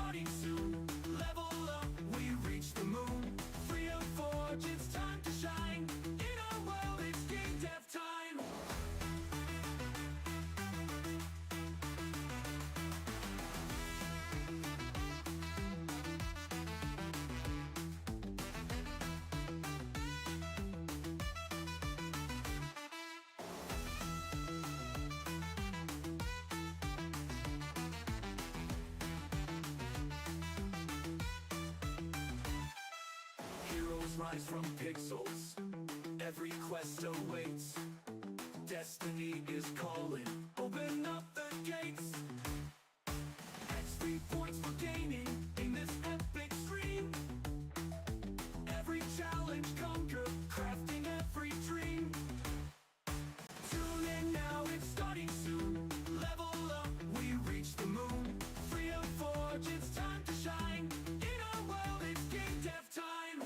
starting soon. Level up, we reach the moon. Free of forge, it's time to shine. In our world, it's game dev time. Heroes rise from pixels. Every quest awaits. Destiny is calling. Open up the gates. XP points for gaining in this epic stream. Every challenge conquer, crafting every dream. Tune in now, it's starting soon. Level up, we reach the moon. Free of forge, it's time to shine. In our world, it's game dev time.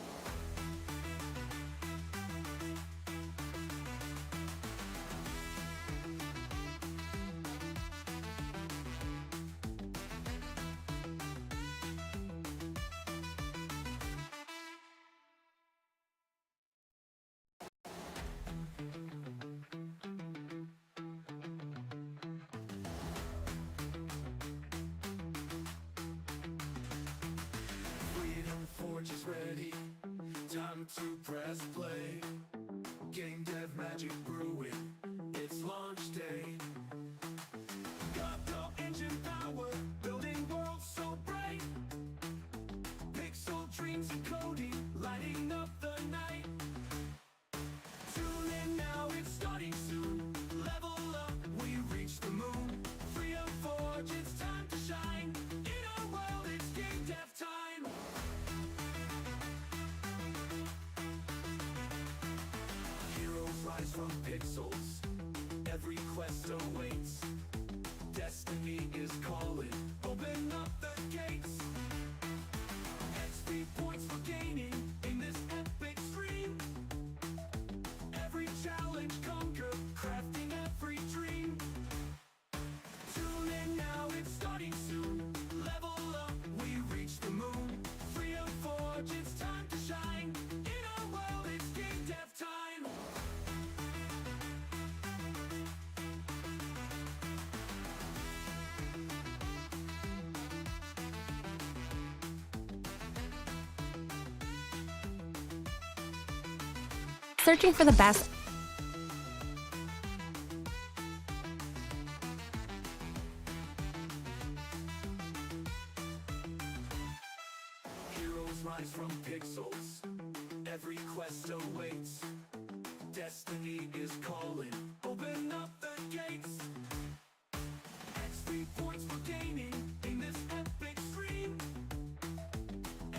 Freedom Forge is ready. Time to press play. Game dev magic brewing. It's launch day. Godot engine power, building worlds so bright. Pixel dreams and coding, lighting up the night. Tune in now, it's starting soon. Level up, we reach the moon. Free of forge, it's time to shine. In our world, it's game dev time. Heroes rise from pixels. Every quest awaits. Destiny is calling. Open up the gates. XP points for gaining in this epic stream. Every challenge conquer, crafting every dream. Tune in now, it's starting soon. Level up, we reach the moon. Free of forge, it's time to shine. In our world, it's game dev time. Searching for the best. Heroes rise from pixels. Every quest awaits. Destiny is calling. Open up the gates. XP points for gaining in this epic stream.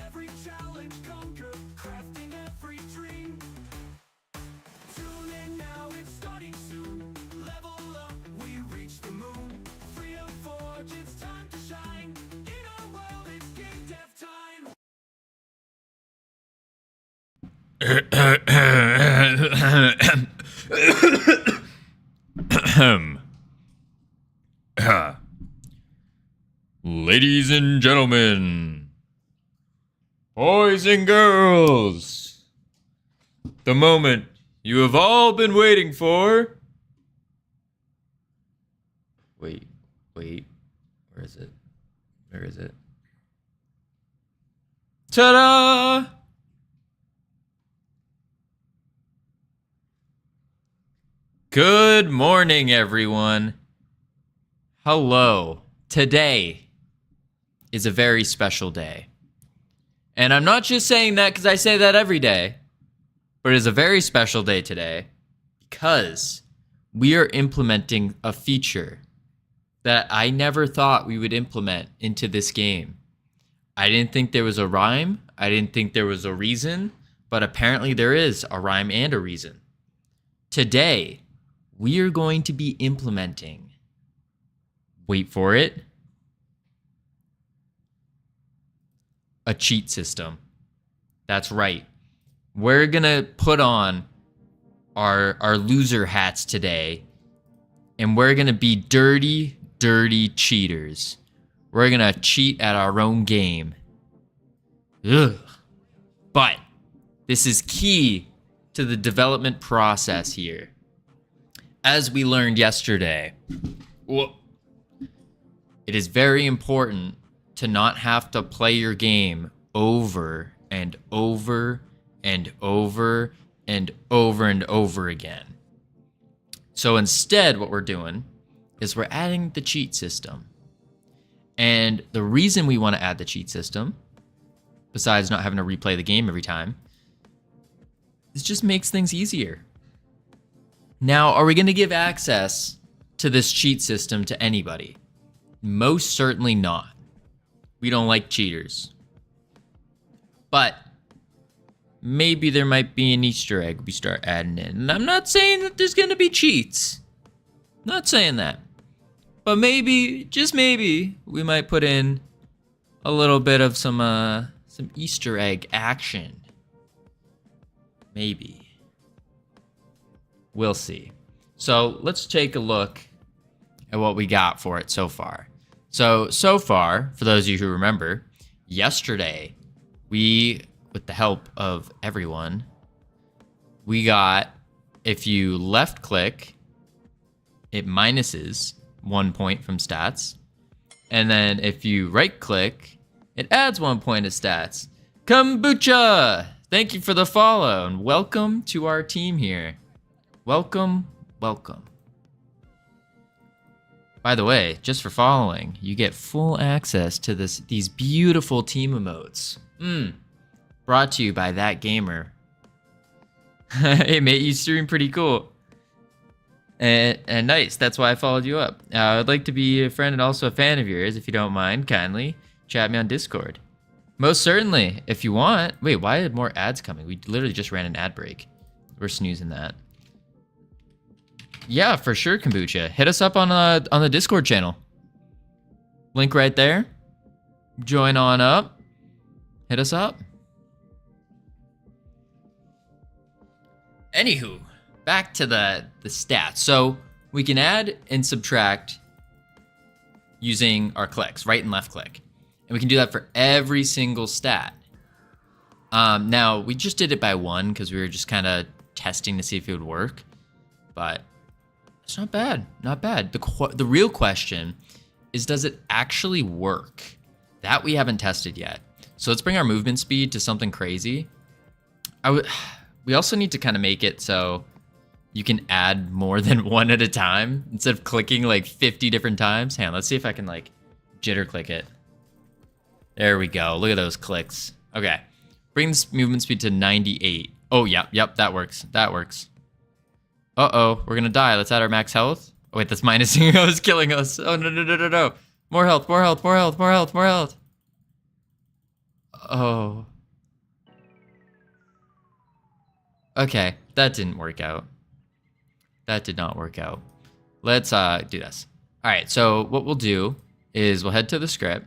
Every challenge conquer, crafting every dream. Tune in now, it's starting soon. Level up, we reach the moon. Free of forge, it's time to shine. In our world, it's game dev time. Ladies and gentlemen, boys and girls, the moment you have all been waiting for. Wait, where is it? Where is it? Ta-da! Good morning, everyone. Hello. Today is a very special day. And I'm not just saying that because I say that every day, but it is a very special day today because we are implementing a feature that I never thought we would implement into this game. I didn't think there was a rhyme. I didn't think there was a reason, but apparently there is a rhyme and a reason. Today, we are going to be implementing, wait for it, a cheat system. That's right. We're gonna put on our loser hats today, and we're gonna be dirty cheaters. we're gonna cheat at our own game. Ugh. But this is key to the development process here. As we learned yesterday, it is very important to not have to play your game over and over and over and over and over again. So instead, what we're doing is we're adding the cheat system. And the reason we want to add the cheat system, besides not having to replay the game every time, is just makes things easier. Now, are we going to give access to this cheat system to anybody? Most certainly not. We don't like cheaters. But maybe there might be an Easter egg we start adding in. And I'm not saying that there's going to be cheats. Not saying that. But maybe, just maybe, we might put in a little bit of some Easter egg action. Maybe. We'll see. So let's take a look at what we got for it so far. So far, for those of you who remember, yesterday, with the help of everyone, we got, if you left click, it minuses 1 point from stats. And then if you right click, it adds 1 point of stats. Kombucha! Thank you for the follow and welcome to our team here. Welcome, welcome. By the way, just for following, you get full access to these beautiful team emotes. Brought to you by That Gamer. Hey mate, you stream pretty cool. And nice, that's why I followed you up. I'd like to be a friend and also a fan of yours. If you don't mind, kindly chat me on Discord. Most certainly, if you want. Wait, why are more ads coming? We literally just ran an ad break. We're snoozing that. Yeah, for sure, Kombucha. Hit us up on the Discord channel. Link right there. Join on up. Hit us up. Anywho, back to the stats. So we can add and subtract using our clicks, right and left click. And we can do that for every single stat. Now, we just did it by one because we were just kind of testing to see if it would work. But it's not bad, not bad. The real question is, does it actually work? That we haven't tested yet. So let's bring our movement speed to something crazy. We also need to kind of make it so you can add more than one at a time instead of clicking like 50 different times. Hang on, let's see if I can like jitter click it. There we go. Look at those clicks. Okay. Bring this movement speed to 98. Oh, yep, that works. That works. Uh-oh, we're gonna die. Let's add our max health. Oh, wait, that's minusing us, killing us. Oh, no. More health, more health, more health, more health, more health. Oh. Okay, that didn't work out. That did not work out. Let's do this. All right, so what we'll do is we'll head to the script.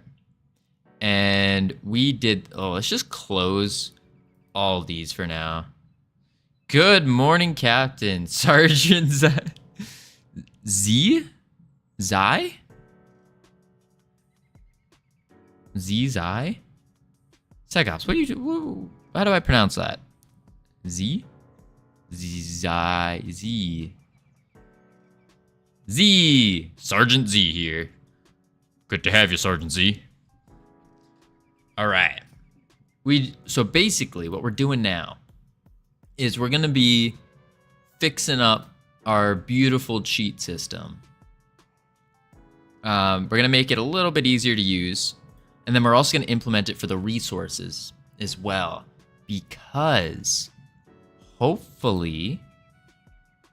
And let's just close all these for now. Good morning, Captain. Sergeant Zai? Segops, what do you do? How do I pronounce that? Z? Z. Sergeant Z here. Good to have you, Sergeant Z. All right. So basically what we're doing now is we're going to be fixing up our beautiful cheat system. We're going to make it a little bit easier to use. And then we're also going to implement it for the resources as well. Because hopefully,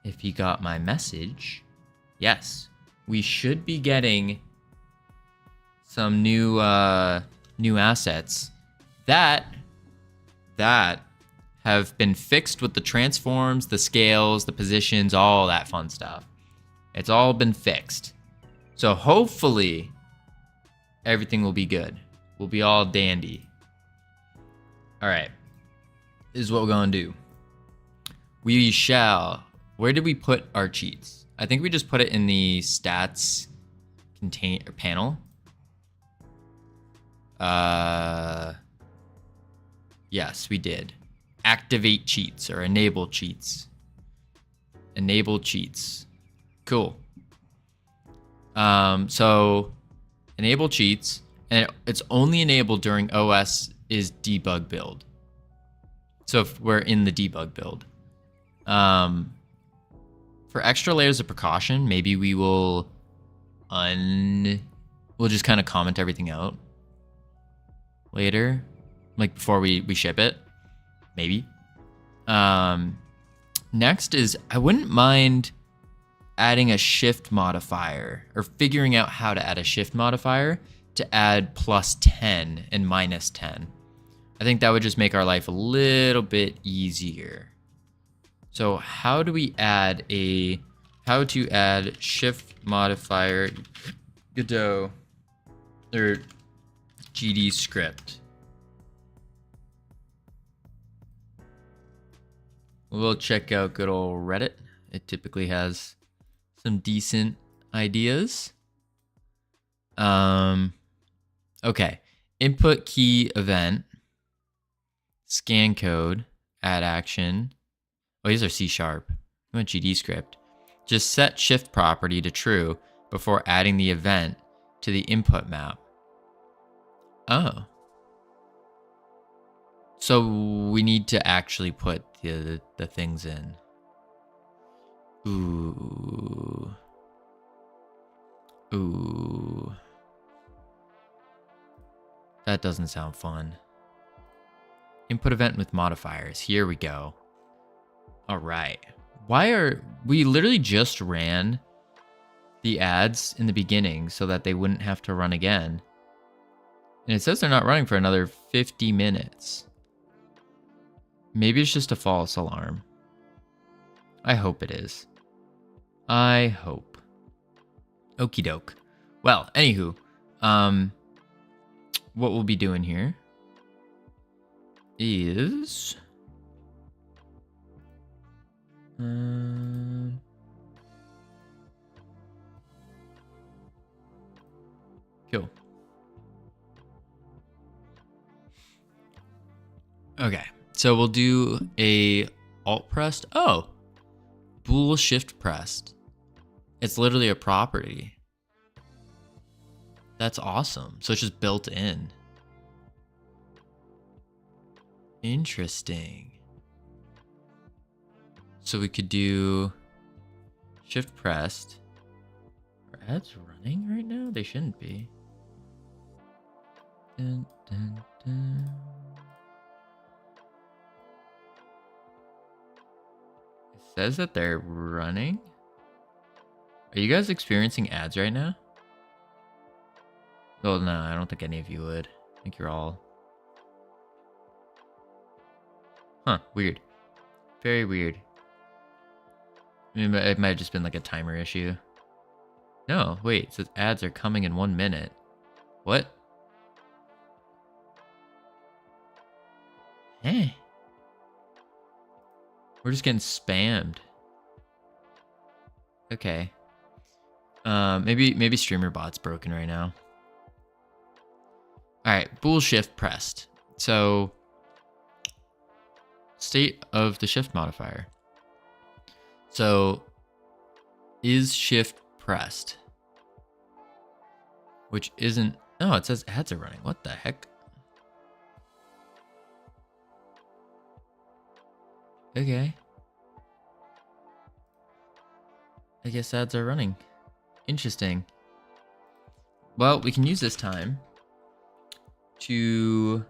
if you got my message, yes, we should be getting some new assets that have been fixed with the transforms, the scales, the positions, all that fun stuff. It's all been fixed. So hopefully everything will be good. We'll be all dandy. All right. This is what we're going to do. We shall. Where did we put our cheats? I think we just put it in the stats panel. Yes, we did. Activate cheats or enable cheats. Enable cheats. Cool. So enable cheats, and it's only enabled during OS is debug build. So if we're in the debug build. For extra layers of precaution, maybe we will we'll just kind of comment everything out later, like before we ship it, maybe. Next is, I wouldn't mind adding a shift modifier or figuring out how to add a shift modifier to add +10 and -10. I think that would just make our life a little bit easier. So how to add shift modifier Godot or GD script? We'll check out good old Reddit. It typically has some decent ideas. Okay. Input key event, scan code, add action. Oh, these are C#. I want GD script. Just set shift property to true before adding the event to the input map. Oh. So we need to actually put the things in. Ooh. That doesn't sound fun. Input event with modifiers. Here we go. All right. We literally just ran the ads in the beginning so that they wouldn't have to run again. And it says they're not running for another 50 minutes. Maybe it's just a false alarm. I hope it is. I hope. Okie doke. Well, anywho, what we'll be doing here is cool. Okay, so we'll do a alt pressed. Oh, bool shift pressed. It's literally a property. That's awesome. So it's just built in. Interesting. So we could do shift pressed. Are ads running right now? They shouldn't be. Dun, dun, dun. It says that they're running. Are you guys experiencing ads right now? Oh, no, I don't think any of you would. I think you're all... Huh, weird. Very weird. I mean, it might have just been like a timer issue. No, wait, it says ads are coming in 1 minute. What? Hey. We're just getting spammed. Okay. Maybe streamer bot's broken right now. All right, bool shift pressed. So state of the shift modifier. So is shift pressed, which isn't. Oh, it says ads are running. What the heck? Okay. I guess ads are running. Interesting. Well, we can use this time to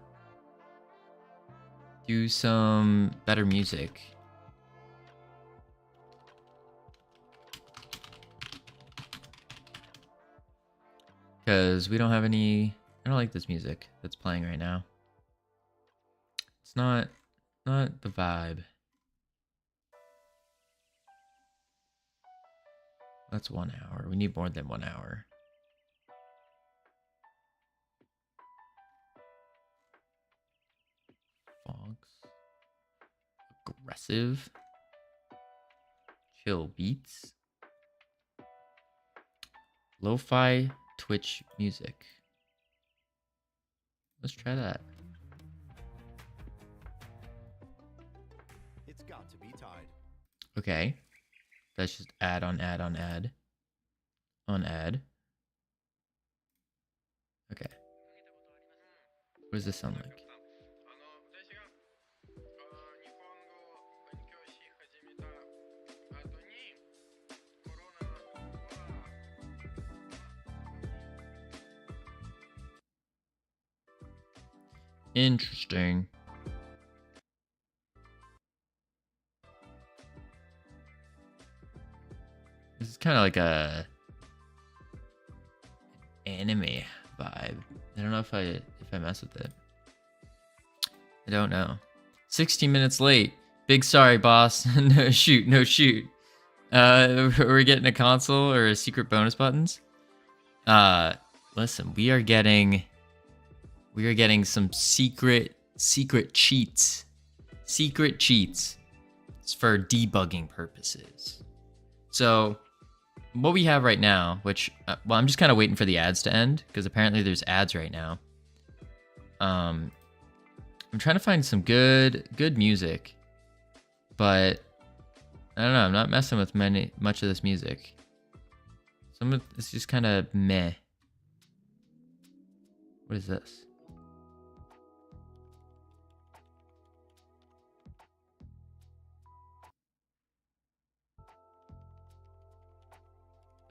do some better music. Because we don't have any... I don't like this music that's playing right now. It's not the vibe. That's 1 hour. We need more than 1 hour. Fogs. Aggressive. Chill beats. Lo-fi Twitch music. Let's try that. It's got to be tied. Okay. That's just add on add on add. On add. Okay. What does this sound like? Interesting. This is kind of like a anime vibe. I don't know if I mess with it. I don't know. 16 minutes late. Big sorry, boss. No shoot, no shoot. We're getting a console or a secret bonus buttons. Listen, we are getting some secret cheats. Secret cheats. It's for debugging purposes. So what we have right now, which, well, I'm just kind of waiting for the ads to end because apparently there's ads right now. I'm trying to find some good music, but I don't know. I'm not messing with much of this music. Some of it's just kind of meh. What is this?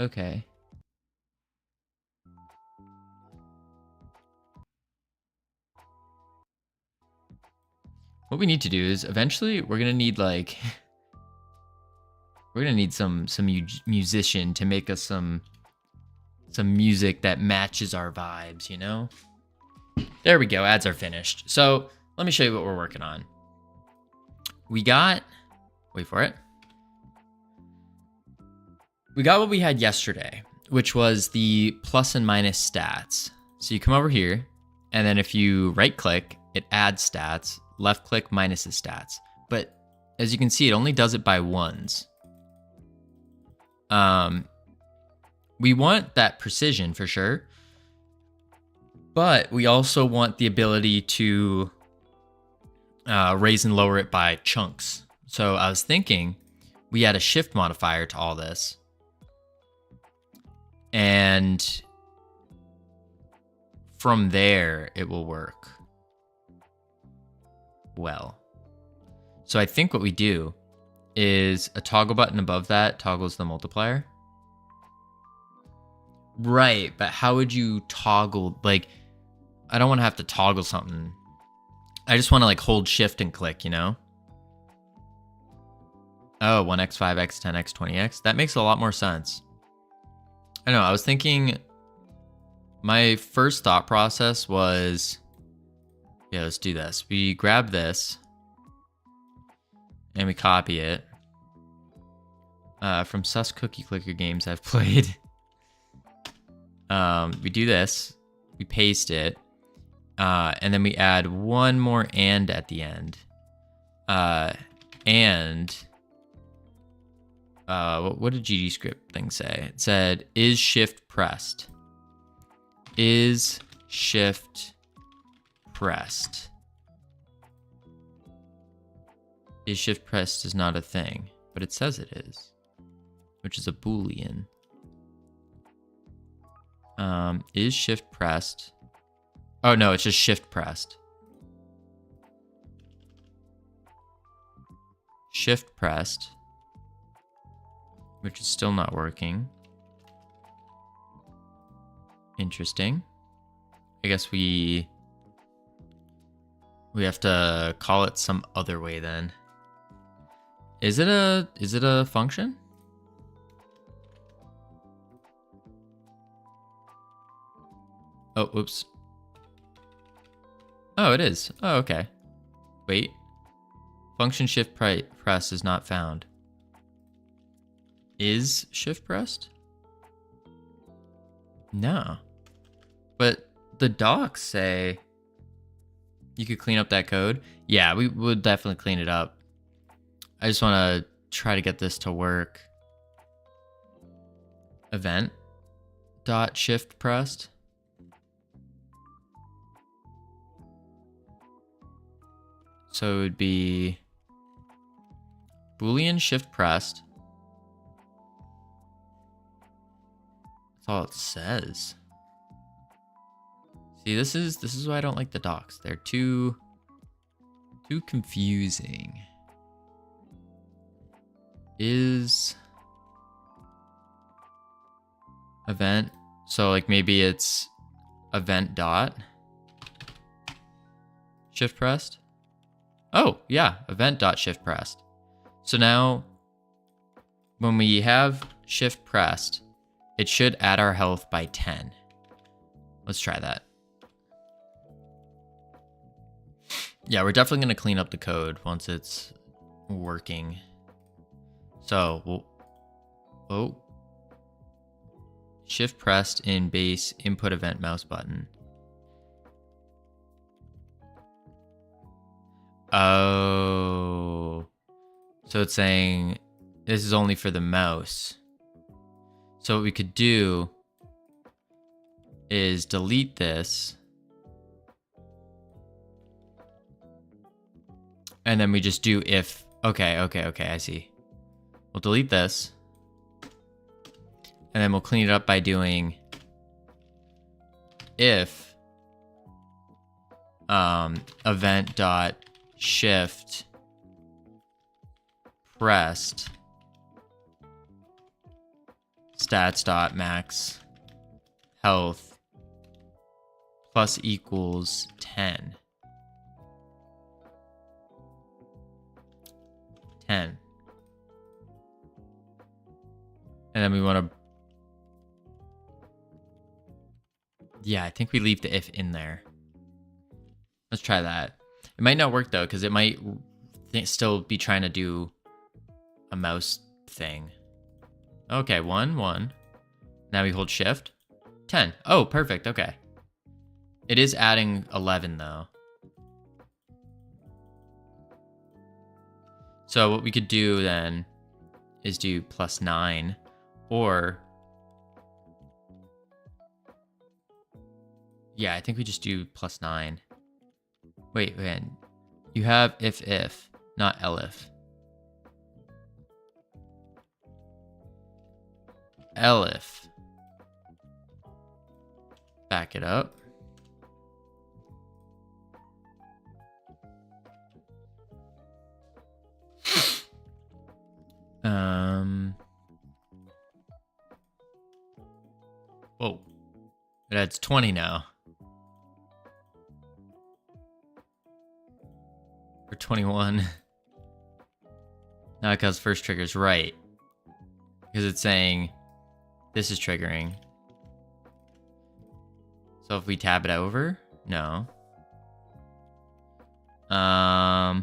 Okay. What we need to do is eventually we're gonna need like we're gonna need some musician to make us some music that matches our vibes, you know? There we go. Ads are finished. So let me show you what we're working on. We got, wait for it. We got what we had yesterday, which was the plus and minus stats. So you come over here, and then if you right click, it adds stats, left click minuses stats. But as you can see, it only does it by ones. We want that precision for sure, but we also want the ability to raise and lower it by chunks. So I was thinking we add a shift modifier to all this. And from there, it will work well. So I think what we do is a toggle button above that toggles the multiplier. Right, but how would you toggle? Like, I don't want to have to toggle something. I just want to like hold shift and click, you know? Oh, 1x, 5x, 10x, 20x. That makes a lot more sense. I know, I was thinking, my first thought process was, yeah, let's do this. We grab this and we copy it from sus cookie clicker games I've played. We do this, we paste it, and then we add one more and at the end. What did GDScript thing say? It said, is shift pressed? Is shift pressed? Is shift pressed is not a thing, but it says it is, which is a Boolean. Is shift pressed? Oh no, it's just shift pressed. Shift pressed, which is still not working. Interesting. I guess we have to call it some other way then. Is it a function? Oh, whoops. Oh, it is. Oh, okay. Wait. Function shift press is not found. Is shift pressed? No. But the docs say you could clean up that code. Yeah, we would definitely clean it up. I just want to try to get this to work. Event dot shift pressed. So it would be Boolean shift pressed. That's all it says. See, this is why I don't like the docs. They're too confusing. Is event, so like maybe it's event dot shift pressed. Oh yeah, event dot shift pressed. So now when we have shift pressed, it should add our health by 10. Let's try that. Yeah, we're definitely going to clean up the code once it's working. So we'll shift pressed in base input event mouse button. Oh, so it's saying this is only for the mouse. So what we could do is delete this. And then we just do if. Okay, I see. We'll delete this. And then we'll clean it up by doing if event dot shift pressed stats dot max health plus equals 10. 10. And then we want to, yeah, I think we leave the if in there. Let's try that. It might not work though, because it might still be trying to do a mouse thing. Okay, 1, 1. Now we hold shift. 10. Oh, perfect. Okay. It is adding 11 though. So what we could do then is do plus 9 or yeah, I think we just do plus 9. Wait, you have if, not elif. Elif. Back it up. Whoa. It adds 20 now. Or 21. Not because first trigger is right. Because it's saying this is triggering. So if we tab it over, no. I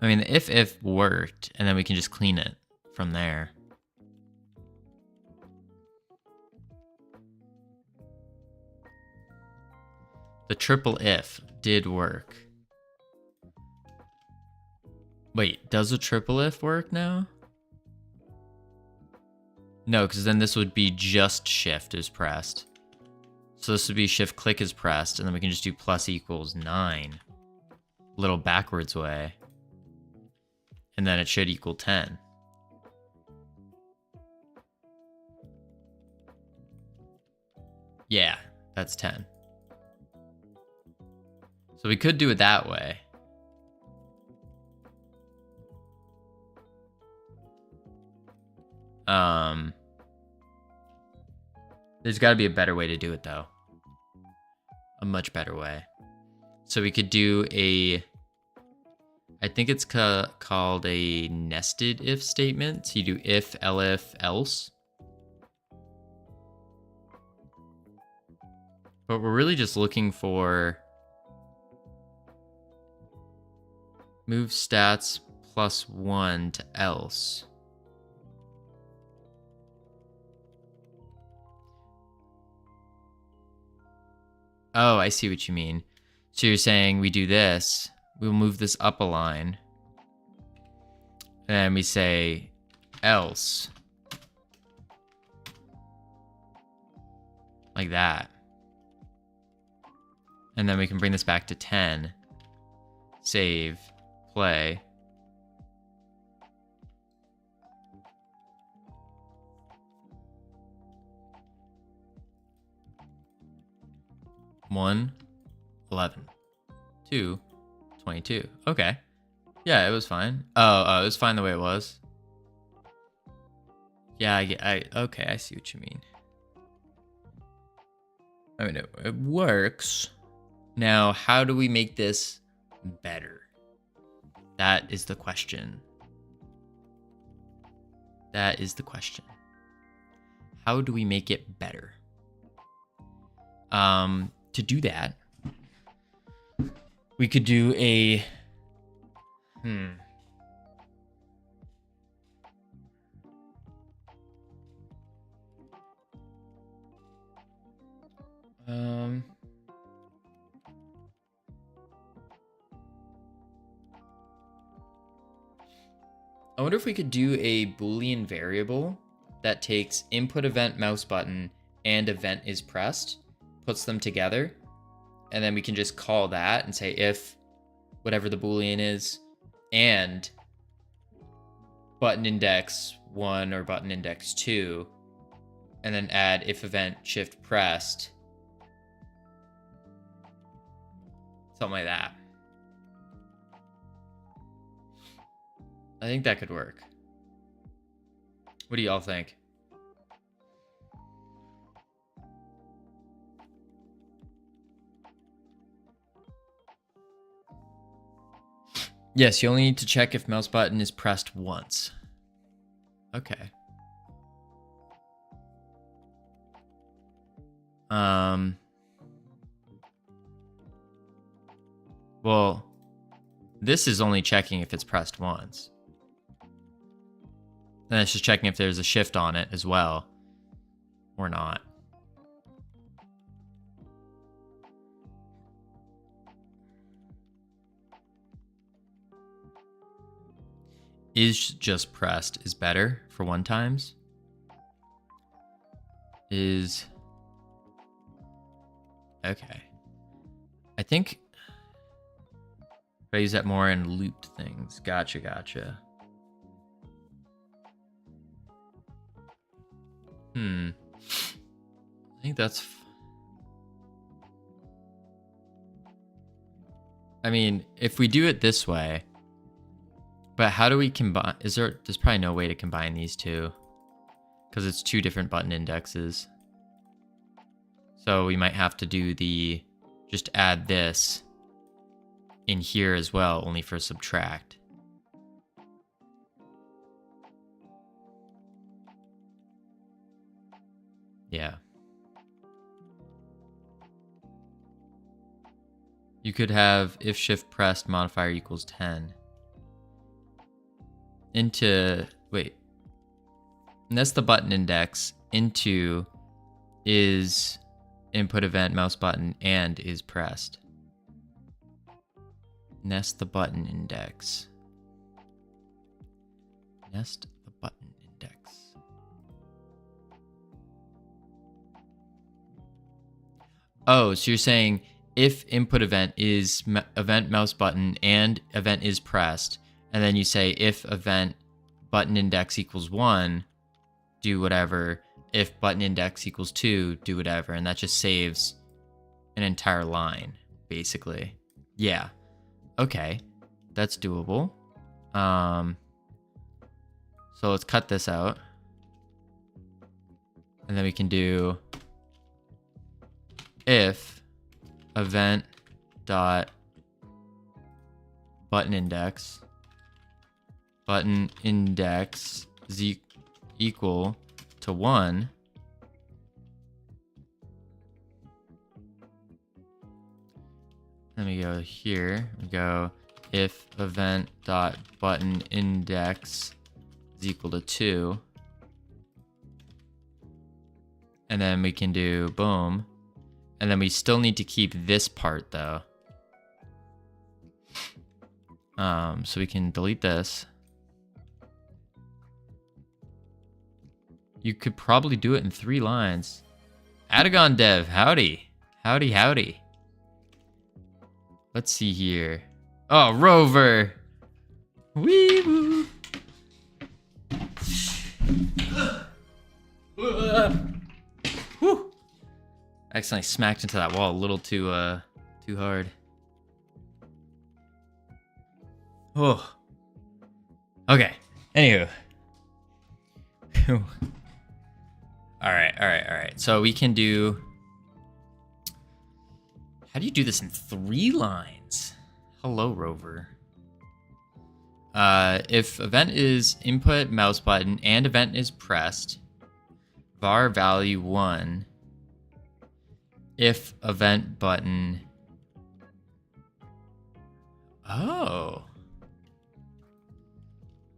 mean, the if worked, and then we can just clean it from there. The triple if did work. Wait, does a triple if work now? No, because then this would be just shift is pressed. So this would be shift click is pressed, and then we can just do plus equals 9. Little backwards way. And then it should equal 10. Yeah, that's 10. So we could do it that way. There's got to be a better way to do it though. A much better way. So we could do a, I think it's called a nested if statement. So you do if, elif, else. But we're really just looking for move stats plus 1 to else. Oh, I see what you mean. So you're saying we do this, we'll move this up a line, and we say else. Like that. And then we can bring this back to 10. Save, play. One, 11, 2, 22. Okay. Yeah, it was fine. Oh, it was fine the way it was. Yeah, okay, I see what you mean. I mean, it works. Now, how do we make this better? That is the question. That is the question. How do we make it better? To do that, we could do a I wonder if we could do a Boolean variable that takes input event mouse button and event is pressed, puts them together, and then we can just call that and say if whatever the Boolean is and button index 1 or button index 2, and then add if event shift pressed. Something like that. I think that could work. What do y'all think? Yes, you only need to check if mouse button is pressed once. Okay. Well, this is only checking if it's pressed once. Then it's just checking if there's a shift on it as well, or not. Is just pressed is better for one times. Is okay. I think if I use that more in looped things. Gotcha. I think that's... I mean, if we do it this way, but how do we combine? There's probably no way to combine these two because it's two different button indexes. So we might have to do just add this in here as well, only for subtract. Yeah. You could have if shift pressed modifier equals 10. Wait. And that's the button index. Into is input event mouse button and is pressed. Nest the button index. Nest the button index. Oh, so you're saying if input event is event mouse button and event is pressed, and then you say if event button index equals 1, do whatever. If button index equals 2, do whatever. And that just saves an entire line, basically. Yeah. Okay. That's doable. So let's cut this out. And then we can do if event dot button index is equal to 1, then we go here, we go if event dot button index is equal to 2, and then we can do boom, and then we still need to keep this part though. So we can delete this. You could probably do it in 3 lines. Adagon Dev, howdy. Howdy. Let's see here. Oh, Rover. Wee woo. Whew. Accidentally smacked into that wall a little too hard. Oh. Okay. Anywho. All right. So we can do. How do you do this in 3 lines? Hello, Rover. If event is input mouse button and event is pressed, var value 1. If event button. Oh.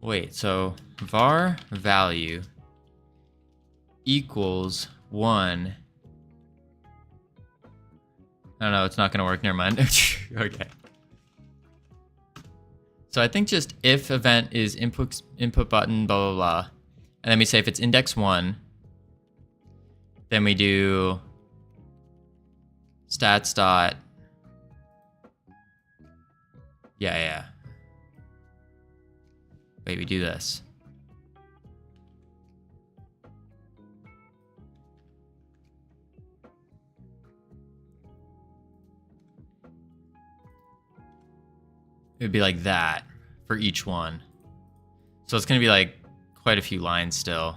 Wait, so var value equals 1. I don't know, it's not gonna work, never mind. Okay. So I think just if event is input button, blah, blah, blah. And then we say if it's index 1, then we do stats dot. Yeah. Wait, we do this. It would be like that for each one. So it's going to be like quite a few lines still.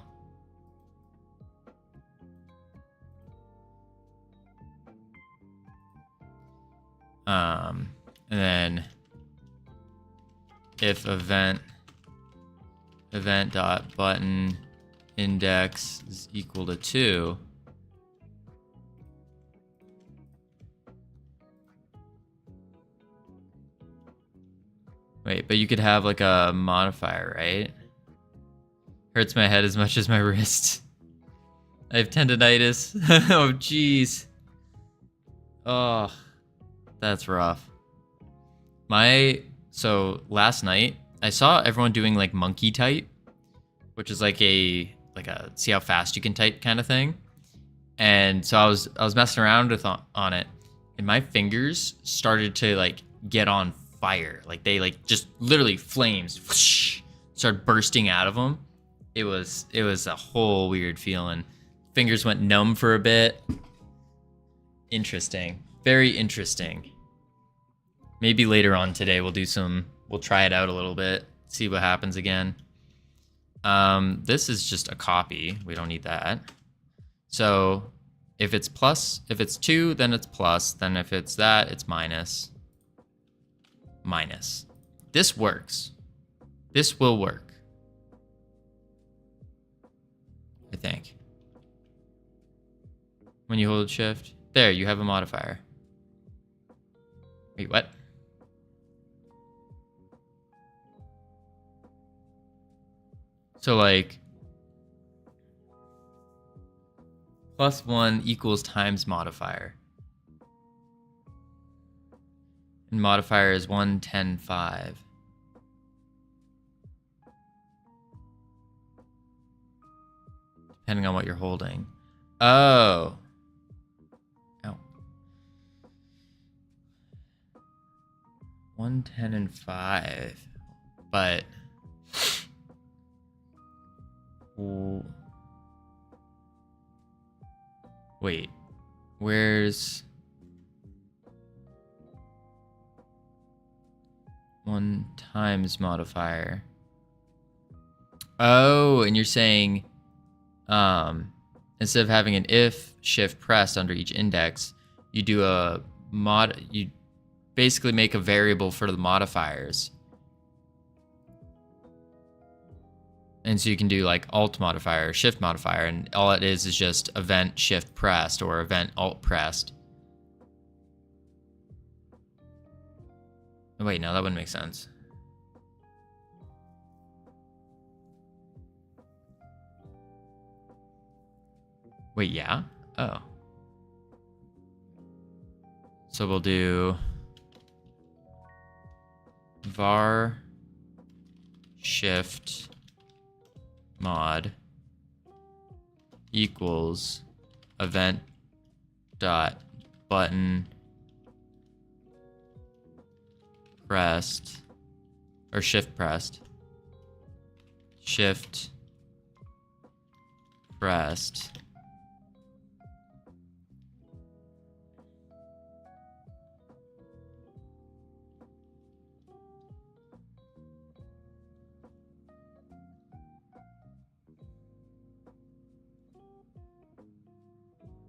And then if event dot button index is equal to 2, wait, but you could have like a modifier, right? Hurts my head as much as my wrist. I have tendonitis. Oh, jeez. Oh, that's rough. So last night I saw everyone doing like monkey type, which is like a see how fast you can type kind of thing. And so I was messing around with on it, and my fingers started to like get on fire. Like they like just literally flames whoosh, started bursting out of them. It was a whole weird feeling. Fingers went numb for a bit. Interesting. Very interesting. Maybe later on today we'll try it out a little bit, see what happens again. This is just a copy. We don't need that. So if it's 2, then it's plus. Then if it's that, it's minus. Minus. This works. This will work. I think. When you hold shift, there, you have a modifier. Wait, what? So like +1 equals times modifier. And modifier is 1, 10, 5. Depending on what you're holding. Oh. Ow. 1, 10, and 5. But wait, where's 1 times modifier? Oh, and you're saying instead of having an if shift pressed under each index, you do you basically make a variable for the modifiers. And so you can do like alt modifier, shift modifier, and all it is just event shift pressed or event alt pressed. Oh, wait, no, that wouldn't make sense. Wait, yeah? Oh. So we'll do var shift mod equals event dot button pressed, or shift pressed. Shift pressed.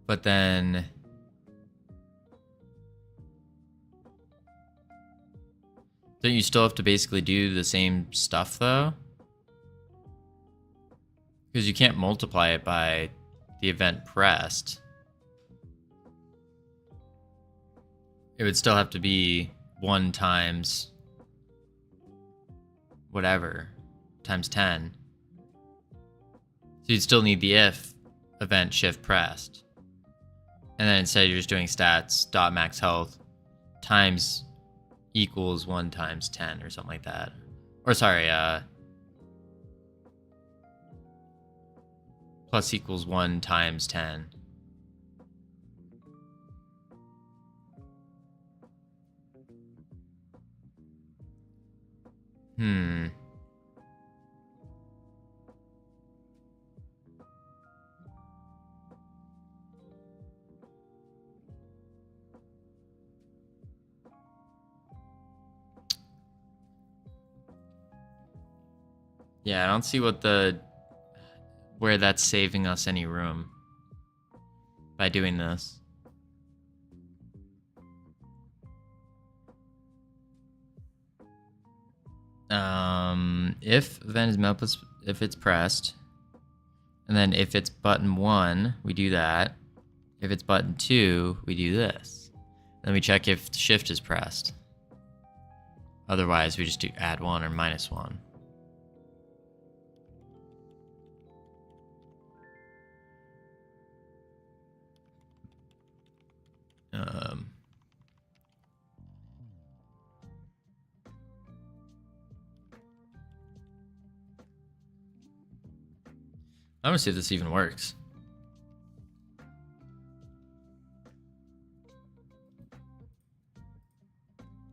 But then don't you still have to basically do the same stuff though? Because you can't multiply it by the event pressed. It would still have to be 1 times whatever, times 10. So you'd still need the if event shift pressed. And then instead you're just doing stats dot max health times equals 1 times 10 or something like that. Or sorry, plus equals 1 times 10. Yeah, I don't see where that's saving us any room by doing this. If event is melt plus if it's pressed, and then if it's button 1, we do that. If it's button 2, we do this. Then we check if shift is pressed. Otherwise, we just do add 1 or minus 1. I'm gonna see if this even works.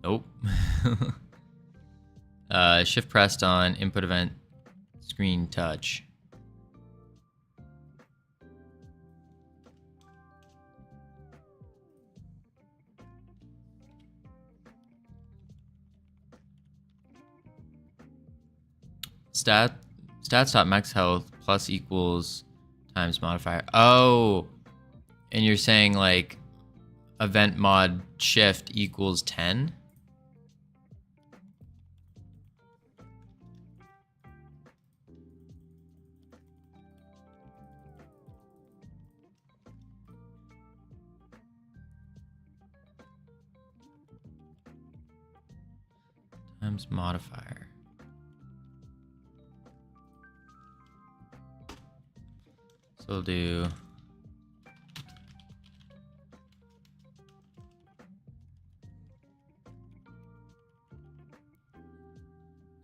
Nope. Shift pressed on input event screen touch. Stats.max health plus equals times modifier. Oh, and you're saying like event mod shift equals 10? Times modifier. So we'll do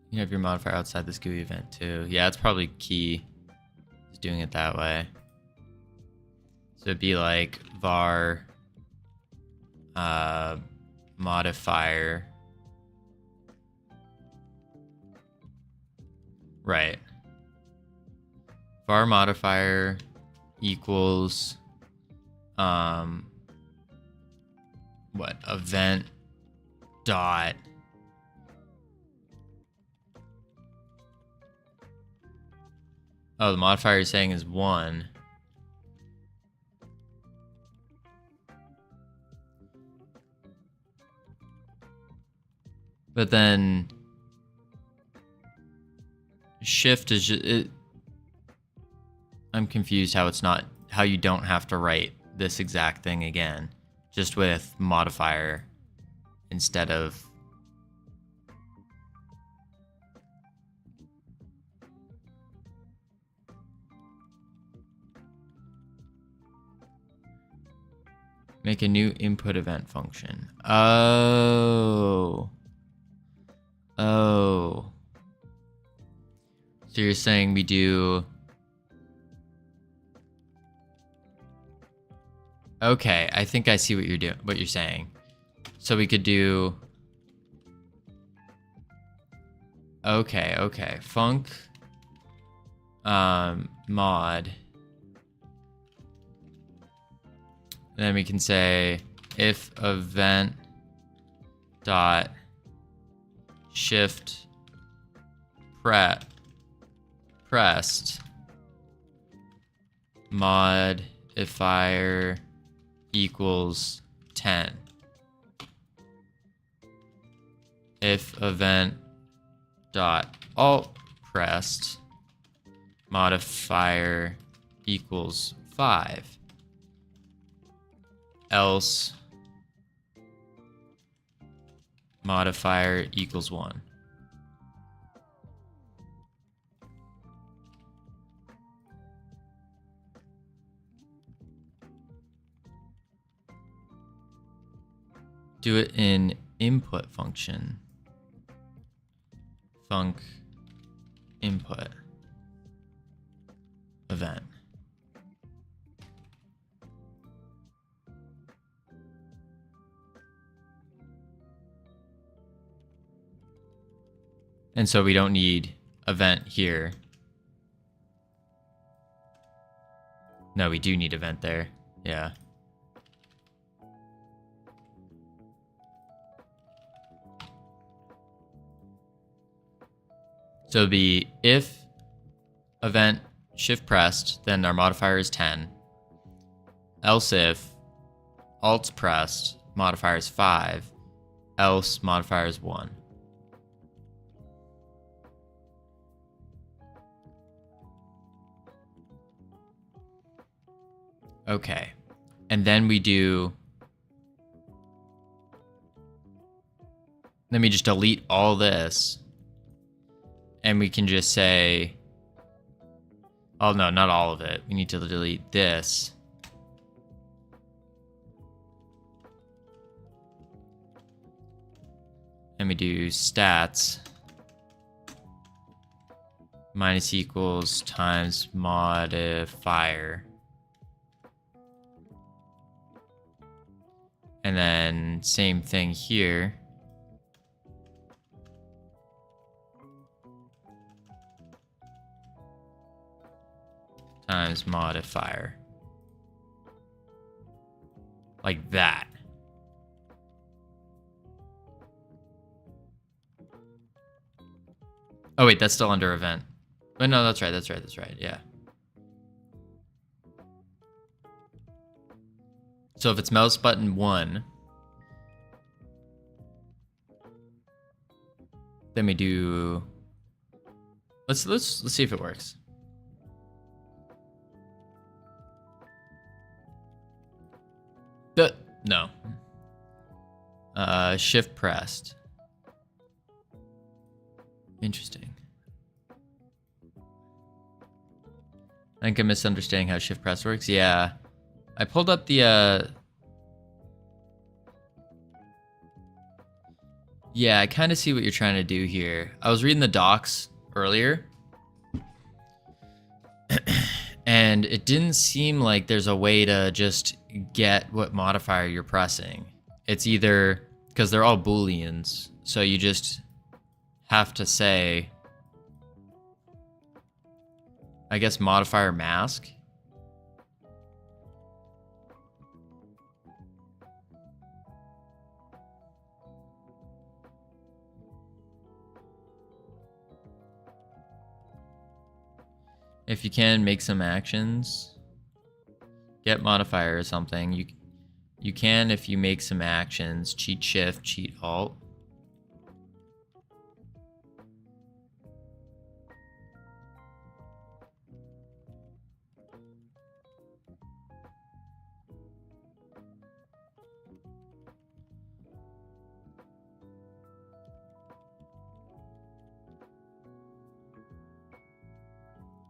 you have your modifier outside this GUI event too. Yeah, it's probably key is doing it that way. So it'd be like var modifier. Right. Var modifier equals what event dot the modifier you're saying is 1. But then shift is just I'm confused how it's not how you don't have to write this exact thing again, just with modifier instead of make a new input event function. Oh. So you're saying we do. Okay, I think I see what you're saying. So we could do Okay, okay. Func mod. Then we can say if event dot shift pressed modifier equals 10. If event dot alt pressed modifier equals 5. Else modifier equals 1. Do it in input function. Func input event. And so we don't need event here. No, we do need event there. Yeah. So it'd be if event shift pressed, then our modifier is 10. Else if alt pressed, modifier is 5. Else modifier is 1. Okay. And then we do... Let me just delete all this. And we can just say... Oh, no, not all of it. We need to delete this. And we do stats minus equals times modifier. And then same thing here. Times modifier. Like that. Oh wait, that's still under event. But no, that's right, yeah. So if it's mouse button 1, then we do... Let's see if it works. No. Shift pressed. Interesting. I think I'm misunderstanding how shift press works. Yeah. I pulled up the Yeah, I kind of see what you're trying to do here. I was reading the docs earlier. And it didn't seem like there's a way to just get what modifier you're pressing. It's either, because they're all booleans, so you just have to say, I guess, modifier mask. If you can, make some actions. Get modifier or something. You can, if you make some actions, cheat shift, cheat alt.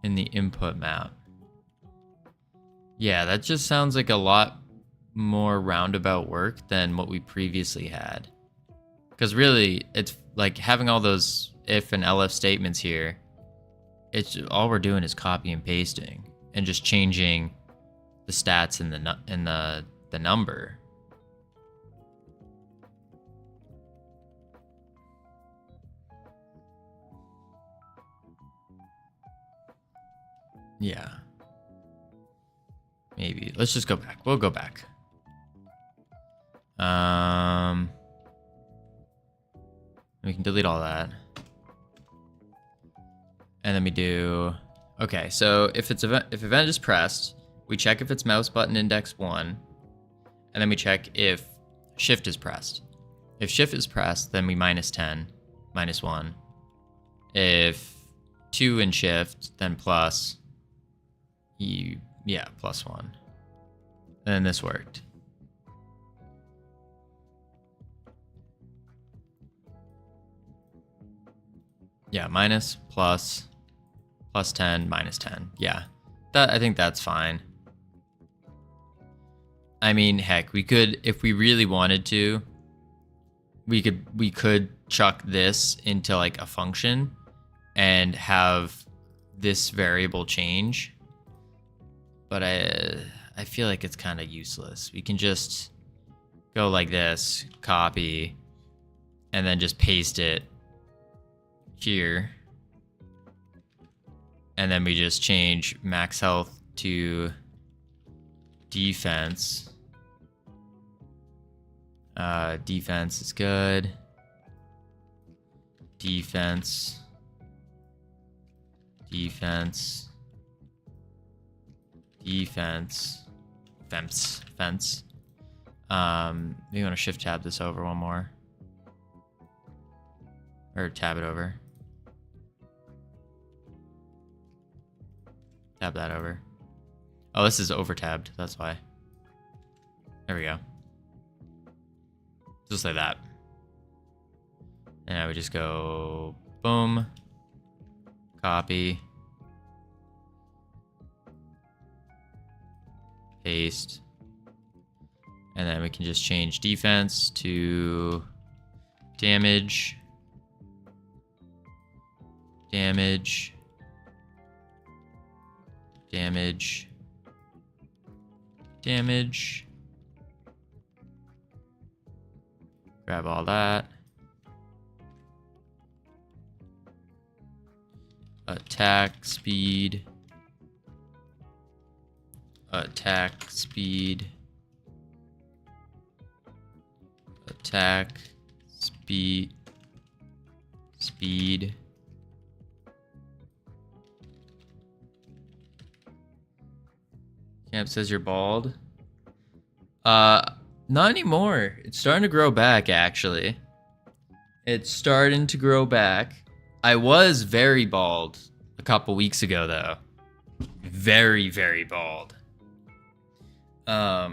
In the input map. Yeah, that just sounds like a lot more roundabout work than what we previously had. Because really, it's like having all those if and elif statements here. It's all we're doing is copy and pasting and just changing the stats in the number. Yeah. Maybe. Let's just go back. We'll go back. We can delete all that. And then we do... Okay, so if event is pressed, we check if it's mouse button index 1. And then we check if shift is pressed. If shift is pressed, then we minus 10, minus 1. If 2 and shift, then plus. Yeah, plus 1. And then this worked. Yeah, minus, plus 10, minus 10. Yeah, I think that's fine. I mean, heck, we could, if we really wanted to, we could chuck this into like a function and have this variable change. But I feel like it's kind of useless. We can just go like this, copy, and then just paste it here. And then we just change max health to defense. Defense is good. Defense. Defense. Defense. Fence. Maybe want to shift tab this over one more. Or tab it over. Tab that over. Oh, this is over tabbed. That's why. There we go. Just like that. And I would just go boom. Copy. Paste. And then we can just change defense to damage. Damage. Damage. Damage. Grab all that. Attack speed. Attack speed. Attack speed. Speed. Camp says you're bald. Not anymore. It's starting to grow back, actually. It's starting to grow back. I was very bald a couple weeks ago, though. Very, very bald. I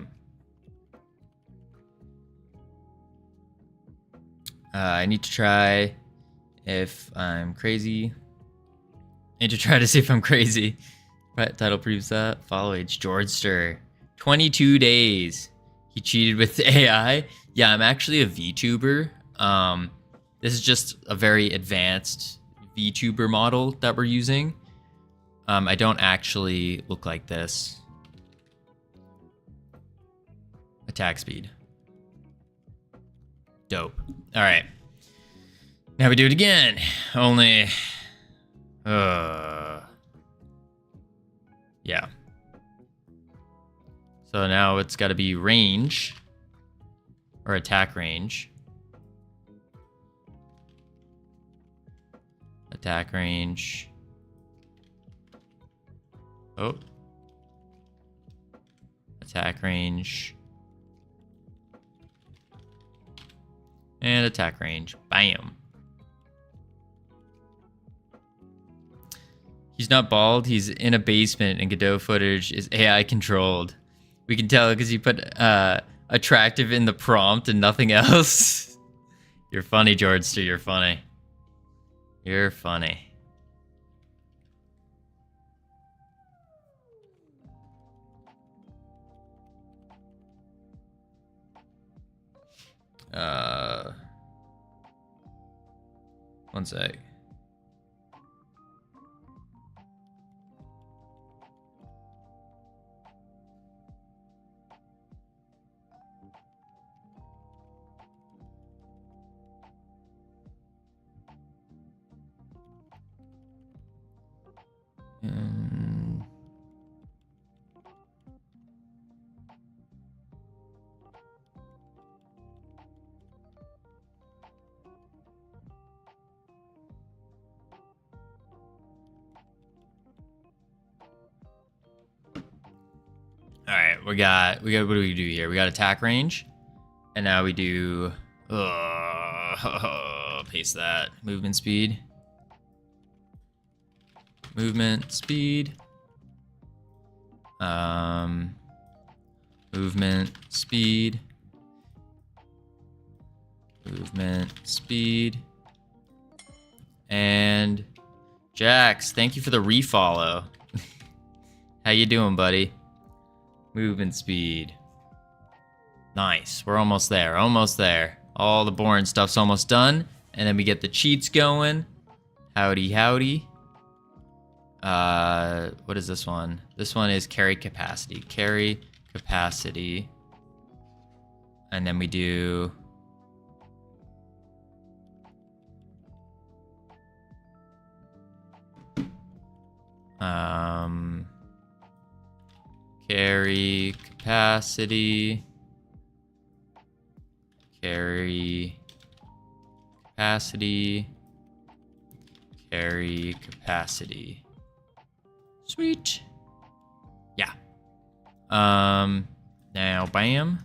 need to try if I'm crazy. I need to try to see if I'm crazy. Right, title proves that. Follow age, Georgester. 22 days. He cheated with AI. Yeah, I'm actually a VTuber. This is just a very advanced VTuber model that we're using. I don't actually look like this. Attack speed. Dope. All right. Now we do it again. Only... Yeah. So now it's got to be range. Or attack range. Attack range. Oh. Attack range. And attack range. Bam. He's not bald. He's in a basement, and Godot footage is AI controlled. We can tell because you put attractive in the prompt and nothing else. You're funny, Georgester. You're funny. You're funny. One sec. we got what do we do here? We got attack range. And now we do paste that. Movement speed. Movement speed. Movement speed. Movement speed. And Jax, thank you for the refollow. How you doing, buddy? Movement speed. Nice. We're almost there. Almost there. All the boring stuff's almost done. And then we get the cheats going. Howdy, howdy. What is this one? This one is carry capacity. Carry capacity. And then we do... carry capacity. Carry capacity. Carry capacity. Sweet. Yeah. Now bam.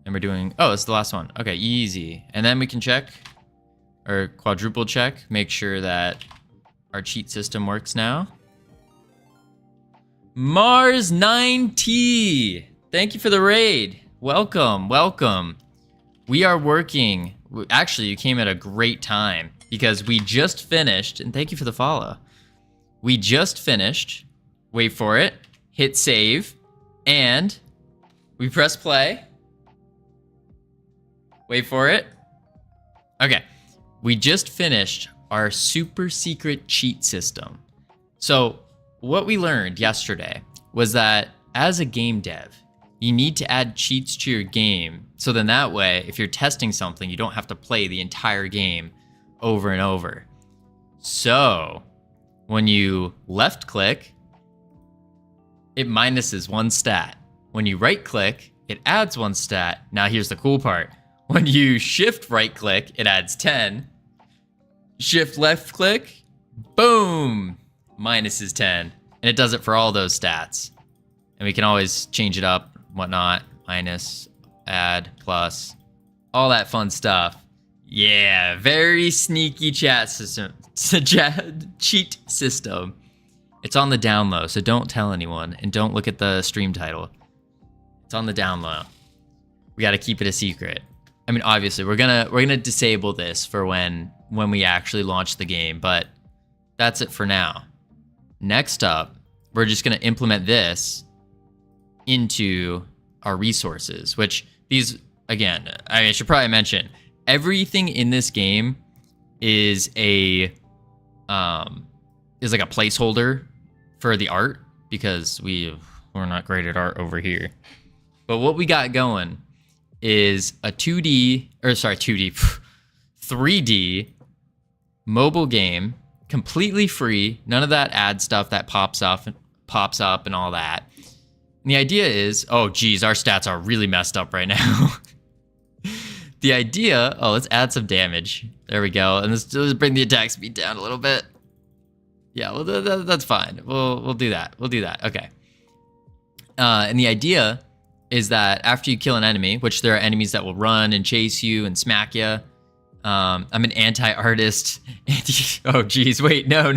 And we're doing, oh, it's the last one. Okay, easy. And then we can check, or quadruple check, make sure that our cheat system works now. Mars 9T, thank you for the raid. Welcome, welcome. We are working, actually you came at a great time because we just finished, and thank you for the follow. We just finished, wait for it, hit save, and we press play. Wait for it. Okay, we just finished our super secret cheat system. So what we learned yesterday was that as a game dev, you need to add cheats to your game. So then that way, if you're testing something, you don't have to play the entire game over and over. So when you left click, it minuses one stat. When you right click, it adds one stat. Now here's the cool part. When you shift right click, it adds 10. Shift left click, boom, minuses 10. And it does it for all those stats. And we can always change it up, whatnot, minus, add, plus, all that fun stuff. Yeah, very sneaky chat system, cheat system. It's on the down low, so don't tell anyone, and don't look at the stream title. It's on the down low. We got to keep it a secret. I mean, obviously, we're gonna disable this for when we actually launch the game, but that's it for now. Next up, we're just gonna implement this into our resources, which these, again, I should probably mention, everything in this game is like a placeholder for the art, because we're not great at art over here. But what we got going is a 3D mobile game, completely free, none of that ad stuff that pops up and all that. And the idea is, oh geez, our stats are really messed up right now. The idea, oh, let's add some damage. There we go. And let's bring the attack speed down a little bit. Yeah, well, that's fine. We'll do that. We'll do that. Okay. And the idea is that after you kill an enemy, which there are enemies that will run and chase you and smack you. I'm an anti-artist. Oh, geez. Wait, no.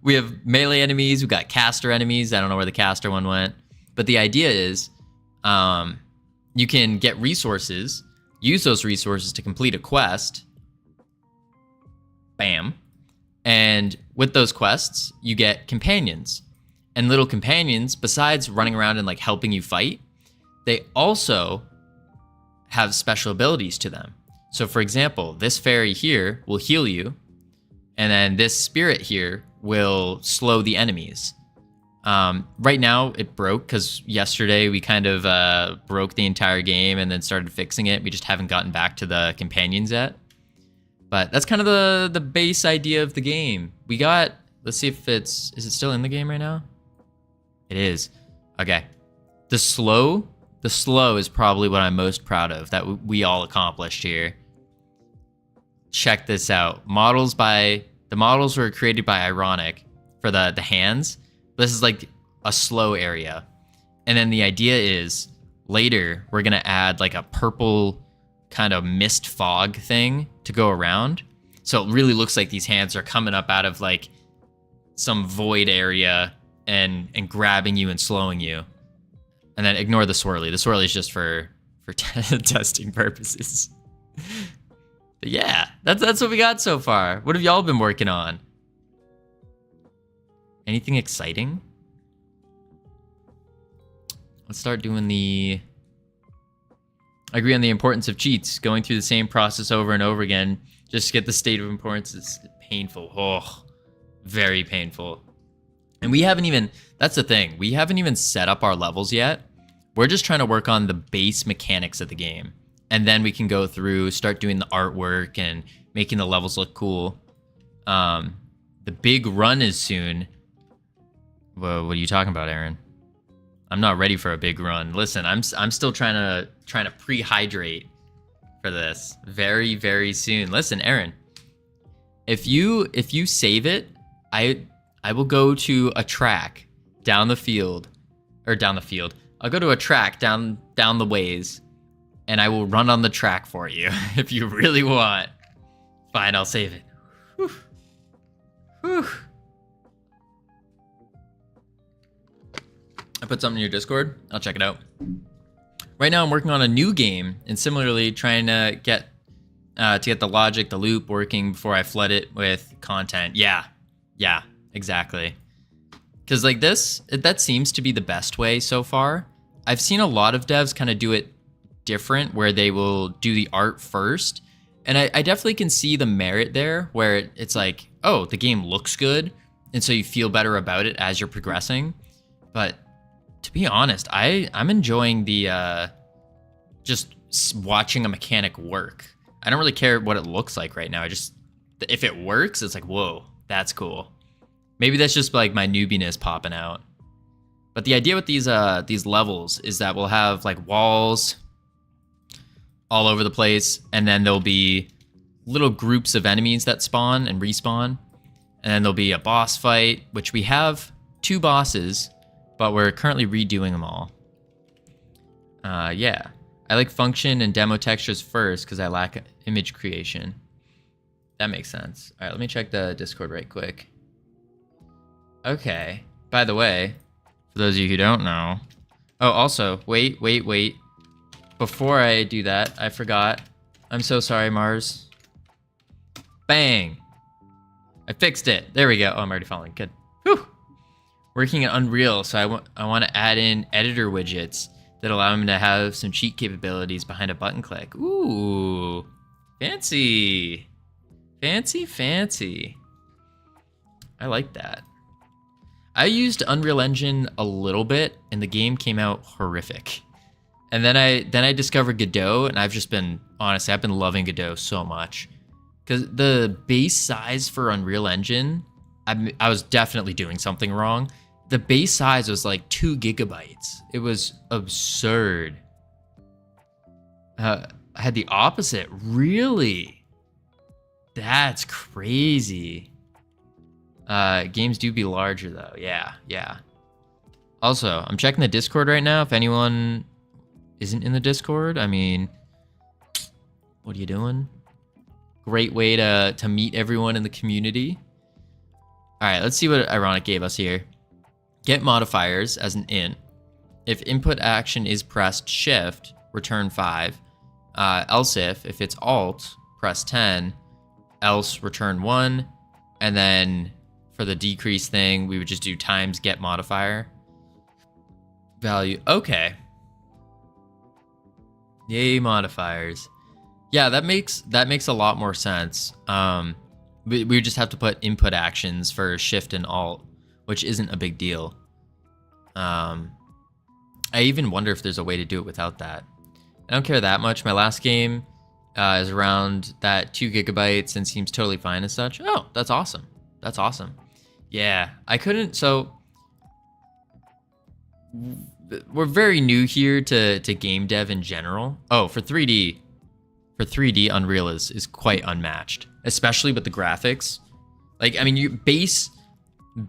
We have melee enemies. We've got caster enemies. I don't know where the caster one went. But the idea is you can get resources, use those resources to complete a quest. Bam. And with those quests, you get companions. And little companions, besides running around and like helping you fight, they also have special abilities to them. So for example, this fairy here will heal you, and then this spirit here will slow the enemies. Right now it broke because yesterday we kind of broke the entire game and then started fixing it. We just haven't gotten back to the companions yet. But that's kind of the base idea of the game. We got, let's see if is it still in the game right now? It is. Okay. The slow is probably what I'm most proud of that we all accomplished here. Check this out. The models were created by Ironic for the hands. This is like a slow area. And then the idea is later we're going to add like a purple kind of mist fog thing to go around. So it really looks like these hands are coming up out of like some void area and grabbing you and slowing you. And then ignore the swirly. The swirly is just for testing purposes. But yeah, that's what we got so far. What have y'all been working on? Anything exciting? Let's start doing the... I agree on the importance of cheats. Going through the same process over and over again just to get the state of importance is painful. Oh, very painful. And we haven't even... That's the thing. We haven't even set up our levels yet. We're just trying to work on the base mechanics of the game. And then we can go through, start doing the artwork and making the levels look cool. The big run is soon. Whoa, what are you talking about, Aaron? I'm not ready for a big run. Listen, I'm still trying to pre-hydrate for this very, very soon. Listen, Aaron, if you save it, I will go to a track down the field. I'll go to a track down the ways, and I will run on the track for you if you really want. Fine, I'll save it. Whew. Whew. I put something in your Discord. I'll check it out. Right now I'm working on a new game and similarly trying to get the logic, the loop working before I flood it with content. Yeah, exactly. Because like that seems to be the best way so far. I've seen a lot of devs kind of do it different where they will do the art first. And I definitely can see the merit there where it's like, oh, the game looks good. And so you feel better about it as you're progressing. But to be honest, I'm enjoying the just watching a mechanic work. I don't really care what it looks like right now. If it works, it's like, whoa, that's cool. Maybe that's just like my newbiness popping out. But the idea with these levels is that we'll have like walls all over the place, and then there'll be little groups of enemies that spawn and respawn, and then there'll be a boss fight, which we have 2 bosses, but we're currently redoing them all. Yeah, I like function and demo textures first because I lack image creation. That makes sense. All right, let me check the Discord right quick. Okay, by the way, for those of you who don't know... Oh, also, wait. Before I do that, I forgot. I'm so sorry, Mars. Bang! I fixed it. There we go. Oh, I'm already falling. Good. Whew! Working in Unreal, so I want to add in editor widgets that allow him to have some cheat capabilities behind a button click. Ooh, fancy. Fancy. I like that. I used Unreal Engine a little bit, and the game came out horrific. And then I discovered Godot, and I've been loving Godot so much. Because the base size for Unreal Engine, I was definitely doing something wrong. The base size was like 2 gigabytes. It was absurd. I had the opposite. Really? That's crazy. Games do be larger though. Yeah. Also, I'm checking the Discord right now. If anyone isn't in the Discord, I mean, what are you doing? Great way to meet everyone in the community. All right, let's see what Ironic gave us here. Get modifiers as an int. If input action is pressed shift, return 5. Else if it's alt, press 10. Else return 1. And then for the decrease thing, we would just do times get modifier. Value, okay. Yay, modifiers. Yeah, that makes a lot more sense. We just have to put input actions for shift and alt, which isn't a big deal. I even wonder if there's a way to do it without that. I don't care that much. My last game is around that 2 gigabytes and seems totally fine and such. Oh, that's awesome. That's awesome. Yeah, I couldn't, so we're very new here to game dev in general. Oh, for 3D, Unreal is quite unmatched, especially with the graphics. Like, I mean,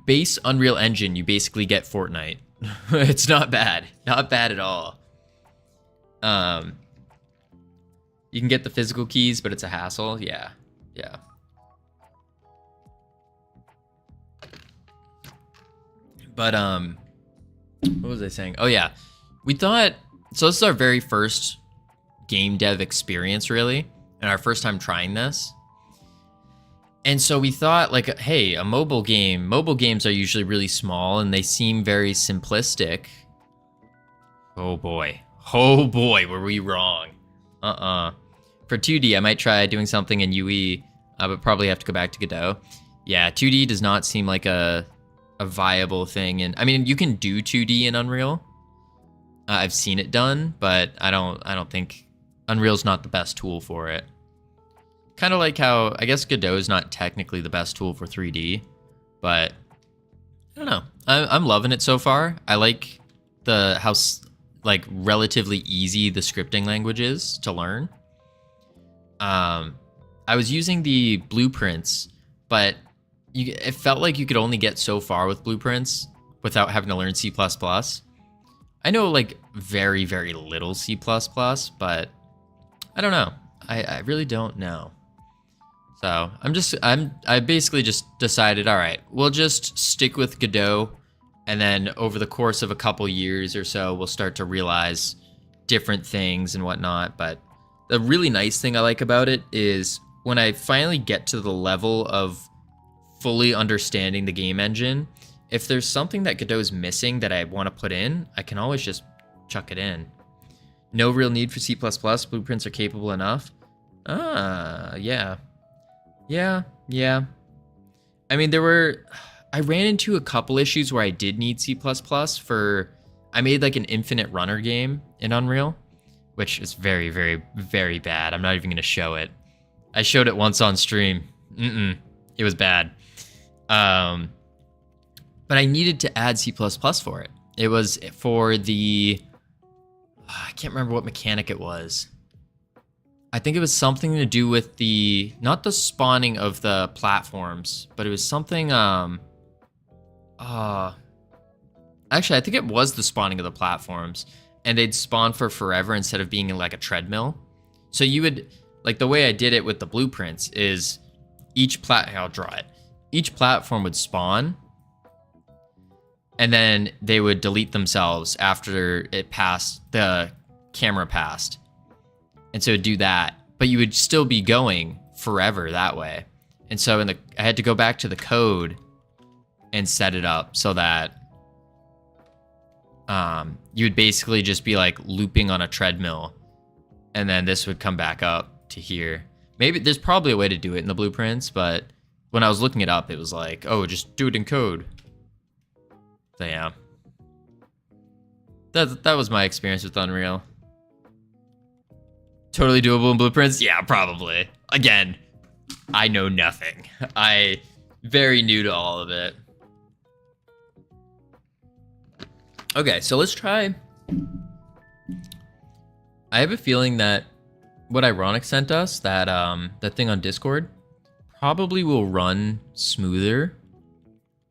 base Unreal Engine, you basically get Fortnite. It's not bad. Not bad at all. You can get the physical keys, but it's a hassle. Yeah. Yeah. But what was I saying? Oh yeah. We thought, so this is our very first game dev experience really, and our first time trying this. And so we thought like, hey, a mobile games are usually really small and they seem very simplistic. Oh boy, were we wrong. For 2D, I might try doing something in UE, but probably have to go back to Godot. Yeah, 2D does not seem like a viable thing. And I mean, you can do 2D in Unreal. I've seen it done, but I don't think Unreal's not the best tool for it. Kind of like how, I guess Godot is not technically the best tool for 3D, but I don't know. I'm loving it so far. I like how like relatively easy the scripting language is to learn. I was using the blueprints, but it felt like you could only get so far with blueprints without having to learn C++. I know like very, very little C++, but I don't know. I really don't know. So I basically just decided, all right, we'll just stick with Godot, and then over the course of a couple years or so, we'll start to realize different things and whatnot. But the really nice thing I like about it is when I finally get to the level of fully understanding the game engine, if there's something that Godot is missing that I want to put in, I can always just chuck it in. No real need for C++, blueprints are capable enough. Yeah. Yeah. I mean, I ran into a couple issues where I did need C++ I made like an infinite runner game in Unreal, which is very, very, very bad. I'm not even going to show it. I showed it once on stream. It was bad. But I needed to add C++ for it. It was for the, I can't remember what mechanic it was. I think it was something to do with not the spawning of the platforms, but it was something, actually, I think it was the spawning of the platforms, and they'd spawn for forever instead of being in like a treadmill. So you would, like the way I did it with the blueprints is I'll draw it. Each platform would spawn, and then they would delete themselves after the camera passed. And so it'd do that, but you would still be going forever that way. And so I had to go back to the code and set it up so that you would basically just be like looping on a treadmill, and then this would come back up to here. Maybe there's probably a way to do it in the blueprints, but when I was looking it up, it was like, oh, just do it in code. So yeah, that was my experience with Unreal. Totally doable in blueprints? Yeah, probably. Again, I know nothing. I very new to all of it. Okay, so let's try. I have a feeling that what Ironic sent us, that thing on Discord, probably will run smoother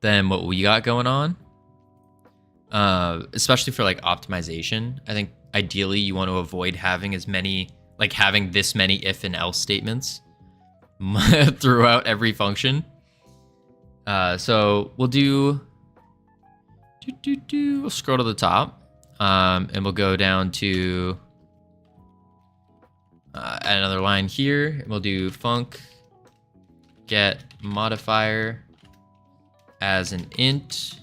than what we got going on. Especially for like optimization. I think ideally you want to avoid having having this many if and else statements throughout every function. So we'll we'll scroll to the top, and we'll go down to add another line here, and we'll do func get modifier as an int.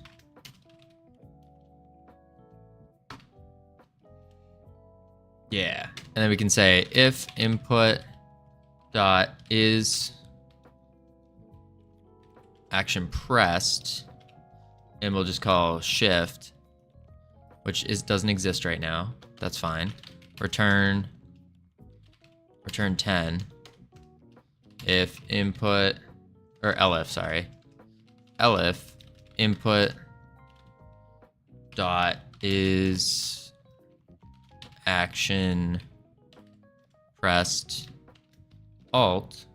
Yeah, and then we can say if input dot is action pressed, and we'll just call shift, which doesn't exist right now. That's fine. Return 10 if input, or elif, sorry, elif input dot is action pressed alt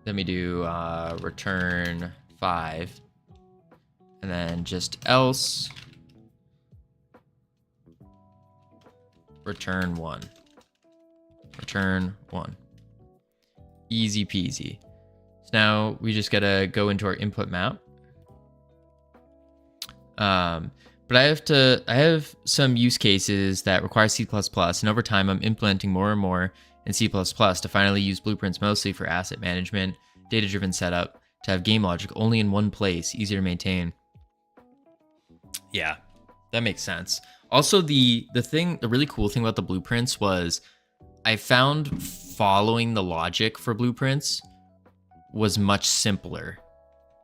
Then we do return 5. And then just else return 1. Return 1. Easy peasy. So now we just gotta go into our input map. But I have some use cases that require C++, and over time I'm implementing more and more in C++ to finally use blueprints mostly for asset management, data-driven setup, to have game logic only in one place, easier to maintain. Yeah, that makes sense. Also, the really cool thing about the blueprints was I found following the logic for blueprints was much simpler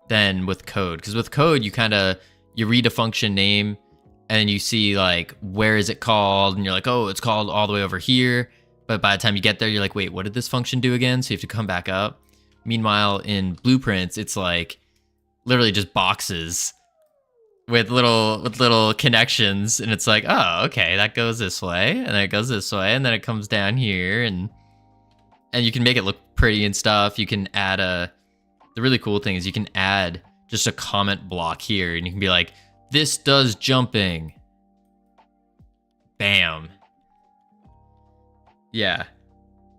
than with code. Because with code, you read a function name and you see like, where is it called? And you're like, oh, it's called all the way over here. But by the time you get there, you're like, wait, what did this function do again? So you have to come back up. Meanwhile, in blueprints, it's like literally just boxes with little connections, and it's like, oh, okay, that goes this way, and then it goes this way, and then it comes down here, and you can make it look pretty and stuff. You can add the really cool thing is you can add just a comment block here, and you can be like, this does jumping. Bam. Yeah.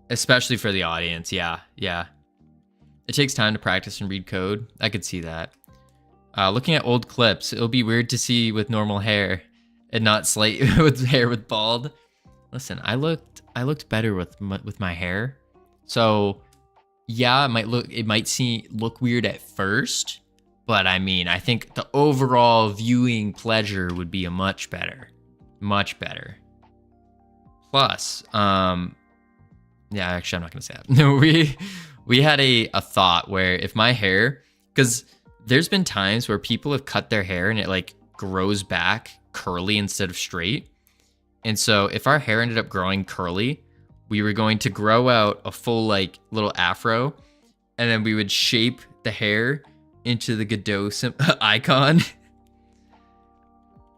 Especially for the audience. Yeah. It takes time to practice and read code. I could see that. Looking at old clips, it'll be weird to see with normal hair and not slight with hair with bald. Listen, I looked better with my hair. So yeah, it might look weird at first, but I mean, I think the overall viewing pleasure would be much better. Plus, yeah, actually, I'm not gonna say that. No, we had a thought where if my hair, because there's been times where people have cut their hair and it like grows back curly instead of straight. And so if our hair ended up growing curly, we were going to grow out a full like little afro, and then we would shape the hair into the Godot icon.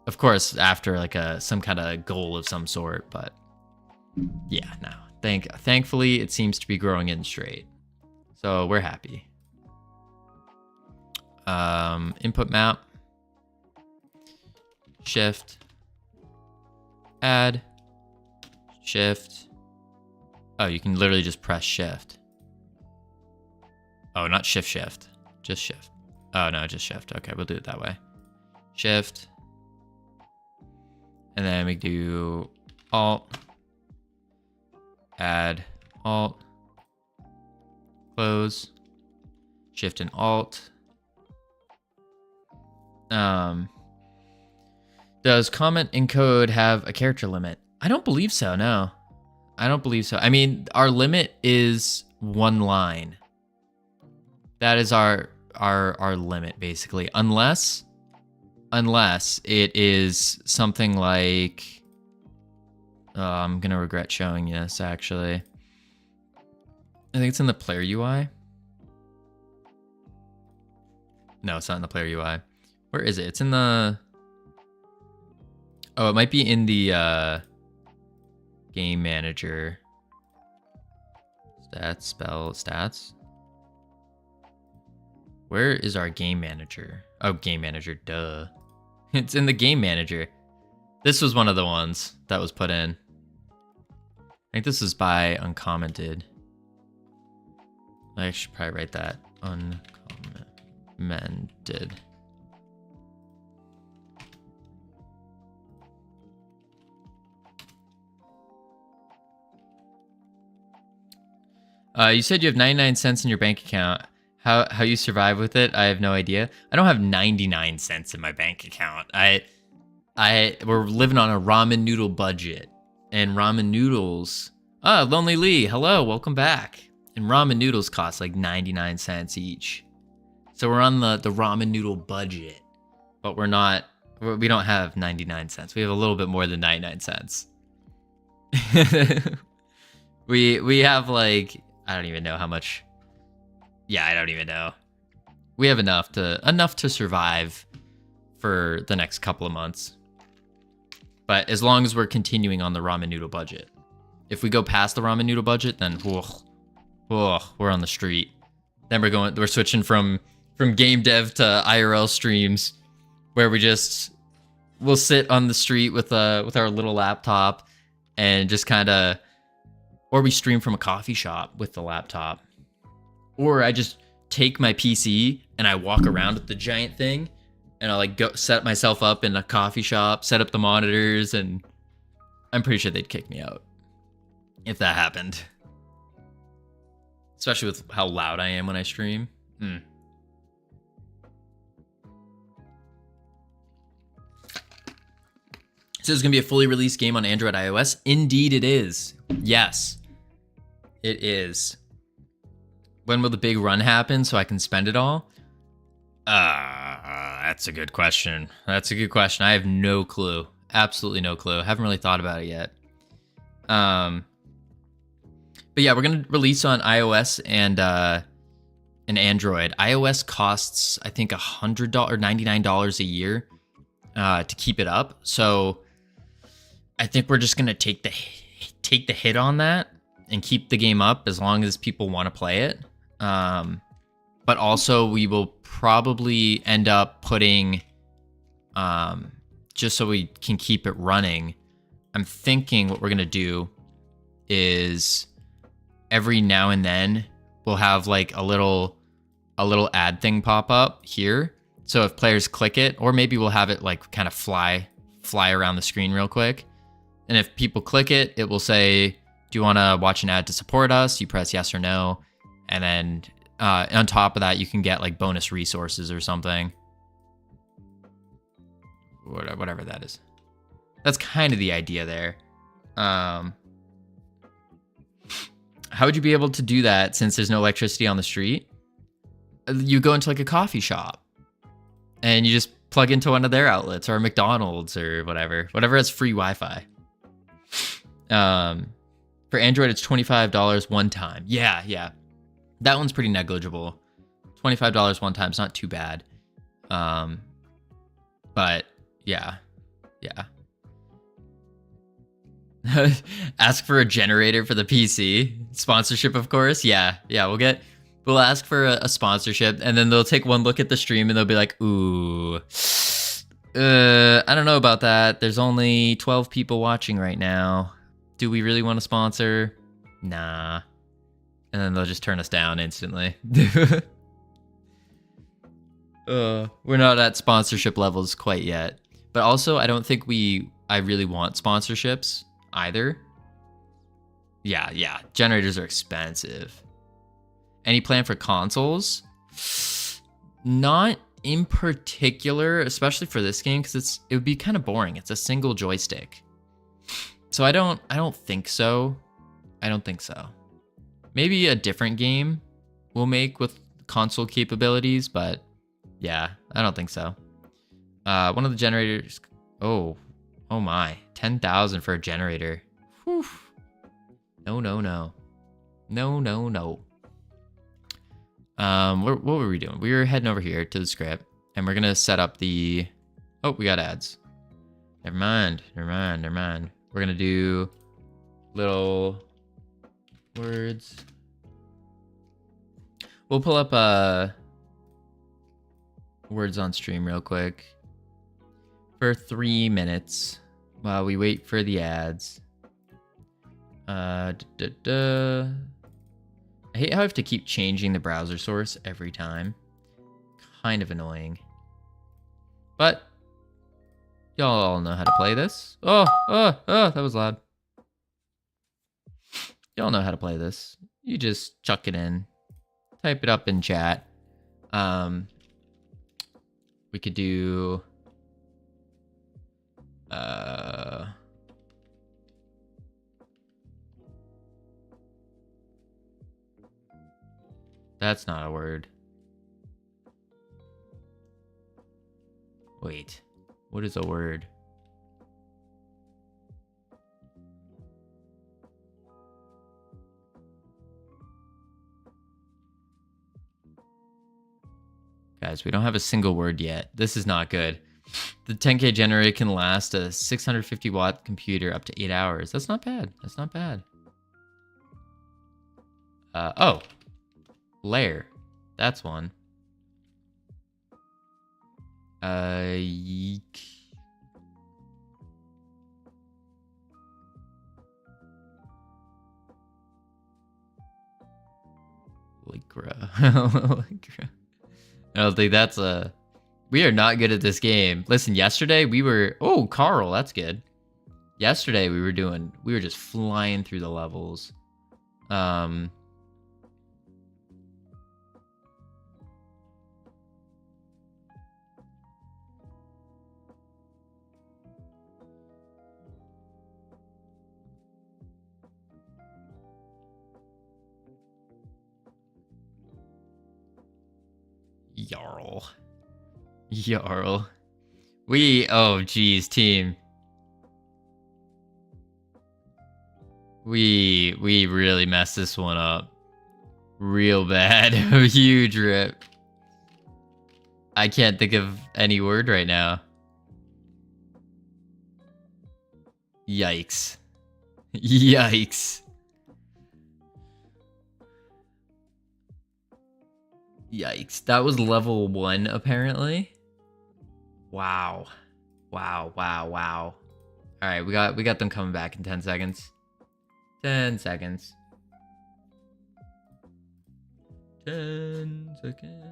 Of course, after like some kind of goal of some sort, but yeah, no. Thankfully, it seems to be growing in straight. So we're happy. Input map. Shift. Add. Shift. Oh, you can literally just press shift. Oh, not shift. Just shift. Oh, no, just shift. Okay, we'll do it that way. Shift. And then we do alt. Add, alt, close, shift and alt. Does comment encode have a character limit? I don't believe so, no. I don't believe so. I mean, our limit is 1 line. That is our limit, basically. Unless it is something like... I'm going to regret showing you this, actually. I think it's in the player UI. No, it's not in the player UI. Where is it? It's in the... Oh, it might be in the game manager. Stats. Where is our game manager? Oh, game manager, duh. It's in the game manager. This was one of the ones that was put in. I think this is by uncommented. I should probably write that. Uncommented. You said you have 99 cents in your bank account. How you survive with it, I have no idea. I don't have 99 cents in my bank account. We're living on a ramen noodle budget, and ramen noodles. Oh, Lonely Lee, hello, welcome back. And ramen noodles cost like 99 cents each. So we're on the ramen noodle budget, but we don't have 99 cents. We have a little bit more than 99 cents. we have like, I don't even know how much. Yeah, I don't even know. We have enough to survive for the next couple of months. But as long as we're continuing on the ramen noodle budget. If we go past the ramen noodle budget, then we're on the street. Then we're switching from game dev to IRL streams, where we'll sit on the street with our little laptop and just kind of, or we stream from a coffee shop with the laptop, or I just take my PC and I walk around with the giant thing, and I'll like go set myself up in a coffee shop, set up the monitors, and I'm pretty sure they'd kick me out if that happened. Especially with how loud I am when I stream. So it's going to be a fully released game on Android, iOS. Indeed it is. Yes, it is. When will the big run happen so I can spend it all? That's a good question. That's a good question. I have no clue. Absolutely no clue. Haven't really thought about it yet. But yeah, we're going to release on iOS and Android. iOS costs, I think, $100 or $99 a year to keep it up. So I think we're just going to take the hit on that and keep the game up as long as people want to play it. But also we will probably end up putting, just so we can keep it running, I'm thinking what we're going to do is every now and then we'll have like a little ad thing pop up here. So if players click it, or maybe we'll have it like kind of fly around the screen real quick. And if people click it, it will say, do you want to watch an ad to support us? You press yes or no. And then on top of that, you can get like bonus resources or something. Whatever that is. That's kind of the idea there. How would you be able to do that since there's no electricity on the street? You go into like a coffee shop and you just plug into one of their outlets, or McDonald's or whatever has free Wi-Fi. For Android, it's $25 one time. Yeah. That one's pretty negligible. $25 one time is not too bad. But yeah. Ask for a generator for the PC. Sponsorship, of course. Yeah. We'll ask for a sponsorship, and then they'll take one look at the stream and they'll be like, ooh, I don't know about that. There's only 12 people watching right now. Do we really want to sponsor? Nah. And then they'll just turn us down instantly. We're not at sponsorship levels quite yet. But also, I don't think I really want sponsorships either. Yeah. Generators are expensive. Any plan for consoles? Not in particular, especially for this game, because it would be kind of boring. It's a single joystick. So I don't think so. Maybe a different game we'll make with console capabilities, but yeah, I don't think so. One of the generators. Oh my, 10,000 for a generator. Whew. No. What were we doing? We were heading over here to the script, and we're gonna set up the. Oh, we got ads. Never mind. We're gonna do little words. We'll pull up words on stream real quick for 3 minutes while we wait for the ads. I hate how I have to keep changing the browser source every time. Kind of annoying. But y'all all know how to play this. Oh, that was loud. Y'all know how to play this. You just chuck it in. Type it up in chat. We could do... That's not a word. Wait, what is a word? Guys, we don't have a single word yet. This is not good. The 10K generator can last a 650 watt computer up to 8 hours. That's not bad. Oh. Layer. That's one. Yeek. Lycra. Lycra. I don't think that's a... We are not good at this game. Listen, yesterday we were... Oh, Carl, that's good. Yesterday we were just flying through the levels. Jarl. Oh geez, team. We really messed this one up. Real bad. A huge rip. I can't think of any word right now. Yikes. Yikes. Yikes. That was level 1 apparently. Wow. Wow. All right, we got them coming back in 10 seconds. 10 seconds. 10 seconds.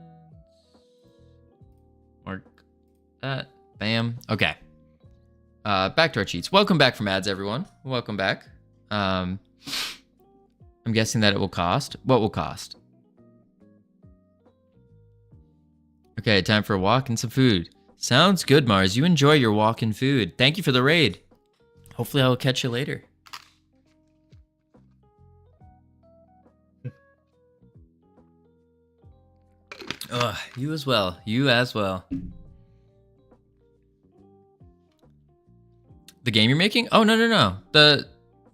Mark that. Bam. Okay. Back to our cheats. Welcome back from ads, everyone. Welcome back. I'm guessing that it will cost. What will cost? Okay, time for a walk and some food. Sounds good, Mars. You enjoy your walk and food. Thank you for the raid. Hopefully I will catch you later. You as well. You as well. The game you're making? Oh, no. The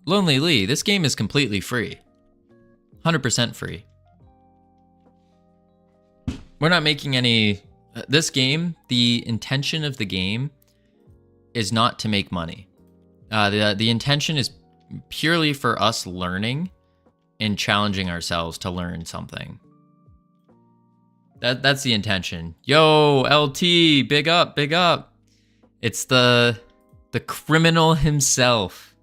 Lonely Lee. This game is completely free. 100% free. We're not making any... this game, the intention of the game is not to make money. The intention is purely for us learning and challenging ourselves to learn something. That's the intention. Yo, LT, big up. It's the criminal himself.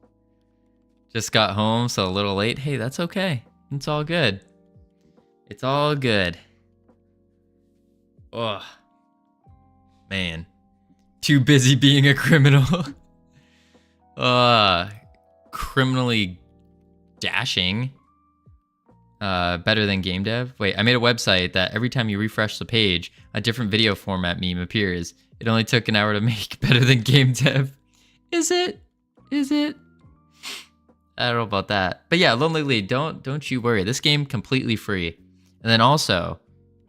Just got home, so a little late. Hey, that's okay. It's all good. It's all good. Ugh. Man. Too busy being a criminal. Criminally dashing. Better than game dev. Wait, I made a website that every time you refresh the page, a different video format meme appears. It only took an hour to make. Better than game dev. Is it? I don't know about that. But yeah, Lonely Lee, don't you worry. This game completely free. And then also,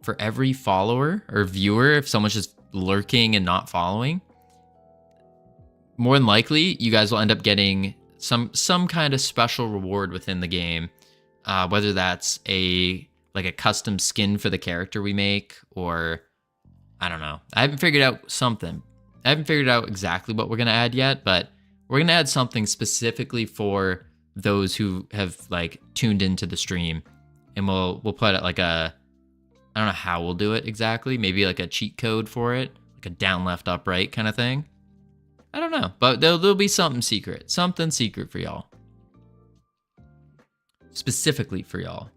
for every follower or viewer, if someone's just lurking and not following, more than likely, you guys will end up getting some kind of special reward within the game. Whether that's a custom skin for the character we make, or I don't know. I haven't figured out something. I haven't figured out exactly what we're gonna add yet, but we're gonna add something specifically for those who have tuned into the stream, and we'll put it I don't know how we'll do it exactly. Maybe a cheat code for it, like a down, left, up, right kind of thing. I don't know, but there'll be something secret for y'all. Specifically for y'all.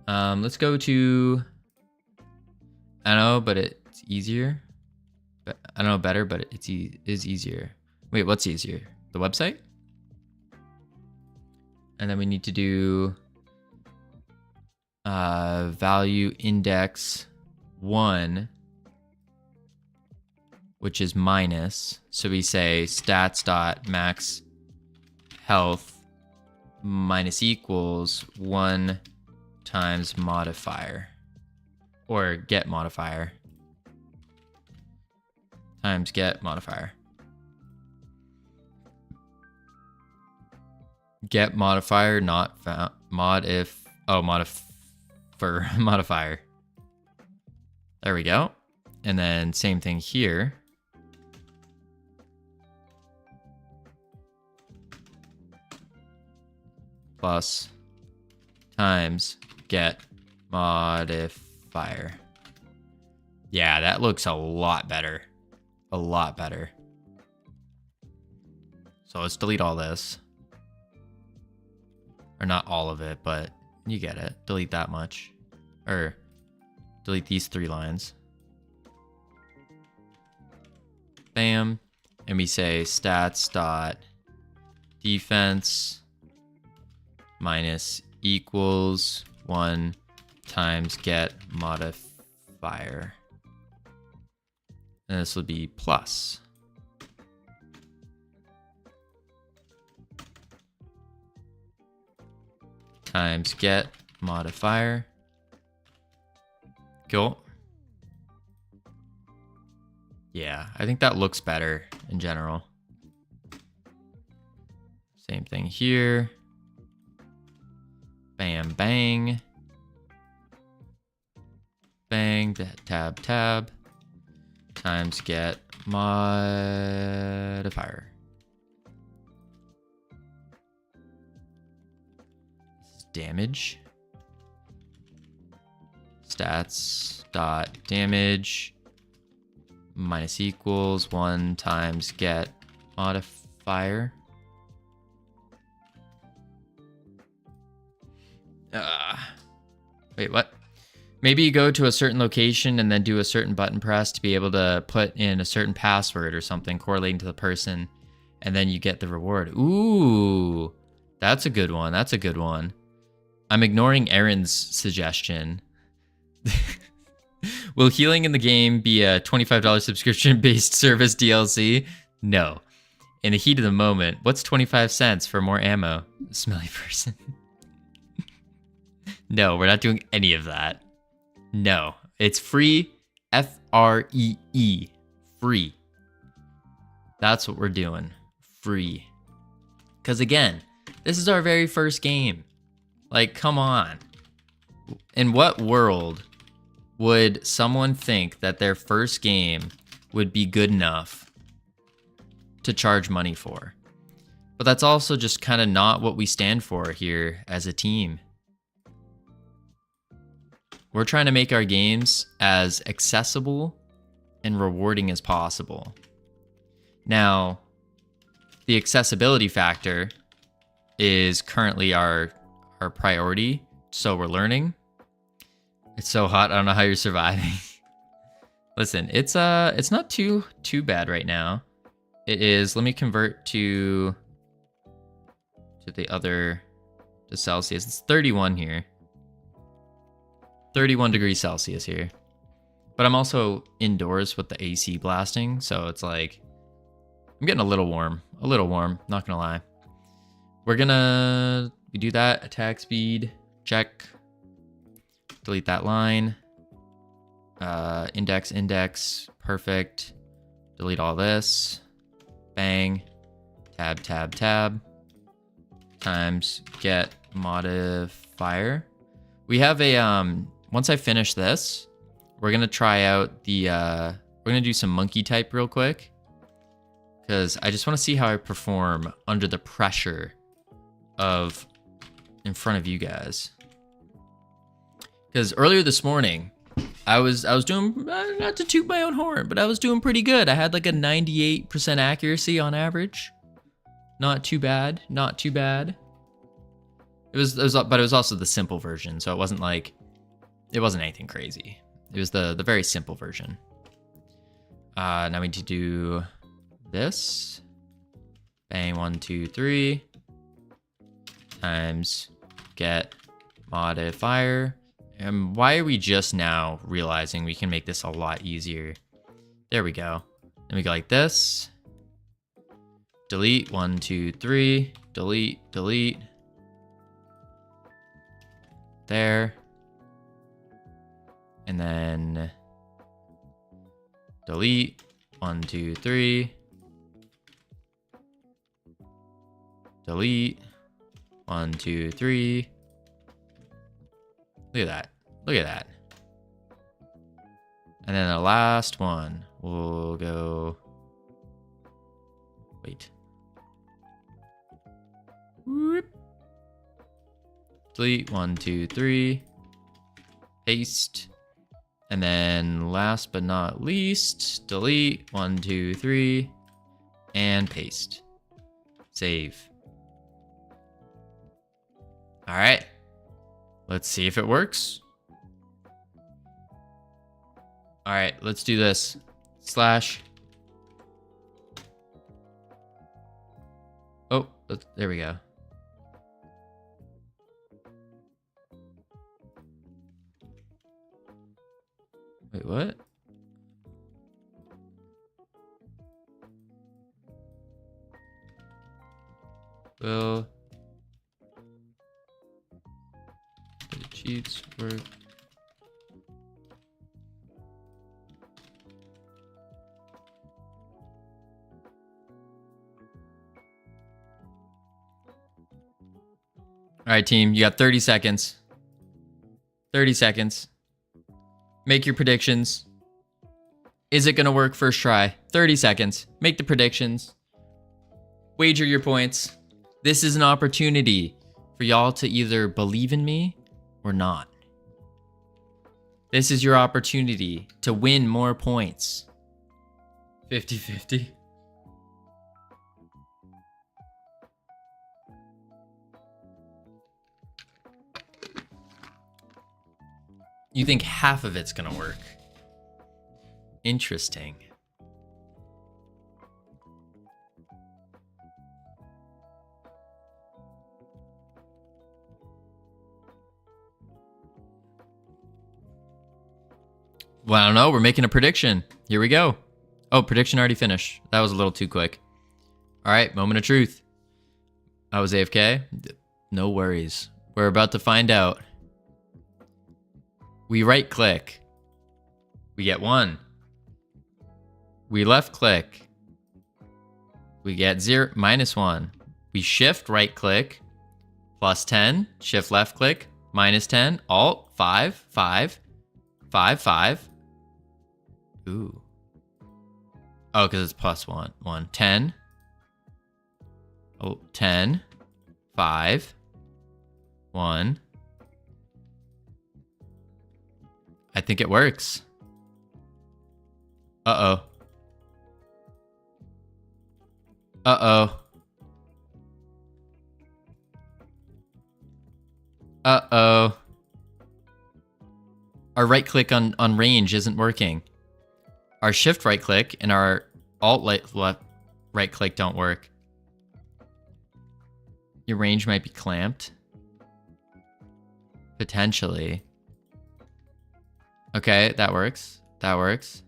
Let's go to... I know, but it's easier. I don't know better, but it is easier. Wait, what's easier? The website? And then we need to do value index 1, which is minus. So we say stats.max health minus equals 1 times modifier, or get modifier times get modifier. Get modifier not found. Modifier. There we go. And then same thing here. Plus times get modifier. fire. Yeah, that looks a lot better. A lot better. So let's delete all this. Or not all of it, but you get it. Delete that much. Or delete these 3 lines. Bam. And we say stats dot defense minus equals 1 times get modifier. And this will be plus. Times get modifier. Cool. Yeah, I think that looks better in general. Same thing here. Bam, bang. Bang, tab, tab. Times get modifier. This is damage. Stats dot damage minus equals 1 times get modifier. Wait, what? Maybe you go to a certain location and then do a certain button press to be able to put in a certain password or something correlating to the person, and then you get the reward. Ooh, that's a good one. That's a good one. I'm ignoring Aaron's suggestion. Will healing in the game be a $25 subscription-based service DLC? No. In the heat of the moment, what's 25 cents for more ammo? Smelly person. No, we're not doing any of that. No, it's free. F-R-E-E. Free. That's what we're doing. Free. Because again, this is our very first game. Like, come on. In what world would someone think that their first game would be good enough to charge money for? But that's also just kind of not what we stand for here as a team. We're trying to make our games as accessible and rewarding as possible. Now, the accessibility factor is currently our priority, so we're learning. It's so hot, I don't know how you're surviving. Listen, it's not too bad right now. It is, let me convert to the Celsius. It's 31 here. 31 degrees Celsius here. But I'm also indoors with the AC blasting, so it's like, I'm getting a little warm, not gonna lie. We do that, attack speed, check. Delete that line. Index, perfect. Delete all this. Bang. Tab, tab, tab. Times get modifier. We have a, once I finish this, we're gonna try out the, we're gonna do some monkey type real quick. Because I just want to see how I perform under the pressure of in front of you guys. Because earlier this morning, I was doing, not to toot my own horn, but I was doing pretty good. I had like a 98% accuracy on average. Not too bad, not too bad. But it was also the simple version, so it wasn't anything crazy. It was the very simple version. Now we need to do this. Bang, 1, 2, 3. Times get modifier. And why are we just now realizing we can make this a lot easier? There we go. Then we go like this. Delete, 1, 2, 3. Delete, delete. There. And then delete, 1, 2, 3. Delete, 1, 2, 3. Look at that. Look at that. And then the last one, we'll go. Wait. Whoop. Delete, 1, 2, 3. Paste. And then last but not least, delete 1, 2, 3, and paste. Save. All right. Let's see if it works. All right, let's do this. Slash. Oh, there we go. Wait, what? Will the cheats work? All right, team, you got 30 seconds. 30 seconds. Make your predictions. Is it going to work first try? 30 seconds. Make the predictions. Wager your points. This is an opportunity for y'all to either believe in me or not. This is your opportunity to win more points. 50-50. You think half of it's gonna work. Interesting. Well, I don't know. We're making a prediction. Here we go. Oh, prediction already finished. That was a little too quick. All right, moment of truth. I was AFK. No worries. We're about to find out. We right click. We get 1. We left click. We get 0, -1. We shift right click. +10. Shift left click. -10. Alt 5. 5. 5. 5. Ooh. Oh, because it's +1. 1. 10. Oh, 10. 5. 1. I think it works. Uh-oh. Uh-oh. Uh-oh. Our right click on range isn't working. Our shift right click and our alt left right click don't work. Your range might be clamped. Potentially. Okay, that works. That works.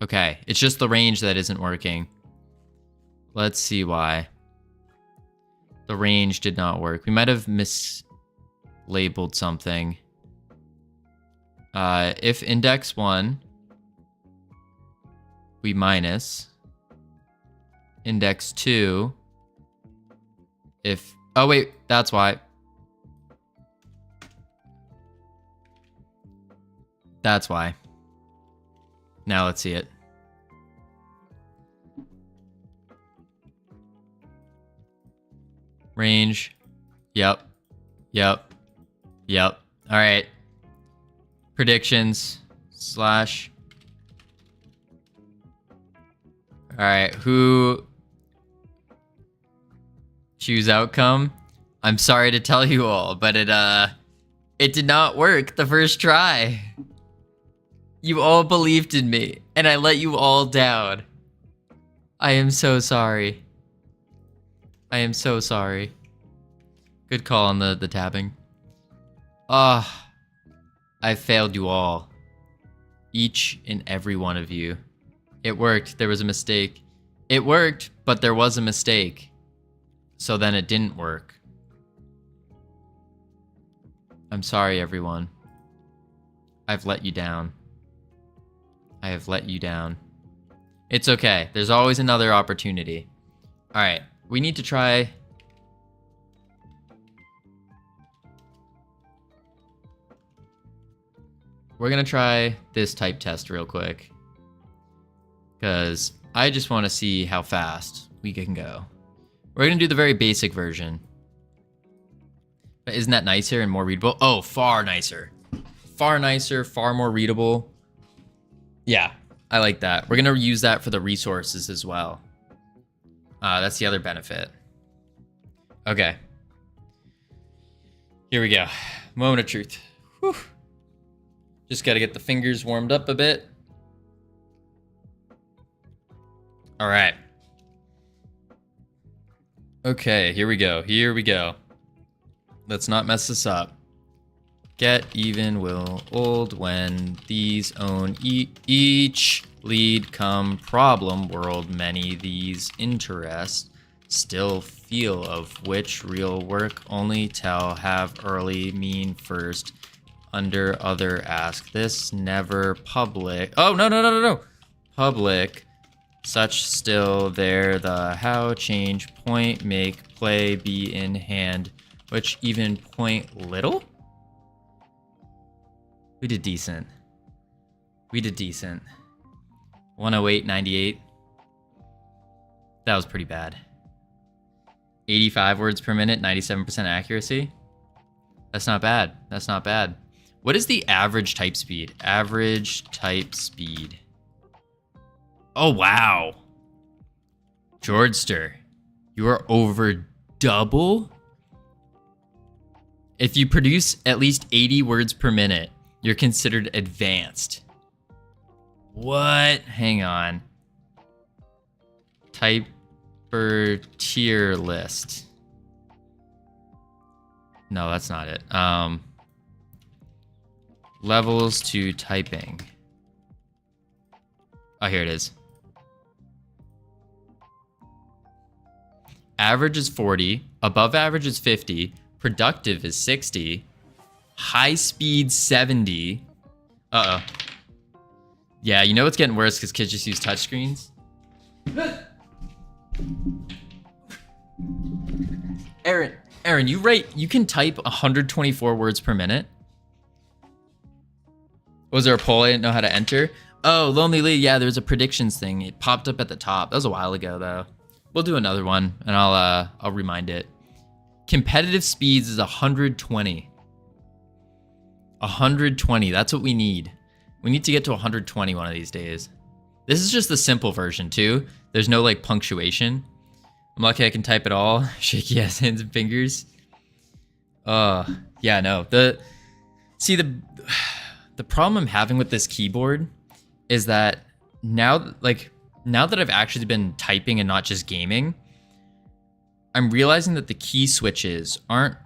Okay, it's just the range that isn't working. Let's see why. The range did not work. We might have mislabeled something. If index 1, we minus. Index 2, if... Oh, wait, that's why. That's why. Now let's see it. Range. Yep. Yep. Yep. All right. Predictions. Slash. All right. Who... Choose outcome. I'm sorry to tell you all, but it did not work the first try. You all believed in me, and I let you all down. I am so sorry. I am so sorry. Good call on the tabbing. Ah, I failed you all. Each and every one of you. It worked. There was a mistake. It worked, but there was a mistake. So then it didn't work. I'm sorry, everyone. I've let you down. I have let you down. It's okay. There's always another opportunity. All right. We need to try... We're going to try this type test real quick. Because I just want to see how fast we can go. We're going to do the very basic version. But isn't that nicer and more readable? Oh, far nicer. Far nicer, far more readable. Yeah, I like that. We're going to use that for the resources as well. That's the other benefit. Okay. Here we go. Moment of truth. Whew. Just got to get the fingers warmed up a bit. All right. Okay, here we go. Here we go. Let's not mess this up. Get even will old when these own each lead come problem world many these interest still feel of which real work only tell have early mean first under other ask this never public no public such still there the how change point make play be in hand which even point little. We did decent. 108.98. That was pretty bad. 85 words per minute, 97% accuracy. That's not bad. That's not bad. What is the average type speed? Average type speed. Oh, wow. Georgester, you are over double? If you produce at least 80 words per minute, you're considered advanced. What? Hang on. Typer tier list. No, that's not it. Levels to typing. Oh, here it is. Average is 40. Above average is 50. Productive is 60. High speed 70. Uh-oh. Yeah, you know it's getting worse because kids just use touchscreens. Aaron, you can type 124 words per minute. Was there a poll I didn't know how to enter? Oh, Lonely Lee, yeah, there's a predictions thing. It popped up at the top. That was a while ago though. We'll do another one and I'll remind it. Competitive speeds is 120. 120, that's what we need. We need to get to 120 one of these days. This is just the simple version too. There's no like punctuation. I'm lucky I can type it all. Shaky ass hands and fingers. Yeah, no. The problem I'm having with this keyboard is that now that I've actually been typing and not just gaming, I'm realizing that the key switches aren't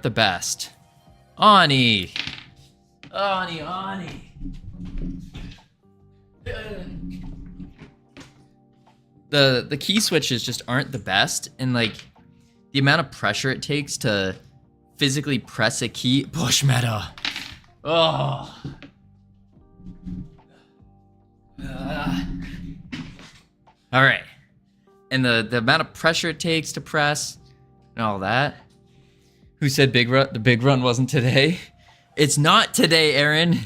the best. Ani. The key switches just aren't the best, and like the amount of pressure it takes to physically press a key. Push meta. Oh. All right. And the amount of pressure it takes to press and all that. Who said big run? The big run wasn't today. It's not today, Aaron.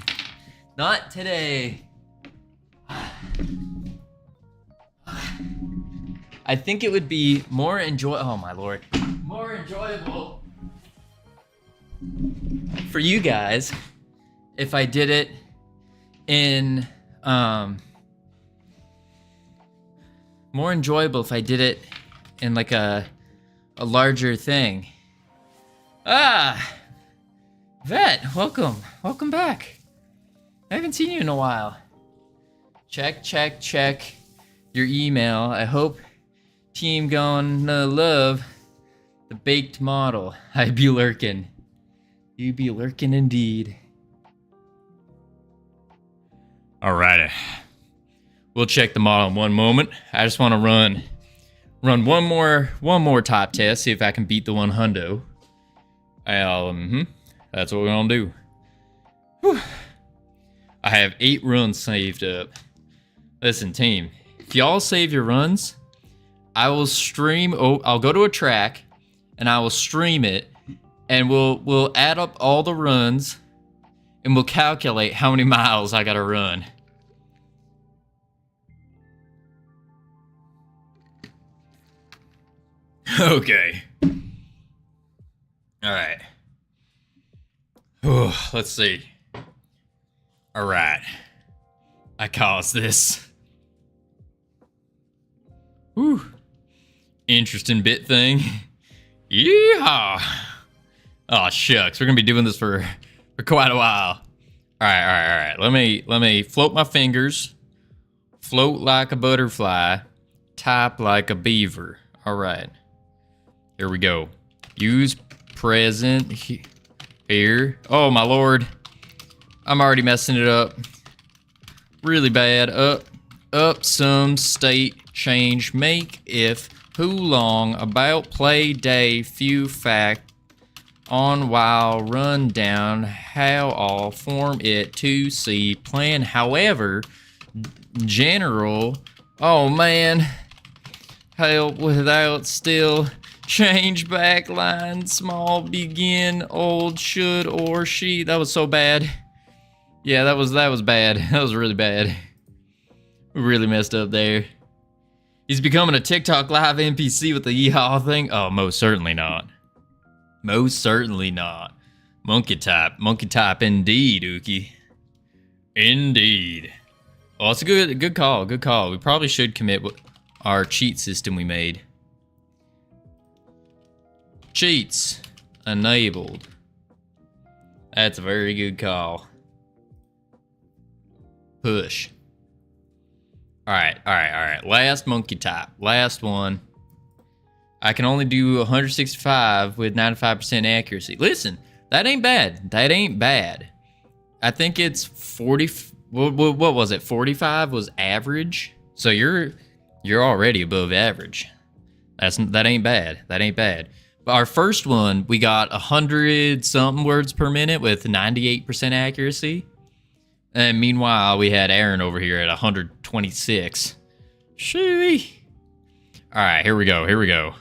Not today. I think it would be more oh my lord. More enjoyable for you guys if I did it in more enjoyable if I did it in like a larger thing. Vet, welcome back. I haven't seen you in a while. Check your email. I hope team gonna love the baked model. I be lurking. You be lurking indeed. Alrighty. We'll check the model in one moment. I just want to run one more top test, see if I can beat the 100. That's what we're gonna do. Whew. I have 8 runs saved up. Listen, team, if y'all save your runs, I will stream. I'll go to a track, and I will stream it, and we'll add up all the runs, and we'll calculate how many miles I gotta run. Okay. All right. Let's see. All right. I caused this. Whew. Interesting bit thing. Yeehaw. Oh, shucks. We're going to be doing this for quite a while. All right. Let me float my fingers. Float like a butterfly. Type like a beaver. All right. Here we go. Use present here. Oh, my lord. I'm already messing it up. Really bad. Up some state change. Make if who long about play day few fact on while run down how all form it to see plan however general. Oh man, help without still change back line small begin old should or she. That was so bad. Yeah, that was bad. That was really bad. We really messed up there. He's becoming a TikTok live NPC with the yeehaw thing. Oh, most certainly not. Most certainly not. Monkey type indeed, Uki. Indeed. Oh, it's a good call, good call. We probably should commit our cheat system we made. Cheats enabled. That's a very good call. Push. All right. Last monkey type. Last one. I can only do 165 with 95% accuracy. Listen, that ain't bad. That ain't bad. I think it's 40. What was it? 45 was average. So you're already above average. That ain't bad. That ain't bad. But our first one, we got 100 something words per minute with 98% accuracy. And meanwhile, we had Aaron over here at 126. Shooey. All right, here we go.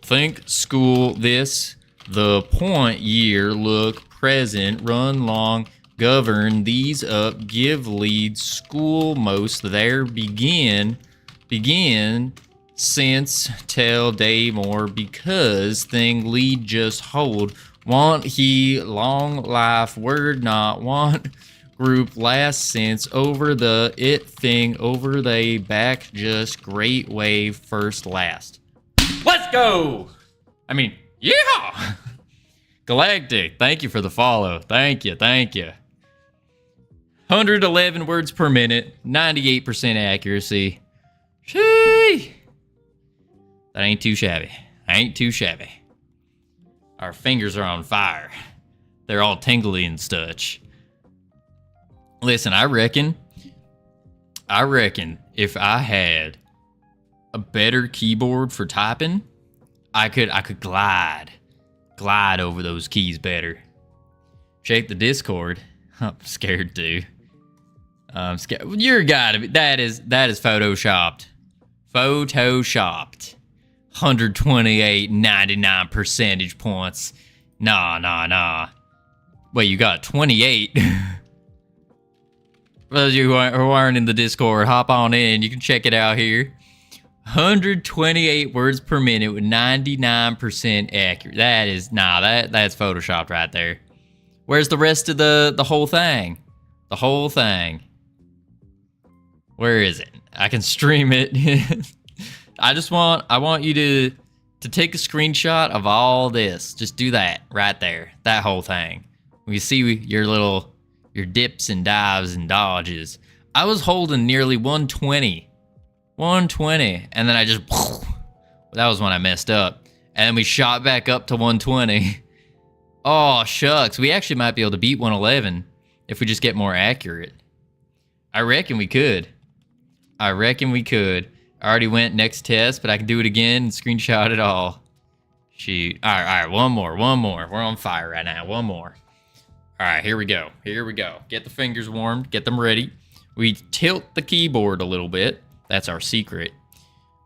Think school this, the point year, look present, run long, govern these up, give lead, school most there, begin, since, tell, day more, because, thing, lead, just hold, want he, long life, word not, want, group, last sense, over the, it, thing, over they, back, just, great wave, first, last. Let's go! I mean, yeah! Galactic, thank you for the follow. Thank you. 111 words per minute, 98% accuracy. Shee! That ain't too shabby. Our fingers are on fire. They're all tingly and such. Listen, I reckon if I had a better keyboard for typing, I could glide over those keys better. Check the Discord. I'm scared to. I'm scared. You're gotta be. That is photoshopped. 128, 99 percentage points. Nah. Wait, you got 28. For those of you who aren't in the Discord, hop on in. You can check it out here. 128 words per minute with 99% accurate. That's photoshopped right there. Where's the rest of the whole thing? The whole thing. Where is it? I can stream it. I want you to take a screenshot of all this. Just do that right there. That whole thing. We see your dips and dives and dodges. I was holding nearly 120. 120. And then I just... That was when I messed up. And then we shot back up to 120. Oh, shucks. We actually might be able to beat 111 if we just get more accurate. I reckon we could. I already went next test, but I can do it again and screenshot it all. Shoot. All right. One more. We're on fire right now. One more. All right, here we go. Get the fingers warmed. Get them ready. We tilt the keyboard a little bit. That's our secret.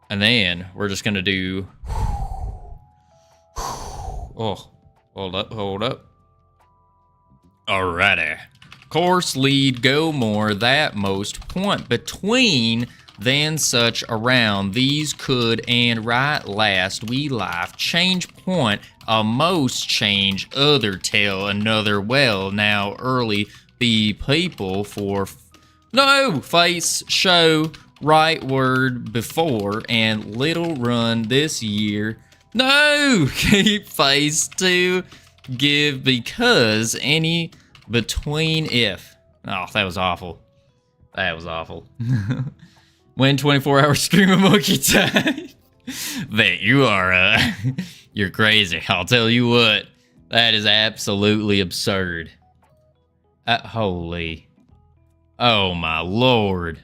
And then we're just going to do... Oh, hold up. Alrighty. Course, lead, go more, that most, point between, then such around, these could and right last, we life, change point, a most change, other tell another well. Now early be people for no face show right word before and little run this year. No keep face to give because any between if. Oh, that was awful. That was awful. When 24-hour stream of monkey time. That you are, you're crazy. I'll tell you what. That is absolutely absurd. Holy. Oh my lord.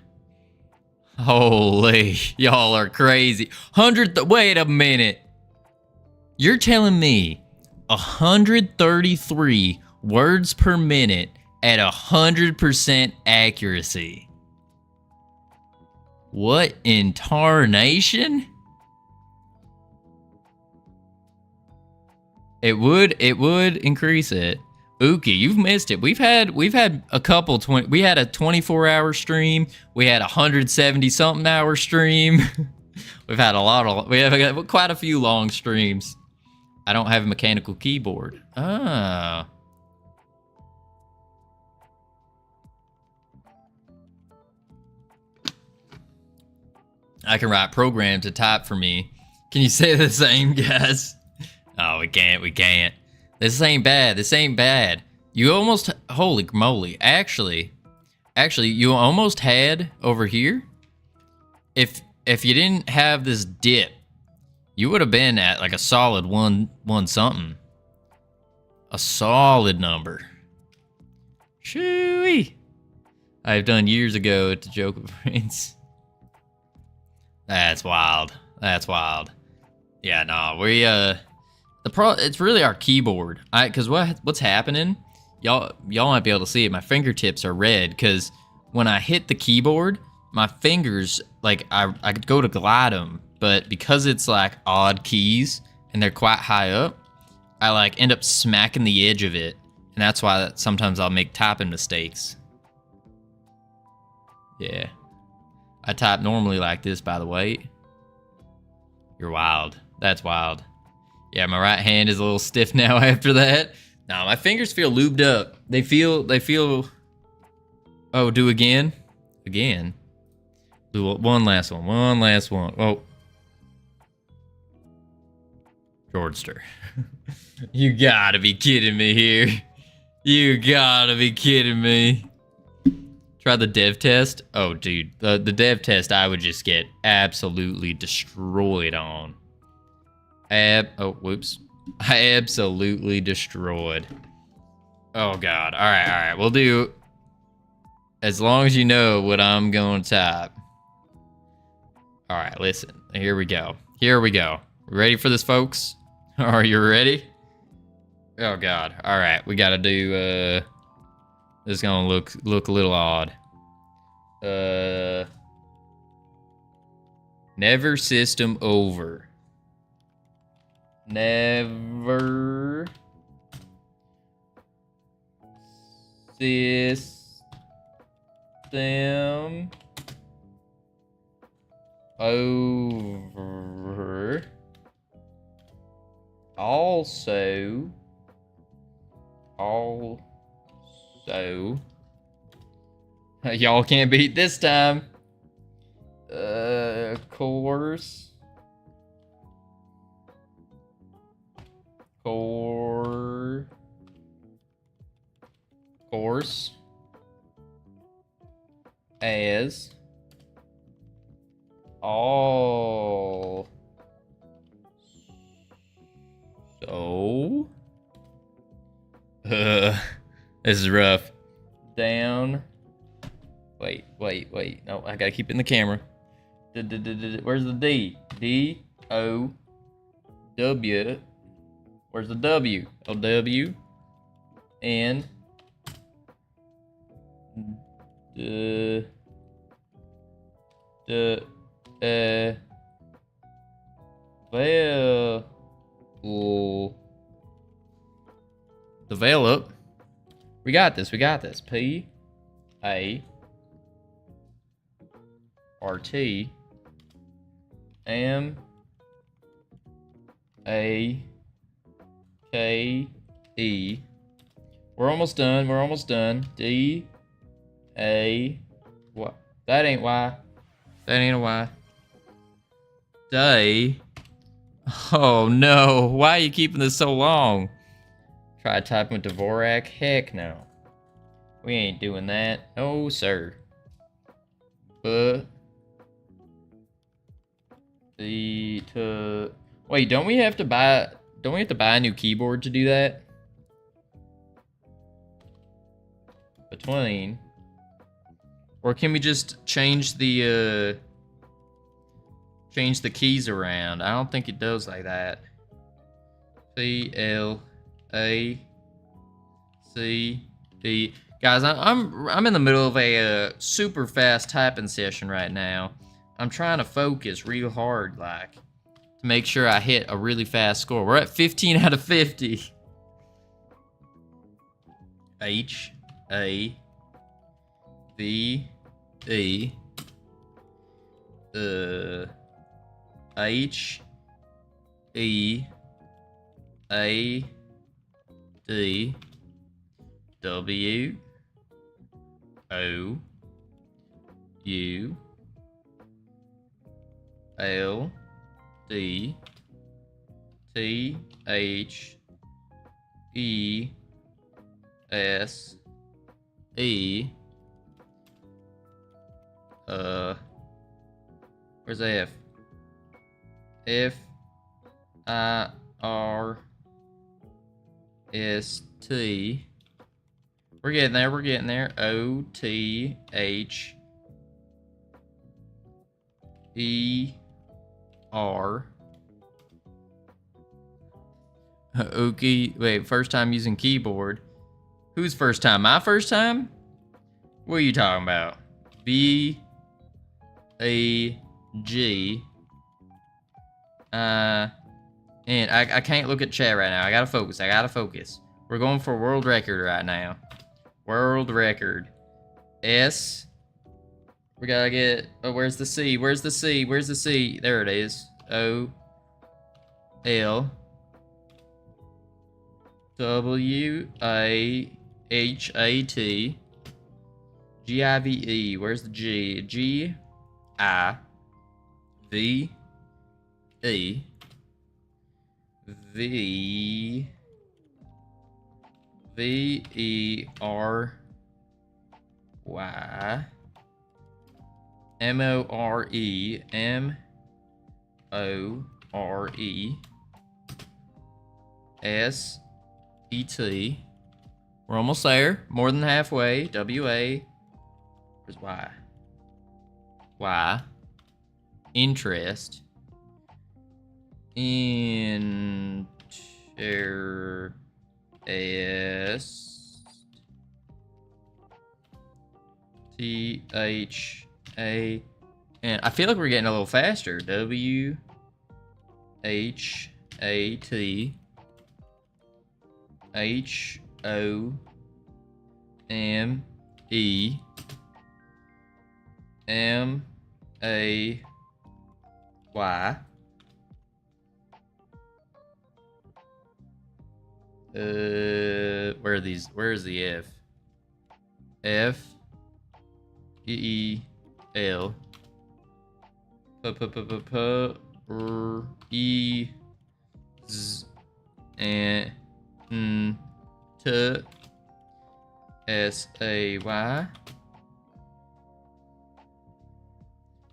Holy. Y'all are crazy. Wait a minute. You're telling me 133 words per minute at 100% accuracy. What in tarnation? It would increase it. Ookie, you've missed it. We've had a couple we had a 24-hour stream. We had a 170-something hour stream. We have quite a few long streams. I don't have a mechanical keyboard. Ah. I can write programs to type for me. Can you say the same, guys? Oh, we can't. This ain't bad. You almost, holy moly. Actually, you almost had over here. If you didn't have this dip, you would have been at like a solid one something. A solid number. Shooey. I've done years ago at the Joke of Brains. That's wild. Yeah, no, it's really our keyboard. Cause what's happening? Y'all might be able to see it. My fingertips are red because when I hit the keyboard, my fingers, like I could go to glide them, but because it's like odd keys and they're quite high up, I like end up smacking the edge of it. And that's why sometimes I'll make typing mistakes. Yeah. I type normally like this, by the way. You're wild. That's wild. Yeah, my right hand is a little stiff now after that. No, my fingers feel lubed up. They feel. Oh, do again? Again? Do one last one. Oh. Georgester. You gotta be kidding me here. You gotta be kidding me. Try the dev test. Oh, dude. The dev test I would just get absolutely destroyed on. Oh, whoops. Absolutely destroyed. Oh, God. All right. We'll do as long as you know what I'm going to type. All right, listen. Here we go. Ready for this, folks? Are you ready? Oh, God. All right. We got to do... This is gonna look a little odd. Never system over. Never system over. Also, y'all can't beat this time. Course as all so this is rough. Down. Wait. No, I gotta keep it in the camera. Where's the D? D-O-W. Where's the W? Oh, W. And develop. We got this. P A R T M A K, E. We're almost done. We're almost done. D, A, Y. That ain't Y. That ain't a Y. Day. Oh no. Why are you keeping this so long? Try typing with Dvorak? Heck no. We ain't doing that. No, sir. Wait, don't we have to buy a new keyboard to do that? Between. Or can we just change the keys around? I don't think it does like that. C L A C D. Guys, I'm in the middle of a super fast typing session right now. I'm trying to focus real hard, like, to make sure I hit a really fast score. We're at 15 out of 50. H A V E H E A D W O U L D T H E S E where's the F? F I R S T. We're getting there, we're getting there. O T H E R. Okay, wait, first time using keyboard. Whose first time? My first time? What are you talking about? B A G. And I can't look at chat right now. I gotta focus. I gotta focus. We're going for world record right now. World record. S. We gotta get. Oh, where's the C? Where's the C? Where's the C? There it is. O. L. W. A. H. A. T. G. I. V. E. Where's the G? G. I. V. E. V. V. E. R. Y. M. O. R. E. M. O. R. E. S. E. T. We're almost there. More than halfway. W. A. Where's Y? Y. Interest. Interest. T H A. And I feel like we're getting a little faster. W H A T H O M E M A Y. Where are these? Where is the F? F E L P R E Z and T S A Y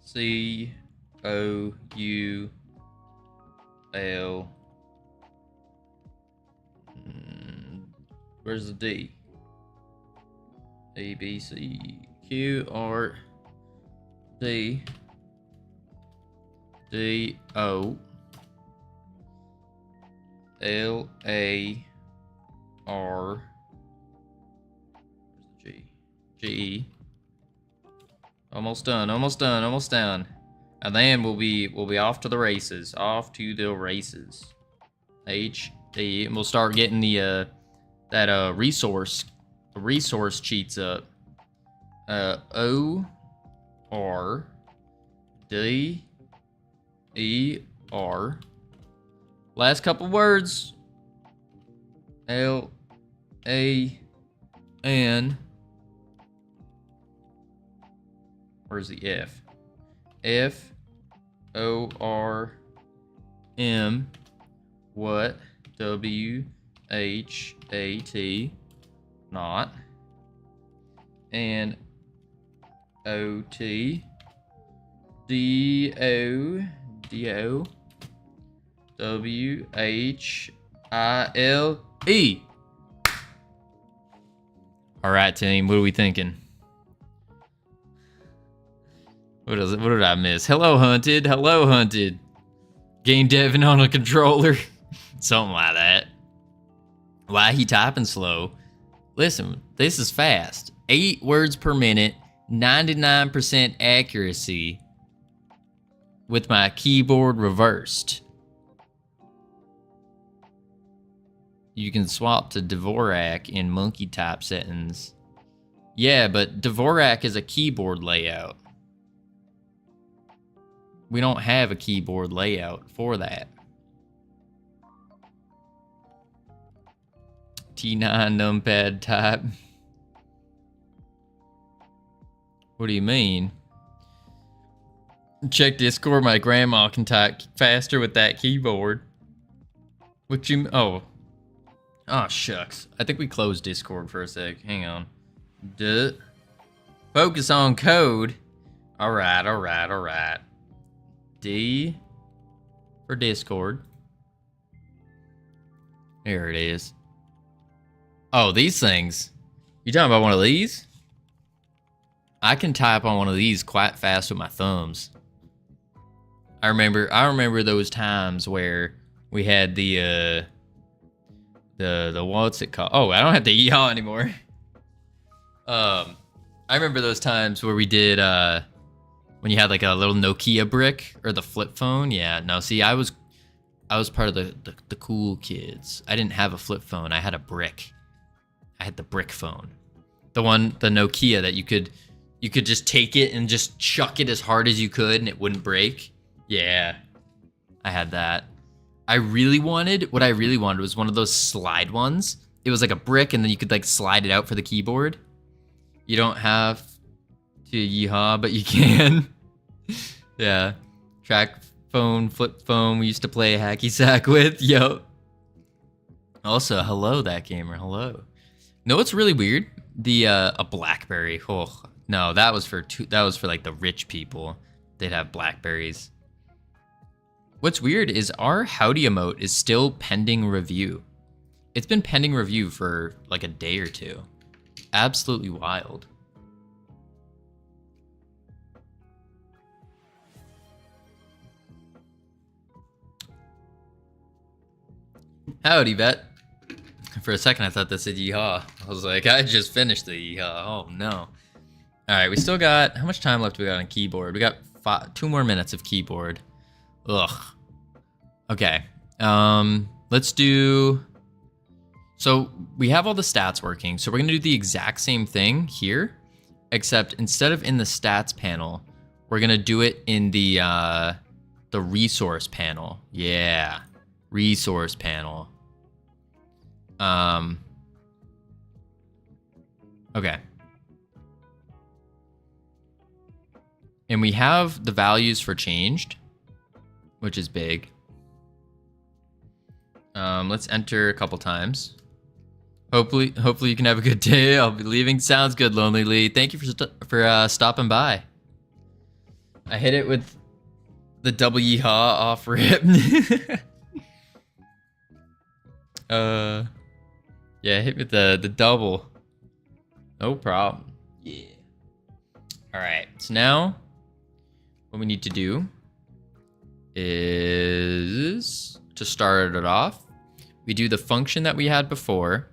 C O U L. Where's the D? A B C Q R D D O L A R. Where's the G? G. Almost done. Almost done. Almost done. And then we'll be off to the races. Off to the races. H D. And we'll start getting the that resource cheats up. O R D E R. Last couple words. L A N. Where's the F? F O R M. What? W H A T. Not. And O T. D O W H I L E. All right, team. What are we thinking? What did I miss? Hello, Hunted. Hello, Hunted. Game deving on a controller. Something like that. Why he typing slow? Listen, this is fast. 8 words per minute, 99% accuracy with my keyboard reversed. You can swap to Dvorak in monkey type settings. Yeah, but Dvorak is a keyboard layout. We don't have a keyboard layout for that. T9 numpad type. What do you mean? Check Discord. My grandma can type faster with that keyboard. What you... Oh, shucks. I think we closed Discord for a sec. Hang on. Duh. Focus on code. All right. D for Discord. There it is. Oh, these things. You talking about one of these? I can type on one of these quite fast with my thumbs. I remember those times where we had the what's it called? Oh, I don't have to yaw anymore. I remember those times where we did when you had like a little Nokia brick or the flip phone. Yeah, no, see, I was part of the cool kids. I didn't have a flip phone. I had a brick. I had the brick phone. The Nokia that you could just take it and just chuck it as hard as you could and it wouldn't break. Yeah, I had that. What I really wanted was one of those slide ones. It was like a brick and then you could like slide it out for the keyboard. You don't have to yeehaw, but you can. Yeah. Track phone, flip phone, we used to play hacky sack with. Yo. Also, hello, that gamer. Hello. No, what's really weird? A BlackBerry. Oh, no, that was for like the rich people. They'd have Blackberries. What's weird is our howdy emote is still pending review. It's been pending review for like a day or two. Absolutely wild. Howdy, vet. For a second, I thought that said yeehaw. I was like, I just finished the yeehaw. Oh, no. All right, we still got... How much time left we got on keyboard? We got 2 more minutes of keyboard. Ugh. Okay. Let's do... So, we have all the stats working. So, we're going to do the exact same thing here. Except, instead of in the stats panel, we're going to do it in the resource panel. Yeah. Resource panel. Okay. And we have the values for changed, which is big. Let's enter a couple times. Hopefully you can have a good day. I'll be leaving. Sounds good, Lonely Lee. Thank you for stopping by. I hit it with the double yeehaw off rip. Yeah, hit with the double. No problem. Yeah. All right. So now, what we need to do is to start it off. We do the function that we had before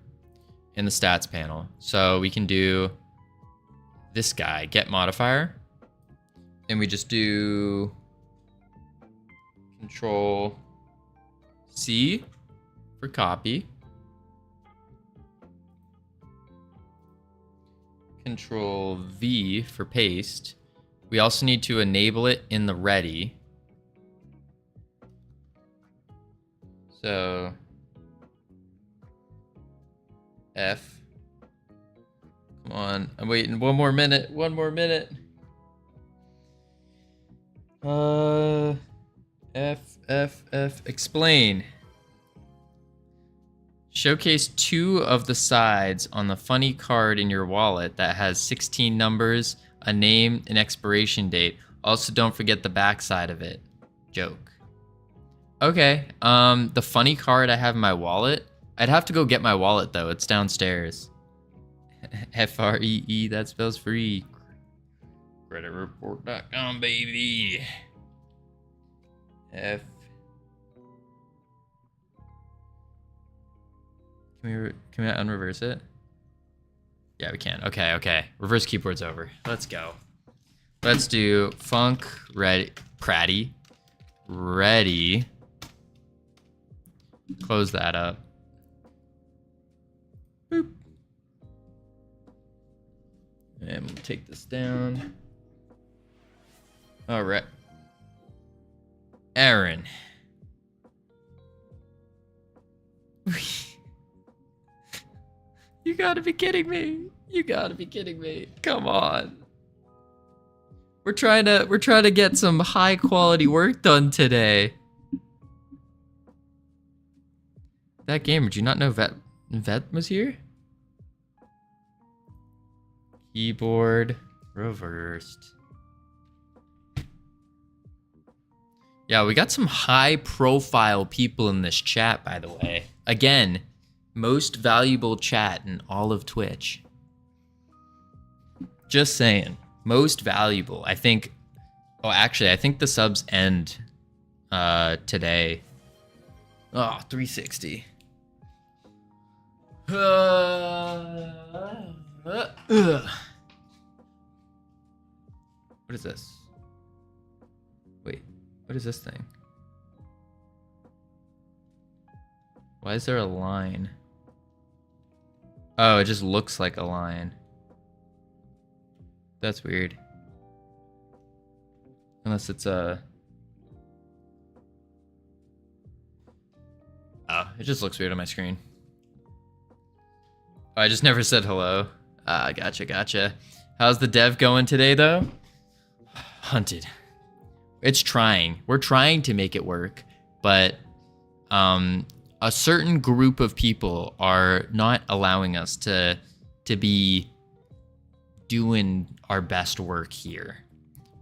in the stats panel. So we can do this guy, get modifier, and we just do Control C for copy. Control V for paste. We also need to enable it in the ready. So F. Come on. I'm waiting. One more minute. One more minute. F. Explain. Showcase 2 of the sides on the funny card in your wallet that has 16 numbers, a name, and expiration date. Also, don't forget the back side of it. Joke. Okay. The funny card I have in my wallet. I'd have to go get my wallet though. It's downstairs. FREE. That spells free. Creditreport.com, baby. F. Can we unreverse it? Yeah, we can. Okay. Reverse keyboard's over. Let's go. Let's do funk ready pratty. Ready. Close that up. Boop. And we'll take this down. All right. Aaron. You gotta be kidding me. You gotta be kidding me. Come on. We're trying to get some high quality work done today. That gamer, did you not know Vet was here? Keyboard reversed. Yeah, we got some high profile people in this chat, by the way. Again, most valuable chat in all of Twitch. Just saying. Most valuable. I think... Oh, actually, I think the subs end today. Oh, 360. What is this? Wait, what is this thing? Why is there a line? Oh, it just looks like a line. That's weird. Unless it's a... Oh, it just looks weird on my screen. Oh, I just never said hello. Ah, gotcha. How's the dev going today, though? Hunted. It's trying. We're trying to make it work, but a certain group of people are not allowing us to be doing our best work here.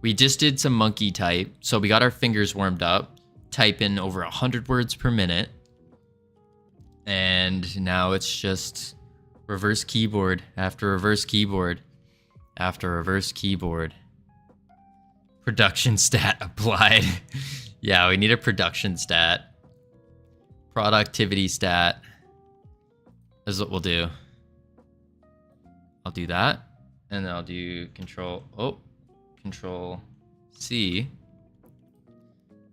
We just did some monkey type, so we got our fingers warmed up, typing over 100 words per minute, and now it's just reverse keyboard after reverse keyboard after reverse keyboard. Production stat applied. Yeah, we need a production stat. Productivity stat. This is what we'll do. I'll do that. And then I'll do control C.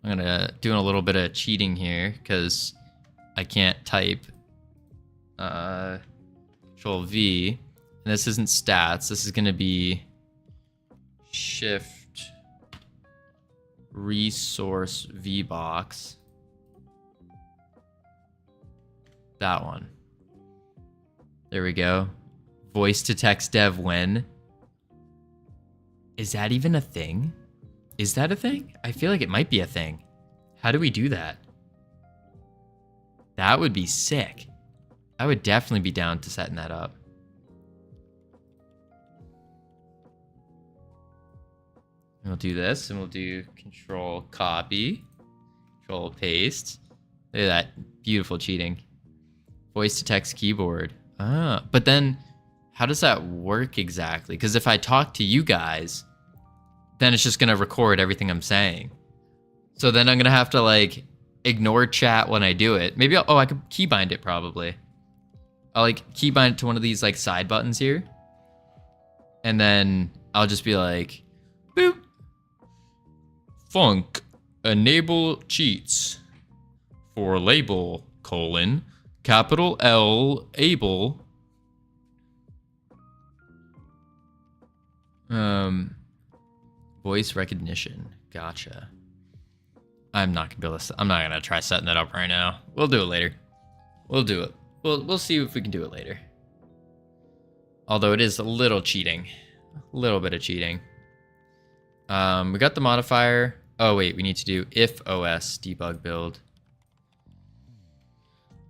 I'm doing a little bit of cheating here because I can't type control V. And this isn't stats. This is gonna be shift resource VBox. That one. There we go. Voice to text dev when. Is that even a thing? Is that a thing? I feel like it might be a thing. How do we do that? That would be sick. I would definitely be down to setting that up. And we'll do this, and we'll do control copy, control paste. Look at that, beautiful cheating. Voice to text keyboard. Ah, but then how does that work exactly? Because if I talk to you guys, then it's just gonna record everything I'm saying. So then I'm gonna have to like ignore chat when I do it. Maybe I could keybind it probably. I'll like keybind it to one of these like side buttons here. And then I'll just be like, boop. Funk, enable cheats for label, capital L, able. Voice recognition. Gotcha. I'm not gonna try setting that up right now. We'll do it later. We'll do it. We'll see if we can do it later. Although it is a little cheating. A little bit of cheating. We got the modifier. Oh, wait, we need to do if OS debug build.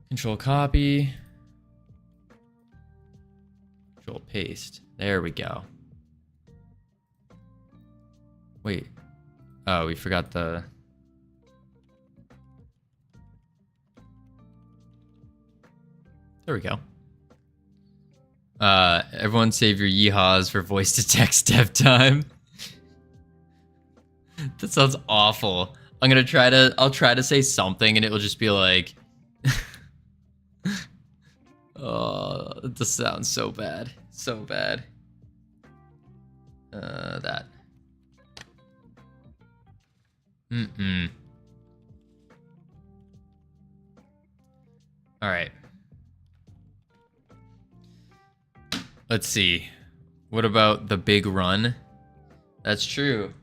Control copy. Control paste. There we go. Wait. Oh, we forgot the... There we go. Everyone save your yeehaws for voice to text dev time. That sounds awful. I'll try to say something and it will just be like... Oh, this sounds so bad. So bad. That. Alright. Let's see. What about the big run? That's true.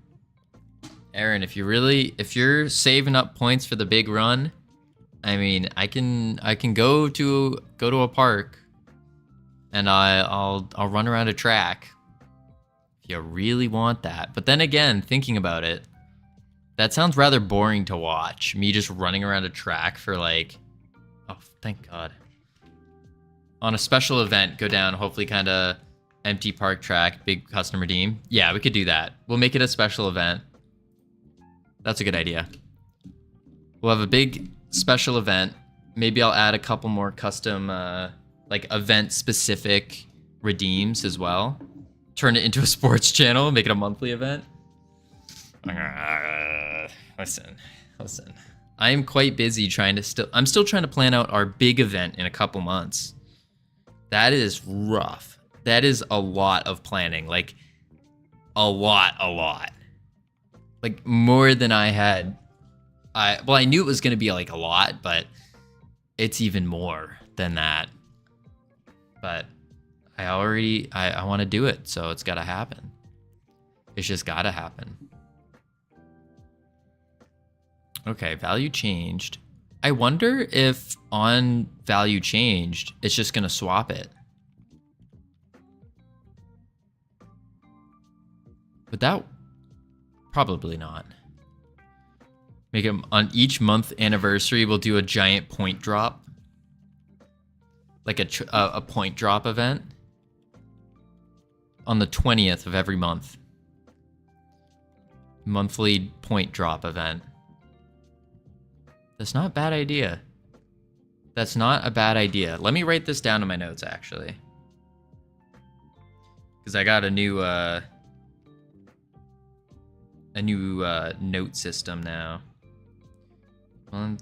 Aaron, if you're saving up points for the big run, I mean, I can go to a park and I'll run around a track. If you really want that. But then again, thinking about it, that sounds rather boring to watch. Me just running around a track for like, oh, thank God. On a special event, go down, hopefully kind of empty park track, big custom redeem. Yeah, we could do that. We'll make it a special event. That's a good idea. We'll have a big special event. Maybe I'll add a couple more custom, like event-specific redeems as well. Turn it into a sports channel, make it a monthly event. Listen. I am quite busy I'm still trying to plan out our big event in a couple months. That is rough. That is a lot of planning. Like, a lot. Like, more than I had. Well, I knew it was going to be, like, a lot, but it's even more than that. But I want to do it, so it's got to happen. It's just got to happen. Okay, value changed. I wonder if on value changed, it's just going to swap it. But that... Probably not. Make it on each month anniversary, we'll do a giant point drop. Like a point drop event. On the 20th of every month. Monthly point drop event. That's not a bad idea. That's not a bad idea. Let me write this down in my notes, actually. Because I got a new note system now. I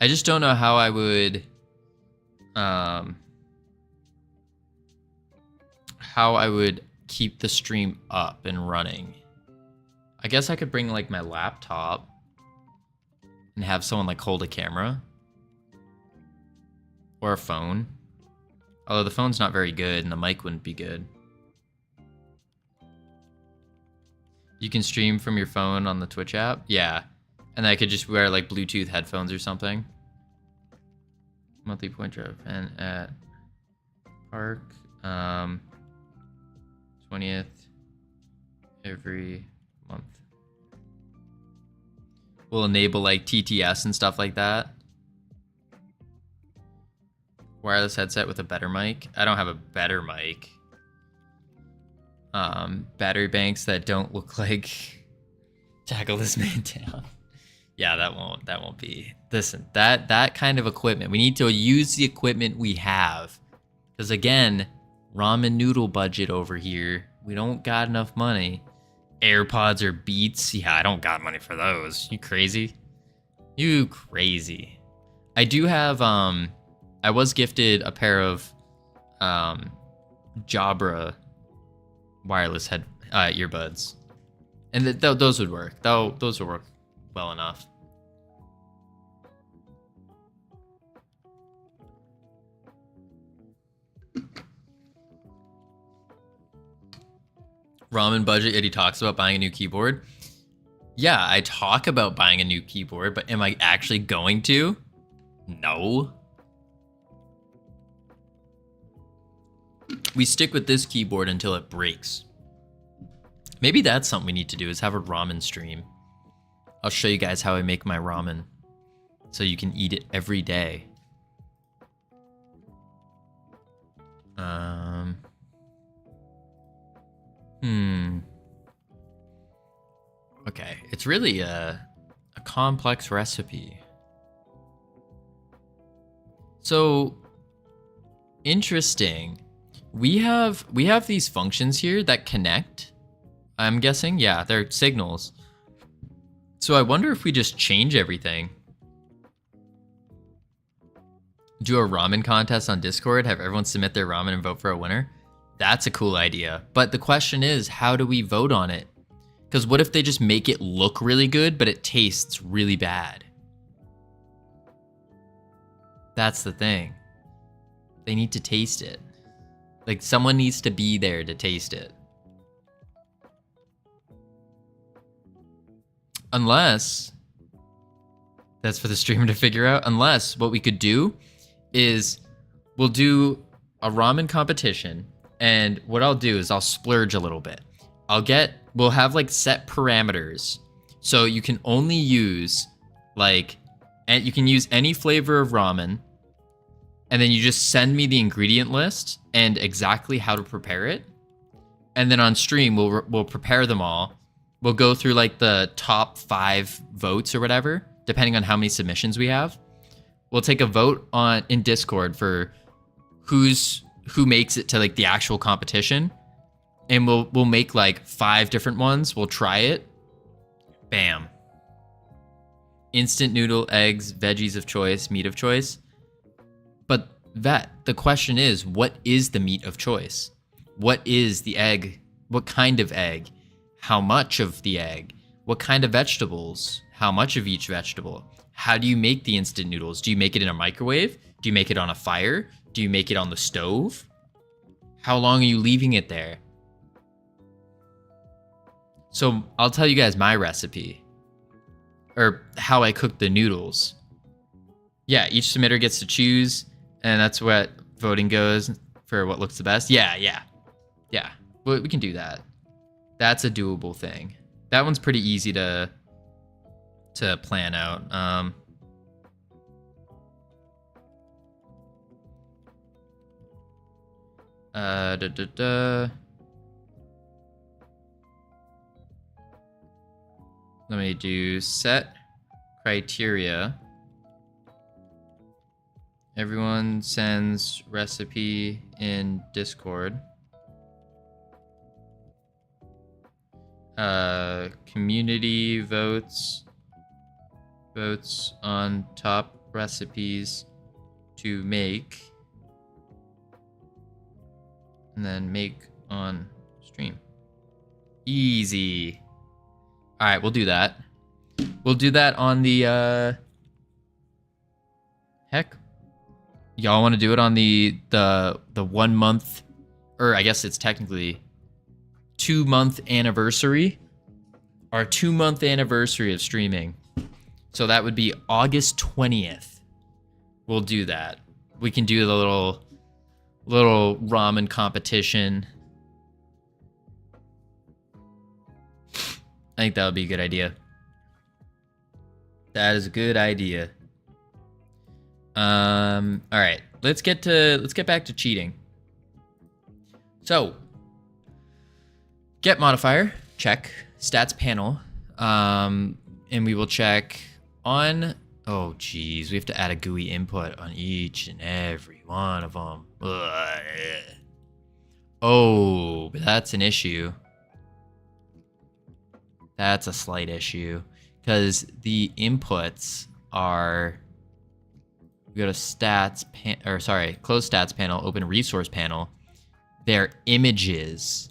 just don't know how I would keep the stream up and running. I guess I could bring like my laptop and have someone like hold a camera or a phone. Although the phone's not very good and the mic wouldn't be good. You can stream from your phone on the Twitch app? Yeah. And I could just wear like Bluetooth headphones or something. Monthly point drop and at park 20th every month. We'll enable like TTS and stuff like that. Wireless headset with a better mic. I don't have a better mic. Battery banks that don't look like tackle this man down. Yeah, that won't be. Listen, that kind of equipment. We need to use the equipment we have. Because again, ramen noodle budget over here. We don't got enough money. AirPods or Beats. Yeah, I don't got money for those. You crazy? You crazy. I do have I was gifted a pair of Jabra wireless earbuds. And those would work. Those would work well enough. Ramen budget, yet he talks about buying a new keyboard. Yeah, I talk about buying a new keyboard, but am I actually going to? No. We stick with this keyboard until it breaks. Maybe that's something we need to do, is have a ramen stream. I'll show you guys how I make my ramen so you can eat it every day. Okay, it's really a complex recipe. So interesting. We have these functions here that connect. I'm guessing, yeah, they're signals. So I wonder if we just change everything. Do a ramen contest on Discord, have everyone submit their ramen and vote for a winner. That's a cool idea. But the question is, how do we vote on it? Because what if they just make it look really good, but it tastes really bad? That's the thing. They need to taste it. Like, someone needs to be there to taste it. Unless, that's for the streamer to figure out. Unless what we could do is we'll do a ramen competition. And what I'll do is I'll splurge a little bit. We'll have like set parameters. So you can only use and you can use any flavor of ramen. And then you just send me the ingredient list and exactly how to prepare it. And then on stream, we'll prepare them all. We'll go through like the top 5 votes or whatever, depending on how many submissions we have. We'll take a vote in Discord for who makes it to like the actual competition. And we'll make like 5 different ones. We'll try it. Bam. Instant noodle, eggs, veggies of choice, meat of choice. But the question is, what is the meat of choice? What is the egg? What kind of egg? How much of the egg? What kind of vegetables? How much of each vegetable? How do you make the instant noodles? Do you make it in a microwave? Do you make it on a fire? Do you make it on the stove? How long are you leaving it there? So I'll tell you guys my recipe. Or how I cook the noodles. Yeah, each submitter gets to choose, and that's what voting goes for what looks the best. Yeah. Well, we can do that. That's a doable thing. That one's pretty easy to plan out. Let me do set criteria. Everyone sends recipe in Discord. Community votes on top recipes to make, and then make on stream. Easy. All right, we'll do that. We'll do that on the heck. Y'all want to do it on the 1 month, or I guess it's technically 2-month anniversary, our 2-month anniversary of streaming. So that would be August 20th. We'll do that. We can do the little ramen competition. I think that would be a good idea. That is a good idea. All right, let's get back to cheating. So, get modifier, check. Stats panel, and we will check on. Oh, geez, we have to add a GUI input on each and every one of them. Ugh. Oh, but that's an issue. That's a slight issue because the inputs are. We go to stats close stats panel, open resource panel. They're images.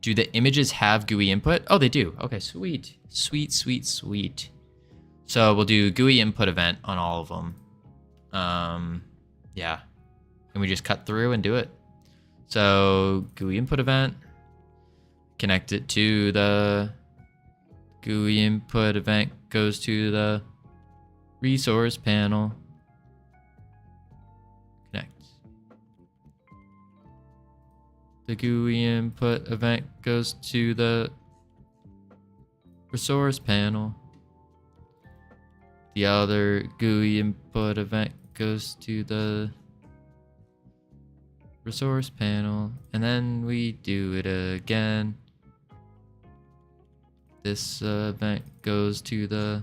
Do the images have GUI input? Oh, they do. Okay, sweet. Sweet. So we'll do GUI input event on all of them. Yeah. And we just cut through and do it. So GUI input event. Connect it to the GUI input event goes to the resource panel. Connect. The GUI input event goes to the resource panel. The other GUI input event goes to the resource panel, and then we do it again. This event goes to the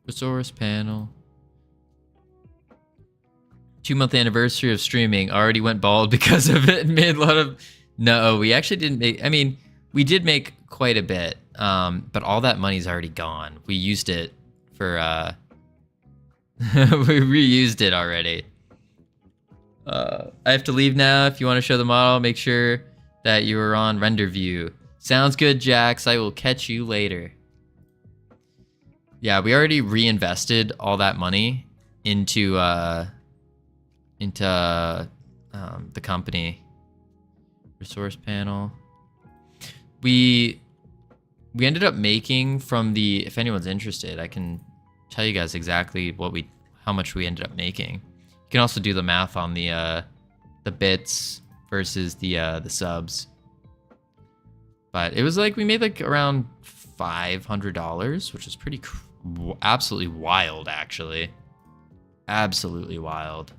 resource panel. 2-month anniversary of streaming. Already went bald because of it. Made a lot of... No, we actually didn't make... I mean, we did make quite a bit, but all that money's already gone. We used it for... we reused it already. I have to leave now. If you want to show the model, make sure that you are on render view. Sounds good, Jax. I will catch you later. Yeah, we already reinvested all that money into the company. Resource panel. We ended up making from the, if anyone's interested, I can tell you guys exactly how much we ended up making. You can also do the math on the bits versus the subs. But it was like we made like around $500, which is pretty absolutely wild, actually. Absolutely wild.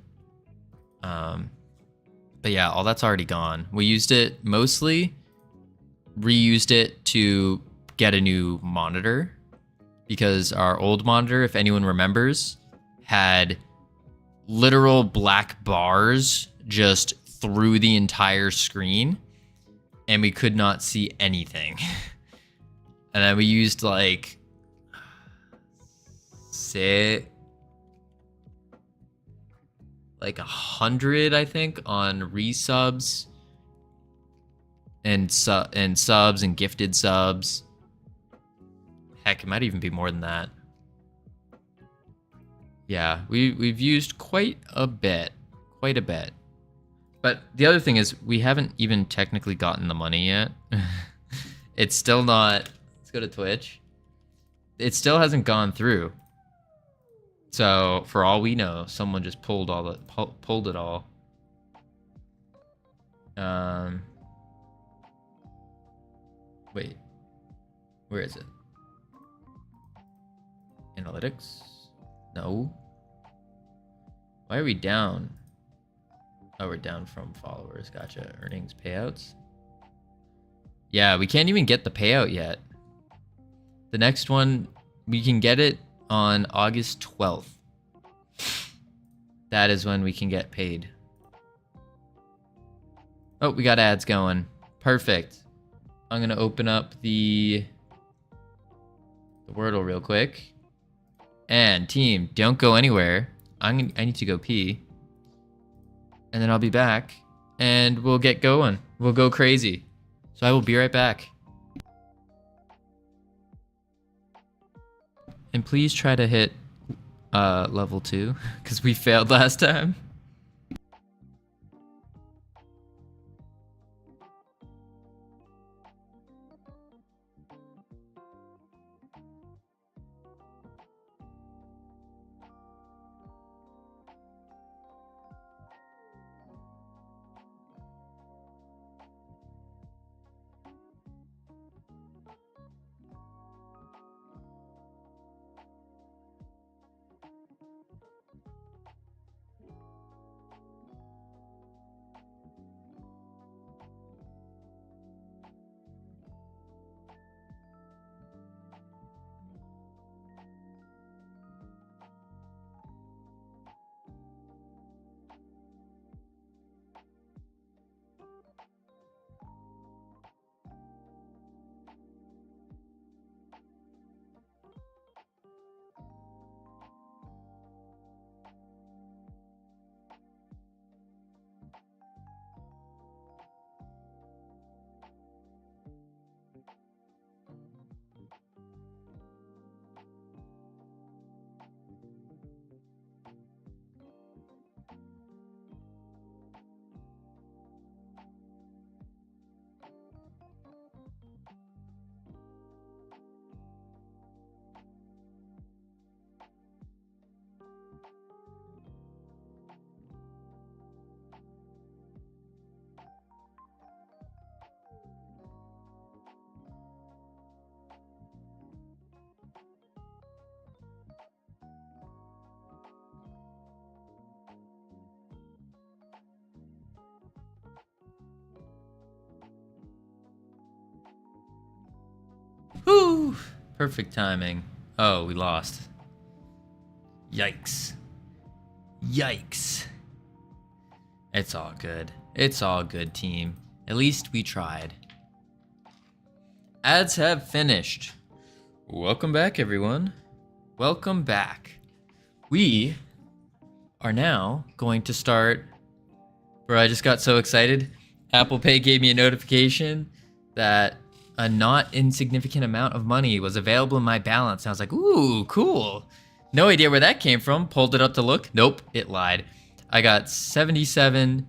But yeah, all that's already gone. We used it mostly, reused it to get a new monitor, because our old monitor, if anyone remembers, had literal black bars just through the entire screen, and we could not see anything. And then we used like 100, I think, on resubs and subs and gifted subs. Heck, it might even be more than that. Yeah, we've used quite a bit. But the other thing is, we haven't even technically gotten the money yet. It's still not... Let's go to Twitch. It still hasn't gone through. So, for all we know, someone just pulled it all. Wait. Where is it? Analytics? No. Why are we down? Oh, we're down from followers. Gotcha. Earnings, payouts. Yeah, we can't even get the payout yet. The next one, we can get it on August 12th. That is when we can get paid. Oh, we got ads going. Perfect. I'm going to open up the Wordle real quick. And team, don't go anywhere. I need to go pee. And then I'll be back. And we'll get going. We'll go crazy. So I will be right back. And please try to hit level 2, because we failed last time. Woo! Perfect timing. Oh, we lost. Yikes. Yikes. It's all good. It's all good, team. At least we tried. Ads have finished. Welcome back, everyone. Welcome back. We are now going to start. Bro, I just got so excited. Apple Pay gave me a notification that a not insignificant amount of money was available in my balance. And I was like, ooh, cool. No idea where that came from. Pulled it up to look. Nope, it lied. I got 77,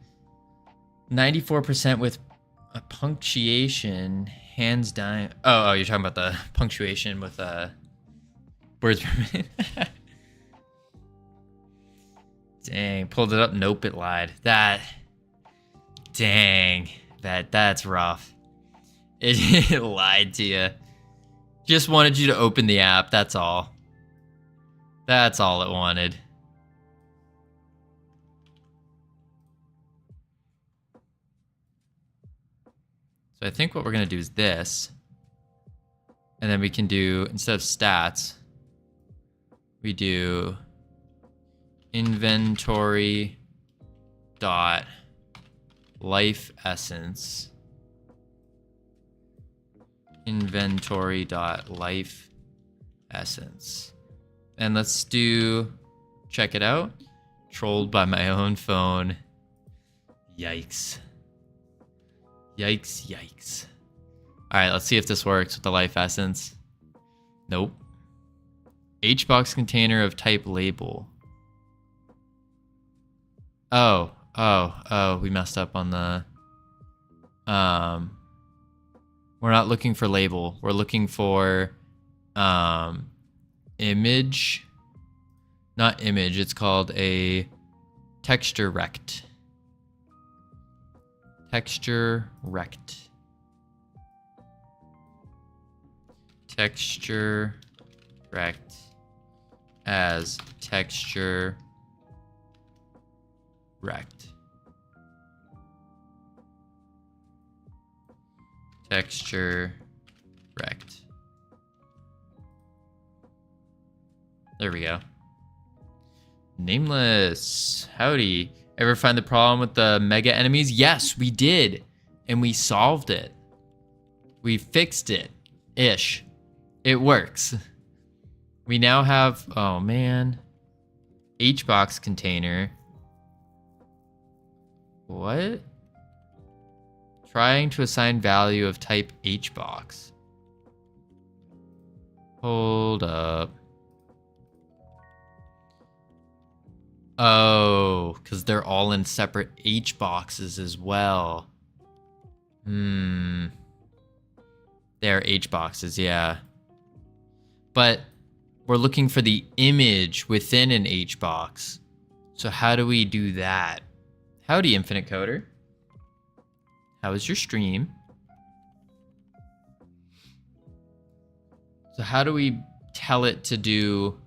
94% with a punctuation, hands down. Oh, you're talking about the punctuation with words per minute. Dang, pulled it up. Nope, it lied. Dang, that's rough. It lied to you. Just wanted you to open the app, that's all. That's all it wanted. So I think what we're gonna do is this. And then we can do, instead of stats, we do inventory dot life essence. Inventory dot life essence. And let's do, check it out. Trolled by my own phone. Yikes. Yikes, yikes. All right, let's see if this works with the life essence. Nope. HBox container of type label. Oh, we messed up on the, we're not looking for label. We're looking for, image. Not image, it's called a texture rect. Texture rect. Texture rect as texture rect. Texture rect. There we go. Nameless. Howdy. Ever find the problem with the mega enemies? Yes, we did. And we solved it. We fixed it. Ish. It works. We now have, oh man. HBox container. What? Trying to assign value of type HBox. Hold up. Oh, because they're all in separate H boxes as well. They're H boxes, yeah. But we're looking for the image within an H box. So how do we do that? Howdy, Infinite Coder. How was your stream? So how do we tell it to do...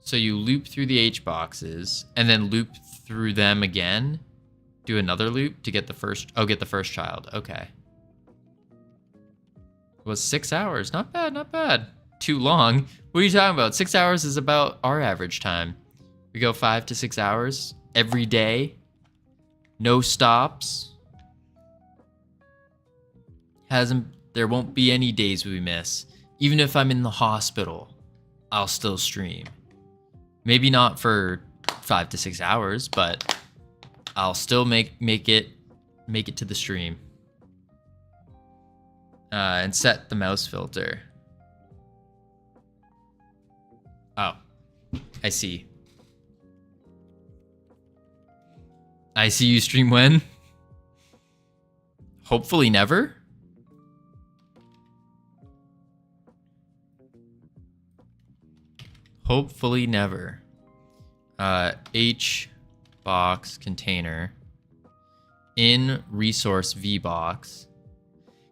So you loop through the H boxes and then loop through them again. Do another loop to get the first, get the first child. Okay. It was 6 hours. Not bad, not bad. Too long. What are you talking about? 6 hours is about our average time. We go 5 to 6 hours every day. No stops. There won't be any days we miss. Even if I'm in the hospital, I'll still stream. Maybe not for 5 to 6 hours, but I'll still make it to the stream. And set the mouse filter. Oh, I see. I see you stream when? Hopefully never. Hopefully never. H box container in resource VBox.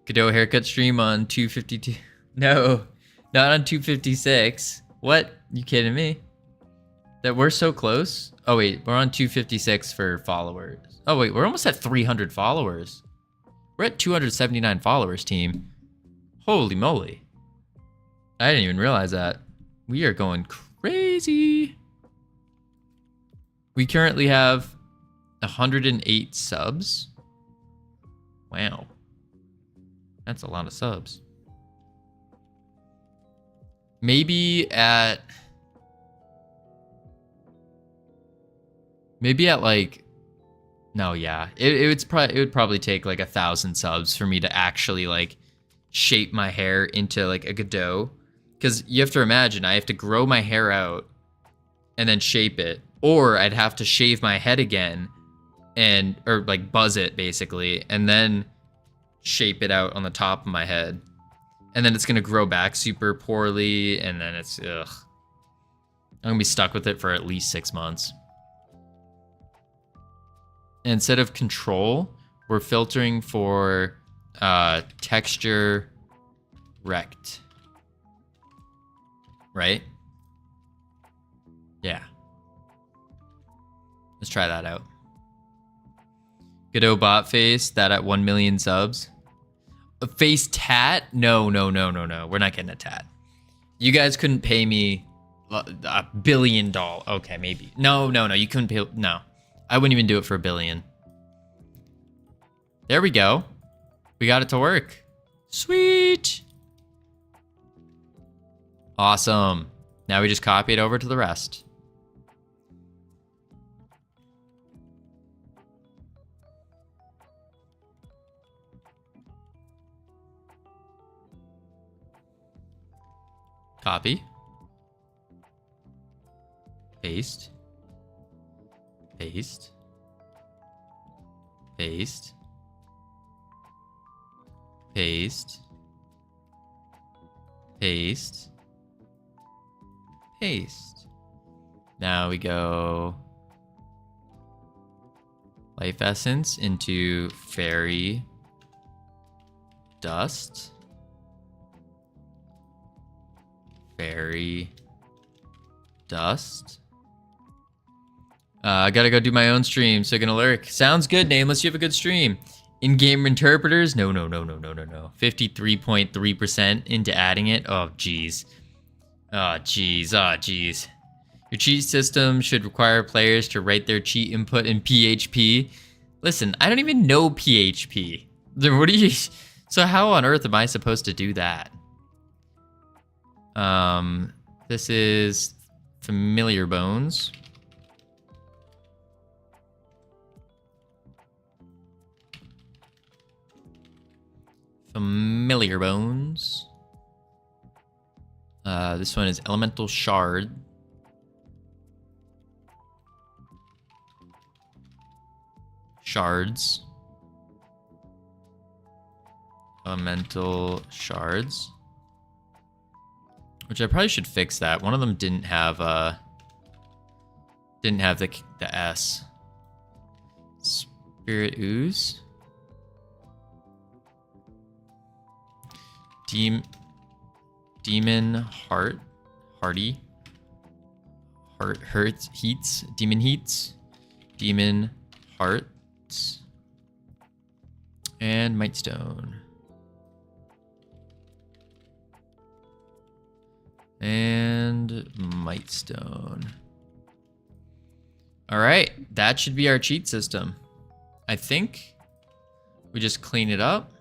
Godot haircut stream on 252. No, not on 256. What? You kidding me? That we're so close? Oh wait, we're on 256 for followers. Oh wait, we're almost at 300 followers. We're at 279 followers, team. Holy moly. I didn't even realize that. We are going crazy. We currently have 108 subs. Wow. That's a lot of subs. Maybe at like, no, yeah. It would probably take like 1,000 subs for me to actually like shape my hair into like a Godot. Because you have to imagine, I have to grow my hair out and then shape it. Or I'd have to shave my head again or like buzz it basically, and then shape it out on the top of my head. And then it's gonna grow back super poorly, and then it's, ugh. I'm gonna be stuck with it for at least 6 months. And instead of control, we're filtering for texture rect. Right? Yeah. Let's try that out. Godot bot face, that at 1 million subs. A face tat? No. We're not getting a tat. You guys couldn't pay me $1 billion. Okay, maybe. No. You couldn't pay. No. I wouldn't even do it for $1 billion. There we go. We got it to work. Sweet. Awesome. Now we just copy it over to the rest. Copy. Paste. Paste. Paste. Paste. Paste. Paste. Now we go life essence into fairy dust. Fairy dust. I gotta go do my own stream, so gonna lurk. Sounds good, Nameless. You have a good stream. In-game interpreters? No. 53.3% into adding it. Oh, jeez. Oh, jeez. Your cheat system should require players to write their cheat input in PHP. Listen, I don't even know PHP. What do you... So how on earth am I supposed to do that? This is Familiar Bones. Familiar Bones. This one is Elemental Shard. Shards. Elemental Shards. Which I probably should fix that. One of them didn't have the S. Spirit Ooze. Demon Heart. Hardy. Hurts Heats. Demon Heats. Demon Hearts. And Mightstone. And Mightstone. All right, that should be our cheat system. I think we just clean it up.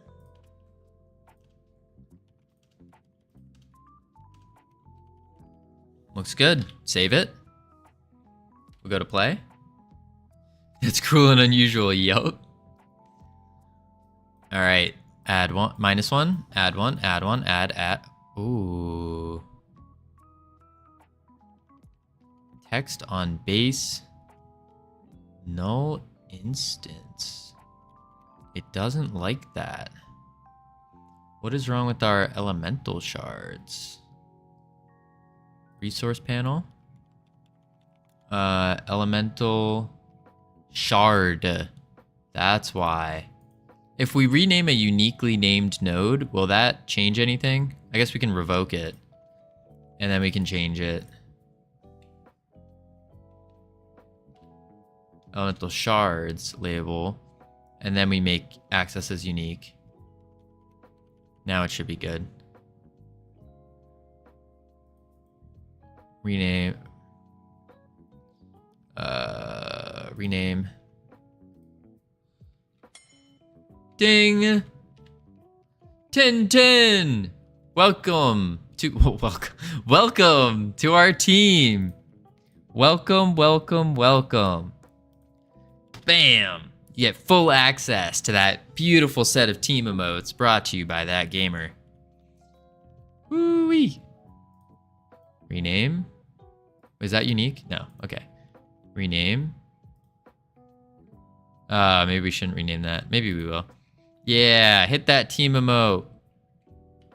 Looks good. Save it. We'll go to play. It's cruel and unusual. Yup. All right. Add one. -1. Add one. Add one. Add. Ooh. Text on base. Null instance. It doesn't like that. What is wrong with our elemental shards? Resource panel. Elemental shard. That's why. If we rename a uniquely named node, will that change anything? I guess we can revoke it. And then we can change it. Elemental shards label. And then we make access as unique. Now it should be good. Rename. Rename. Ding. Tintin. Welcome to welcome to our team. Welcome. Bam. You get full access to that beautiful set of team emotes brought to you by that gamer. Woo-wee. Rename. Is that unique? No. Okay. Rename. Maybe we shouldn't rename that. Maybe we will. Yeah, hit that team emote.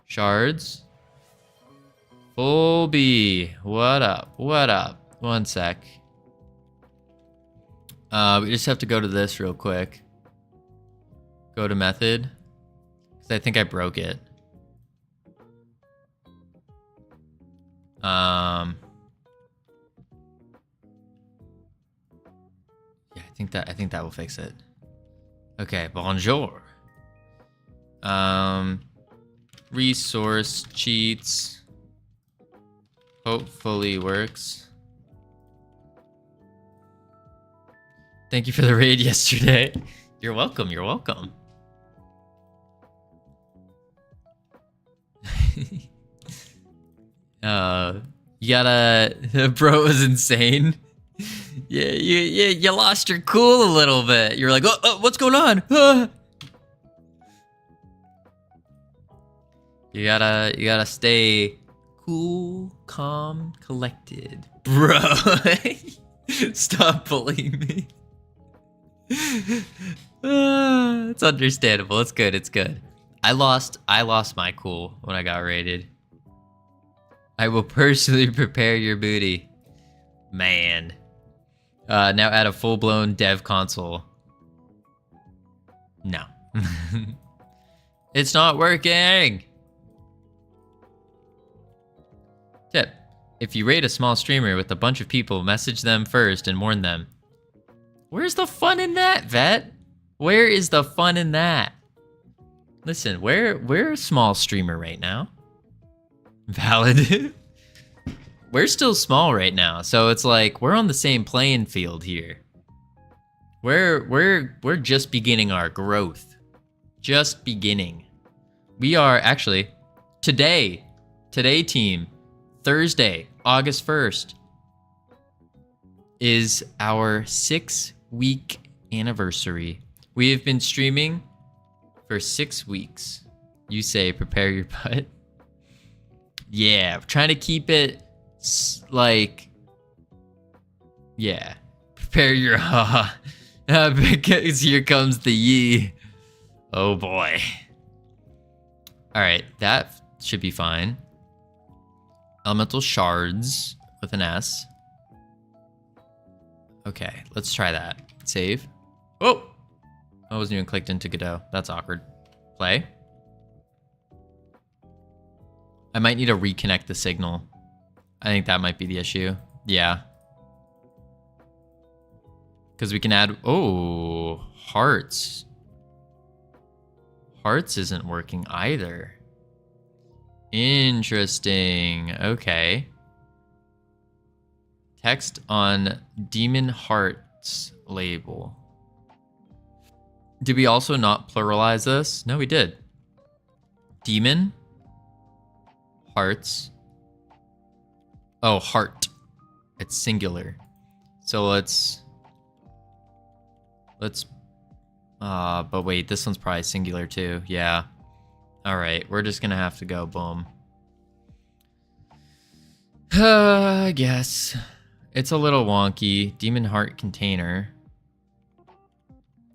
Shards. Full B. What up? One sec. We just have to go to this real quick. Go to method. Because I think I broke it. Yeah, I think that will fix it. Okay, bonjour. Resource cheats. Hopefully works. Thank you for the raid yesterday. You're welcome. You gotta, bro, it was insane. Yeah, you lost your cool a little bit. You're like, oh, what's going on? You gotta stay cool, calm, collected, bro. Stop bullying me. It's understandable. It's good. I lost my cool when I got raided. I will personally prepare your booty. Man. Now add a full-blown dev console. No. It's not working! Tip. If you raid a small streamer with a bunch of people, message them first and warn them. Where's the fun in that, Vet? Where is the fun in that? Listen, we're a small streamer right now. Valid. We're still small right now, so it's like we're on the same playing field here. We're just beginning our growth. Just beginning. We are actually today team, Thursday, August 1st is our 6-week anniversary. We have been streaming for 6 weeks. You say prepare your butt. Yeah, trying to keep it like, yeah, prepare your ha. Because here comes the yee. Oh boy. All right, that should be fine. Elemental shards with an S. Okay, let's try that. Save. Oh! I wasn't even clicked into Godot. That's awkward. Play. I might need to reconnect the signal. I think that might be the issue. Yeah. Because we can add... Oh, hearts. Hearts isn't working either. Interesting. Okay. Text on Demon Hearts label. Did we also not pluralize this? No, we did. Demon Hearts. Oh, heart. It's singular. So let's but wait, this one's probably singular too. Yeah. All right, we're just gonna have to go boom. I guess. It's a little wonky. Demon heart container.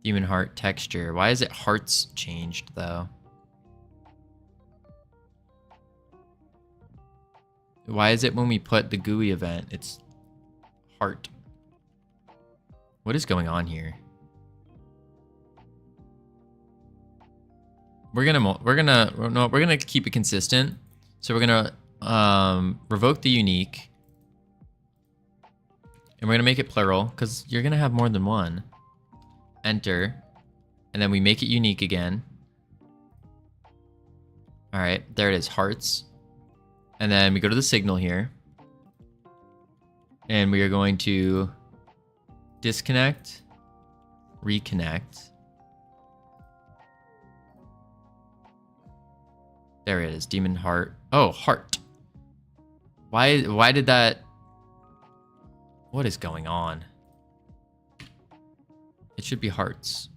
Demon heart texture. Why is it hearts changed though? Why is it when we put the GUI event, it's heart? What is going on here? We're gonna keep it consistent. So we're gonna revoke the unique. And we're gonna make it plural, because you're gonna have more than one. Enter. And then we make it unique again. Alright, there it is, hearts. And then we go to the signal here. And we are going to disconnect, reconnect. There it is, demon heart. Oh, heart. Why did that? What is going on? It should be hearts.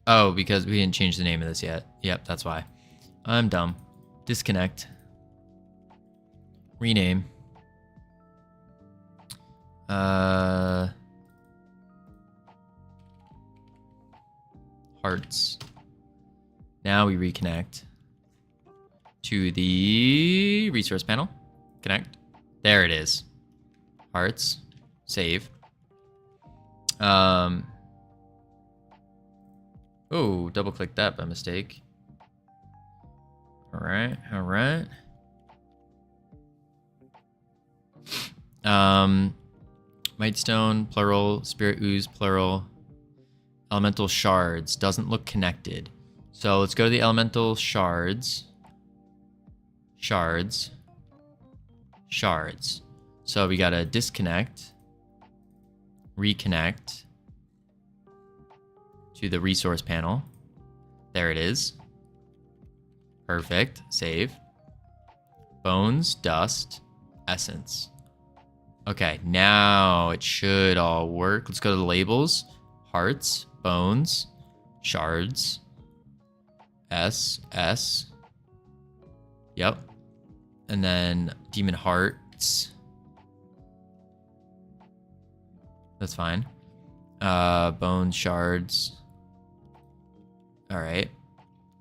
Oh, because we didn't change the name of this yet. Yep, that's why. I'm dumb. Disconnect. Rename. Hearts. Now we reconnect to the resource panel. Connect. There it is. Hearts. Save. Oh, double click that by mistake. All right. Mightstone, plural. Spirit ooze, plural. Elemental shards. Doesn't look connected. So let's go to the elemental shards. Shards. So we gotta disconnect. Reconnect to the resource panel. There it is. Perfect. Save. Bones, dust, essence. Okay, now it should all work. Let's go to the labels. Hearts, bones, shards, S. Yep. And then demon hearts. That's fine. Bone shards. All right.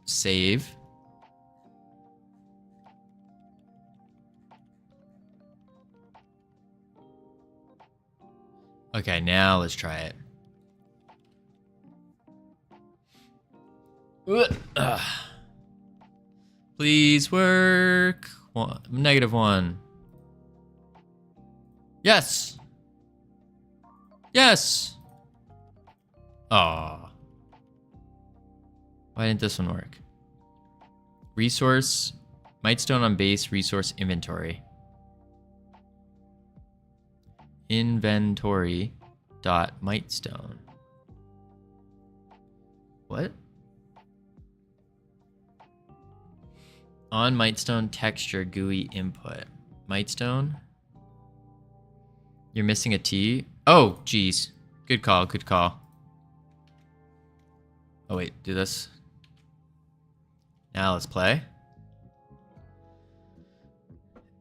Save. Okay, now let's try it. Please work. -1. Yes. Yes. Aw. Why didn't this one work? Resource. Mightstone on base. Resource inventory. Inventory dot mightstone. What? On mightstone texture GUI input. Mightstone. You're missing a T. Oh, geez. Good call. Oh wait, do this. Now let's play.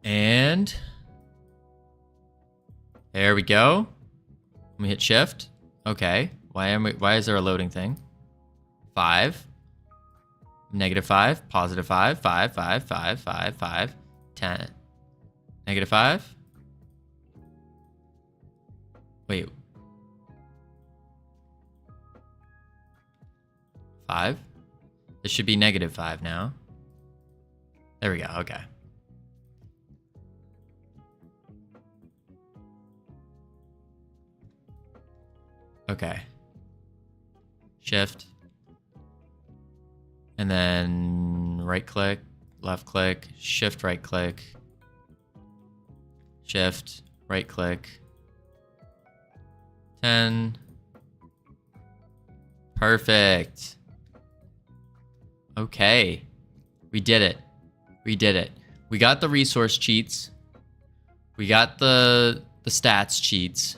And there we go. Let me hit shift. Okay. Why is there a loading thing? 5. -5. +5. 5, 5, 5, 5, 5. 10. -5. Wait. 5. This should be -5 now. There we go. Okay. Okay. Shift. And then right click, left click, shift right click, shift right click. 10. Perfect. Okay. We did it. We got the resource cheats. We got the stats cheats.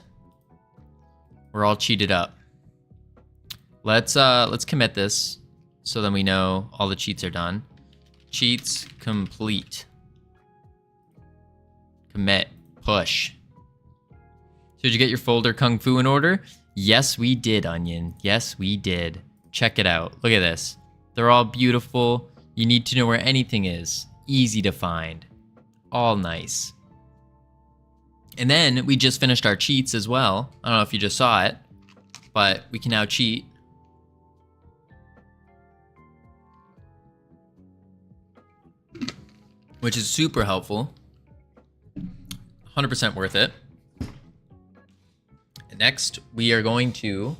We're all cheated up. Let's commit this so then we know all the cheats are done. Cheats complete. Commit. Push. So did you get your folder Kung Fu in order? Yes, we did, Onion. Yes, we did. Check it out. Look at this. They're all beautiful. You need to know where anything is. Easy to find. All nice. And then we just finished our cheats as well. I don't know if you just saw it, but we can now cheat. Which is super helpful. 100% worth it. And next, we are going to...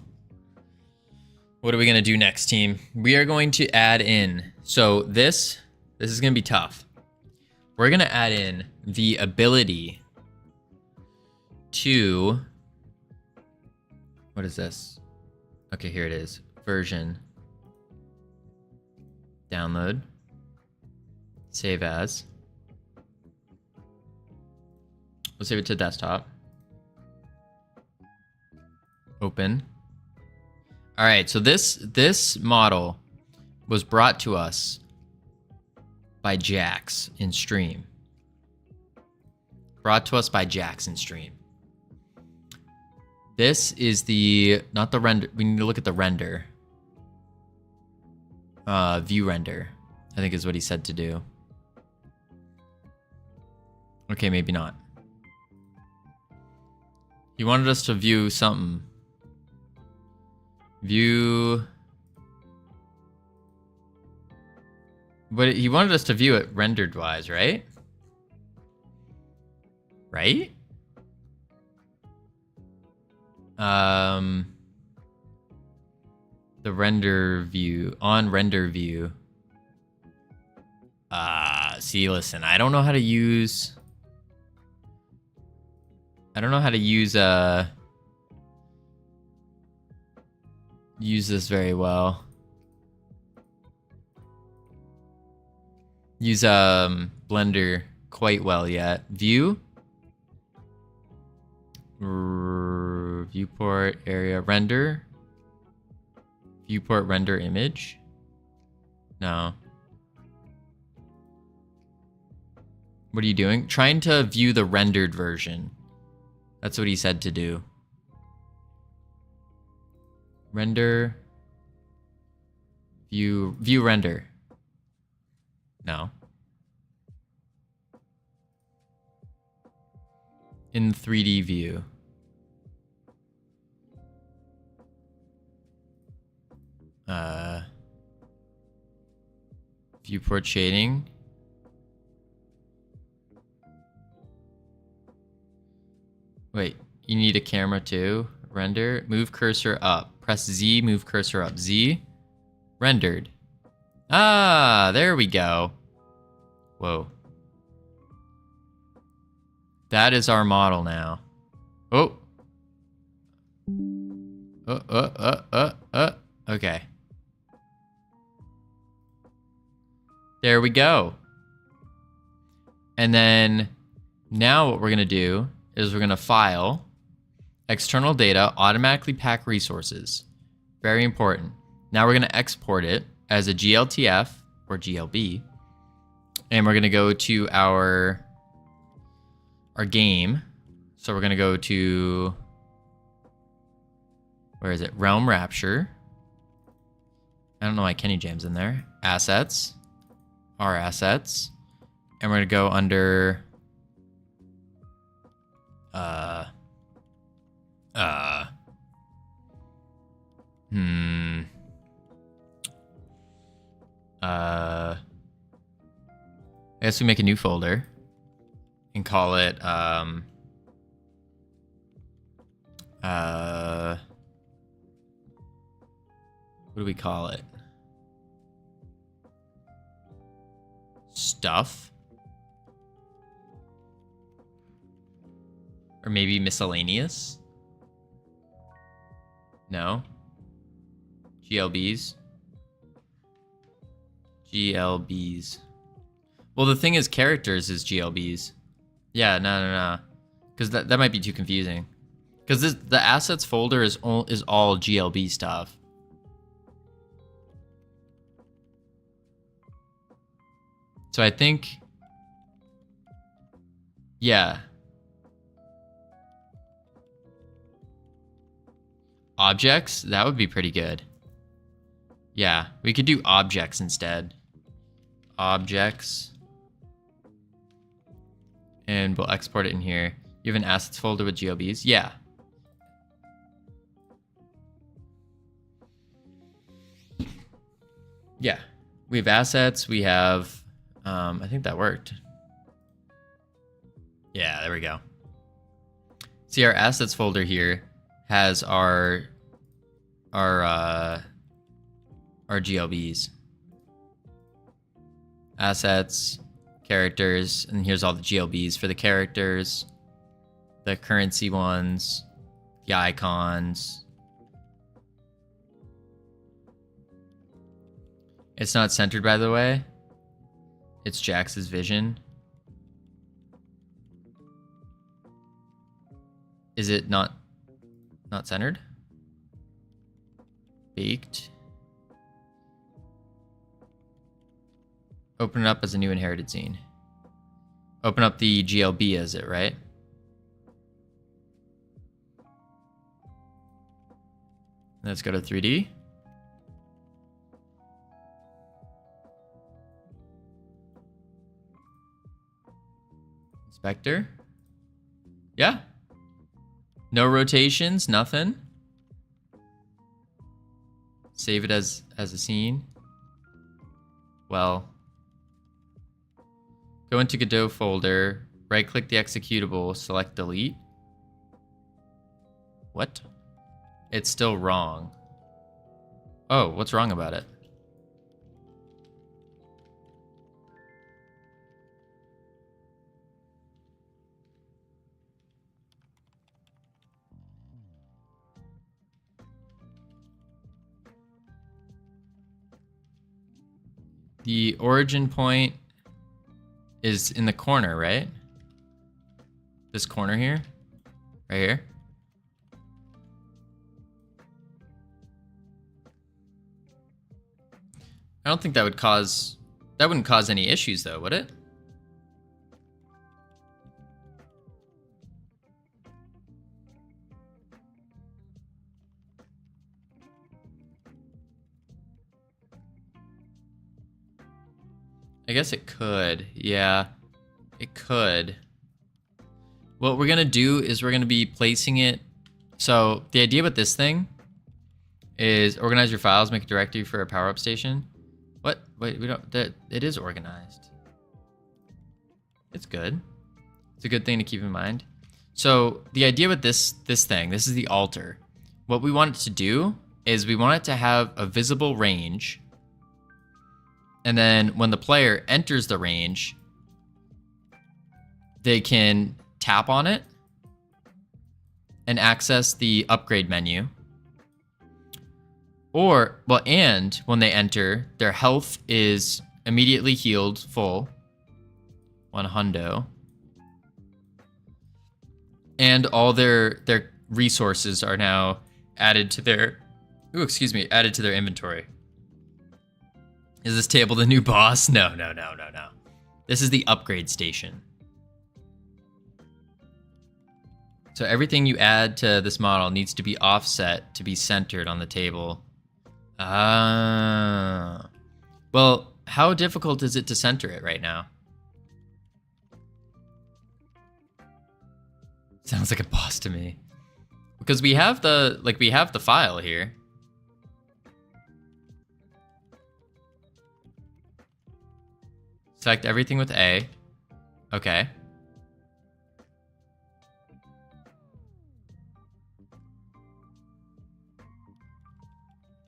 What are we going to do next, team? We are going to add in... So this is going to be tough. We're going to add in the ability to, what is this? Okay, here it is. Version. Download. Save as. We'll save it to desktop. Open. All right, so this model was brought to us by Jax in stream. Brought to us by Jax in stream. This is the, not the render, we need to look at the render. View render, I think is what he said to do. Okay, maybe not. He wanted us to view something. View. But he wanted us to view it rendered wise, right? Right? The render view, on render view. See, listen, I don't know how to use use this very well. Use Blender quite well yet. View, viewport area, render, viewport render image. No. What are you doing? Trying to view the rendered version. That's what he said to do. Render. View render. No. In 3D view. Viewport shading. Wait, you need a camera too? Render, move cursor up. Press Z, move cursor up. Z, rendered. Ah, there we go. Whoa. That is our model now. Oh. Okay. There we go. And then now what we're going to do is we're going to file external data, automatically pack resources. Very important. Now we're going to export it as a GLTF or GLB. And we're going to go to our game. So we're going to go to, where is it? Realm Rapture. I don't know why Kenny Jam's in there. Assets. Our assets. And we're going to go under I guess we make a new folder and call it what do we call it? Stuff. Or maybe miscellaneous? No. GLBs. GLBs. Well, the thing is, characters is GLBs. Yeah, no. Because that might be too confusing. Because the assets folder is all GLB stuff. So I think, yeah. Objects, that would be pretty good. Yeah, we could do objects instead. Objects. And we'll export it in here. You have an assets folder with GLBs? Yeah. Yeah. We have assets. We have, I think that worked. Yeah, there we go. See, our assets folder here has our GLBs. Assets, characters, and here's all the GLBs for the characters. the currency ones, the icons. It's not centered, by the way. It's Jax's vision. Is it not centered? Baked. Open it up as a new inherited scene. Open up the GLB as it, right? Let's go to 3D. Inspector. Yeah. No rotations, nothing. Save it as a scene. Well, go into Godot folder, right click the executable, select delete. What? It's still wrong. Oh, what's wrong about it? The origin point is in the corner, right? This corner here? Right here? I don't think that would cause... That wouldn't cause any issues, though, would it? I guess it could. Yeah, it could. What we're going to do is we're going to be placing it... So the idea with this thing is organize your files, make a directory for a power-up station. What? Wait, we don't... It is organized. It's good. It's a good thing to keep in mind. So the idea with this thing, this is the altar. What we want it to do is we want it to have a visible range. And then when the player enters the range, they can tap on it and access the upgrade menu. Or, well, and when they enter, their health is immediately healed full. 100. And all their resources are now added to their, added to their inventory. Is this table the new boss? No. This is the upgrade station. So everything you add to this model needs to be offset to be centered on the table. Ah. Well, how difficult is it to center it right now? Sounds like a boss to me. Because we have the file here. Select everything with A. Okay.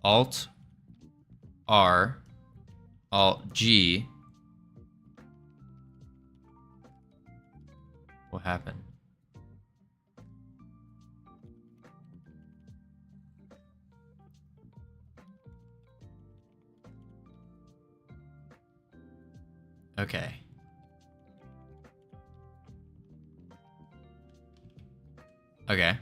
Alt R, Alt G. What happened? Okay. Okay.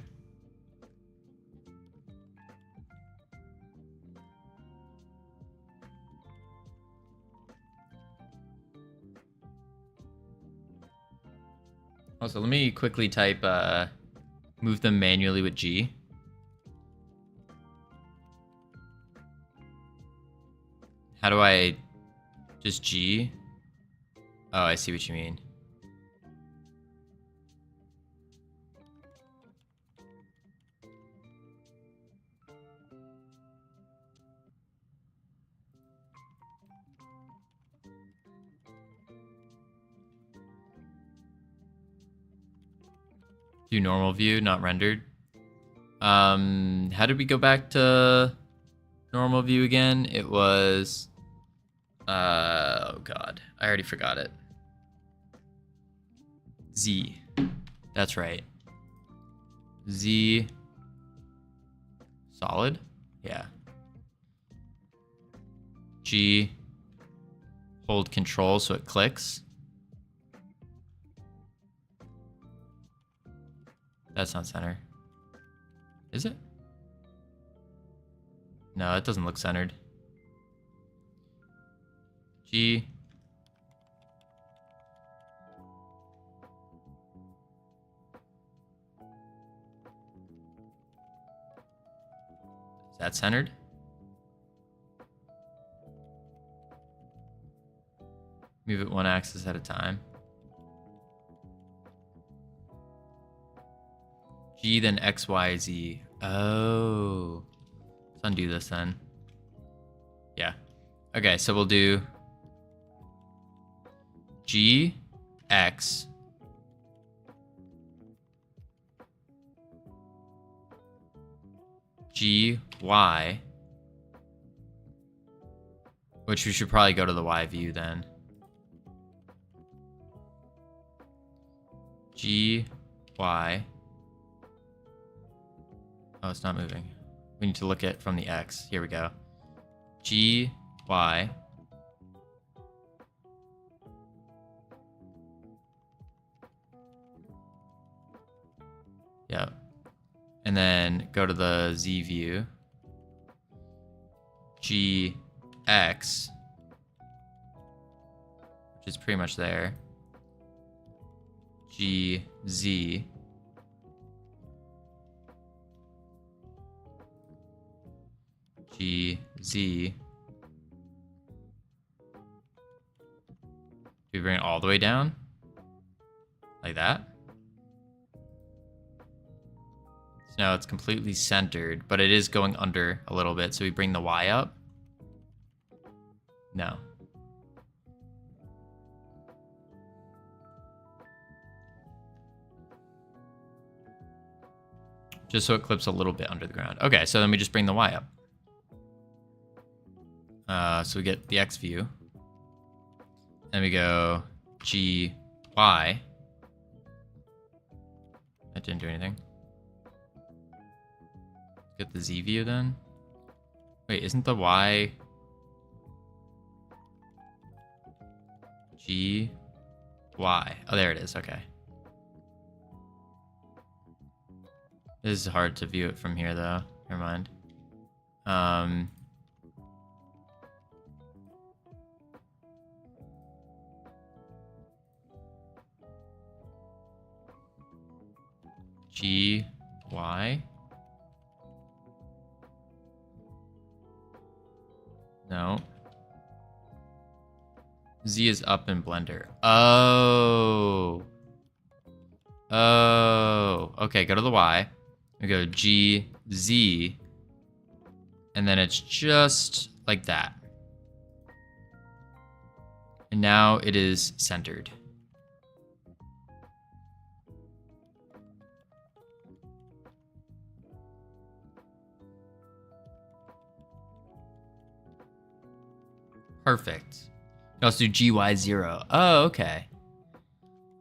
Also, let me quickly type, move them manually with G. How do I just G? Oh, I see what you mean. Do normal view, not rendered. How did we go back to normal view again? It was, oh God, I already forgot it. Z, that's right. Z solid? Yeah. G, hold control so it clicks. That's not center. Is it? No, it doesn't look centered. G. Is that centered? Move it one axis at a time. G, then X, Y, Z. Oh. Let's undo this then. Yeah. Okay, so we'll do G, X, G, Y, which we should probably go to the Y view then. G, Y. Oh, it's not moving. We need to look at from the X. Here we go. G, Y. Yep. And then go to the Z view. G, X, which is pretty much there. G, Z. G, Z. Do we bring it all the way down? Like that? So now it's completely centered, but it is going under a little bit. So we bring the Y up. No. Just so it clips a little bit under the ground. Okay, so then we just bring the Y up. So we get the X view. Then we go G, Y. That didn't do anything. Get the Z view then. Wait, isn't the Y G, Y? Oh, there it is. Okay. This is hard to view it from here, though. Never mind. G, Y. No. Z is up in Blender. Oh. Oh. Okay, go to the Y. We go G, Z. And then it's just like that. And now it is centered. Perfect. You can also do GY0. Oh, okay.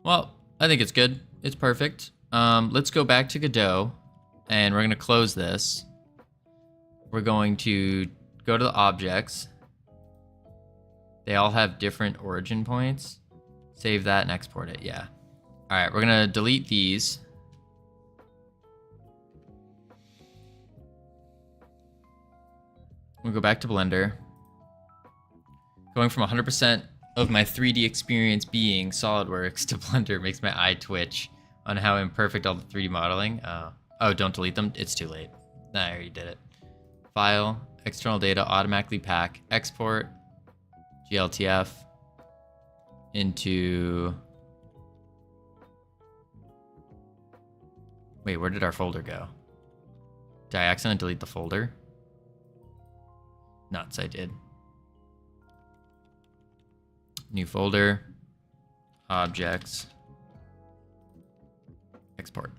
Well, I think it's good. It's perfect. Let's go back to Godot, and we're going to close this. We're going to go to the objects. They all have different origin points. Save that and export it. Yeah. All right, we're going to delete these. We'll go back to Blender. Going from 100% of my 3D experience being SolidWorks to Blender makes my eye twitch on how imperfect all the 3D modeling. Oh, don't delete them. It's too late. Nah, I already did it. File, external data, automatically pack, export, GLTF into... Wait, where did our folder go? Did I accidentally delete the folder? Nuts, I did. New folder, objects, export.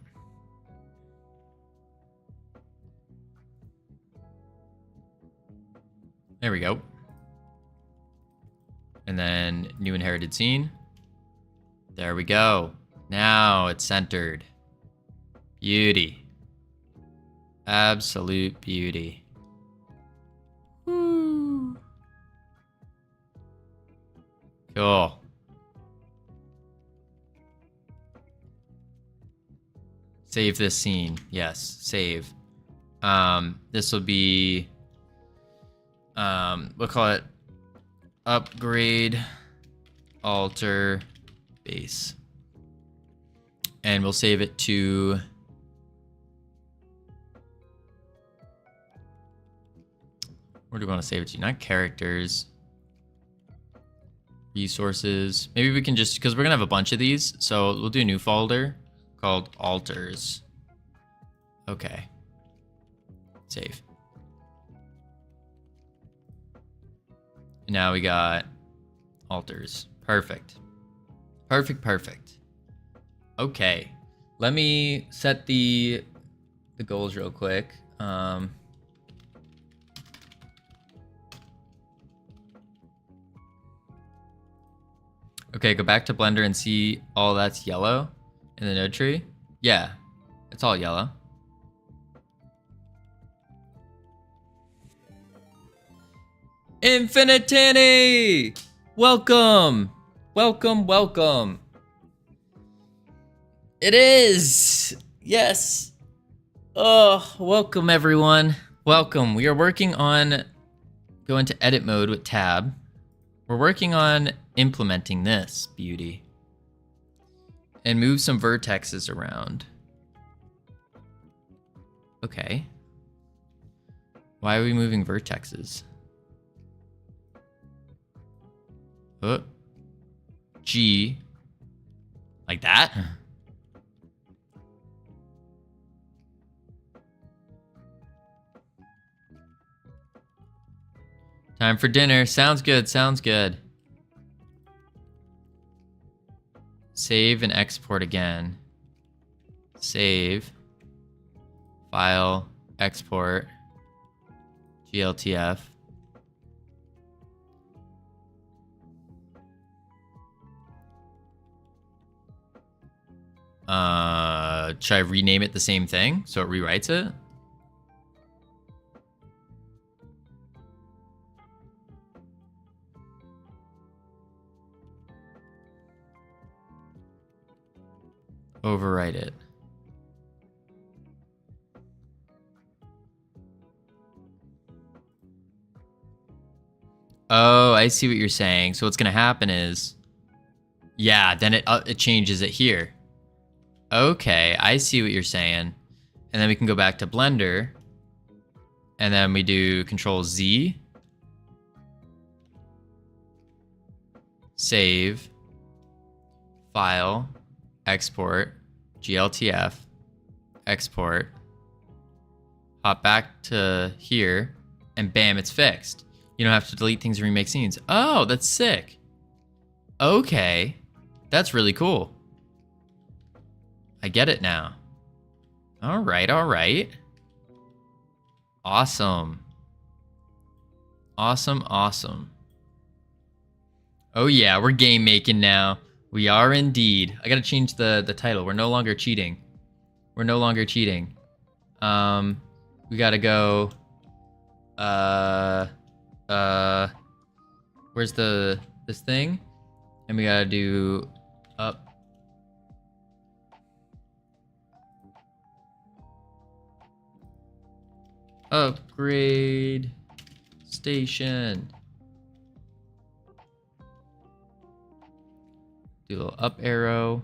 There we go. And then new inherited scene. There we go. Now it's centered. Beauty. Absolute beauty. Woo. Cool. Save this scene. Yes, save. This will be, we'll call it upgrade alter base. And we'll save it to where do we want to save it to? Not characters. Resources. Maybe we can just, because we're gonna have a bunch of these, so we'll do a new folder called alters. Okay. Save. And now we got alters. Perfect. Perfect. Okay. Let me set the goals real quick. Okay, go back to Blender and see all that's yellow in the node tree. Yeah, it's all yellow. Infinitini! Welcome! Welcome. It is! Yes! Oh, welcome everyone. Welcome. We are working on, go into edit mode with tab. We're working on implementing this beauty. And move some vertexes around. Okay. Why are we moving vertexes? G. Like that? Time for dinner. Sounds good. Save and export again. Save. File. Export. GLTF. Should I rename it the same thing so it rewrites it? Overwrite it. Oh, I see what you're saying. So what's gonna happen is, yeah, then it changes it here. Okay, I see what you're saying. And then we can go back to Blender, and then we do Control Z, save, file, export, GLTF, export, hop back to here, and bam, it's fixed. You don't have to delete things and remake scenes. Oh, that's sick. Okay, that's really cool. I get it now. All right. Awesome. Oh yeah, we're game making now. We are indeed. I gotta change the title. We're no longer cheating. We gotta go. Where's this thing? And we gotta do upgrade station. Do a little up arrow.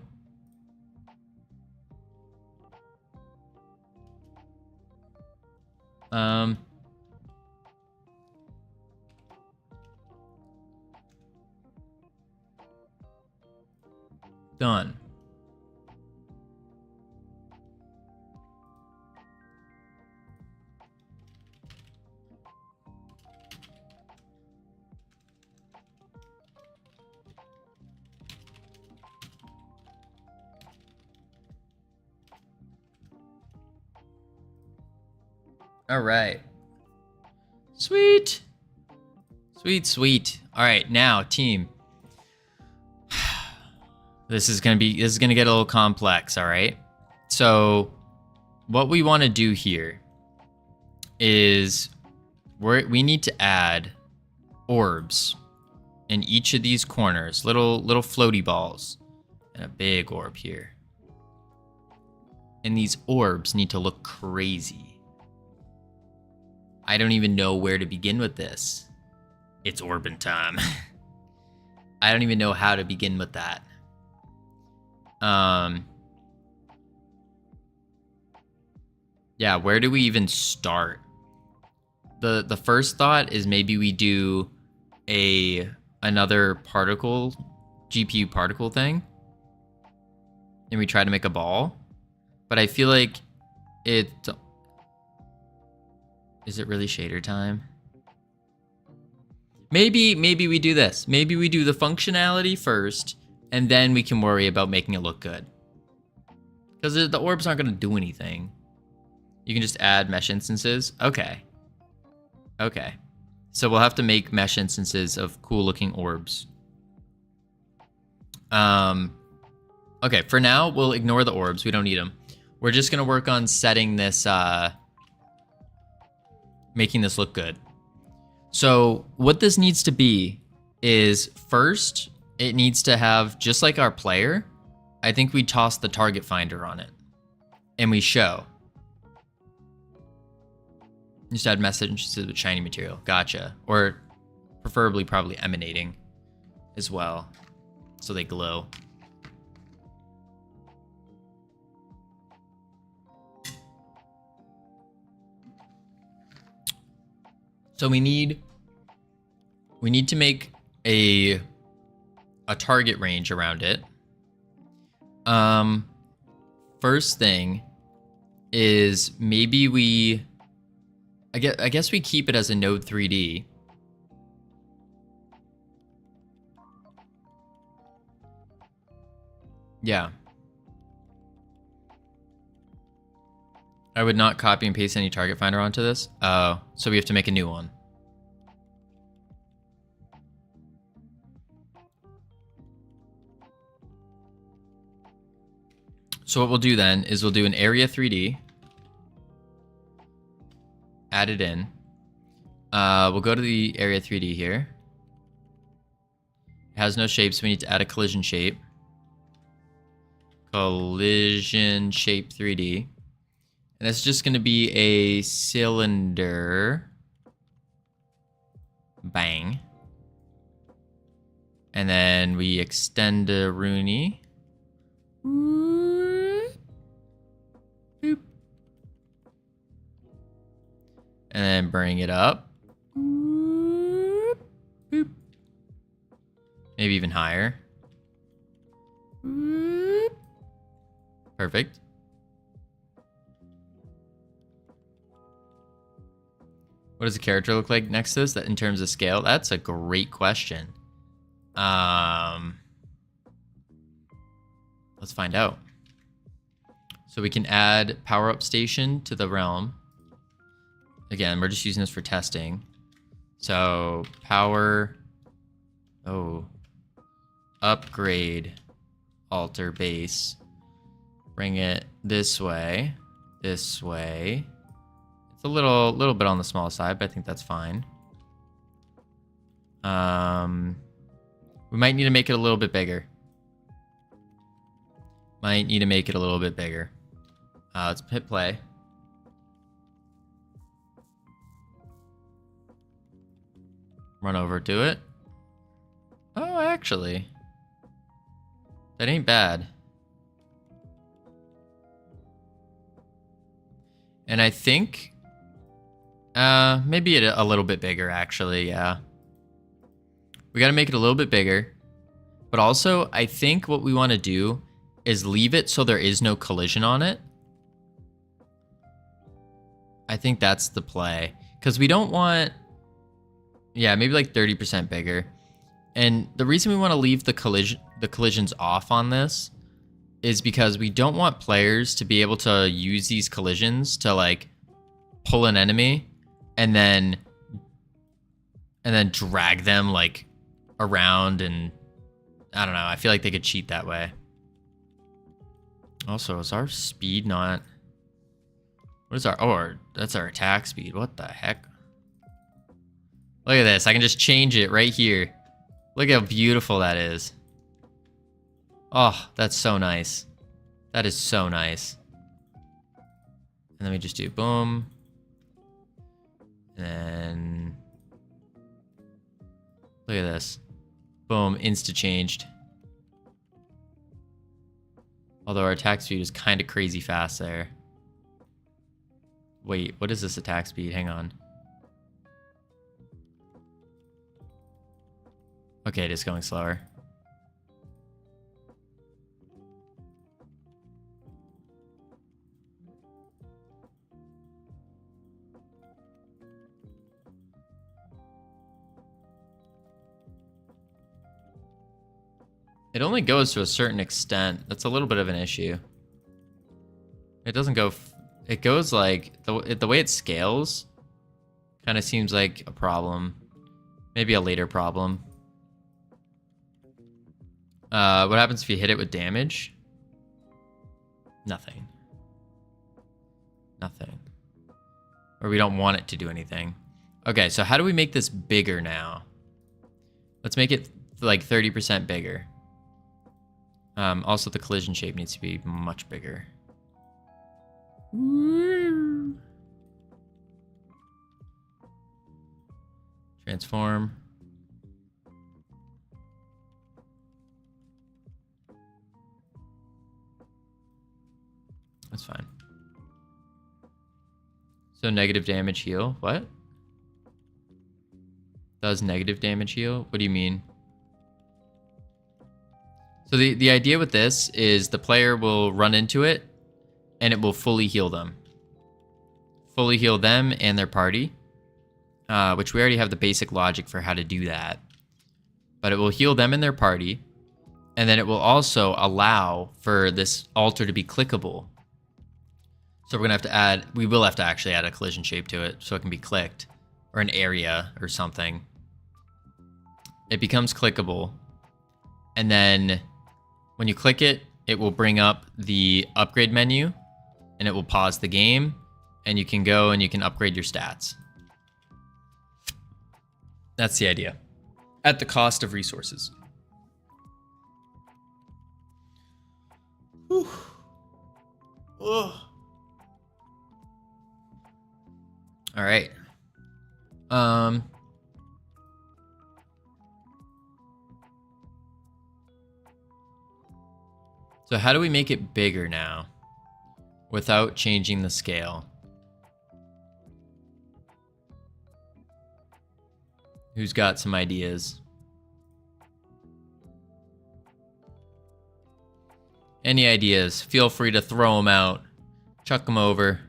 Done. All right. Sweet. All right, now team. This is gonna get a little complex, all right? So what we wanna do here is we need to add orbs in each of these corners, little floaty balls, and a big orb here. And these orbs need to look crazy. I don't even know where to begin with this. It's orbin time. I don't even know how to begin with that. Yeah, where do we even start? The first thought is maybe we do another particle, GPU particle thing, and we try to make a ball. But I feel like is it really shader time? Maybe we do this. Maybe we do the functionality first, and then we can worry about making it look good. Because the orbs aren't going to do anything. You can just add mesh instances. Okay. Okay. So we'll have to make mesh instances of cool looking orbs. Okay, for now, we'll ignore the orbs. We don't need them. We're just going to work on setting this, making this look good. So what this needs to be is, first, it needs to have, just like our player, I think we toss the target finder on it. And we show. Just add messages with shiny material. Gotcha. Or preferably probably emanating as well, so they glow. So we need to make a target range around it. First thing is maybe I guess we keep it as a node 3D. Yeah. I would not copy and paste any target finder onto this. Oh, so we have to make a new one. So what we'll do then is we'll do an area 3D. Add it in. We'll go to the area 3D here. It has no shape, so we need to add a collision shape. Collision shape 3D. And it's just going to be a cylinder. Bang. And then we extend a Rooney. Boop. And then bring it up. Boop. Maybe even higher. Boop. Perfect. What does the character look like next to this? That in terms of scale? That's a great question. Let's find out. So we can add power up station to the realm. Again, we're just using this for testing. So power, upgrade, alter base. Bring it this way. It's a little bit on the small side, but I think that's fine. We might need to make it a little bit bigger. Let's hit play. Run over to it. Oh, actually, that ain't bad. And I think maybe a little bit bigger, actually, yeah. We got to make it a little bit bigger. But also, I think what we want to do is leave it so there is no collision on it. I think that's the play. Because we don't want... Yeah, maybe like 30% bigger. And the reason we want to leave the collisions off on this is because we don't want players to be able to use these collisions to like pull an enemy and then drag them like around, and I don't know, I feel like they could cheat that way. Also, is our speed not... What is our... Oh, that's our attack speed. What the heck? Look at this. I can just change it right here. Look how beautiful that is. Oh, that's so nice. That is so nice. And then we just do boom. And then... Look at this. Boom, insta changed. Although our attack speed is kind of crazy fast there. Wait, what is this attack speed? Hang on. Okay, it is going slower. It only goes to a certain extent. That's a little bit of an issue. It doesn't go... It goes like... The way it scales kind of seems like a problem. Maybe a later problem. What happens if you hit it with damage? Nothing. Nothing. Or we don't want it to do anything. Okay, so how do we make this bigger now? Let's make it like 30% bigger. Also, the collision shape needs to be much bigger. Transform. That's fine. So negative damage heal. What? Does negative damage heal? What do you mean? So the idea with this is the player will run into it and it will fully heal them. Fully heal them and their party. Which we already have the basic logic for how to do that. But it will heal them and their party. And then it will also allow for this altar to be clickable. So we're gonna have to add, we will have to actually add a collision shape to it so it can be clicked. Or an area or something. It becomes clickable. And then when you click it, it will bring up the upgrade menu and it will pause the game and you can go and you can upgrade your stats. That's the idea. At the cost of resources. Whew. Ugh. All right. So how do we make it bigger now without changing the scale? Who's got some ideas? Any ideas? Feel free to throw them out. Chuck them over.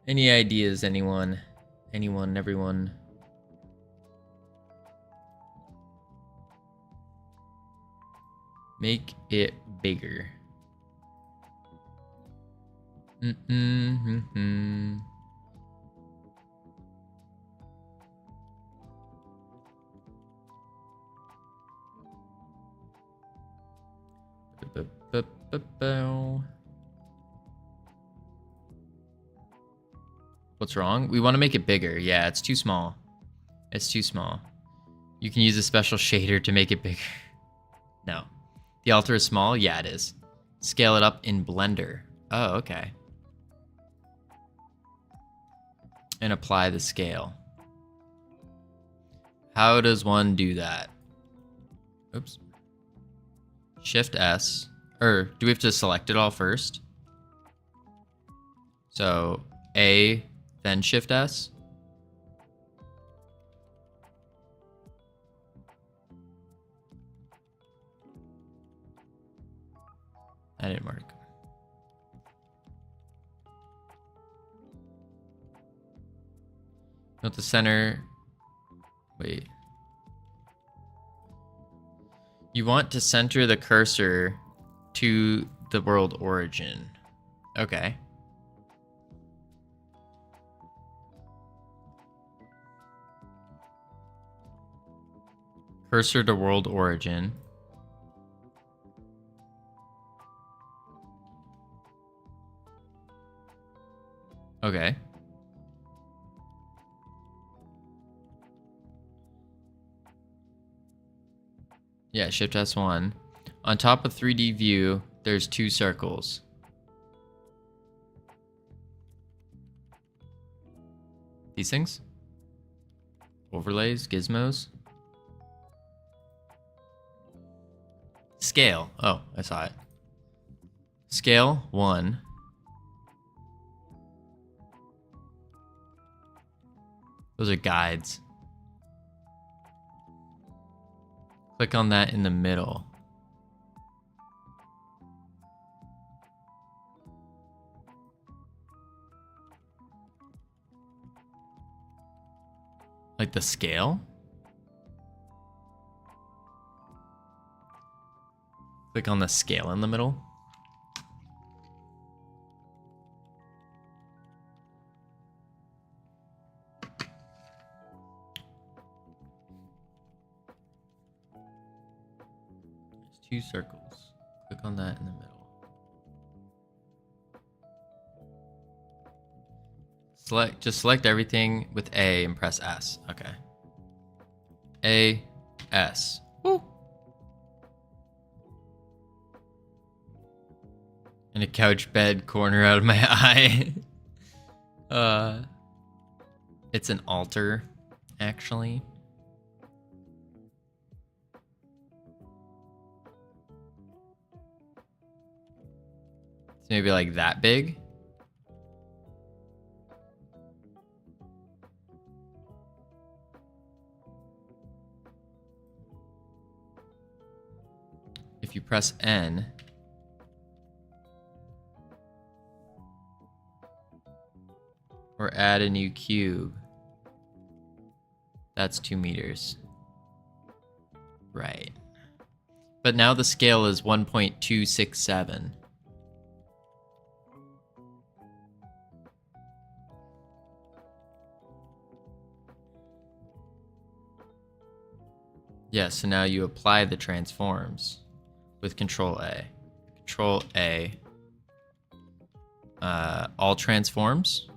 Any ideas, anyone? Anyone, everyone? Make it bigger. What's wrong? We want to make it bigger. Yeah, it's too small. It's too small. You can use a special shader to make it bigger. No. The altar is small? Yeah, it is. Scale it up in Blender. Oh, okay. And apply the scale. How does one do that? Oops. Shift S. Or do we have to select it all first? So A, then Shift S. That didn't work. Not the center. Wait. You want to center the cursor to the world origin. Okay. Cursor to world origin. Okay. Yeah, Shift S1. On top of 3D view, there's 2 circles. These things? Overlays, gizmos. Scale. Oh, I saw it. Scale 1. Those are guides. Click on that in the middle. Like the scale? Click on the scale in the middle. There's 2 circles. Click on that in the middle. Just select everything with A and press S. Okay. A, S. Woo. And a couch bed corner out of my eye. It's an altar, actually. It's maybe like that big. If you press N, or add a new cube, that's 2 meters. Right. But now the scale is 1.267. Yeah, so now you apply the transforms with Control A. Control A. All transforms.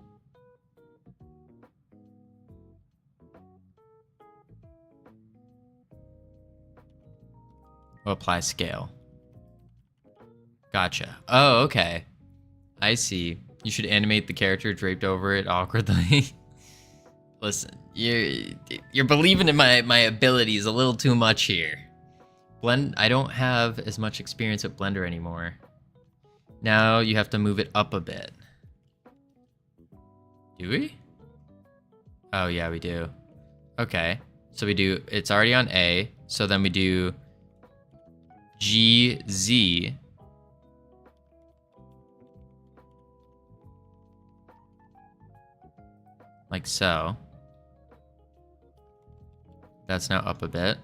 We'll apply scale. Gotcha. Oh, okay. I see. You should animate the character draped over it awkwardly. Listen, you're believing in my abilities a little too much here. I don't have as much experience with Blender anymore. Now you have to move it up a bit. Do we? Oh yeah, we do. Okay. So we do, it's already on A, so then we do G, Z. Like so. That's now up a bit.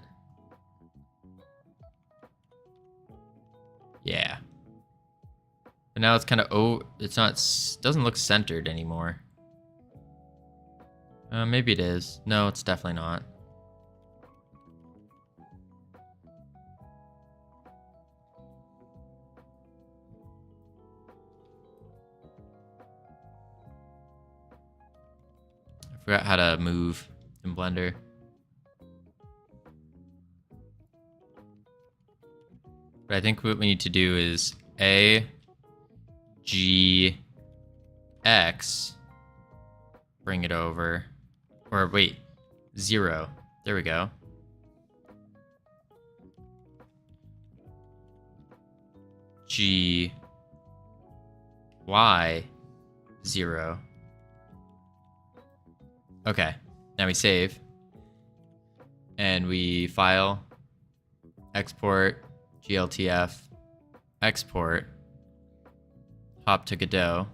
Yeah. But now it's kind of, it's not, doesn't look centered anymore. Maybe it is. No, it's definitely not. I forgot how to move in Blender. But I think what we need to do is A, G, X, bring it over. Or wait, 0. There we go. G, Y, 0. Okay, now we save. And we file, export, GLTF, export, hop to Godot.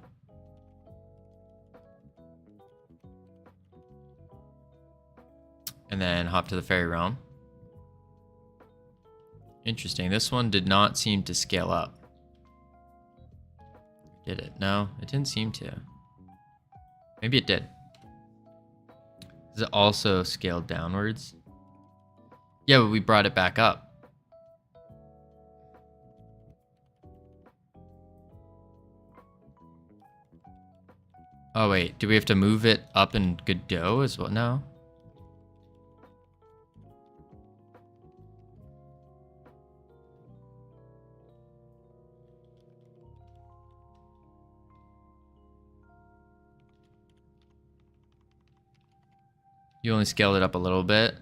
And then hop to the fairy realm. Interesting, this one did not seem to scale up. Did it? No, it didn't seem to. Maybe it did. Is it also scaled downwards? Yeah, but we brought it back up. Oh wait, do we have to move it up in Godot as well? No. You only scaled it up a little bit.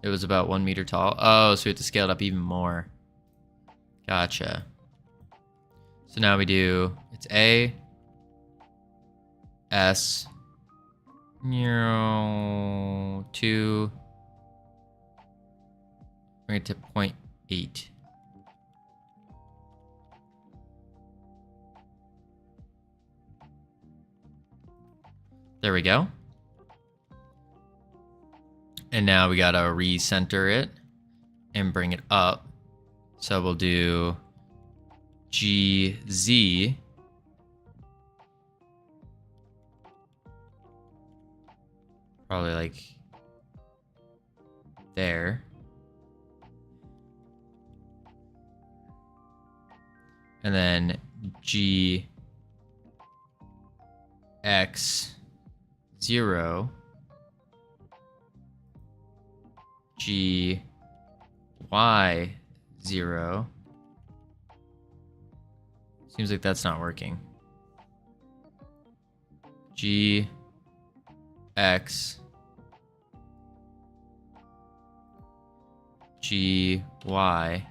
It was about 1 meter tall. Oh, so we have to scale it up even more. Gotcha. So now we do, it's A, S, 2, bring it to 0.8. There we go. And now we gotta recenter it and bring it up. So we'll do GZ. Probably like there. And then GX0. GY0. Seems like that's not working. GX GY.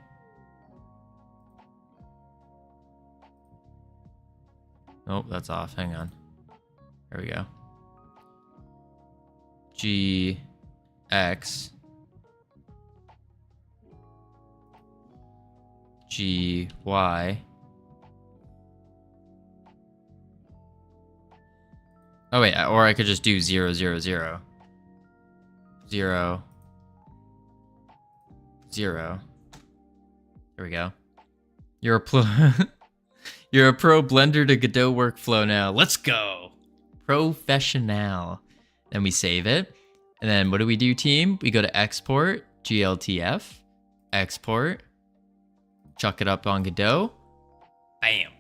Nope, that's off. Hang on. There we go. GX GY. Oh wait, or I could just do 0, 0, 0. 0, 0. There we go. You're a pro. You're a pro Blender to Godot workflow now. Let's go. Professional. Then we save it. And then what do we do, team? We go to export, GLTF, export, chuck it up on Godot. Bam.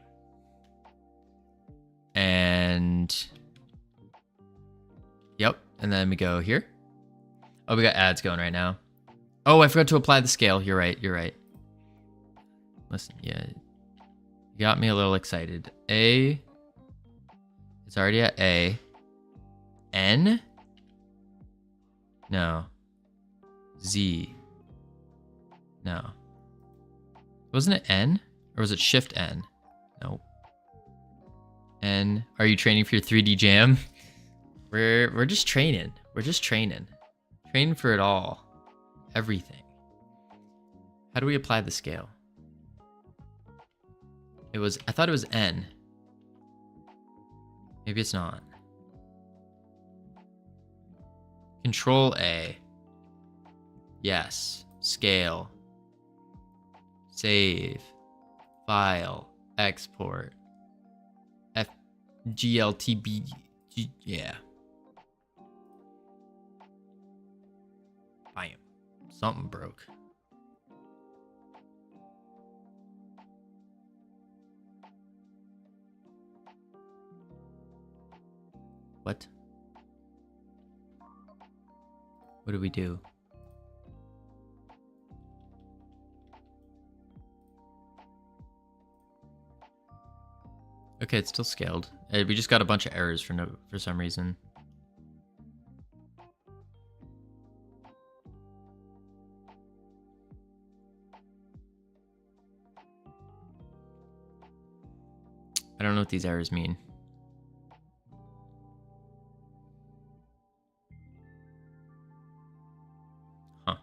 And yep. And then we go here. Oh, we got ads going right now. Oh, I forgot to apply the scale. You're right. You're right. Listen, yeah. You got me a little excited. A. It's already at A. N. No. Z. No. Wasn't it N? Or was it Shift N? Nope. N. Are you training for your 3D jam? We're just training. We're just training. Training for it all. Everything. How do we apply the scale? It was, I thought it was N. Maybe it's not. Control A. Yes. Scale. Save. File. Export. GLTB. Yeah. Bam. Something broke. What? What do we do? Okay, it's still scaled. We just got a bunch of errors for some reason. I don't know what these errors mean. Huh.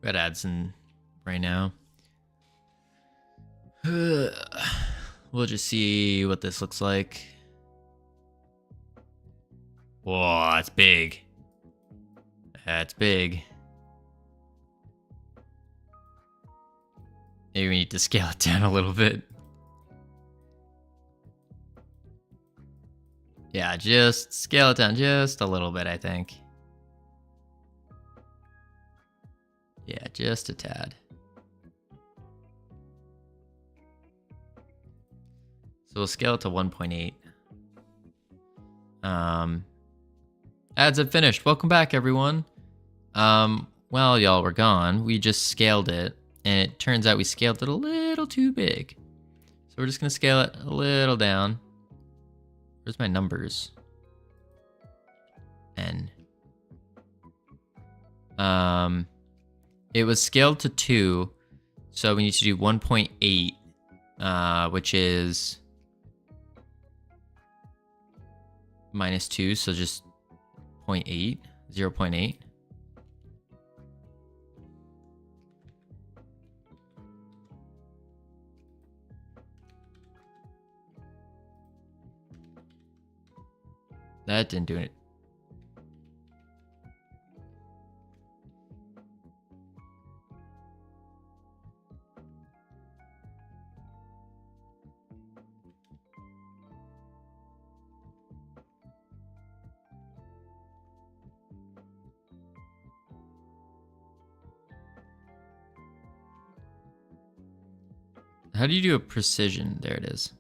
We got ads in right now. We'll just see what this looks like. Whoa, that's big. That's big. Maybe we need to scale it down a little bit. Yeah, just scale it down just a little bit, I think. Yeah, just a tad. So we'll scale it to 1.8. Ads have finished. Welcome back, everyone. Well, y'all were gone. We just scaled it, and it turns out we scaled it a little too big. So we're just gonna scale it a little down. Where's my numbers? N. It was scaled to 2, so we need to do 1.8, which is -2, so just 0.8, 0.8. That didn't do it. How do you do a precision? There it is.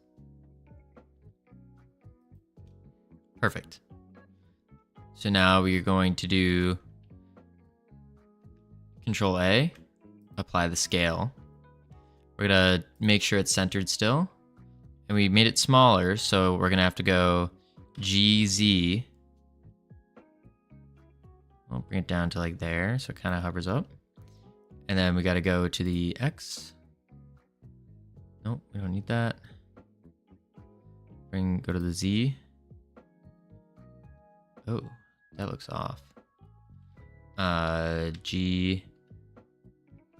Perfect. So now we're going to do Control A, apply the scale. We're gonna make sure it's centered still. And we made it smaller, so we're gonna have to go GZ. I'll bring it down to like there, so it kind of hovers up. And then we gotta go to the X. Nope, we don't need that. Go to the Z. Oh, that looks off. G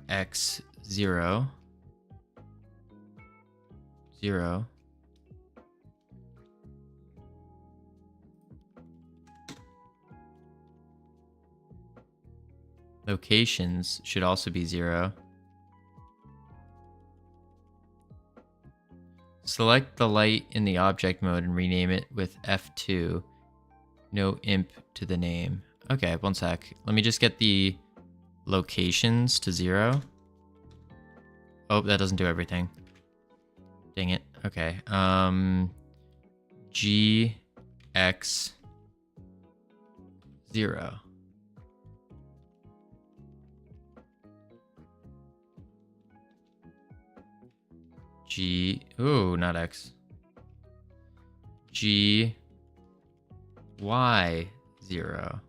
X 0 0. Locations should also be 0. Select the light in the object mode and rename it with F2. No imp to the name. Okay, one sec. Let me just get the locations to 0. Oh, that doesn't do everything. Dang it. Okay. G X 0. G, ooh, not X. G Y 0.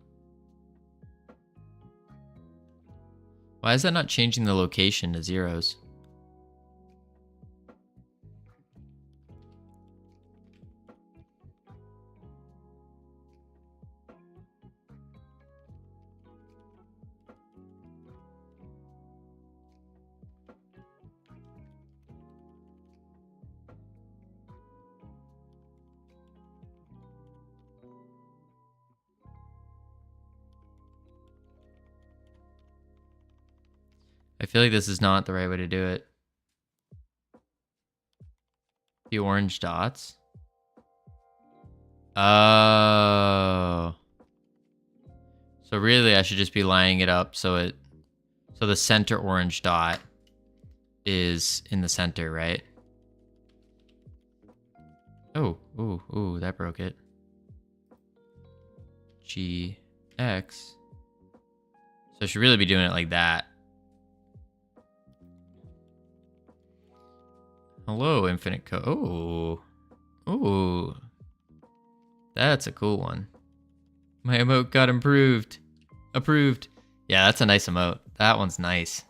Why is that not changing the location to zeros? I feel like this is not the right way to do it. The orange dots. Oh. So really I should just be lining it up so the center orange dot is in the center, right? Oh, ooh, that broke it. GX. So I should really be doing it like that. Hello, infinite code. Ooh. That's a cool one. My emote got improved. Approved. Yeah, that's a nice emote. That one's nice.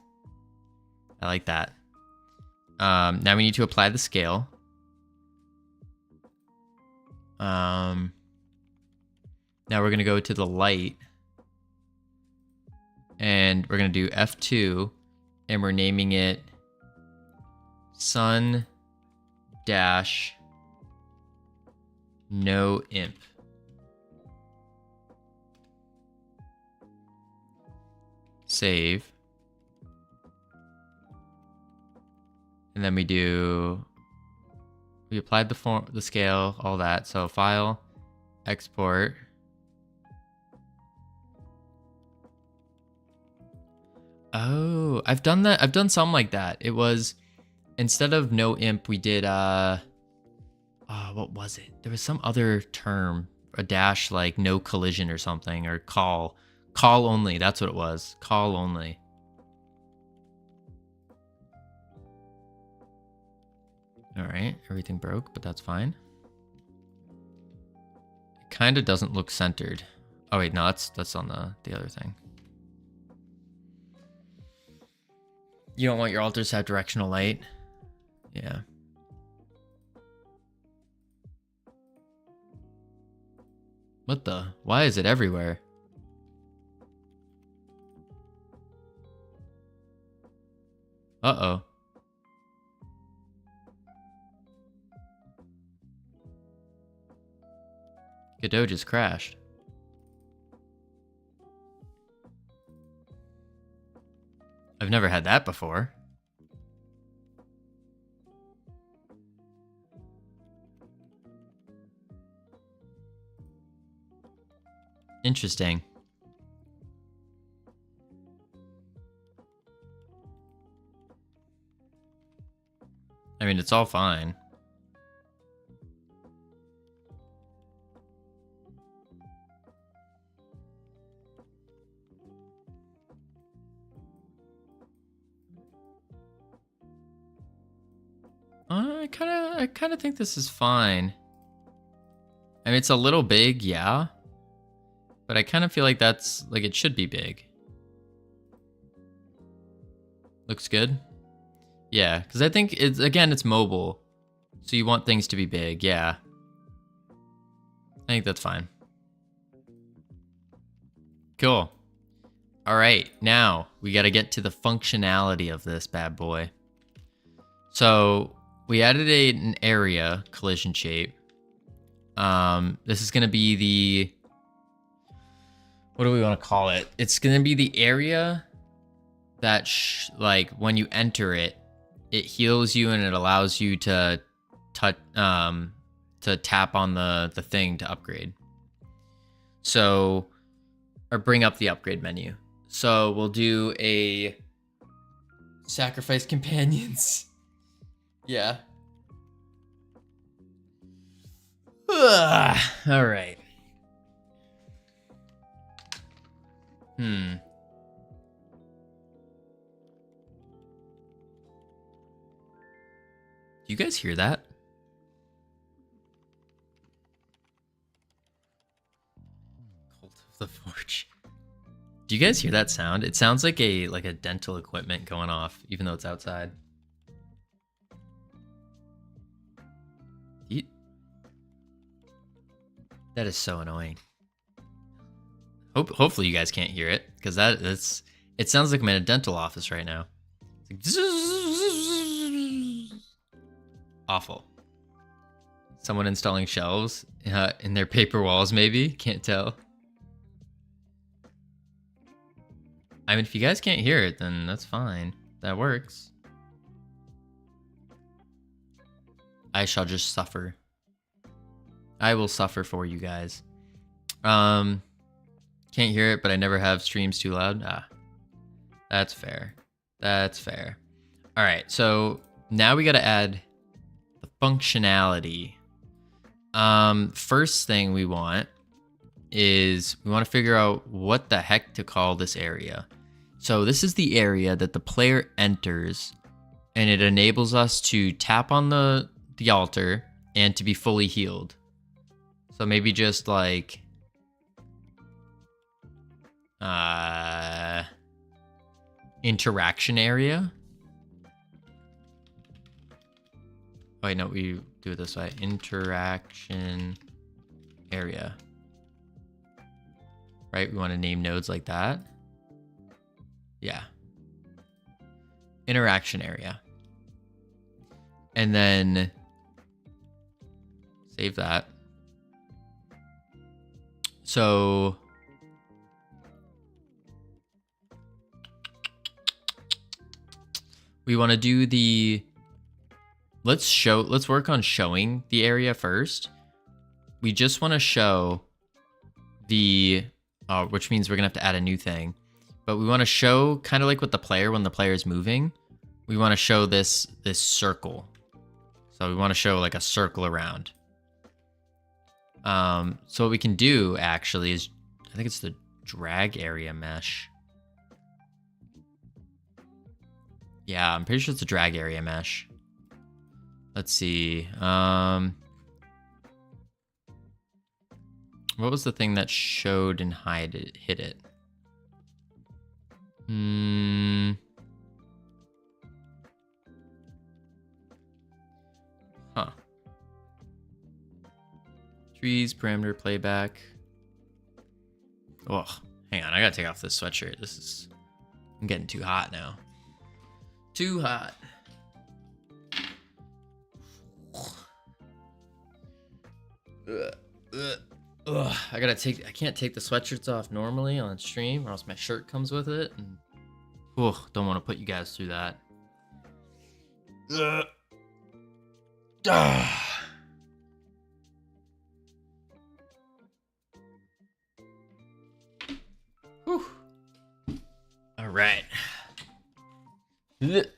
I like that. Now we need to apply the scale. Now we're going to go to the light. And we're going to do F2. And we're naming it sun dash no imp. Save. And then we applied the scale, all that. So file, export. Oh, I've done that. I've done something like that. It was, instead of no imp, we did, what was it? There was some other term, a dash like no collision or something, or call only. That's what it was. Call only. All right, everything broke, but that's fine. It kind of doesn't look centered. Oh wait, no, that's on the other thing. You don't want your altars to have directional light? Yeah. What the? Why is it everywhere? Uh-oh. Godot just crashed. I've never had that before. Interesting. I mean, it's all fine. I kind of think this is fine. I mean, it's a little big, yeah. But I kind of feel like that's, like, it should be big. Looks good. Yeah, because I think, it's mobile. So you want things to be big, yeah. I think that's fine. Cool. All right, now we got to get to the functionality of this bad boy. So we added an area collision shape. This is going to be the, what do we want to call it? It's going to be the area that, like, when you enter it, it heals you and it allows you to tap on the thing to upgrade. So, or bring up the upgrade menu. So we'll do a sacrifice companions. Yeah. All right. Do you guys hear that? Cult of the Forge. Do you guys hear that sound? It sounds like a dental equipment going off, even though it's outside. That is so annoying. Hopefully you guys can't hear it, because it sounds like I'm in a dental office right now. It's like, awful. Someone installing shelves in their paper walls, maybe? Can't tell. I mean, if you guys can't hear it, then that's fine. That works. I shall just suffer. I will suffer for you guys. Can't hear it, but I never have streams too loud. Ah, that's fair. That's fair. All right, so now we got to add the functionality. First thing we want is we want to figure out what the heck to call this area. So this is the area that the player enters, and it enables us to tap on the altar and to be fully healed. So maybe just like interaction area. Oh, wait, no, we do it this way. Interaction area. Right? We want to name nodes like that. Yeah. Interaction area. And then save that. So we want to do the, let's work on showing the area first. We just want to show the, which means we're gonna have to add a new thing. but we want to show kind of like with the player when the player is moving. We want to show this circle. So we want to show like a circle around. So what we can do actually is, I think it's the drag area mesh. Yeah, I'm pretty sure it's a drag area mesh. Let's see. What was the thing that showed and hid it? Huh. Trees, parameter, playback. Oh, hang on. I gotta take off this sweatshirt. I'm getting too hot now. Too hot. I can't take the sweatshirts off normally on stream or else my shirt comes with it. And, don't want to put you guys through that. Whew. All right. Hit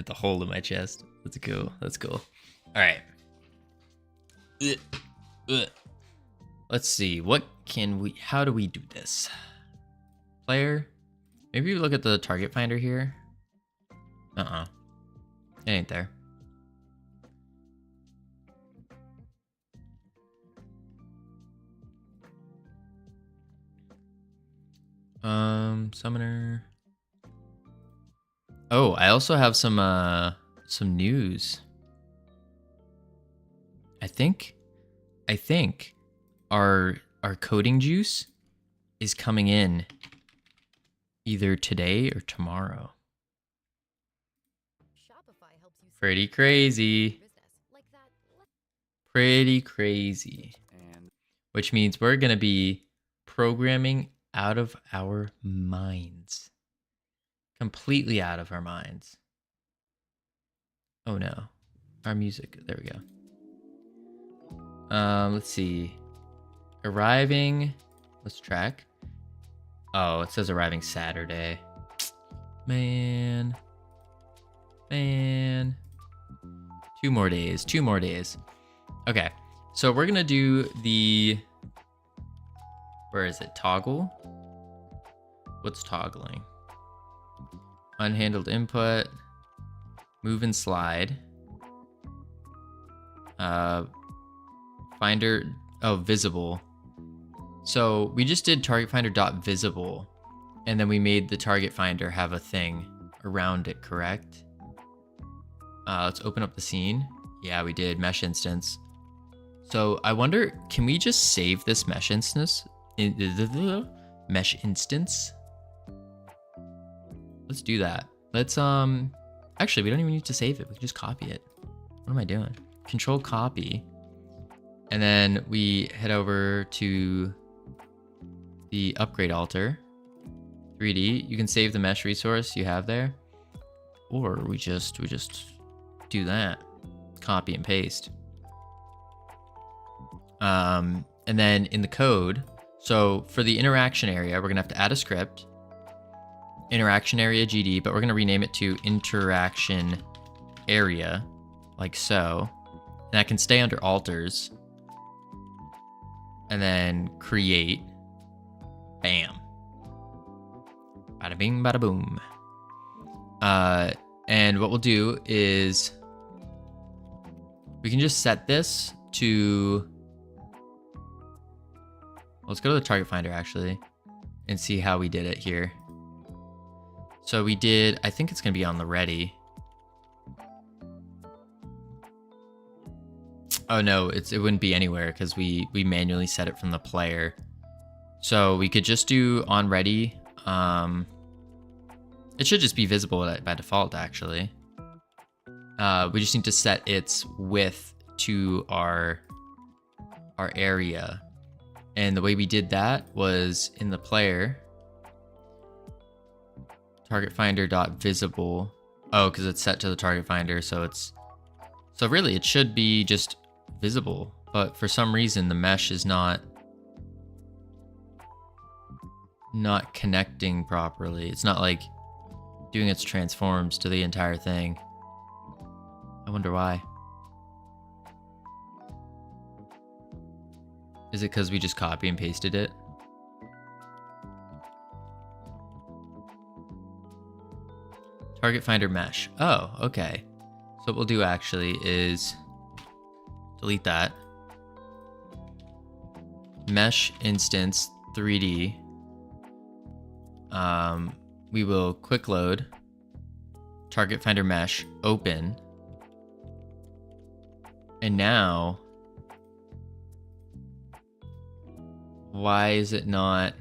the hole in my chest. Let's go. Let's go. All right. Let's see. How do we do this? Player. Maybe we look at the target finder here. It ain't there. Summoner. Oh, I also have some news. I think our coding juice is coming in either today or tomorrow. Pretty crazy. Pretty crazy. Which means we're gonna be programming out of our minds. Completely out of our minds. Oh no. Our music. There we go. Let's see. Arriving. Let's track. Oh, it says arriving Saturday. Man. 2 more days. Okay. So we're gonna do the... Where is it? Toggle? What's toggling? Unhandled input. Move and slide. Finder. Oh, visible. So we just did target finder dot visible, and then we made the target finder have a thing around it, correct? Let's open up the scene. Yeah, we did mesh instance. So I wonder, can we just save this mesh instance? Mesh instance? Let's do that. Let's actually, we don't even need to save it. We can just copy it. What am I doing? Control copy. And then we head over to the upgrade altar. 3D. You can save the mesh resource you have there. Or we just do that. Copy and paste. And then in the code, so for the interaction area, we're gonna have to add a script. Interaction area GD, but we're gonna rename it to interaction area, like so. And that can stay under alters. And then create. Bam. Bada bing, bada boom. And what we'll do is we can just set this to... Let's go to the target finder actually and see how we did it here. So we did, I think it's gonna be on the ready. Oh no, it wouldn't be anywhere because we manually set it from the player. So we could just do on ready. It should just be visible by default actually. We just need to set its width to our area. And the way we did that was in the player, target finder dot visible. Oh, because it's set to the target finder, so really it should be just visible. but for some reason the mesh is not connecting properly. It's not like doing its transforms to the entire thing. I wonder why. Is it because we just copy and pasted it? Target finder mesh. Oh, okay. So what we'll do actually is delete that. Mesh instance 3D. We will quick load target finder mesh open. And now, why is it not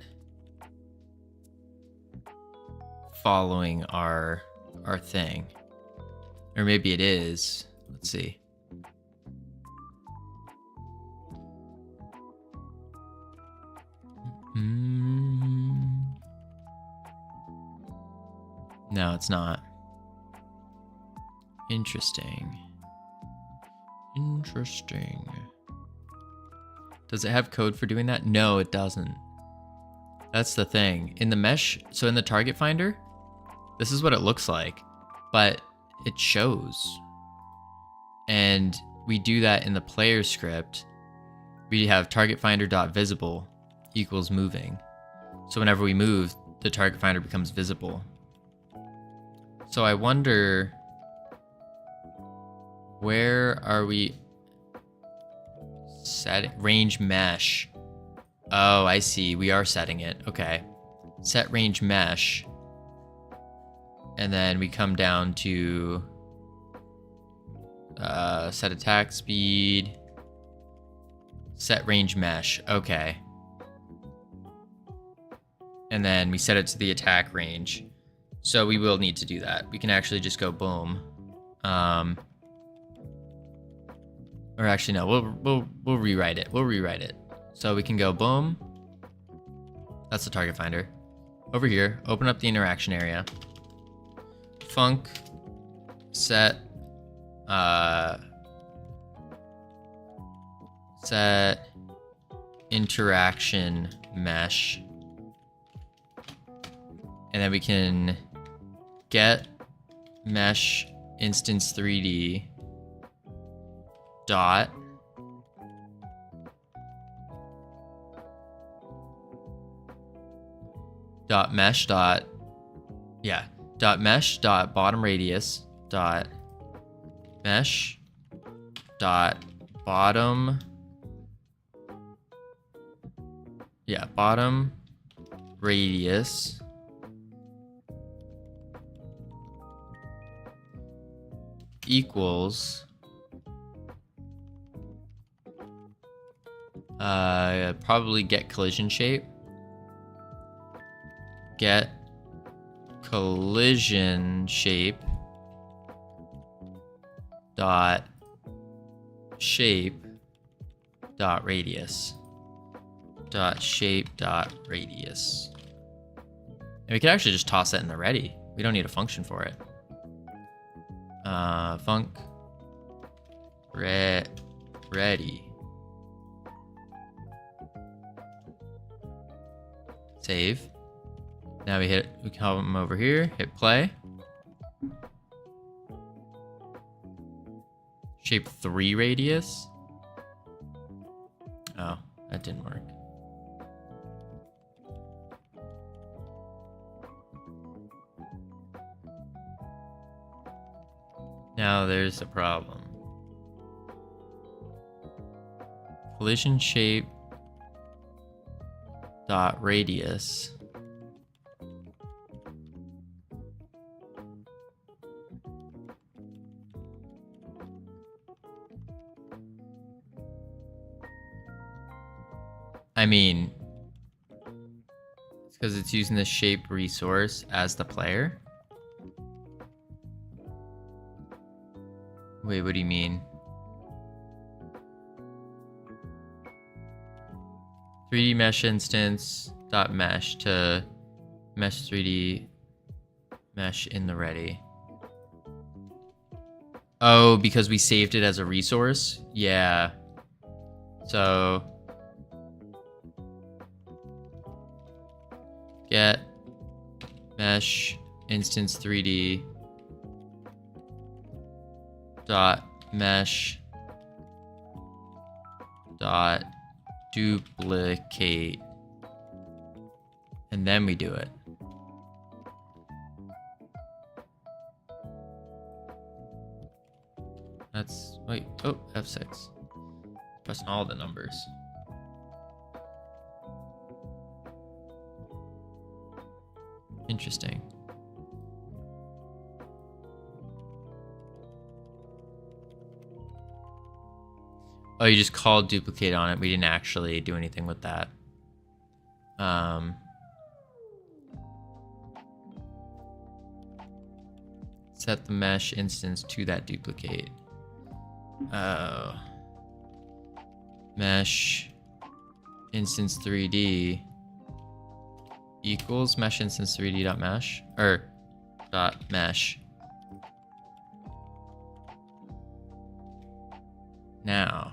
following our thing? Or maybe it is. Let's see. No, it's not. Interesting. Does it have code for doing that? No, it doesn't. That's the thing. In the mesh, so in the target finder, this is what it looks like, but it shows. And we do that in the player script. We have target finder.visible equals moving. So whenever we move, the target finder becomes visible. So I wonder, where are we setting range mesh? Oh, I see. We are setting it. Okay. Set range mesh. And then we come down to set attack speed, set range mesh. Okay. And then we set it to the attack range. So we will need to do that. We can actually just go boom. Or actually no, we'll rewrite it. We'll rewrite it. So we can go boom. That's the target finder. Over here, open up the interaction area. Func set set interaction mesh. And then we can get mesh instance 3D dot mesh dot mesh dot bottom radius dot mesh dot bottom bottom radius equals probably get collision shape. Get collision shape dot shape dot radius dot shape dot radius. And we could actually just toss that in the ready. We don't need a function for it. Func ready. Save. Now we come over here, hit play. Shape 3 radius. Oh, that didn't work. Now there's a problem. Collision shape dot radius I mean, it's because it's using the shape resource as the player. Wait, what do you mean? 3D mesh instance dot mesh to mesh 3D mesh in the ready. Oh, because we saved it as a resource? Yeah. So get mesh instance 3D dot mesh dot duplicate, and then we do it. That's, wait, oh, F6. Pressing all the numbers. Interesting. Oh, you just called duplicate on it. We didn't actually do anything with that. Set the mesh instance to that duplicate. Oh. Mesh instance 3D equals mesh instance 3D dot mesh, or dot mesh. Now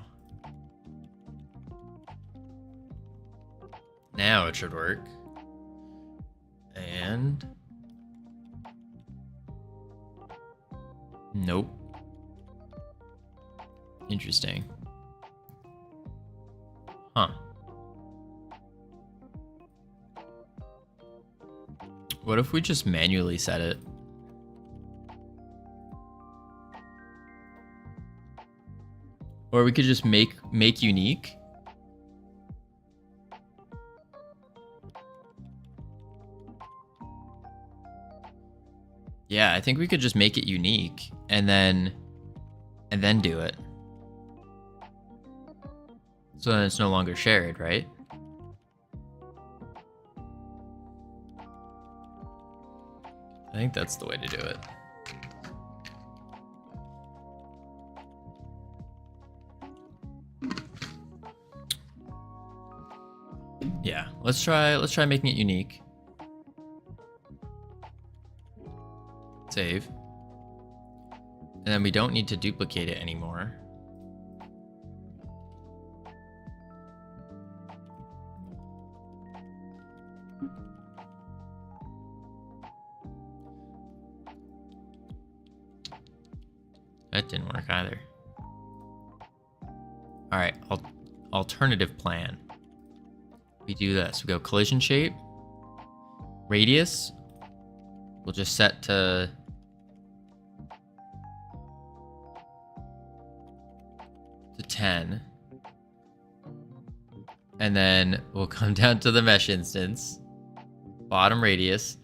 it should work. And nope. Interesting. Huh. What if we just manually set it? Or we could just make unique. Yeah, I think we could just make it unique and then do it. So then it's no longer shared, right? I think that's the way to do it. Yeah, let's try making it unique. Save. And then we don't need to duplicate it anymore. That didn't work either. All right, alternative plan. We do this. We go collision shape, radius. We'll just set to to 10. And then we'll come down to the mesh instance. Bottom radius,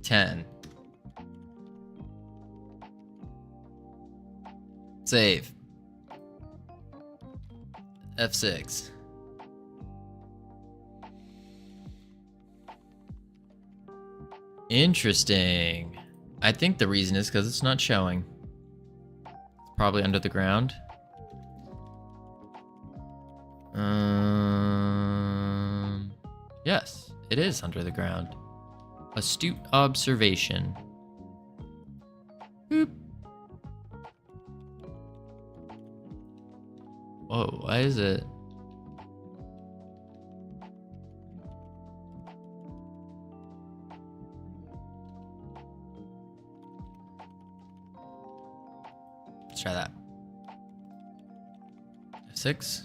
10. Save. F6. Interesting. I think the reason is because it's not showing. It's probably under the ground. Yes, it is under the ground. Astute observation. Boop. Whoa, why is it? Let's try that. F6.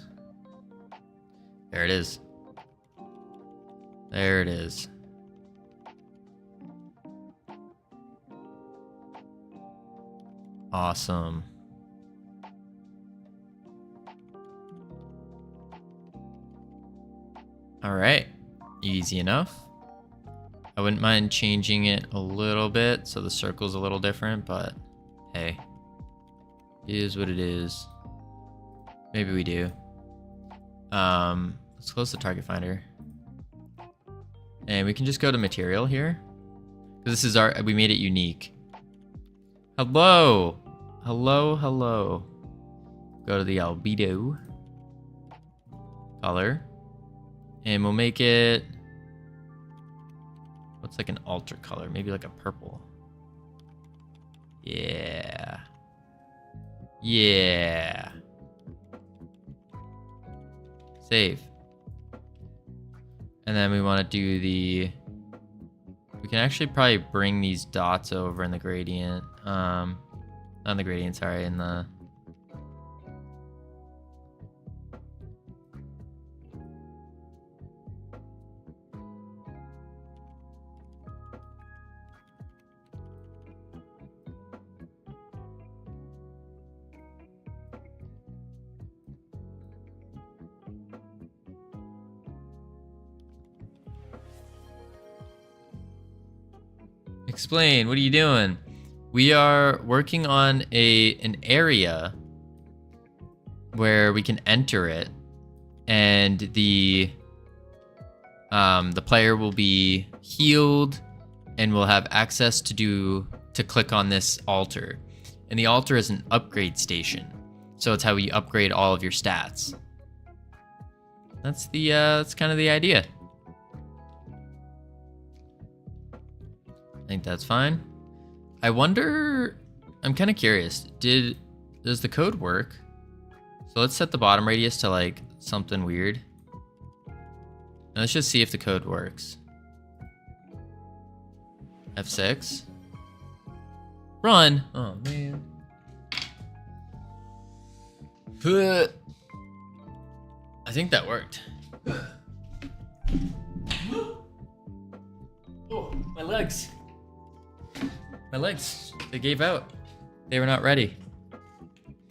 There it is. There it is. Awesome. All right, easy enough. I wouldn't mind changing it a little bit so the circle's a little different, but hey, it is what it is. Maybe we do. Let's close the target finder. And we can just go to material here. This is we made it unique. Hello. Hello, hello. Go to the albedo. Color. And we'll make it, what's like an alter color? Maybe like a purple. Yeah. Yeah. Save. And then we want to do the... We can actually probably bring these dots over in the gradient. Not in the gradient, sorry, in the... Explain, what are you doing? We are working on an area where we can enter it, and the player will be healed and will have access to click on this altar. And the altar is an upgrade station. So it's how you upgrade all of your stats. That's kind of the idea. I think that's fine. I wonder, I'm kind of curious, does the code work? So let's set the bottom radius to like something weird. And let's just see if the code works. F6. Run. Oh man. I think that worked. Oh, my legs. My legs, they gave out. They were not ready.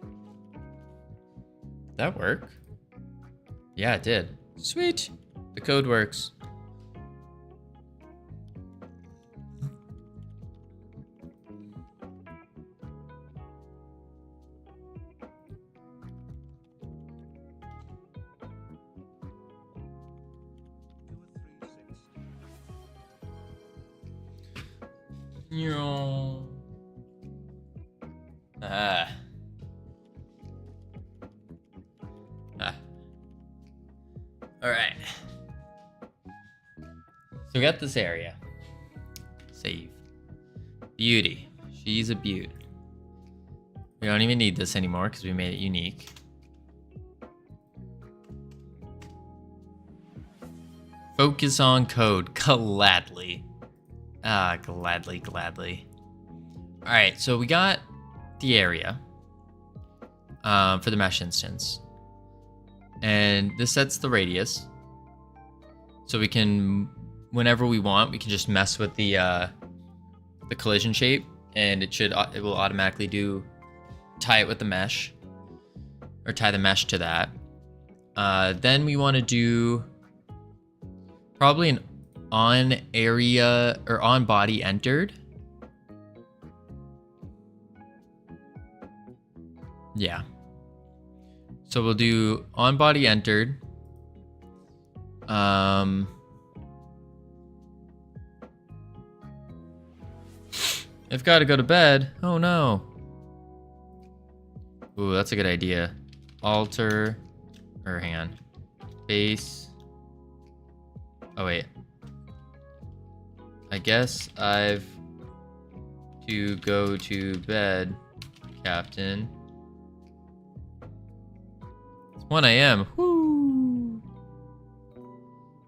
Did that work? Yeah, it did. Sweet. The code works. All right. So we got this area. Save. Beauty. She's a beaut. We don't even need this anymore because we made it unique. Focus on code. Gladly. Gladly. All right, so we got the area for the mesh instance. And this sets the radius. So we can, whenever we want, we can just mess with the collision shape, and it will automatically tie it with the mesh, or tie the mesh to that. Then we want to do probably an on area or on body entered. Yeah. So we'll do on body entered. I've got to go to bed. Oh no. Ooh, that's a good idea. Alter, or hang on. Base. Oh wait. I guess I've to go to bed, Captain. 1 a.m. Woo!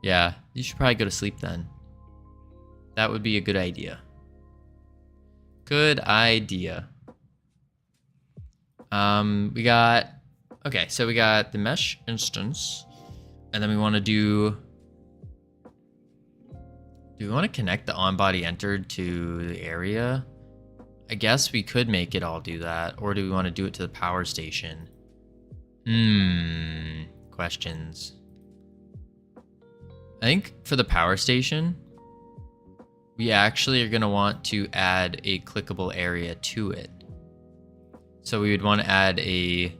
Yeah, you should probably go to sleep then. That would be a good idea. Good idea. We got the mesh instance, and then we want to do we want to connect the on-body entered to the area? I guess we could make it all do that, or do we want to do it to the power station? Questions. I think for the power station, we actually are going to want to add a clickable area to it. So we would want to add I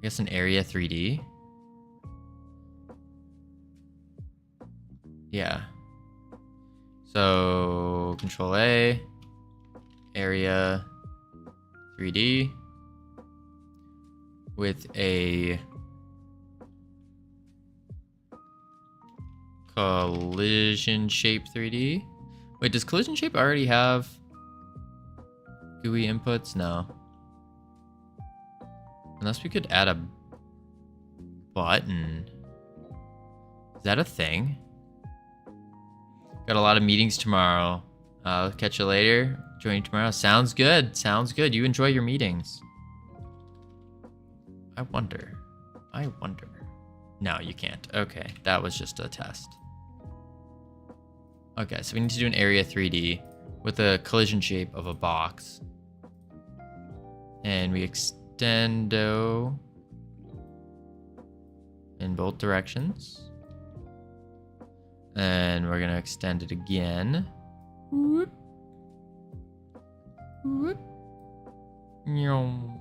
guess an area 3D. Yeah. So Control A, area 3D. With a collision shape 3D. Wait, does collision shape already have GUI inputs? No. Unless we could add a button. Is that a thing? Got a lot of meetings tomorrow. I'll catch you later. Join you tomorrow. Sounds good. Sounds good. You enjoy your meetings. I wonder. No, you can't. Okay, that was just a test. Okay, so we need to do an area 3D with a collision shape of a box. And we extendo in both directions. And we're gonna extend it again. Whoop. Whoop. Nyom.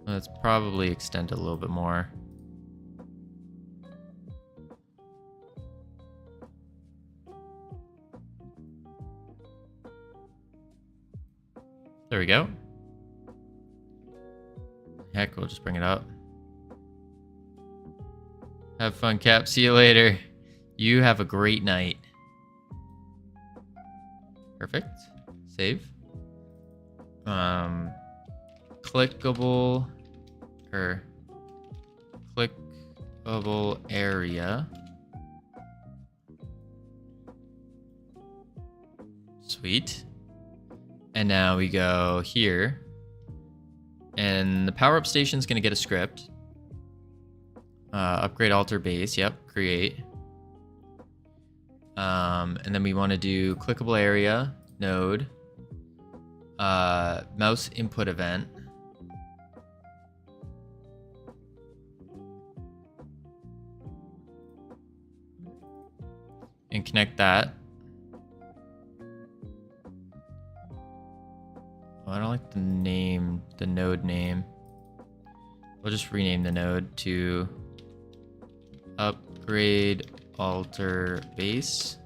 Let's probably extend it a little bit more. There we go. Heck, we'll just bring it up. Have fun, Cap. See you later. You have a great night. Perfect. Save. Clickable or clickable area. Sweet. And now we go here. And the power-up station is going to get a script. Upgrade alter base. Yep. Create. And then we want to do clickable area node. Mouse input event. And connect that. Oh, I don't like the name, the node name. We'll just rename the node to upgrade alter base.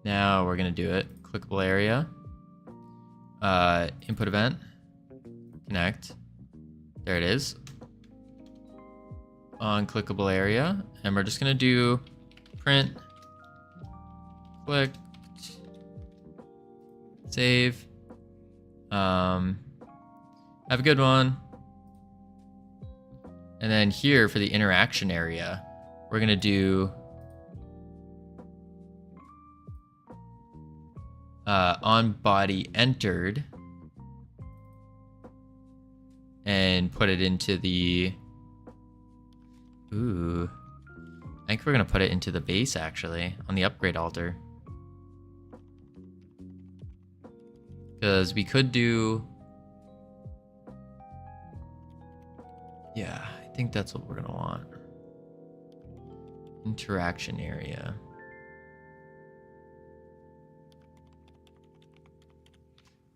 Now we're gonna do it. Clickable area. Input event. Connect. There it is. On clickable area. And we're just gonna do print clicked. Save. Have a good one. And then here for the interaction area, we're gonna do on body entered and put it into the I think we're gonna put it into the base actually on the upgrade altar, because we could do, yeah, I think that's what we're gonna want. Interaction area.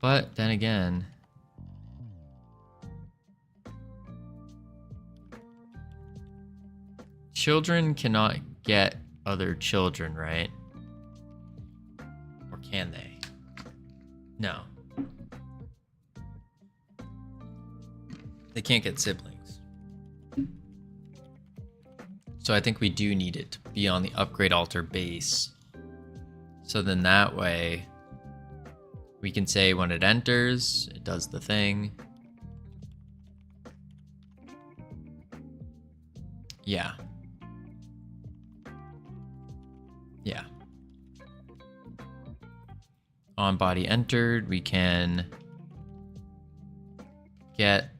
But then again, children cannot get other children, right? Or can they? No. They can't get siblings. So I think we do need it to be on the upgrade altar base. So then that way we can say when it enters, it does the thing. Yeah. Yeah. On body entered, we can get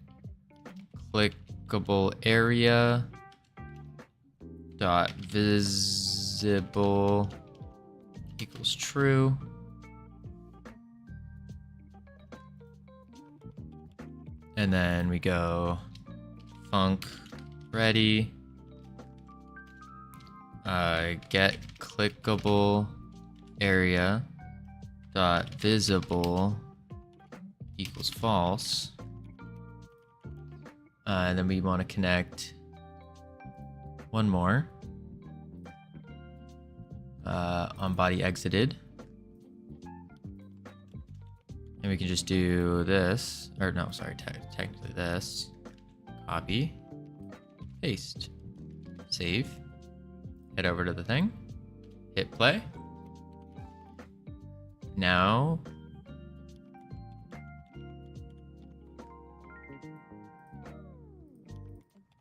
clickable area dot visible equals true. And then we go func ready. Get clickable area dot visible equals false. And then we want to connect one more on body exited. And we can just do this, or no, sorry, technically this. Copy, paste, save, head over to the thing, hit play. Now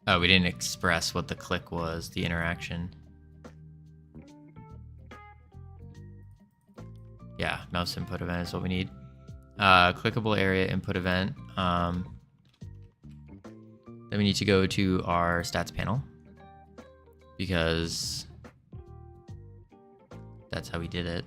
Oh, we didn't express what the click was, the interaction. Yeah, mouse input event is what we need. Clickable area input event. Then we need to go to our stats panel because that's how we did it.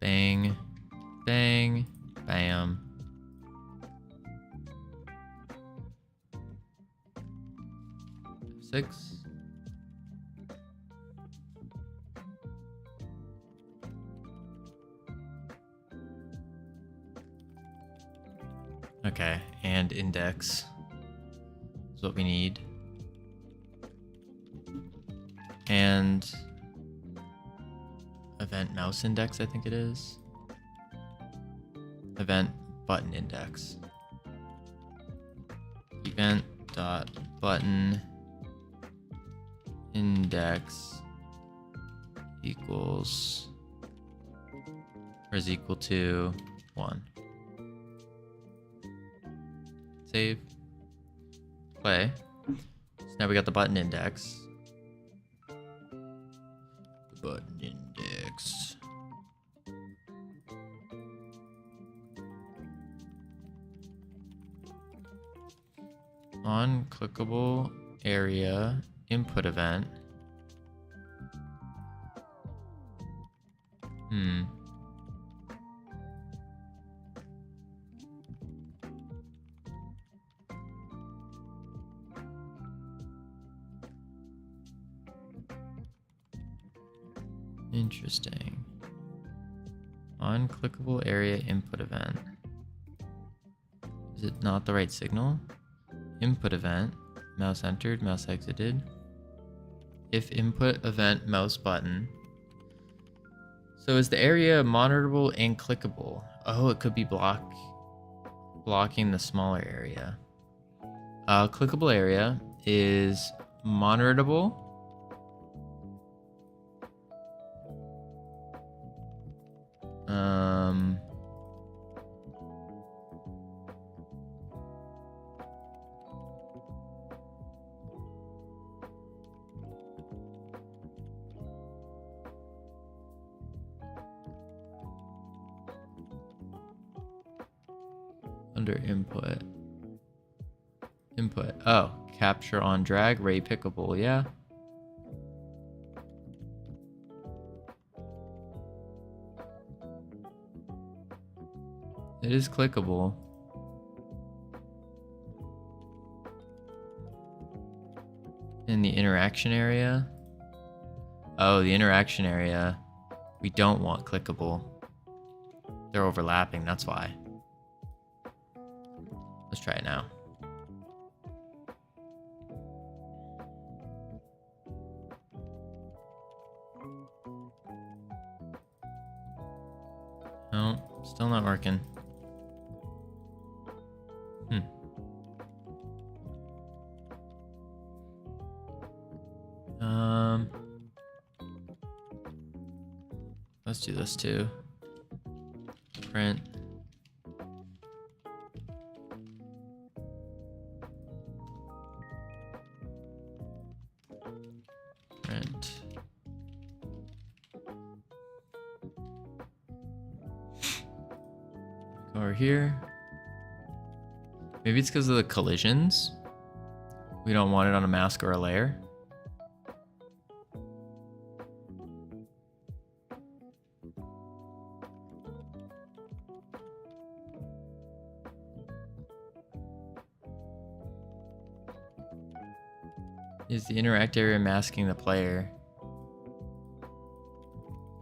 Bang, bang, bam. F6. Okay, and index is what we need. And event mouse index, I think it is. Event button index. Event dot button index equals or is equal to 1. Save. Play. So now we got the button index. The button index. On clickable area input event. Interesting. On clickable area input event. Is it not the right signal? Input event, mouse entered, mouse exited. If input event mouse button. So is the area monitorable and clickable? Oh, it could be blocking the smaller area. Clickable area is monitorable. Under input. Oh, capture on drag, ray pickable, yeah. It is clickable. In the interaction area. Oh, the interaction area. We don't want clickable. They're overlapping, that's why. Let's try it now. No, still not working. Let's do this too. Print. Go over here. Maybe it's because of the collisions. We don't want it on a mask or a layer. Is the interact area masking the player?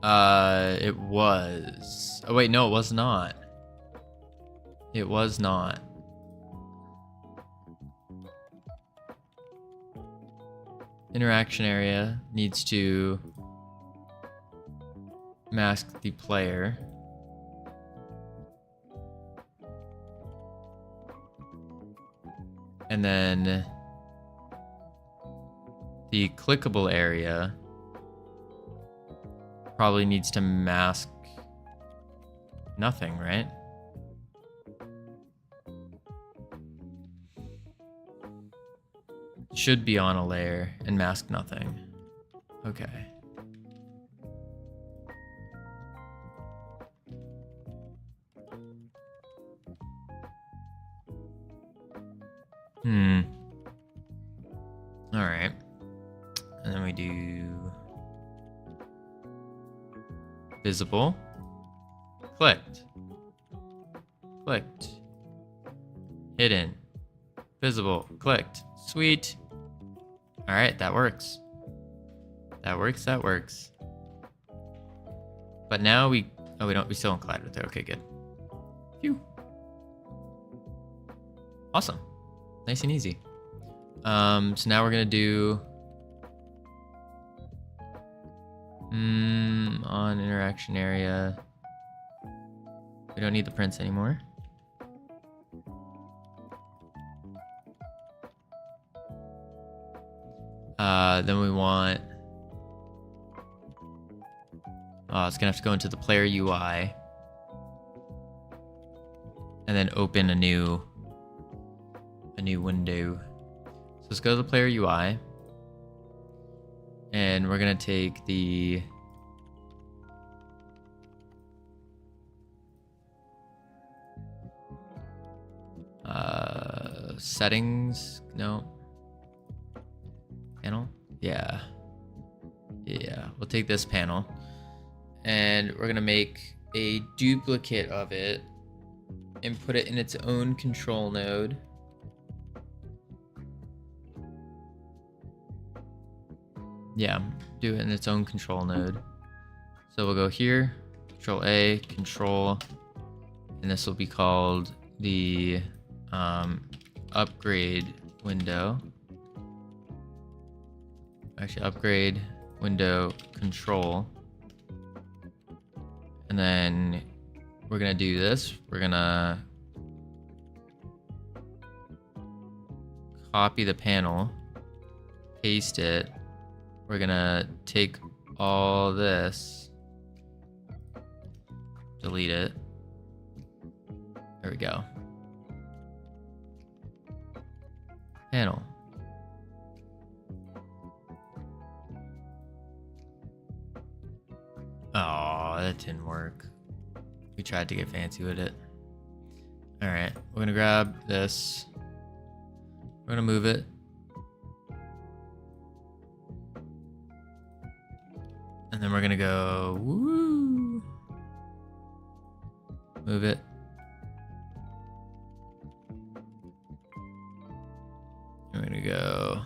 It was. Oh wait, no, it was not. It was not. Interaction area needs to mask the player. And then the clickable area probably needs to mask nothing, right? Should be on a layer and mask nothing. Okay. All right. And then we do visible. Clicked. Clicked. Hidden. Visible. Clicked. Sweet. All right, that works. That works. That works. But now we still don't collide with it. Okay, good. Phew. Awesome. Nice and easy. So now we're gonna do on interaction area. We don't need the prints anymore. Then we want it's gonna have to go into the player UI and then open a new window. So let's go to the player UI and we're gonna take the settings, no, panel, yeah, we'll take this panel and we're gonna make a duplicate of it and put it in its own control node. Yeah, do it in its own control node. So we'll go here, Control A, Control, and this will be called the upgrade window. Actually, upgrade window control. And then we're gonna do this. We're gonna copy the panel, paste it. We're gonna take all this, delete it. There we go. Panel. Oh, that didn't work. We tried to get fancy with it. All right, we're gonna grab this. We're gonna move it. And then we're gonna go, woo. Move it. We're gonna go,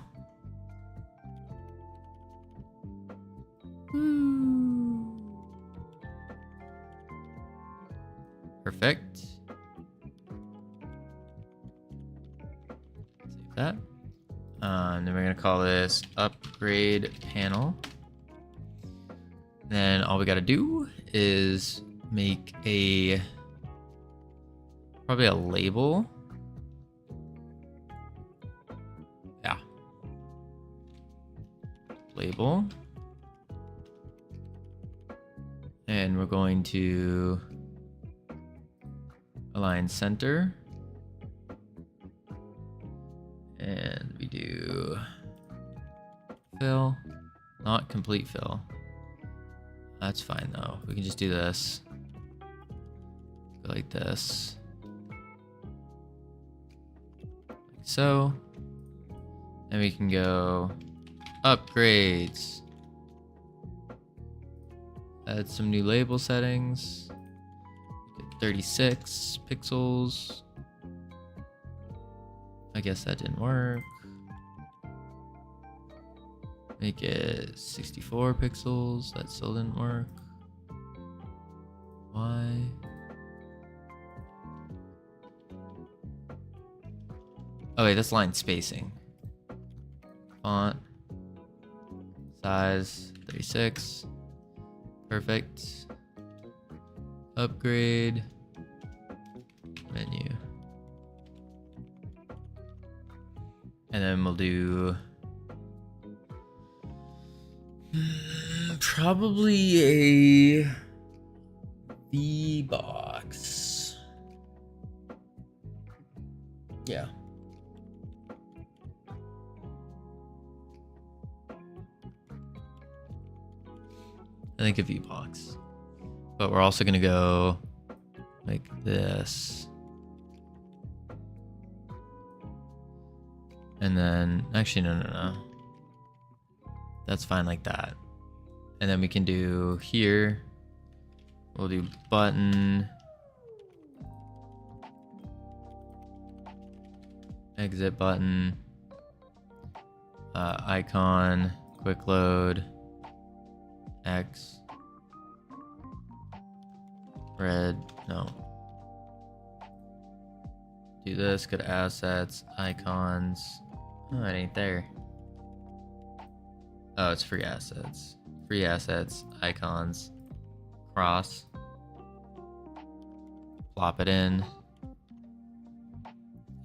woo. Perfect. Save that. Then we're gonna call this upgrade panel. Then all we gotta do is make probably a label. Yeah. Label. And we're going to align center. And we do fill, not complete fill. That's fine though. We can just do this. Go like this. Like so. And we can go upgrades. Add some new label settings. 36 pixels. I guess that didn't work. Make it 64 pixels. That still didn't work. Why? Oh wait, that's line spacing. Font. Size 36. Perfect. Upgrade. Menu. And then we'll do Probably a V box. Yeah. I think a V box. But we're also gonna go like this. And then, actually, no. That's fine like that. And then we can do here, we'll do button, exit button, icon, quick load, X, red, no. Do this, go to assets, icons. Oh, it ain't there. Oh, it's free assets. Free assets, icons, cross. Plop it in.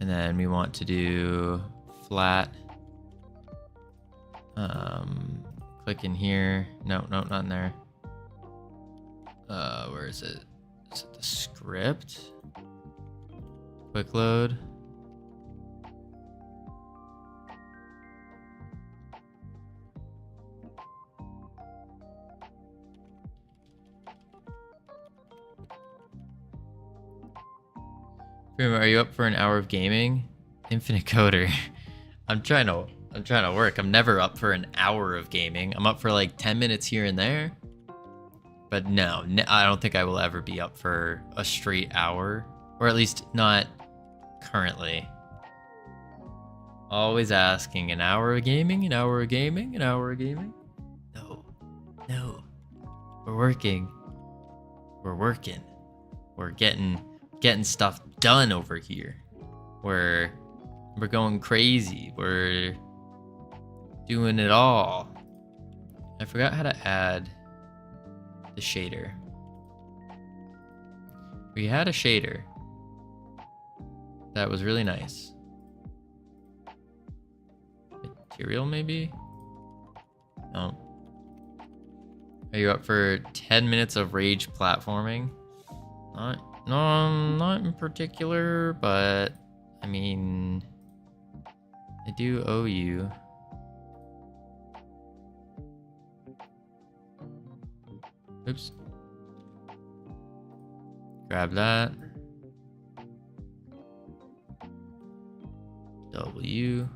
And then we want to do flat. Click in here. No, not in there. Where is it? Is it the script? Quick load. Are you up for an hour of gaming? Infinite Coder. I'm trying to work. I'm never up for an hour of gaming. I'm up for like 10 minutes here and there. But no, I don't think I will ever be up for a straight hour. Or at least not currently. Always asking, an hour of gaming, an hour of gaming, an hour of gaming? No. We're working. We're getting stuff done over here. We're going crazy. We're doing it all. I forgot how to add the shader. We had a shader that was really nice. Material maybe? No. Are you up for 10 minutes of rage platforming? Not in particular, but I mean, I do owe you. Oops. Grab that. W.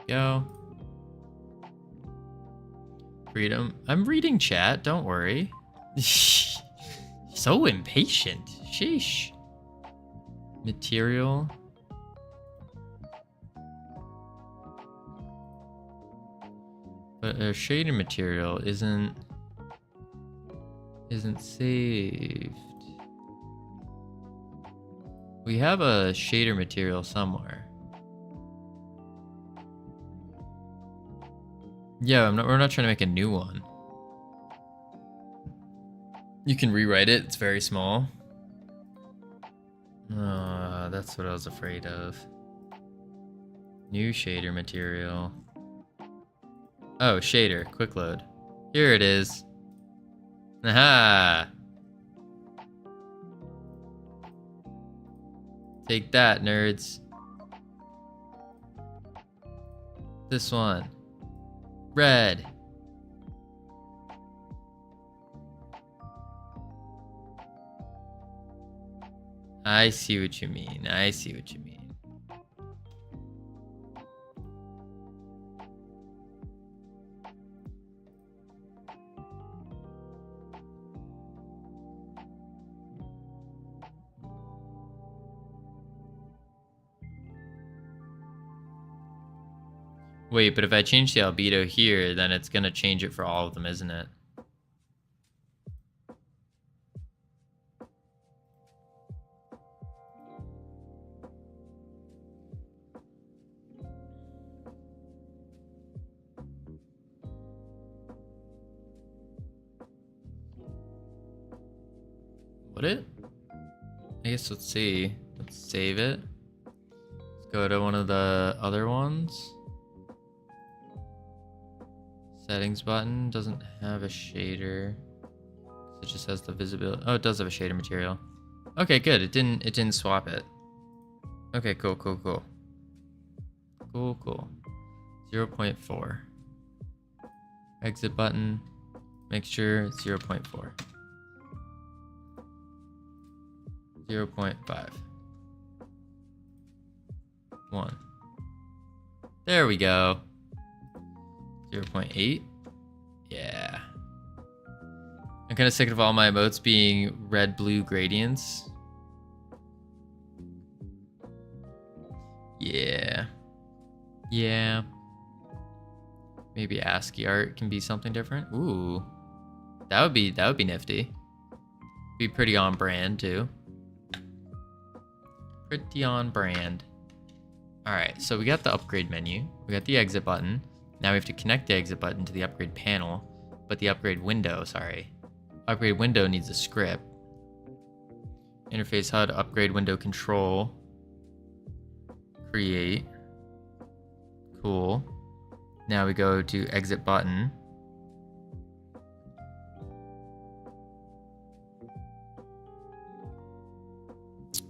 Go. Freedom. I'm reading chat, don't worry. So impatient. Sheesh. Material. But our shader material isn't saved. We have a shader material somewhere. Yeah, we're not trying to make a new one. You can rewrite it, it's very small. That's what I was afraid of. New shader material. Oh, shader, quick load. Here it is. Aha! Take that, nerds. This one. Red. I see what you mean. I see what you mean. Wait, but if I change the albedo here, then it's gonna change it for all of them, isn't it? Would it? I guess let's see. Let's save it. Let's go to one of the other ones. Settings button doesn't have a shader. It just has the visibility. Oh, it does have a shader material. Okay, good. It didn't swap it. Okay, cool. Cool. 0.4. Exit button. Mixture 0.4. 0.5. 1. There we go. 0.8. Yeah. I'm kind of sick of all my emotes being red-blue gradients. Yeah. Yeah. Maybe ASCII art can be something different. Ooh. That would be nifty. Be pretty on brand too. Pretty on brand. Alright, so we got the upgrade menu. We got the exit button. Now we have to connect the exit button to the upgrade panel. But the upgrade window, Upgrade window needs a script. Interface HUD upgrade window control. Create. Cool. Now we go to exit button.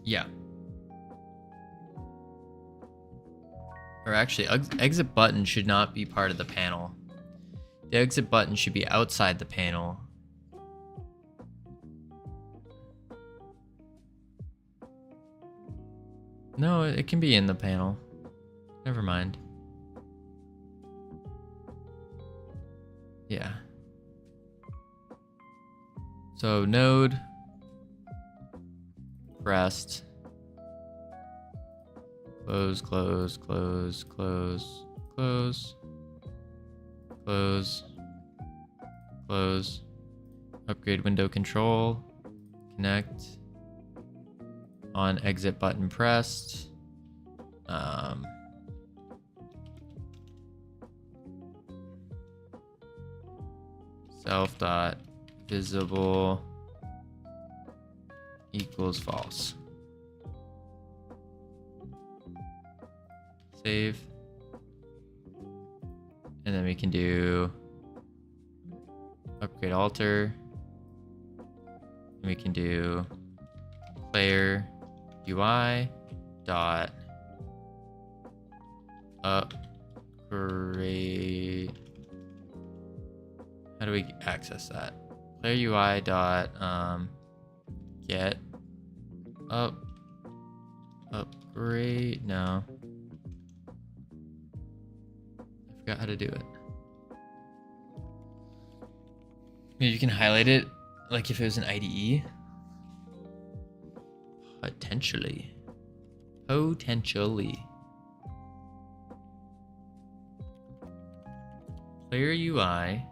Yeah. Or actually, exit button should not be part of the panel. The exit button should be outside the panel. No, it can be in the panel. Never mind. Yeah. So node, rest, close, close, close, close, close, close, close, upgrade window control, connect, on exit button pressed, self dot visible equals false. Save. And then we can do upgrade alter. And we can do player UI dot upgrade. How do we access that? Player UI dot get upgrade. No, I forgot how to do it. Maybe you can highlight it like if it was an IDE. Potentially. Player UI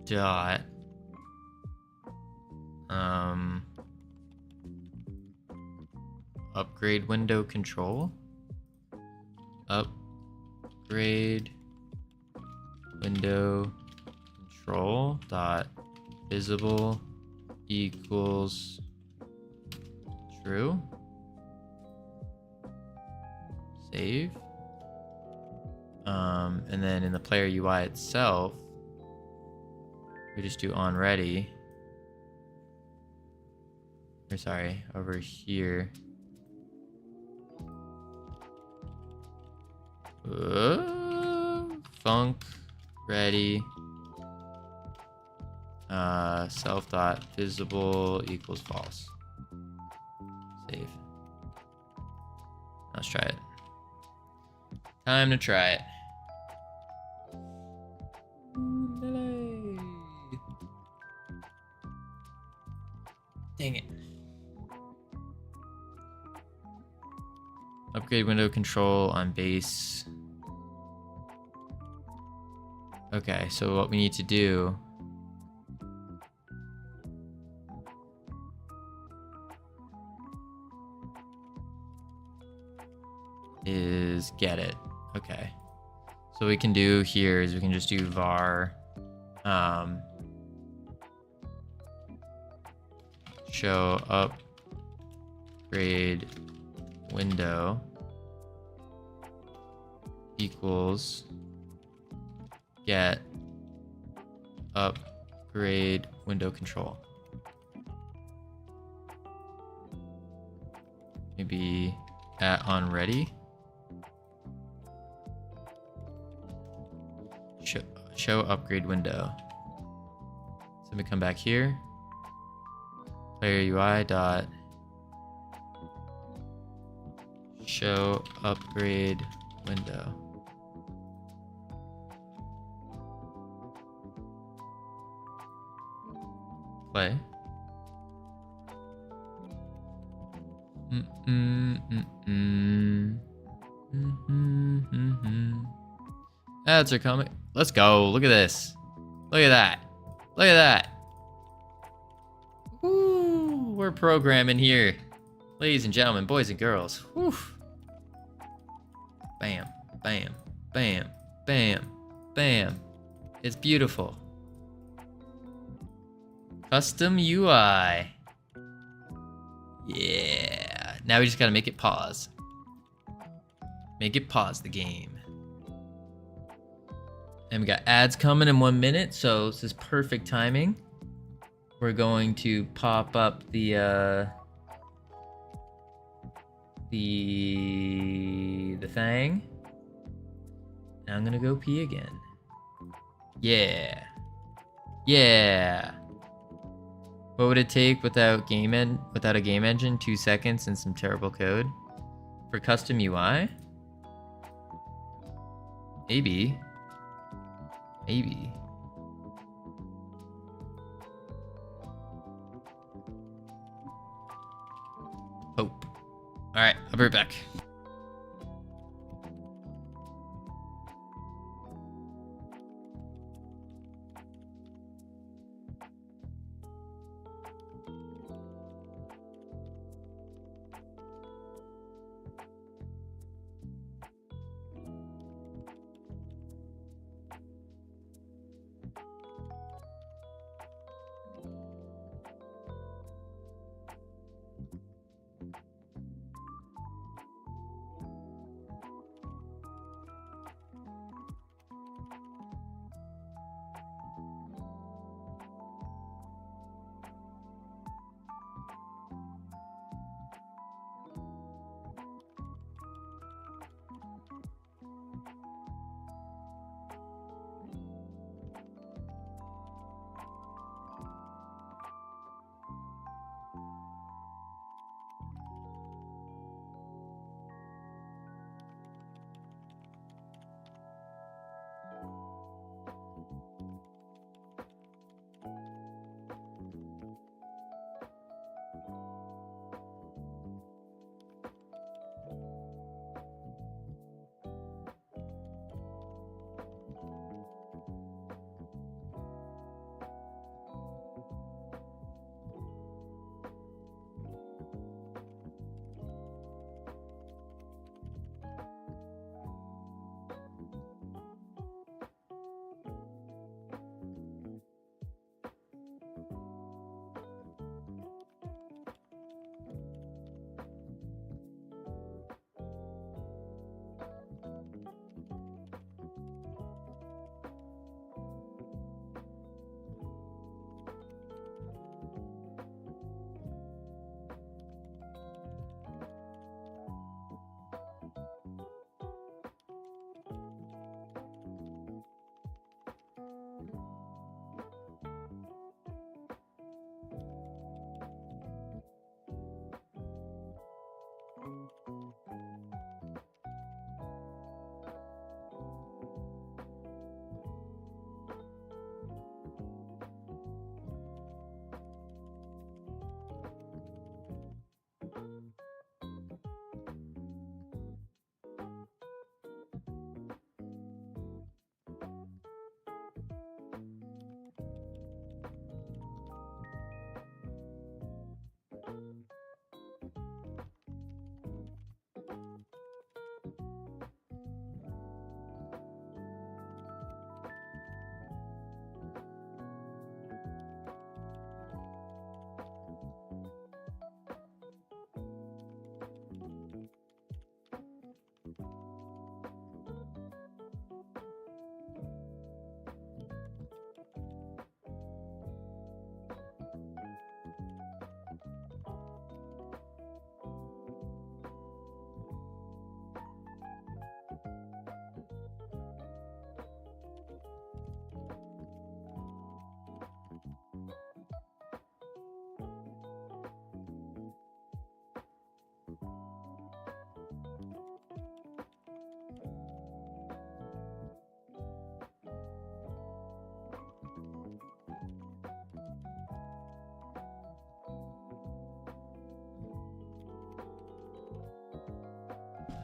dot upgrade window control. Upgrade window control dot visible equals true. Save. And then in the player UI itself, we just do on ready. Or sorry, over here. Func ready. Self dot visible equals false. Save. Let's try it. Time to try it. Dang it. Upgrade window control on base. Okay, so what we need to do is get it. Okay. So what we can do here is we can just do var show upgrade window equals get upgrade window control. Maybe at on ready. Show upgrade window. So let me come back here. Player UI dot show upgrade window. Play. Ads are coming. Let's go. Look at this. Look at that. Look at that. Woo, we're programming here. Ladies and gentlemen, boys and girls. Woo. Bam, bam, bam, bam, bam. It's beautiful. Custom UI. Yeah. Now we just gotta make it pause. Make it pause the game. And we got ads coming in 1 minute, so this is perfect timing. We're going to pop up the thing. And I'm gonna go pee again. Yeah. Yeah. What would it take without a game engine? 2 seconds and some terrible code for custom UI? Maybe. Maybe. Hope. All right, I'll be right back.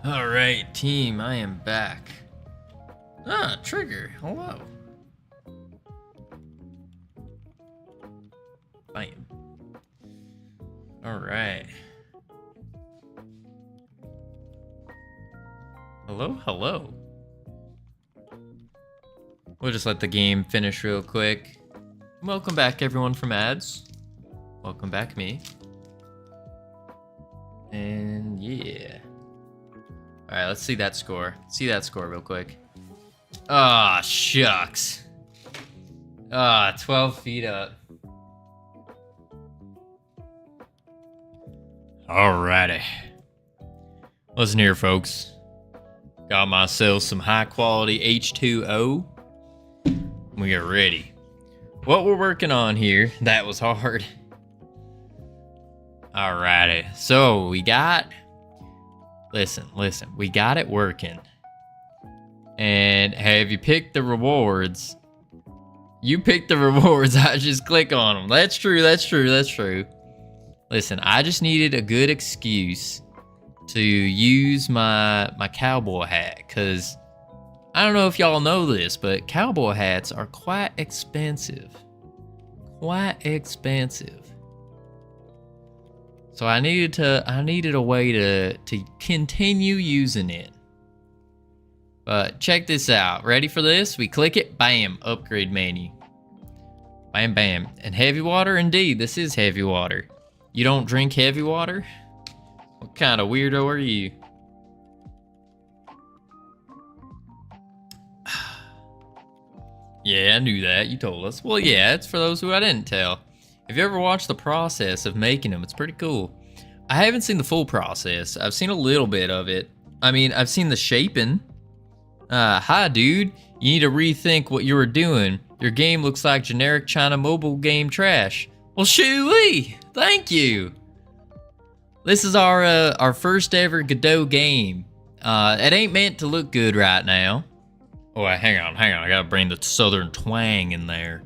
Alright, team, I am back. Ah, Trigger, hello. Bam. Alright. Hello, hello. We'll just let the game finish real quick. Welcome back, everyone from ads. Welcome back, me. And yeah. Alright, let's see that score. See that score real quick. Ah, shucks. 12 feet up. Alrighty. Listen here, folks. Got myself some high quality H2O. We are ready. What we're working on here, that was hard. Alrighty. So we got, listen, we got it working. And have you picked the rewards? You picked the rewards, I just click on them. That's true. Listen, I just needed a good excuse to use my cowboy hat, because I don't know if y'all know this, but cowboy hats are quite expensive. So I needed a way to continue using it. But check this out. Ready for this? We click it, bam, upgrade menu. Bam, bam. And heavy water, indeed, this is heavy water. You don't drink heavy water? What kind of weirdo are you? Yeah, I knew that. You told us. Well, yeah, it's for those who I didn't tell. If you ever watched the process of making them, it's pretty cool. I haven't seen the full process. I've seen a little bit of it. I mean, I've seen the shaping. Hi, dude. You need to rethink what you were doing. Your game looks like generic China mobile game trash. Well, shoo-wee! Thank you! This is our first ever Godot game. It ain't meant to look good right now. Oh, hang on. I gotta bring the southern twang in there.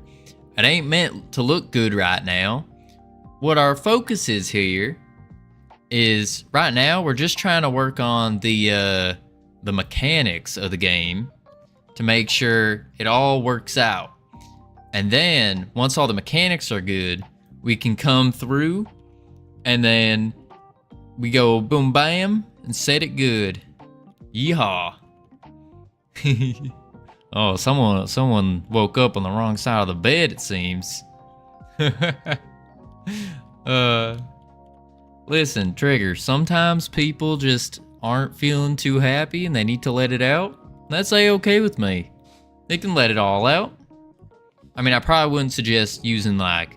It ain't meant to look good right now. What our focus is here is, right now, we're just trying to work on the mechanics of the game to make sure it all works out. And then, once all the mechanics are good, we can come through and then we go boom bam and set it good. Yeehaw. Oh, someone woke up on the wrong side of the bed, it seems. Listen, Trigger, sometimes people just aren't feeling too happy and they need to let it out. That's A-okay with me. They can let it all out. I mean, I probably wouldn't suggest using, like,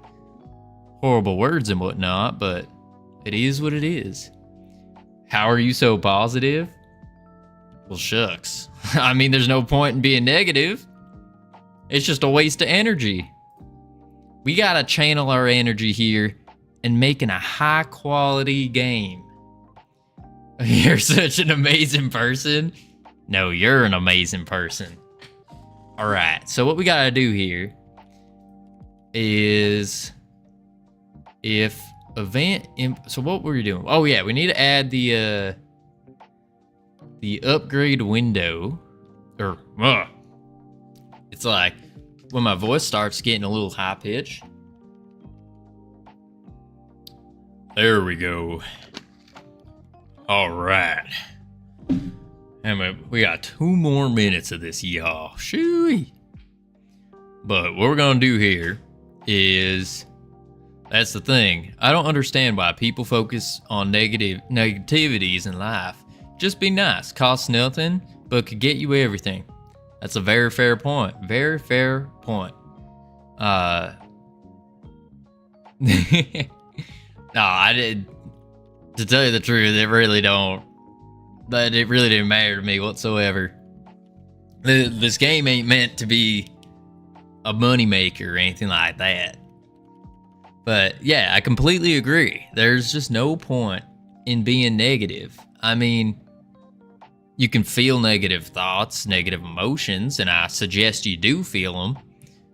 horrible words and whatnot, but it is what it is. How are you so positive? Well, shucks. I mean, there's no point in being negative. It's just a waste of energy. We gotta channel our energy here and making a high quality game. You're such an amazing person. No, you're an amazing person. All right, so what we gotta do here is so what were we doing? Oh yeah, we need to add the upgrade window, or it's like when my voice starts getting a little high pitch. There we go. All right. And we got 2 more minutes of this, y'all. Shooey. But what we're gonna do here is, that's the thing. I don't understand why people focus on negativities in life. Just be nice. Costs nothing, but could get you everything. That's a very fair point. Very fair point. No, I did. To tell you the truth, it really didn't matter to me whatsoever. This game ain't meant to be a moneymaker or anything like that. But yeah, I completely agree. There's just no point in being negative. I mean, you can feel negative thoughts, negative emotions, and I suggest you do feel them,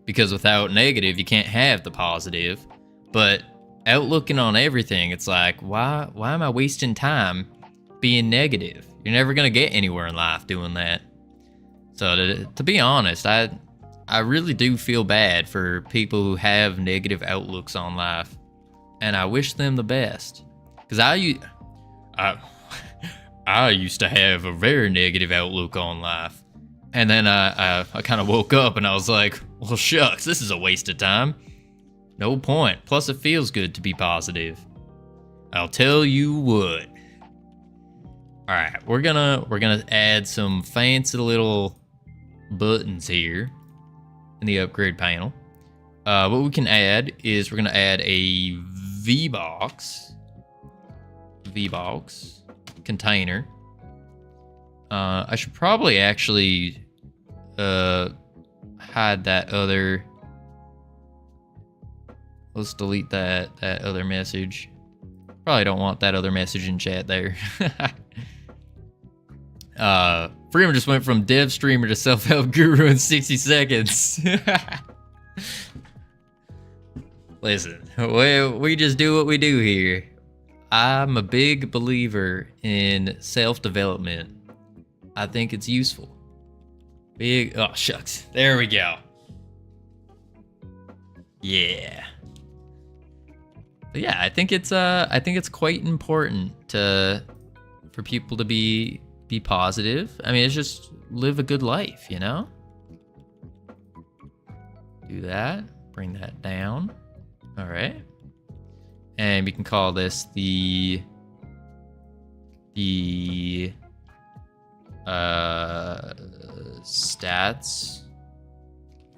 because without negative, you can't have the positive. But outlooking on everything, it's like, why am I wasting time being negative. You're never gonna get anywhere in life doing that. So to be honest, I really do feel bad for people who have negative outlooks on life, and I wish them the best. Cause I used to have a very negative outlook on life, and then I kind of woke up and I was like, well, shucks, this is a waste of time. No point. Plus, it feels good to be positive. I'll tell you what. All right, we're gonna add some fancy little buttons here in the upgrade panel. What we can add is we're gonna add a VBox container. I should probably actually hide that other. Let's delete that other message. Probably don't want that other message in chat there. Freeman just went from dev streamer to self-help guru in 60 seconds. Listen, we just do what we do here. I'm a big believer in self-development. I think it's useful. Oh, shucks. There we go. Yeah. But yeah, I think it's quite important for people to be positive. I mean, it's just live a good life, you know? Do that. Bring that down. All right. And we can call this the stats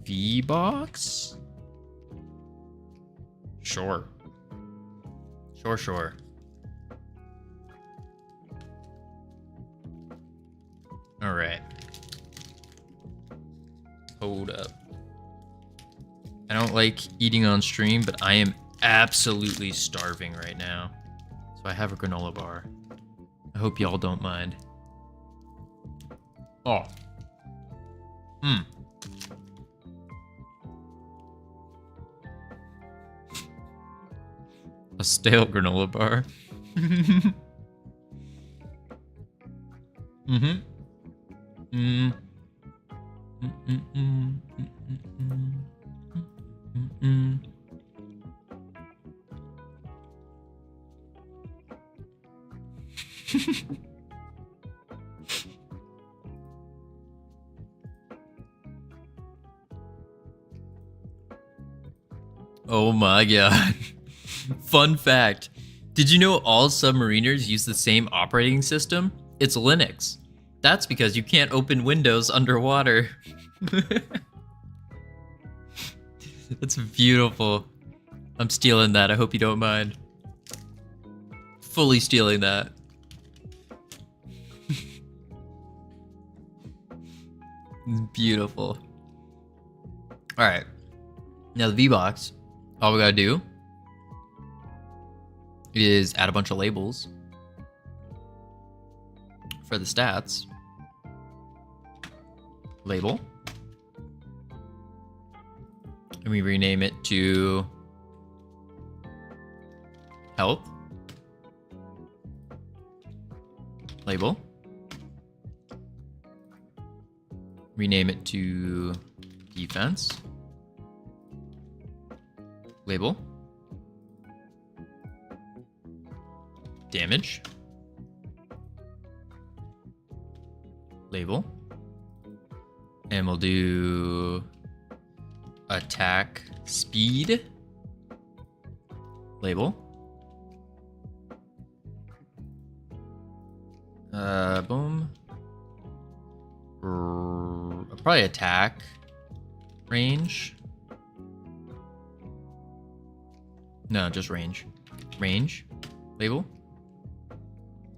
VBox? Sure. Sure. All right. Hold up. I don't like eating on stream, but I am absolutely starving right now. So I have a granola bar. I hope y'all don't mind. Oh. A stale granola bar. Oh my god. Fun fact. Did you know all submariners use the same operating system? It's Linux. That's because you can't open Windows underwater. That's beautiful. I'm stealing that. I hope you don't mind. Fully stealing that. It's beautiful. All right. Now the VBox, all we gotta do is add a bunch of labels for the stats. Label. And we rename it to health. Label. Rename it to defense. Label. Damage. Label. And we'll do attack speed. Label. Boom. Probably attack range. No, just range. Range. Label.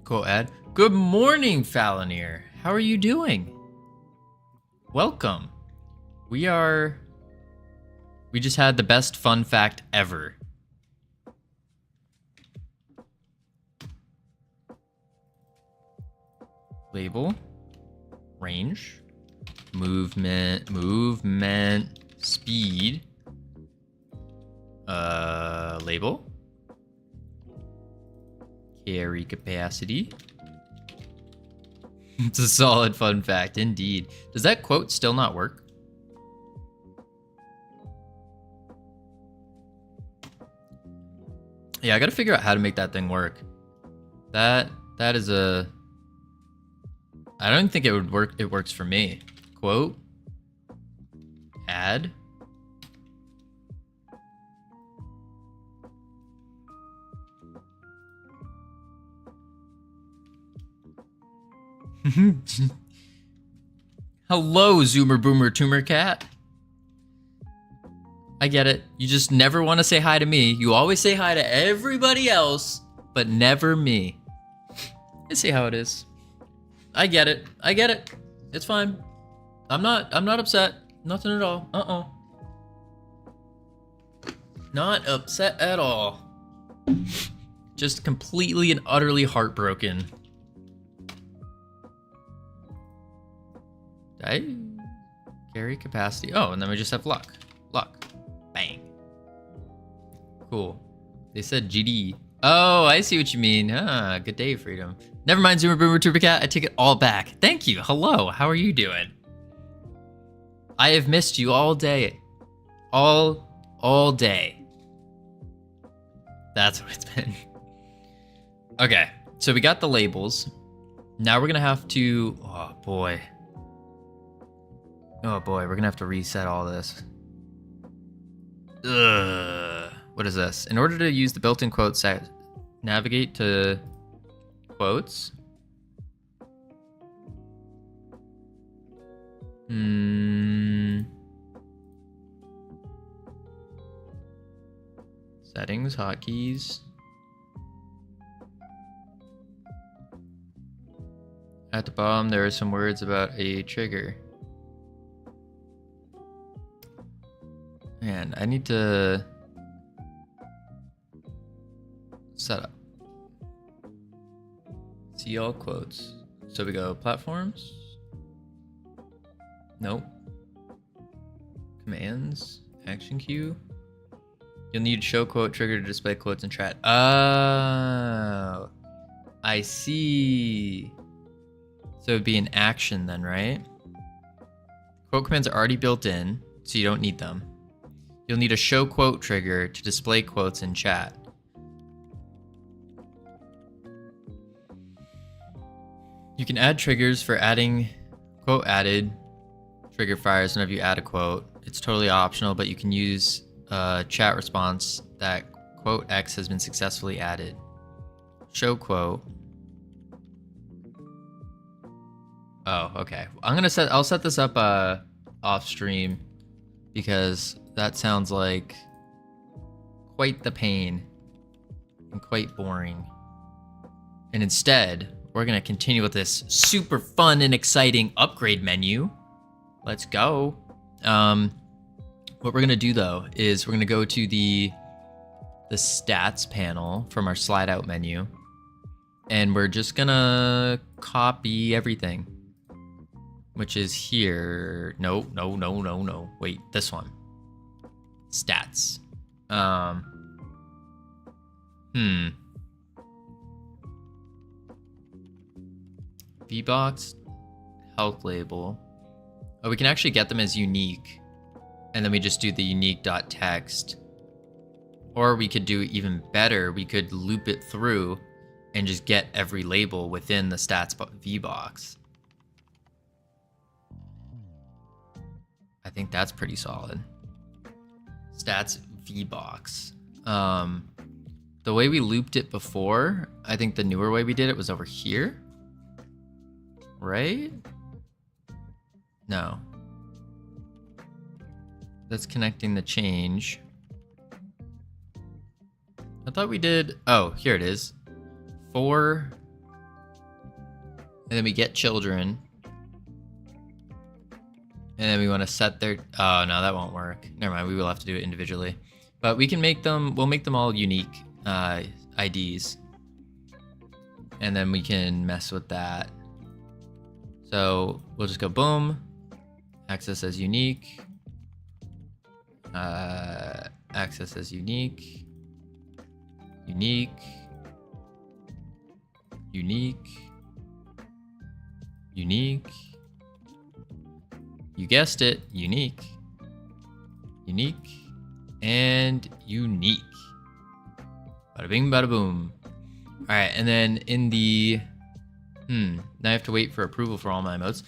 Cool, add. Good morning, Falonier. How are you doing? Welcome. We just had the best fun fact ever. Label. Range. Movement, speed. Label. Carry capacity. It's a solid fun fact, indeed. Does that quote still not work? Yeah, I gotta figure out how to make that thing work. That is a... I don't think it would work. It works for me. Quote. Add. Hello, Zoomer Boomer Tumor Cat. I get it. You just never want to say hi to me. You always say hi to everybody else, but never me. I see how it is. I get it. I get it. It's fine. I'm not upset. Nothing at all. Not upset at all. Just completely and utterly heartbroken. Did I carry capacity? Oh, and then we just have luck. Luck. Bang. Cool. They said GD. Oh, I see what you mean. Ah, good day, Freedom. Never mind, Zoomer Boomer Tuber Cat. I take it all back. Thank you. Hello. How are you doing? I have missed you all day. All day. That's what it's been. Okay, so we got the labels. Now we're gonna have to, oh boy, we're gonna have to reset all this. Ugh. What is this? In order to use the built-in quote set, navigate to quotes. Settings, hotkeys. At the bottom, there are some words about a trigger. Man, I need to set up. See all quotes. So we go platforms. Nope. Commands. Action queue. You'll need show quote trigger to display quotes in chat. Oh, I see. So it'd be an action then, right? Quote commands are already built in, so you don't need them. You'll need a show quote trigger to display quotes in chat. You can add triggers for adding quote added trigger fires whenever you add a quote. It's totally optional, but you can use a chat response that quote X has been successfully added. Show quote. Oh, okay. I'll set this up off stream because that sounds like quite the pain and quite boring. And instead, we're gonna continue with this super fun and exciting upgrade menu. Let's go. What we're gonna do though is we're gonna go to the stats panel from our slide out menu, and we're just gonna copy everything, which is here. No. Wait, this one. Stats. VBox health label. Oh, we can actually get them as unique, and then we just do the unique.text. Or we could do even better. We could loop it through and just get every label within the stats VBox. I think that's pretty solid. Stats VBox. The way we looped it before, I think the newer way we did it was over here. Right? No. That's connecting the change. I thought we did, oh, here it is. 4, and then we get children. And then we want to set their, oh no, that won't work. Never mind, we will have to do it individually. But we can make them, we'll make them all unique IDs. And then we can mess with that. So we'll just go boom, access as unique, access as unique, unique, unique, Unique. You guessed it. Unique. Unique. And unique. Bada bing, bada boom. All right, and then in the... now I have to wait for approval for all my emotes.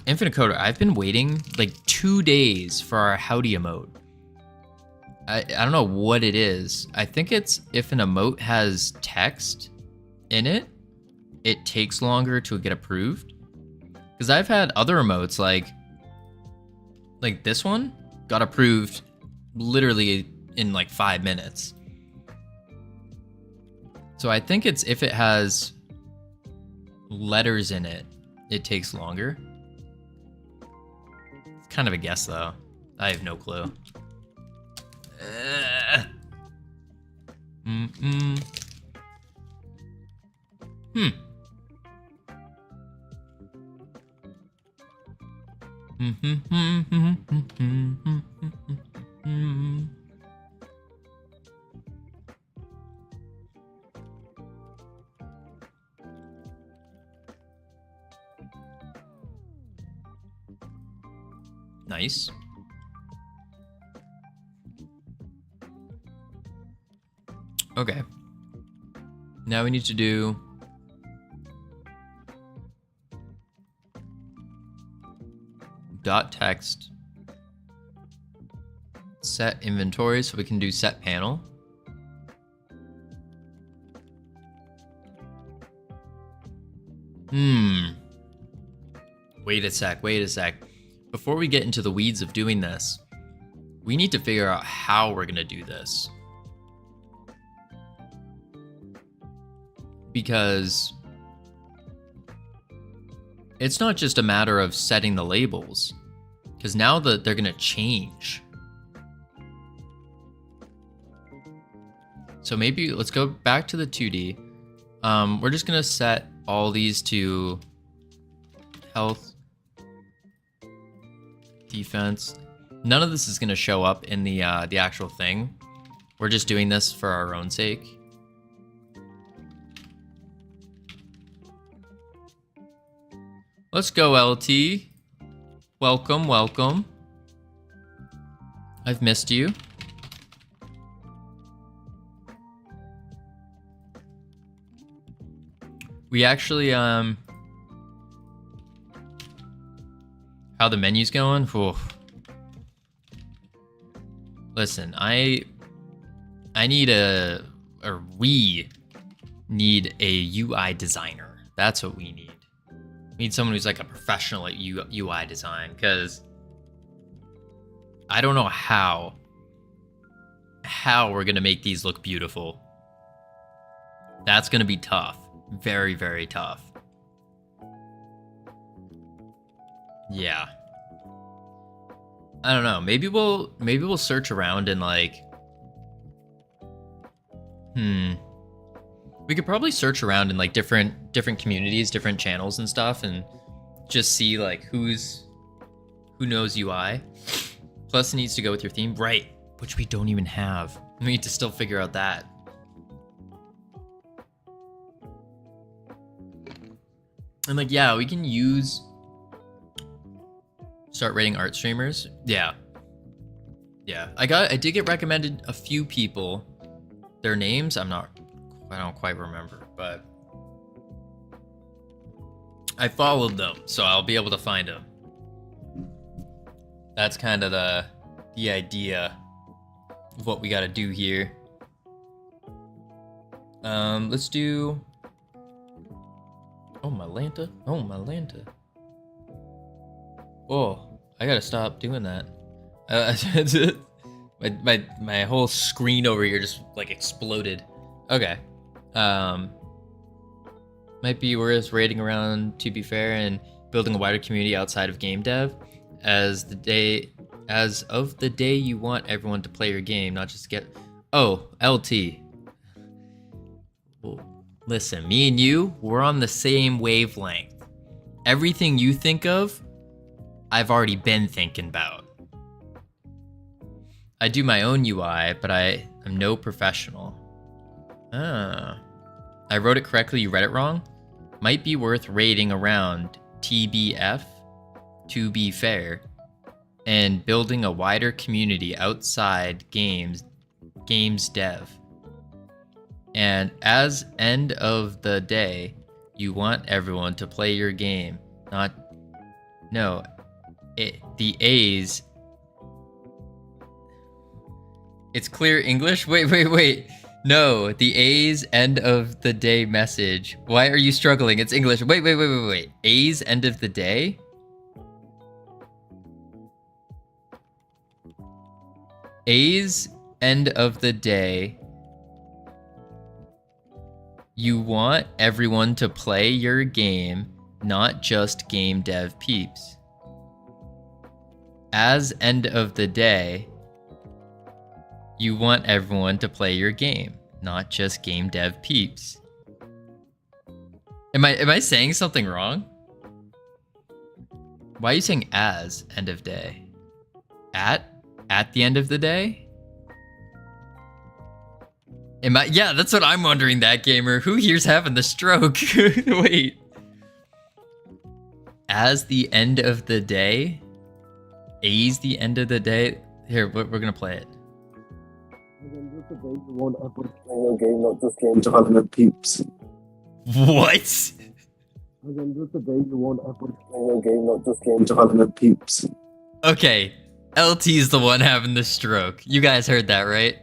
Infinite Coder, I've been waiting like 2 days for our howdy emote. I don't know what it is. I think it's if an emote has text in it, it takes longer to get approved. Because I've had other emotes like this one got approved literally in like 5 minutes. So I think it's if it has letters in it, it takes longer. It's kind of a guess though. I have no clue. Nice. Okay. Now we need to do dot text set inventory so we can do set panel. Wait a sec. Before we get into the weeds of doing this, we need to figure out how we're gonna do this. Because it's not just a matter of setting the labels, because now that they're gonna change. So maybe let's go back to the 2D. We're just gonna set all these to health, defense. None of this is gonna show up in the actual thing. We're just doing this for our own sake. Let's go, LT. Welcome, welcome. I've missed you. We actually, how the menu's going? Whew. Listen, we need a UI designer. That's what we need. We need someone who's like a professional at UI design, because I don't know how we're gonna make these look beautiful. That's gonna be tough. Very, very tough. Yeah. I don't know. Maybe we'll search around and like we could probably search around in like different communities, different channels and stuff, and just see like who knows UI. Plus it needs to go with your theme, right? Which we don't even have. We need to still figure out that. And like, yeah, we can start rating art streamers. Yeah. I did get recommended a few people. Their names, I don't quite remember, but I followed them, so I'll be able to find them. That's kind of the idea of what we got to do here. Let's do. Oh my Lanta! Oh, I gotta stop doing that. My whole screen over here just like exploded. Okay. Might be worth raiding around, to be fair, and building a wider community outside of game dev. As of the day you want everyone to play your game, not just get... Oh, LT. Well, listen, me and you, we're on the same wavelength. Everything you think of, I've already been thinking about. I do my own UI, but I am no professional. I wrote it correctly, you read it wrong? Might be worth raiding around TBF, to be fair, and building a wider community outside games dev. And as end of the day, you want everyone to play your game, the A's. It's clear English? Wait. No, the A's end of the day message. Why are you struggling? It's English. Wait. A's end of the day? A's end of the day. You want everyone to play your game, not just game dev peeps. As end of the day, you want everyone to play your game, not just game dev peeps. Am I saying something wrong? Why are you saying as end of day? At the end of the day? Yeah, that's what I'm wondering, that gamer. Who here's having the stroke? Wait. As the end of the day? A's the end of the day? Here, we're gonna play it. You want everyone to play your game, not just game development peeps. What? You want everyone to play your game, not just game development peeps. Okay, LT's the one having the stroke. You guys heard that, right?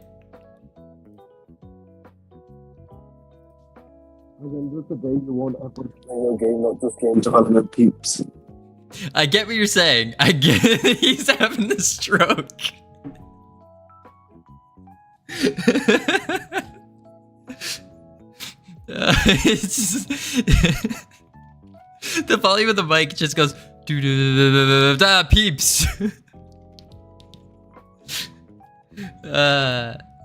You want everyone to play your game, not just game development peeps. I get what you're saying. I get it. He's having the stroke. The volume of the mic just goes peeps.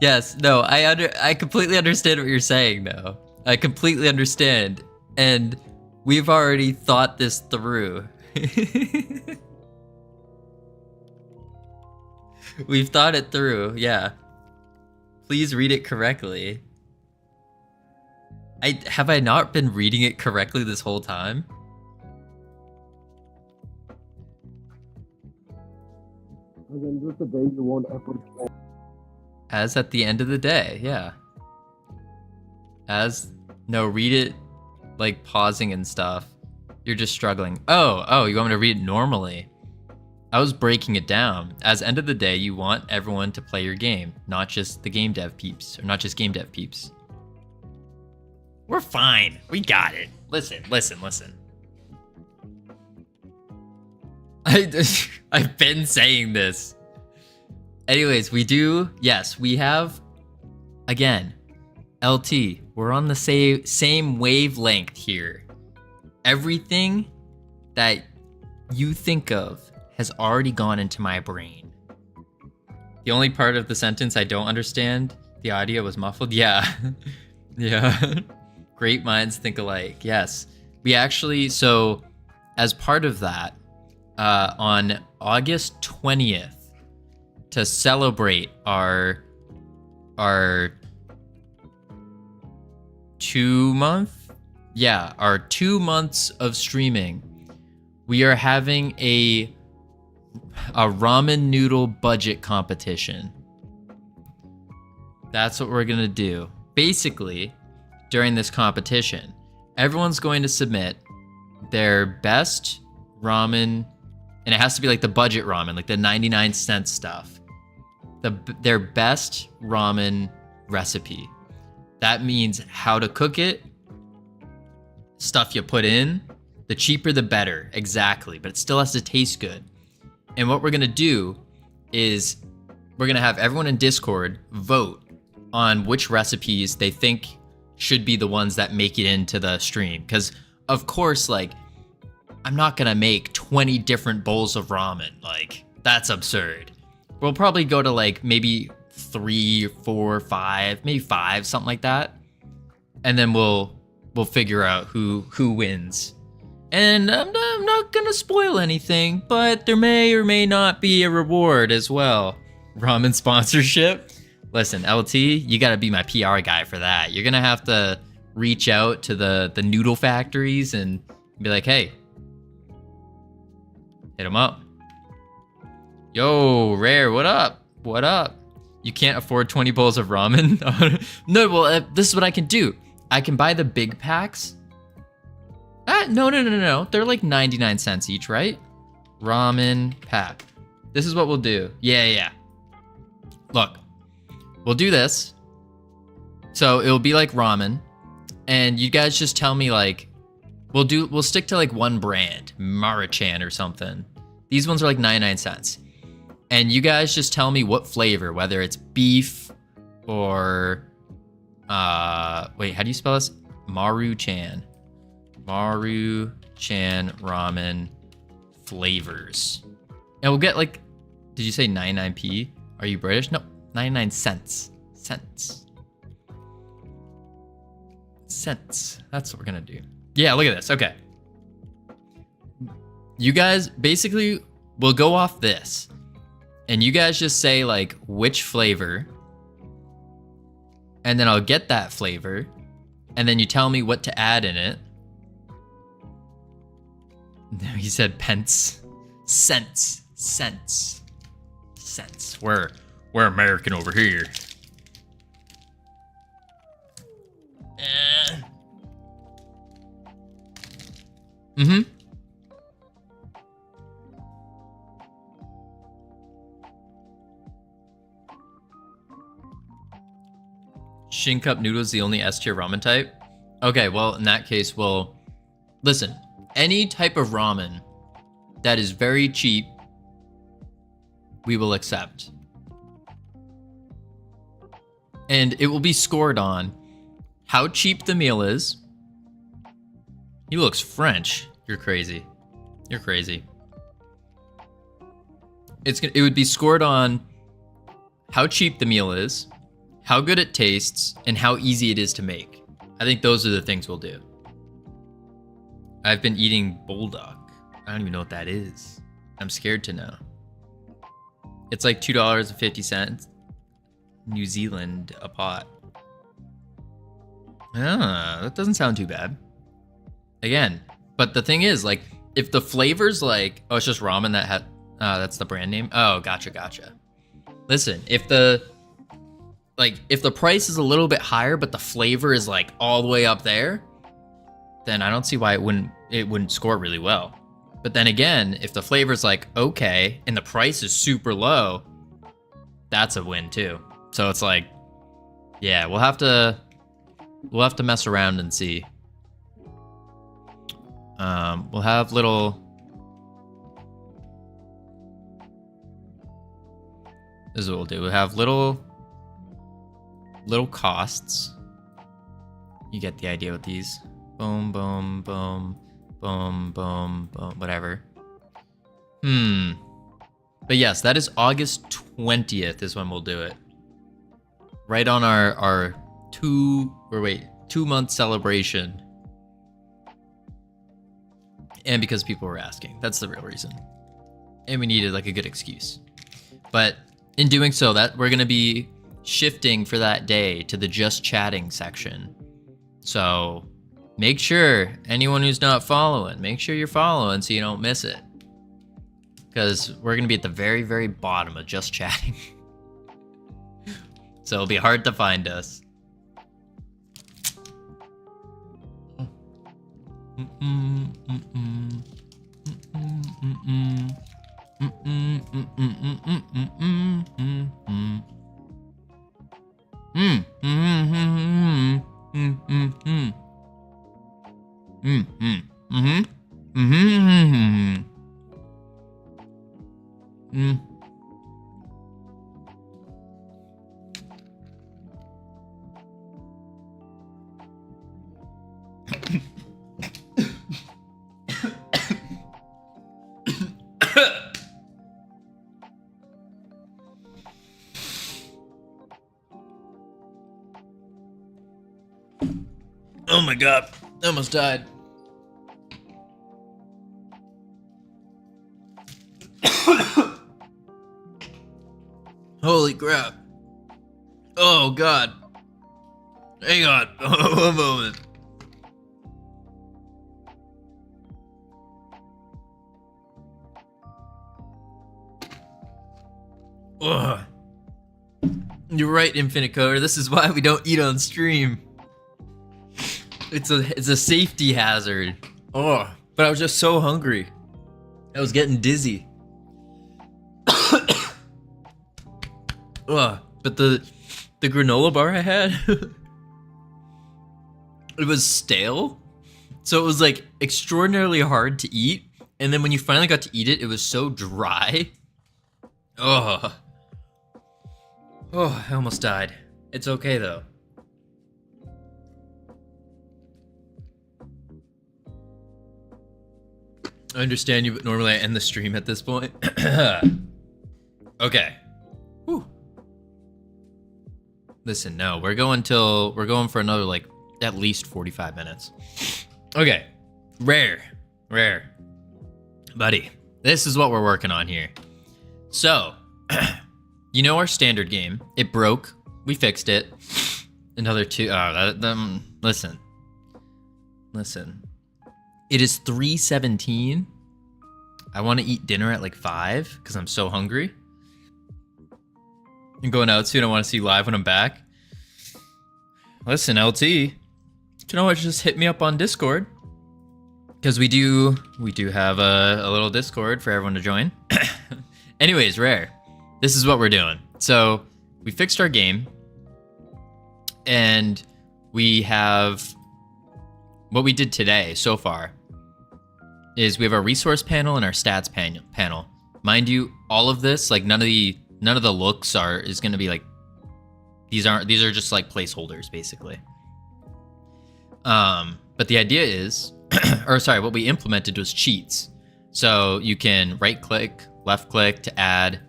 Yes, no, I completely understand what you're saying though. I completely understand, and we've already thought this through. We've thought it through, yeah. Please read it correctly. Have I not been reading it correctly this whole time? As at the end of the day, yeah. Read it like pausing and stuff. You're just struggling. Oh, you want me to read it normally? I was breaking it down. As end of the day, you want everyone to play your game, not just the game dev peeps, or not just game dev peeps. We're fine. We got it. Listen. I've been saying this. Anyways, we have, again, LT, we're on the same wavelength here. Everything that you think of has already gone into my brain. The only part of the sentence I don't understand, the audio was muffled. Yeah. Yeah. Great minds think alike. Yes. We actually, so as part of that, on August 20th, to celebrate our 2 month? Yeah, our 2 months of streaming, we are having a ramen noodle budget competition. That's what we're gonna do. Basically, during this competition, everyone's going to submit their best ramen, and it has to be like the budget ramen, like the 99-cent stuff. Their best ramen recipe. That means how to cook it, stuff you put in. The cheaper the better, exactly, but it still has to taste good. And what we're gonna do is we're gonna have everyone in Discord vote on which recipes they think should be the ones that make it into the stream. Because of course, like, I'm not gonna make 20 different bowls of ramen. Like, that's absurd. We'll probably go to like maybe 3, 4, 5, maybe 5, something like that. And then we'll figure out who wins. And I'm not gonna spoil anything, but there may or may not be a reward as well. Ramen sponsorship. Listen, LT, you gotta be my PR guy for that. You're gonna have to reach out to the noodle factories and be like, hey, Hit him up. Yo, Rare, what up? What up? You can't afford 20 bowls of ramen? No, well, this is what I can do. I can buy the big packs. No. They're like 99 cents each, right? Ramen pack. This is what we'll do. Yeah. Look, we'll do this. So it'll be like ramen. And you guys just tell me like, we'll stick to like one brand, Marichan or something. These ones are like 99 cents. And you guys just tell me what flavor, whether it's beef or, wait, how do you spell this? Maruchan. Maruchan ramen flavors. And we'll get like, did you say 99p? Are you British? No, 99 cents. Cents. That's what we're gonna do. Yeah, look at this. Okay. You guys basically will go off this. And you guys just say like which flavor. And then I'll get that flavor. And then you tell me what to add in it. No, he said pence. Cents. We're American over here. Shin cup noodles the only S tier ramen type? Okay, well, in that case, well, listen, any type of ramen that is very cheap, we will accept. And it will be scored on how cheap the meal is. He looks French. You're crazy. You're crazy. It would be scored on how cheap the meal is, how good it tastes, and how easy it is to make. I think those are the things we'll do. I've been eating bulldog. I don't even know what that is. I'm scared to know. It's like $2.50 New Zealand a pot. Ah, that doesn't sound too bad. Again, but the thing is, like, if the flavor's like, oh, it's just ramen that had, that's the brand name. Oh, gotcha. Listen, if the price is a little bit higher, but the flavor is like all the way up there, then I don't see why it wouldn't score really well. But then again, if the flavor's like okay and the price is super low, that's a win too. So it's like, yeah, we'll have to mess around and see. We'll have little. This is what we'll do. We'll have little costs. You get the idea with these. Boom, boom, boom, boom, boom, boom, whatever. But yes, that is August 20th is when we'll do it. Right on our 2-month celebration. And because people were asking. That's the real reason. And we needed like a good excuse. But in doing so, that we're gonna be shifting for that day to the just chatting section. So make sure anyone who's not following, make sure you're following so you don't miss it. Because we're gonna be at the very, very bottom of just chatting. So it'll be hard to find us. Oh my god, I almost died. Holy crap. Oh god. Hang on, one moment. Ugh. You're right, Infinite Coder. This is why we don't eat on stream. It's a safety hazard. Oh, but I was just so hungry. I was getting dizzy. Ugh, but the granola bar I had, it was stale. So it was like extraordinarily hard to eat. And then when you finally got to eat it, it was so dry. Ugh. Oh, I almost died. It's okay though. I understand you, but normally I end the stream at this point. Okay. Whew. Listen, no, we're going for another like at least 45 minutes. Okay. Rare. Buddy, this is what we're working on here. So, you know our standard game. It broke. We fixed it. Another two. Listen. It is 3:17. I want to eat dinner at like 5 because I'm so hungry. I'm going out soon. I want to see you live when I'm back. Listen, LT, you know what? Just hit me up on Discord because we do have a little Discord for everyone to join. Anyways, Rare, this is what we're doing. So we fixed our game, and we have what we did today so far is we have our resource panel and our stats panel. Mind you, all of this, like none of the looks is going to be like these are just like placeholders basically. But the idea is, or sorry, what we implemented was cheats. So you can right click, left click to add.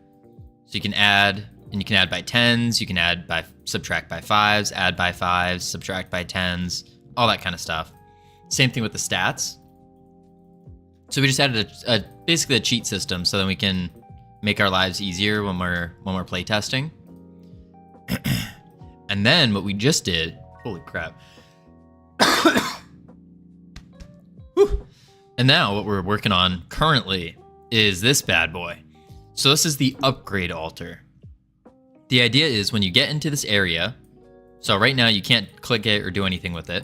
So you can add, and you can add by 10s, you can add by subtract by 5s, add by 5s, subtract by 10s, all that kind of stuff. Same thing with the stats. So we just added basically a cheat system so then we can make our lives easier when we're playtesting. And then what we just did, holy crap. Whew. And now what we're working on currently is this bad boy. So this is the upgrade altar. The idea is when you get into this area, so right now you can't click it or do anything with it,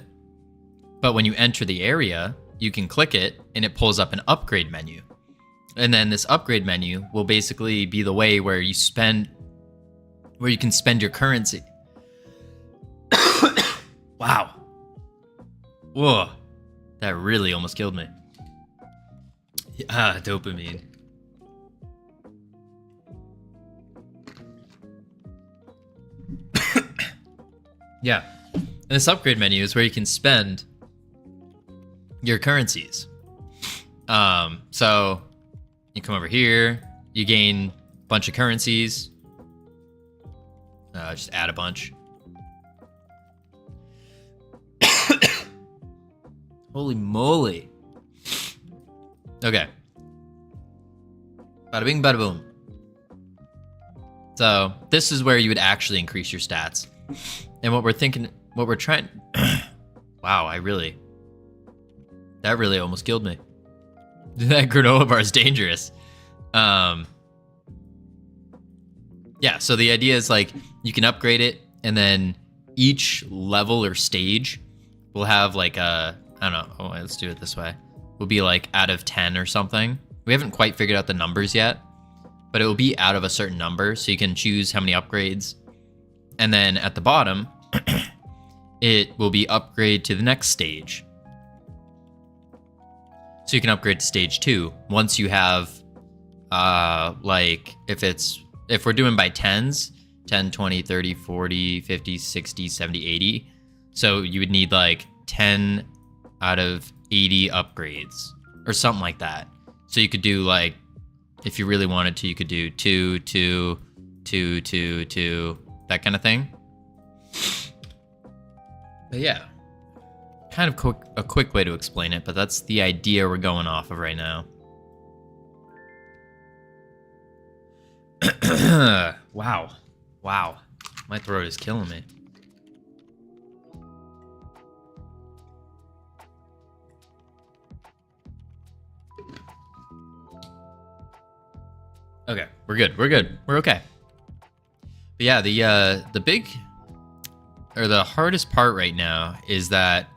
but when you enter the area, you can click it and it pulls up an upgrade menu. And then this upgrade menu will basically be the way where you can spend your currency. Wow. Whoa. That really almost killed me. Dopamine. Yeah. And this upgrade menu is where you can spend your currencies. So you come over here, you gain a bunch of currencies. Just add a bunch. Holy moly. Okay. Bada bing, bada boom. So this is where you would actually increase your stats. And what we're trying. Wow, that really almost killed me. That granola bar is dangerous. Yeah, so the idea is like you can upgrade it, and then each level or stage will have like a, I don't know, let's do it this way. Will be like out of 10 or something. We haven't quite figured out the numbers yet, but it will be out of a certain number, so you can choose how many upgrades. And then at the bottom, it will be upgrade to the next stage. So you can upgrade to stage 2 once you have, like, if we're doing by 10s, 10, 20, 30, 40, 50, 60, 70, 80. So you would need like 10 out of 80 upgrades or something like that. So you could do like, if you really wanted to, you could do 2, 2, 2, 2, 2, that kind of thing. But yeah, kind of a quick way to explain it, but that's the idea we're going off of right now. Wow. My throat is killing me. Okay, we're good. We're okay. But yeah, the big or the hardest part right now is that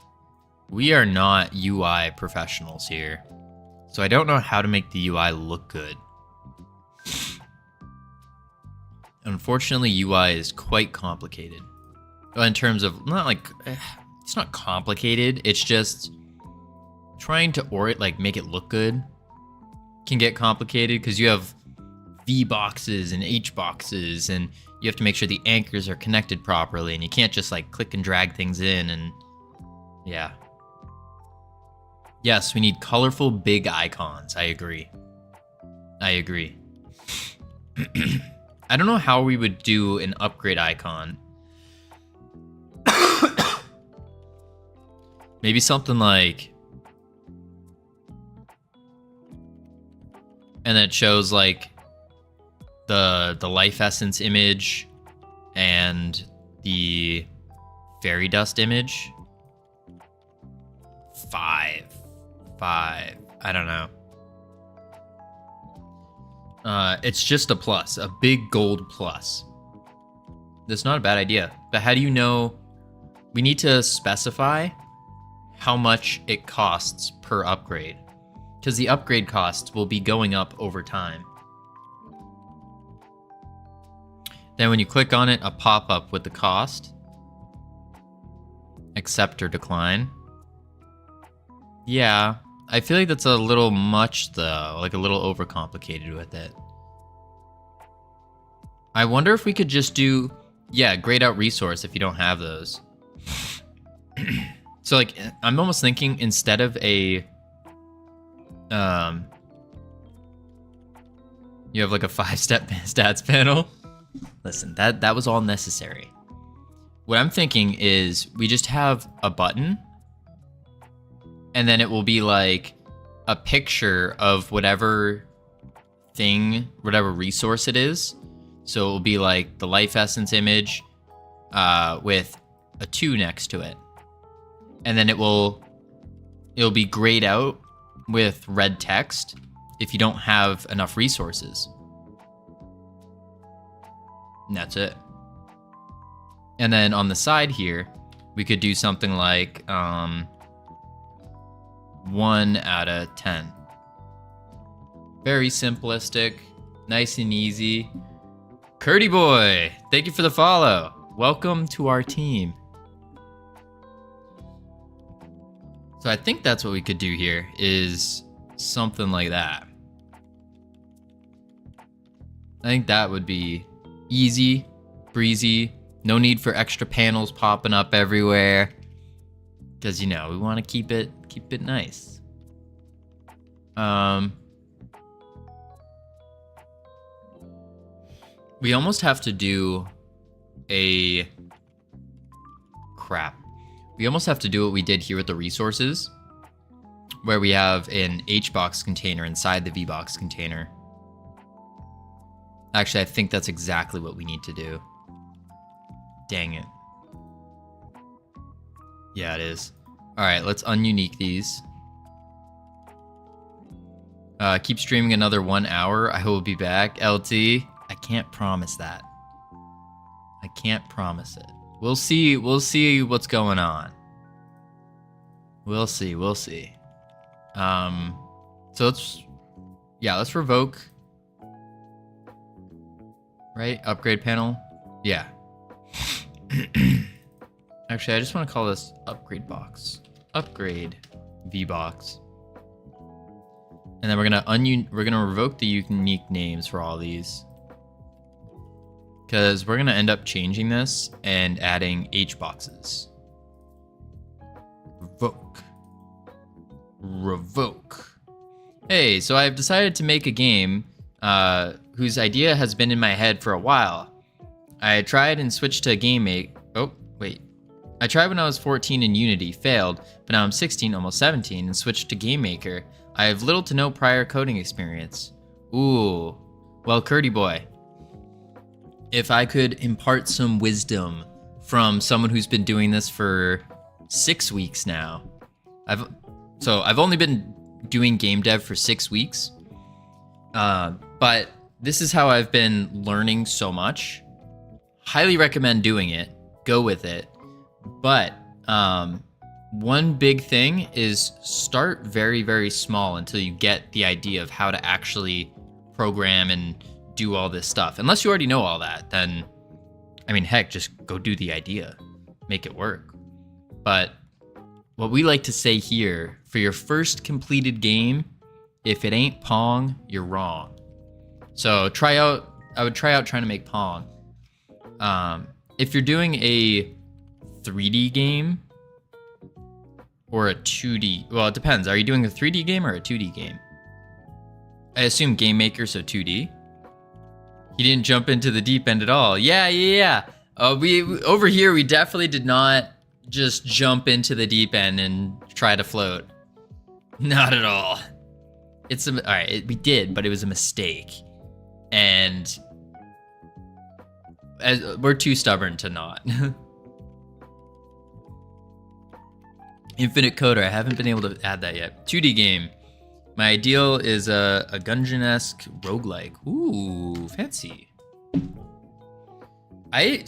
we are not UI professionals here. So I don't know how to make the UI look good. Unfortunately, UI is quite complicated. In terms of, not like, it's not complicated, it's just trying to make it look good can get complicated because you have V boxes and H boxes, and you have to make sure the anchors are connected properly, and you can't just like click and drag things in, and yeah. Yes, we need colorful big icons. I agree. I don't know how we would do an upgrade icon. Maybe something like, and it shows like the life essence image and the fairy dust image. 5. I don't know. It's just a plus, a big gold plus. That's not a bad idea. But how do you know? We need to specify how much it costs per upgrade, because the upgrade costs will be going up over time. Then when you click on it, a pop-up with the cost. Accept or decline. Yeah, I feel like that's a little much though, like a little overcomplicated with it. I wonder if we could just do, yeah, grayed out resource if you don't have those. So like, I'm almost thinking instead of a, you have like a 5-step stats panel. Listen, that was all necessary. What I'm thinking is we just have a button, and then it will be like a picture of whatever thing, whatever resource it is. So it will be like the life essence image with a 2 next to it. And then it'll be grayed out with red text if you don't have enough resources. And that's it. And then on the side here, we could do something like 1 out of 10. Very simplistic, nice and easy. Curdy boy, thank you for the follow. Welcome to our team. So I think that's what we could do here, is something like that. I think that would be easy, breezy, no need for extra panels popping up everywhere. Because, you know, we want to keep it nice. We almost have to do a... Crap. We almost have to do what we did here with the resources, where we have an HBox container inside the VBox container. Actually, I think that's exactly what we need to do. Dang it. Yeah, it is. All right, let's ununique these. Keep streaming another 1 hour. I will be back. LT, I can't promise that. I can't promise it. We'll see what's going on. We'll see. So let's revoke. Right? Upgrade panel? Yeah. Actually, I just want to call this upgrade box. Upgrade VBox. And then we're gonna revoke the unique names for all these. Because we're gonna end up changing this and adding H boxes. Revoke. Hey, so I've decided to make a game whose idea has been in my head for a while. I tried and switched to I tried when I was 14 in Unity, failed, but now I'm 16, almost 17, and switched to Game Maker. I have little to no prior coding experience. Ooh. Well, Curdy boy, if I could impart some wisdom from someone who's been doing this for 6 weeks now. I've only been doing game dev for 6 weeks. But this is how I've been learning so much. highly recommend doing it. Go with it. But one big thing is start very, very small until you get the idea of how to actually program and do all this stuff. Unless you already know all that, then, I mean, heck, just go do the idea. Make it work. But what we like to say here, for your first completed game, if it ain't Pong, you're wrong. So I would try out trying to make Pong. If you're doing a 3D game or a 2D, well, it depends. Are you doing a 3D game or a 2D game? I assume Game Maker, so 2D. He didn't jump into the deep end at all. Yeah. We over here, we definitely did not just jump into the deep end and try to float. Not at all. All right, we did, but it was a mistake. And we're too stubborn to not. Infinite Coder, I haven't been able to add that yet. 2D game. My ideal is a Gungeon-esque roguelike. Ooh, fancy. I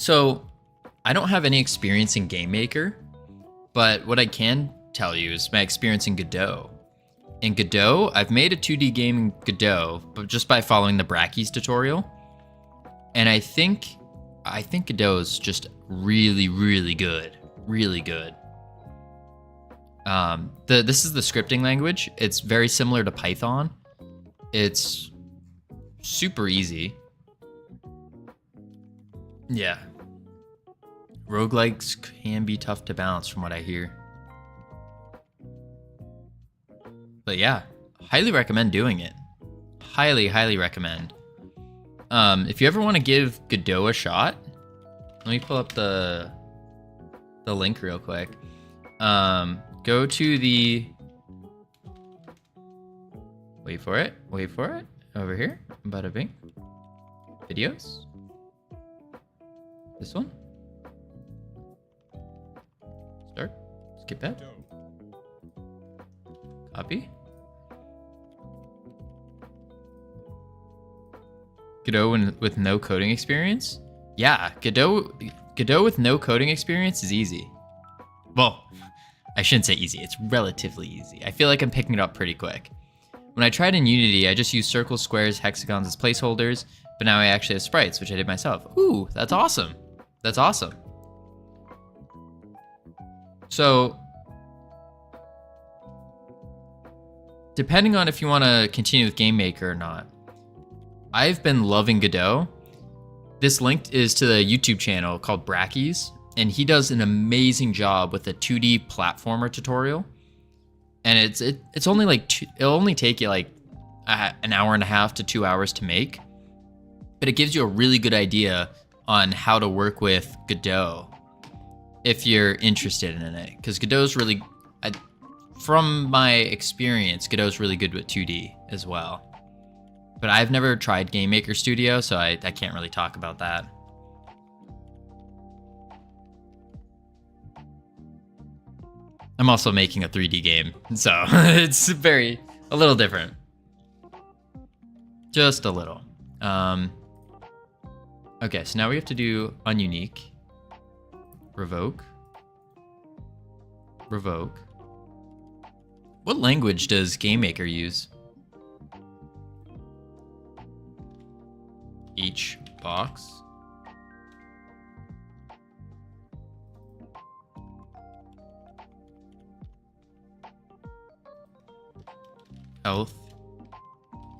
don't have any experience in Game Maker, but what I can tell you is my experience in Godot. In Godot, I've made a 2D game in Godot, but just by following the Brackeys tutorial. And I think Godot is just really, really good. Really good. This is the scripting language. It's very similar to Python. It's super easy. Yeah. Roguelikes can be tough to balance from what I hear. But yeah, highly recommend doing it. Highly, highly recommend. If you ever want to give Godot a shot, let me pull up the link real quick. Go to the, wait for it, over here, bada bing, videos, this one, start, skip that, copy, Godot with no coding experience? Yeah, Godot with no coding experience is easy. Well, I shouldn't say easy, it's relatively easy. I feel like I'm picking it up pretty quick. When I tried in Unity, I just used circles, squares, hexagons as placeholders, but now I actually have sprites, which I did myself. Ooh, that's awesome. That's awesome. So, depending on if you want to continue with Game Maker or not, I've been loving Godot. This link is to the YouTube channel called Brackeys, and he does an amazing job with a 2D platformer tutorial. And it's only like it'll only take you like an hour and a half to 2 hours to make, but it gives you a really good idea on how to work with Godot if you're interested in it. Because Godot's really, from my experience, Godot's really good with 2D as well. But I've never tried Game Maker Studio, so I can't really talk about that. I'm also making a 3D game, so it's a little different. Just a little. Okay, so now we have to do ununique, revoke. What language does Game Maker use? Each box. Health,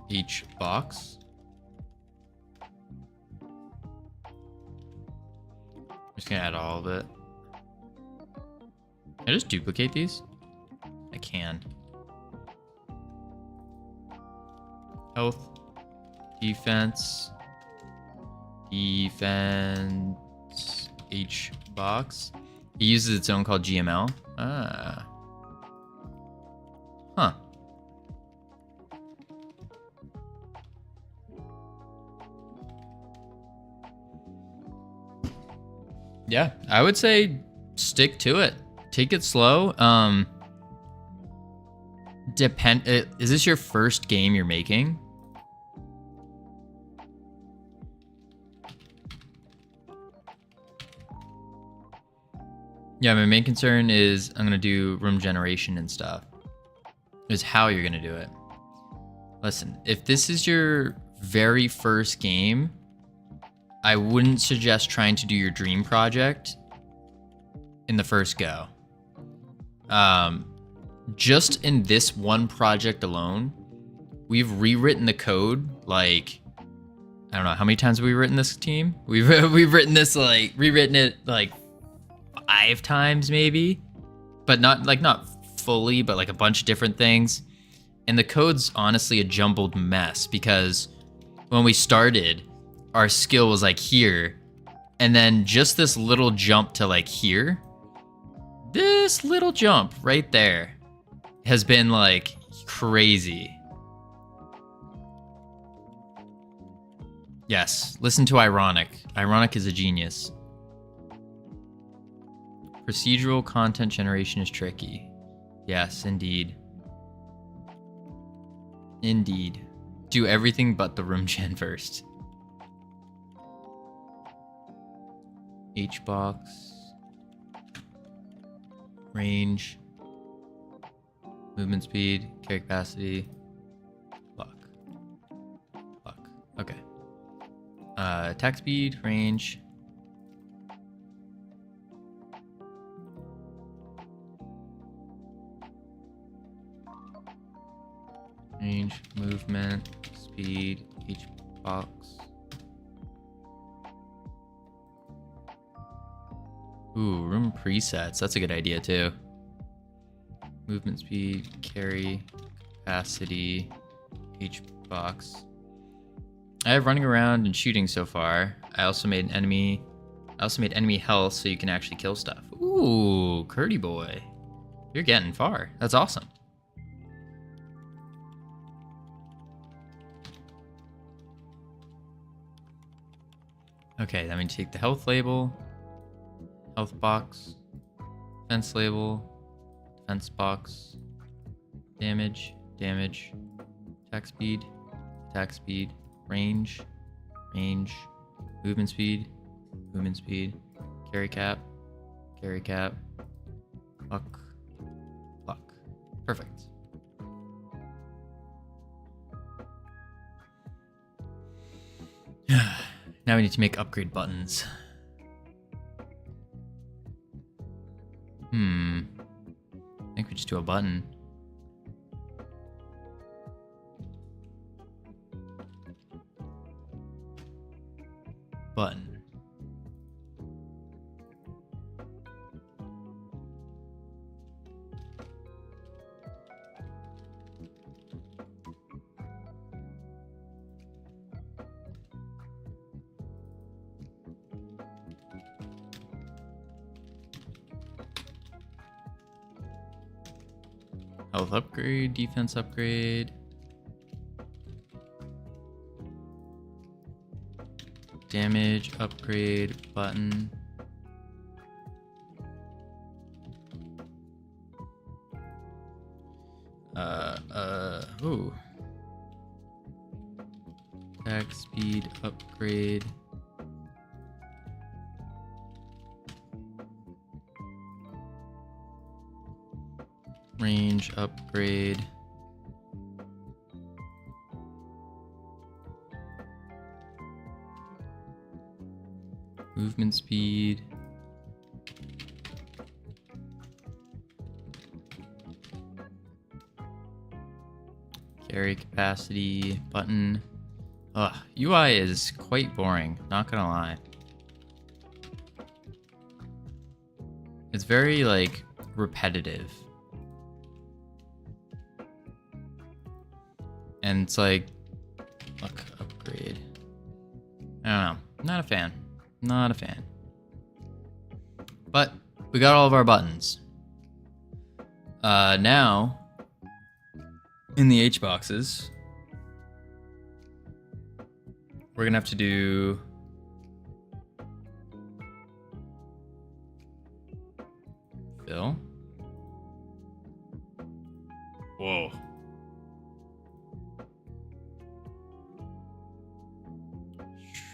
each box. I'm just gonna add all of it. Can I just duplicate these? I can. Health, defense, each box. It uses its own called GML. Ah. Huh. Yeah, I would say stick to it. Take it slow. Is this your first game you're making? Yeah, my main concern is I'm gonna do room generation and stuff. Is how you're gonna do it. Listen, if this is your very first game, I wouldn't suggest trying to do your dream project in the first go. Just in this one project alone, we've rewritten the code like, I don't know, how many times have we written this team? We've rewritten it like 5 times maybe, but not fully, but like a bunch of different things. And the code's honestly a jumbled mess because when we started, our skill was like here, and then just this little jump to like here, this little jump right there has been like crazy. Yes, listen to Ironic. Ironic is a genius. Procedural content generation is tricky. Yes, indeed. Indeed. Do everything but the room gen first. Hbox. Range. Movement speed. Carry capacity. Luck. Luck. Okay. Attack speed. Range. Range, movement, speed, each box. Ooh, room presets. That's a good idea too. Movement speed, carry, capacity, each box. I have running around and shooting so far. I also made enemy health so you can actually kill stuff. Ooh, Curdy boy. You're getting far. That's awesome. Okay, then we take the health label, health box, defense label, defense box, damage, damage, attack speed, range, range, movement speed, carry cap, luck, luck. Perfect. Now we need to make upgrade buttons. I think we just do a button. Button. Health upgrade, defense upgrade. Damage upgrade button. Ooh. Attack speed upgrade. Range upgrade. Movement speed. Carry capacity button. Ugh, UI is quite boring, not gonna lie. It's very like repetitive. And it's like, luck upgrade. I don't know. Not a fan. Not a fan. But we got all of our buttons. Now, in the H boxes, we're gonna have to do fill. Whoa.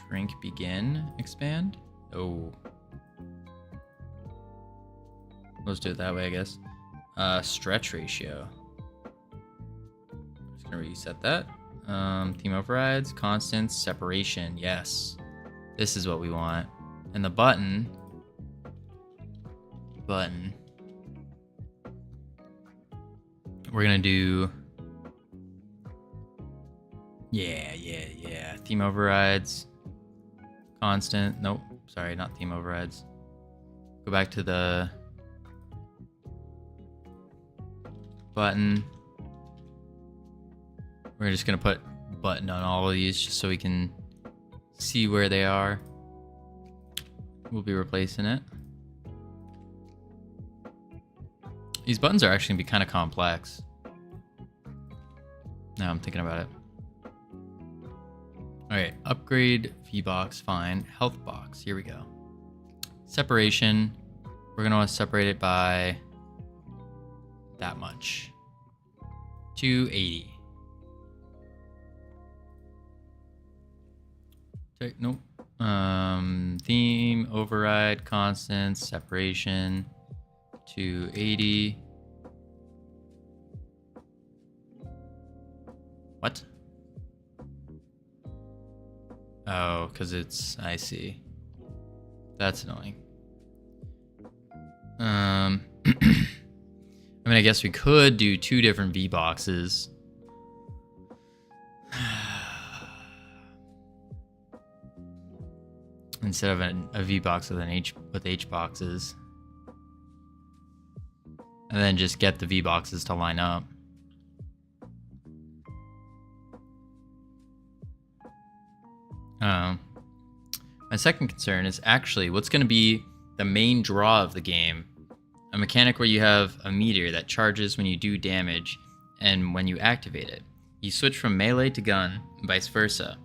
Shrink, begin, expand. Oh. Let's do it that way, I guess. Stretch ratio. Just gonna reset that. Theme overrides, constants, separation. Yes, this is what we want. And the button. We're gonna do. Yeah. Theme overrides. Constant. Nope. Sorry, not theme overrides. Go back to the button. We're just gonna put button on all of these just so we can see where they are. We'll be replacing it. These buttons are actually gonna be kind of complex. Now I'm thinking about it. Alright, upgrade V-box, fine. Health box, here we go. Separation, we're gonna want to separate it by that much. 280. Nope. Theme, override, constant, separation, 280. What? Oh, because I see. That's annoying. I mean, I guess we could do 2 different V boxes. Instead of a V box with H boxes. And then just get the V boxes to line up. My second concern is actually what's going to be the main draw of the game. A mechanic where you have a meter that charges when you do damage and when you activate it. You switch from melee to gun, and vice versa.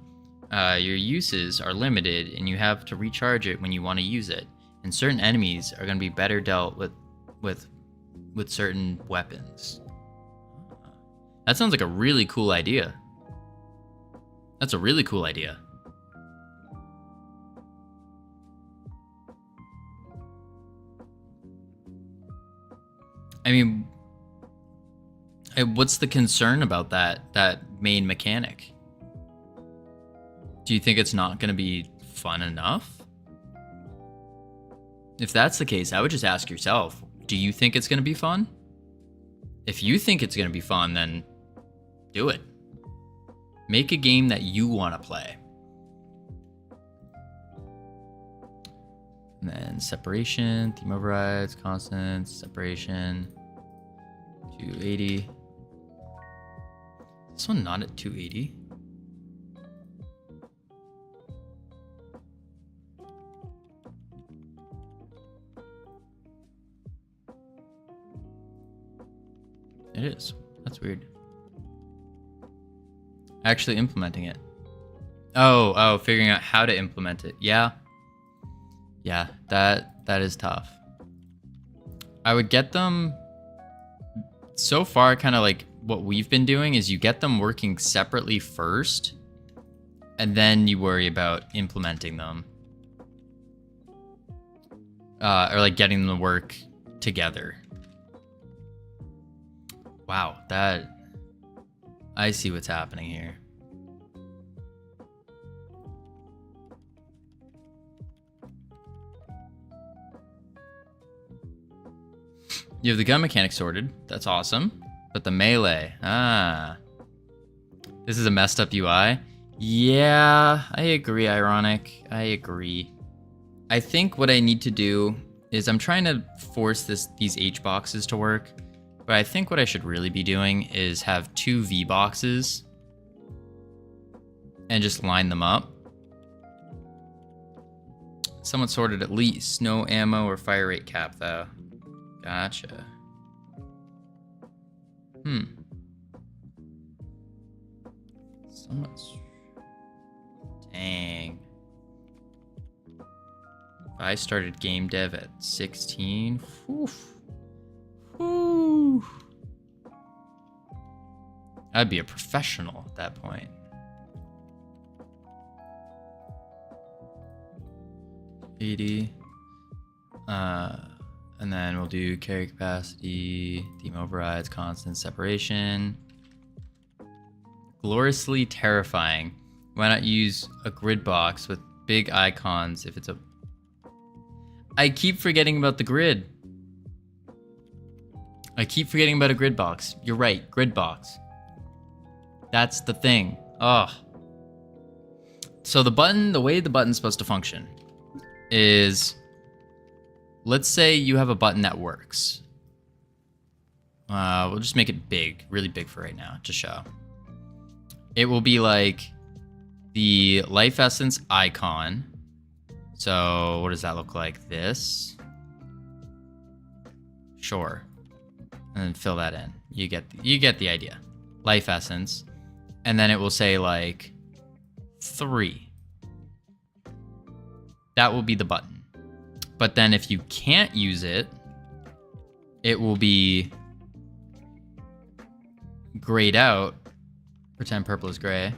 Your uses are limited and you have to recharge it when you want to use it. And certain enemies are going to be better dealt with certain weapons. That sounds like a really cool idea. That's a really cool idea. I mean, what's the concern about that main mechanic? Do you think it's not going to be fun enough? If that's the case, I would just ask yourself, do you think it's going to be fun? If you think it's going to be fun, then do it. Make a game that you want to play. And then separation, theme overrides, constants, separation, 280. This one not at 280. It is. That's weird. Actually implementing it. Oh, figuring out how to implement it. Yeah, that is tough. I would get them so far, kind of like what we've been doing is you get them working separately first and then you worry about implementing them. Or like getting them to work together. Wow, I see what's happening here. You have the gun mechanic sorted. That's awesome. But the melee. This is a messed up UI. Yeah, I agree, Ironic. I agree. I think what I need to do is I'm trying to force these H boxes to work. But I think what I should really be doing is have 2 V boxes and just line them up. Somewhat sorted at least. No ammo or fire rate cap though. Gotcha. So much. Dang. If I started game dev at 16. Whew. I'd be a professional at that point. $80. And then we'll do carry capacity, theme overrides, constant separation. Gloriously terrifying. Why not use a grid box with big icons if it's a... I keep forgetting about the grid. I keep forgetting about a grid box. You're right, grid box. That's the thing. Ugh. So the button, the way the button's supposed to function is, let's say you have a button that works. We'll just make it big, really big for right now, to show. It will be like the life essence icon. So what does that look like? This. Sure. And then fill that in. You get the idea. Life essence. And then it will say like 3. That will be the button. But then if you can't use it, it will be grayed out. Pretend purple is gray.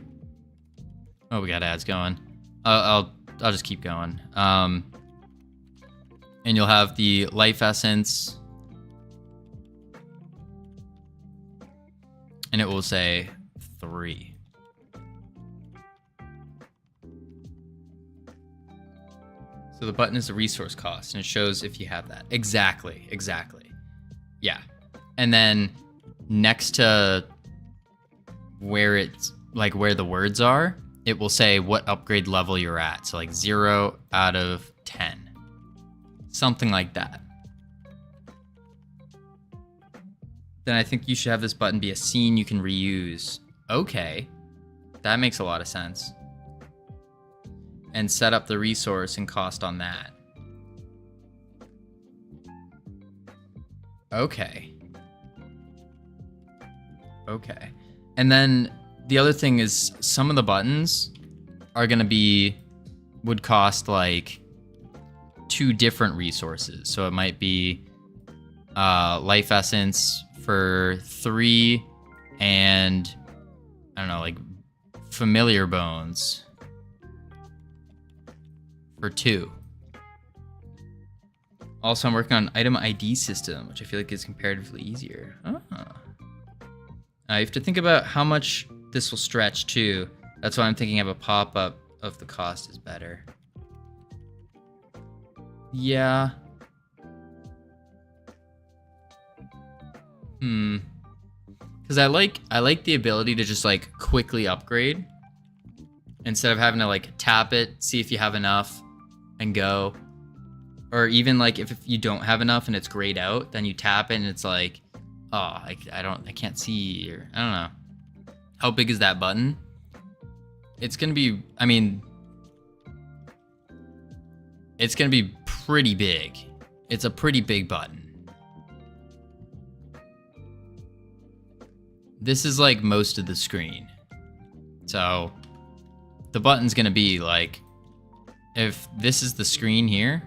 Oh, we got ads going. I'll just keep going. And you'll have the life essence, and it will say 3. So the button is the resource cost, and it shows if you have that. Exactly. Yeah. And then next to where it's like where the words are, it will say what upgrade level you're at. So like 0 out of 10. Something like that. Then I think you should have this button be a scene you can reuse. Okay. That makes a lot of sense. And set up the resource and cost on that. Okay. And then the other thing is some of the buttons are going to would cost like 2 different resources. So it might be life essence for 3 and I don't know, like familiar bones for 2. Also, I'm working on item ID system, which I feel like is comparatively easier. You have to think about how much this will stretch too. That's why I'm thinking of a pop-up of the cost is better. Yeah. Because I like the ability to just like quickly upgrade instead of having to like tap it, see if you have enough, and go. Or even like if you don't have enough and it's grayed out, then you tap it and it's like, oh, I can't see, or I don't know. How big is that button? It's gonna be, I mean, it's gonna be pretty big. It's a pretty big button. This is like most of the screen. So the button's gonna be like, if this is the screen here,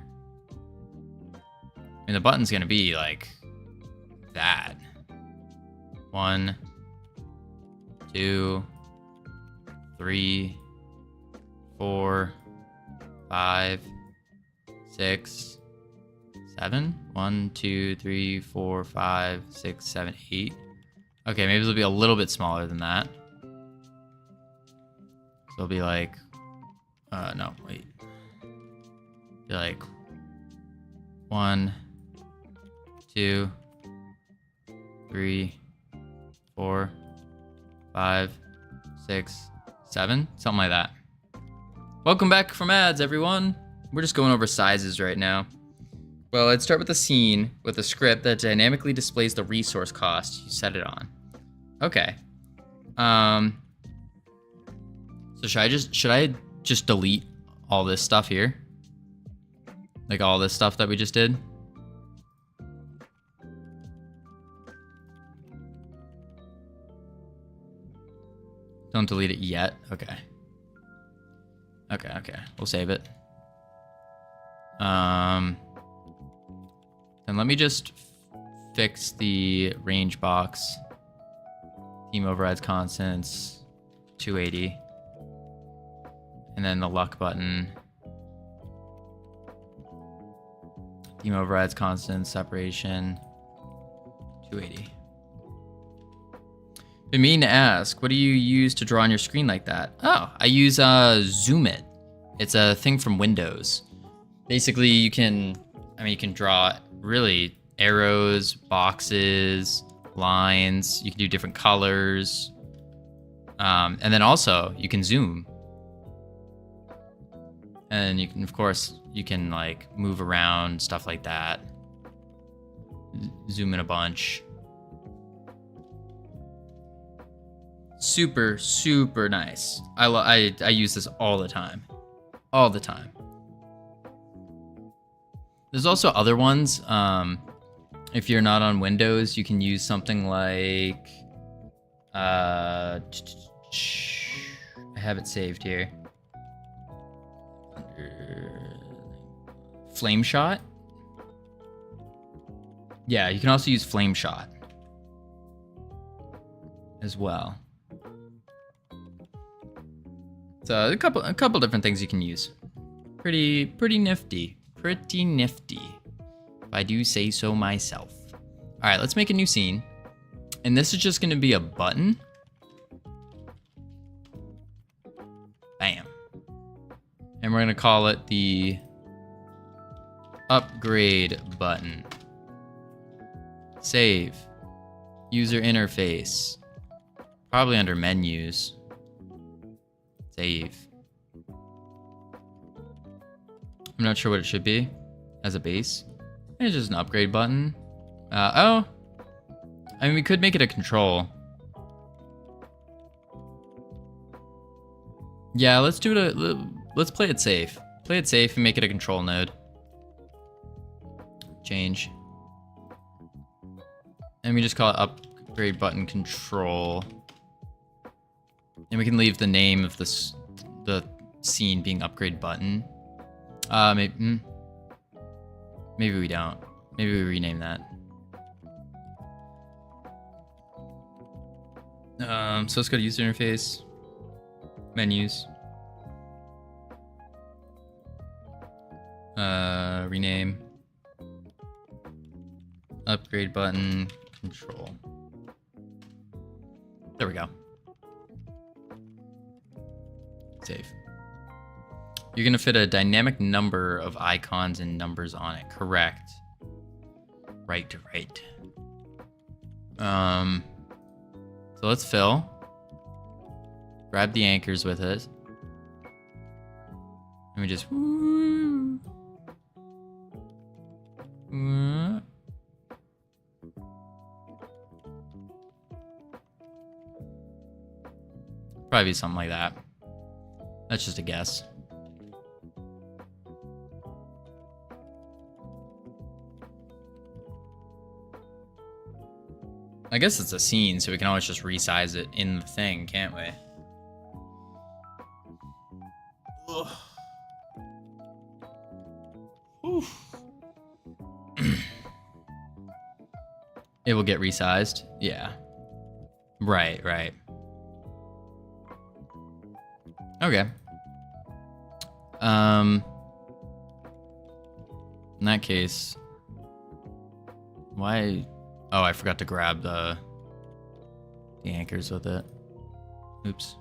and the button's gonna be like that. 1, 2, 3, 4, 5, 6, 7. 1, 2, 3, 4, 5, 6, 7, 8. Okay, maybe it'll be a little bit smaller than that. So it'll be like, no, wait. Be like 1, 2, 3, 4, 5, 6, 7, something like that. Welcome back from ads, everyone. We're just going over sizes right now. Well, I'd start with a scene with a script that dynamically displays the resource cost you set it on. Okay. So should I just delete all this stuff here? Like all this stuff that we just did? Don't delete it yet. Okay. Okay. We'll save it. Then let me just fix the range box. Theme overrides constants, 280. And then the luck button. Theme overrides constant separation. 280. Been meaning to ask, what do you use to draw on your screen like that? Oh, I use Zoom It. It's a thing from Windows. Basically, you can draw really arrows, boxes, lines. You can do different colors. And then also you can zoom. And you can, of course, you can like move around, stuff like that. Zoom in a bunch. Super, super nice. I use this all the time. All the time. There's also other ones. If you're not on Windows, you can use something like I have it saved here. Flame Shot. Yeah, you can also use Flame Shot as well. So a couple different things you can use. Pretty nifty. Pretty nifty, if I do say so myself. All right, let's make a new scene. And this is just gonna be a button. Bam. And we're gonna call it the upgrade button. Save. User interface. Probably under menus. Save. I'm not sure what it should be as a base. It's just an upgrade button. Oh. I mean, we could make it a control. Yeah, let's do it. Let's play it safe. Play it safe and make it a control node. Change. And we just call it upgrade button control. And we can leave the name of the scene being upgrade button. Maybe we don't. Maybe we rename that. So let's go to user interface, menus, rename, upgrade button, control. There we go. Save. You're gonna fit a dynamic number of icons and numbers on it. Correct. Right. So let's fill. Grab the anchors with it. And we just probably something like that. That's just a guess. I guess it's a scene, so we can always just resize it in the thing, can't we? Ugh. Oof. It will get resized? Yeah. Right. Okay. In that case, why? Oh, I forgot to grab the anchors with it. Oops.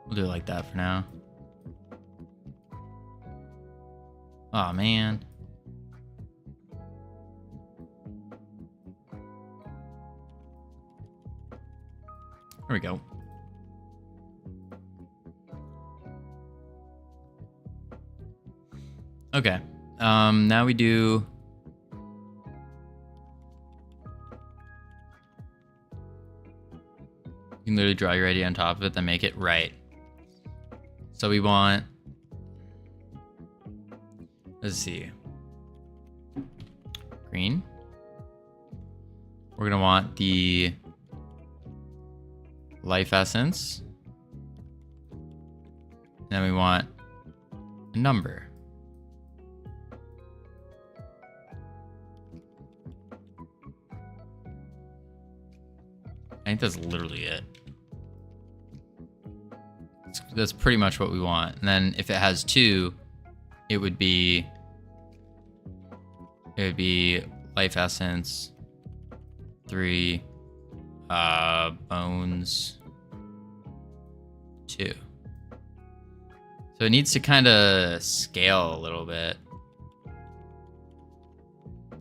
We'll do it like that for now. Oh man. There we go. Okay. Now we do. You can literally draw your idea on top of it, then make it right. So we want. Let's see. Green. We're gonna want the life essence. Then we want a number. I think that's literally it. that's pretty much what we want. And then if it has 2, it would be life essence, 3, bones, 2. So it needs to kind of scale a little bit.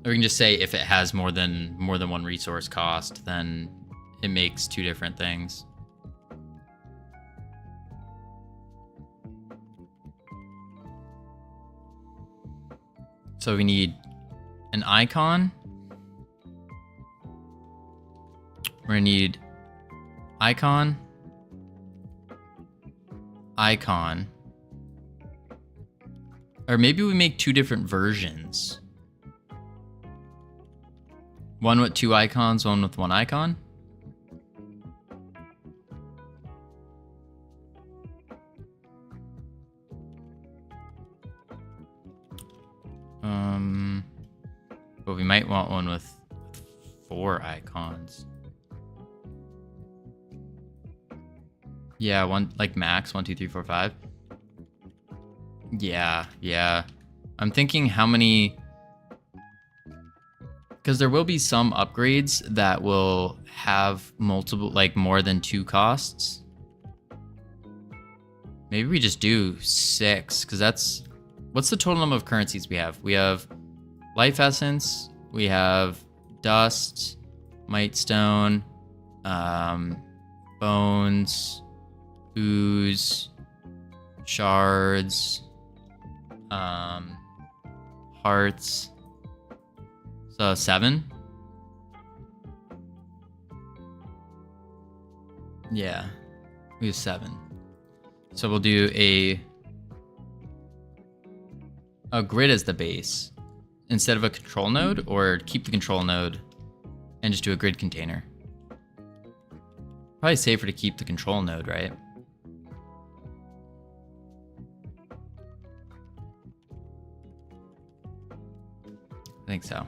Or we can just say if it has more than 1 resource cost, then it makes 2 different things. So we need an icon. We're gonna need icon, icon. Or maybe we make 2 different versions. One with 2 icons, one with 1 icon. But we might want one with 4 icons. Yeah, one like max 1, 2, 3, 4, 5. Yeah. I'm thinking how many, because there will be some upgrades that will have multiple, like more than 2 costs. Maybe we just do 6, because that's, what's the total number of currencies we have? We have life essence, we have dust, might stone, bones, ooze, shards, hearts. So 7. Yeah, we have 7. So we'll do a grid as the base instead of a control node, or keep the control node and just do a grid container. Probably safer to keep the control node, right? I think so.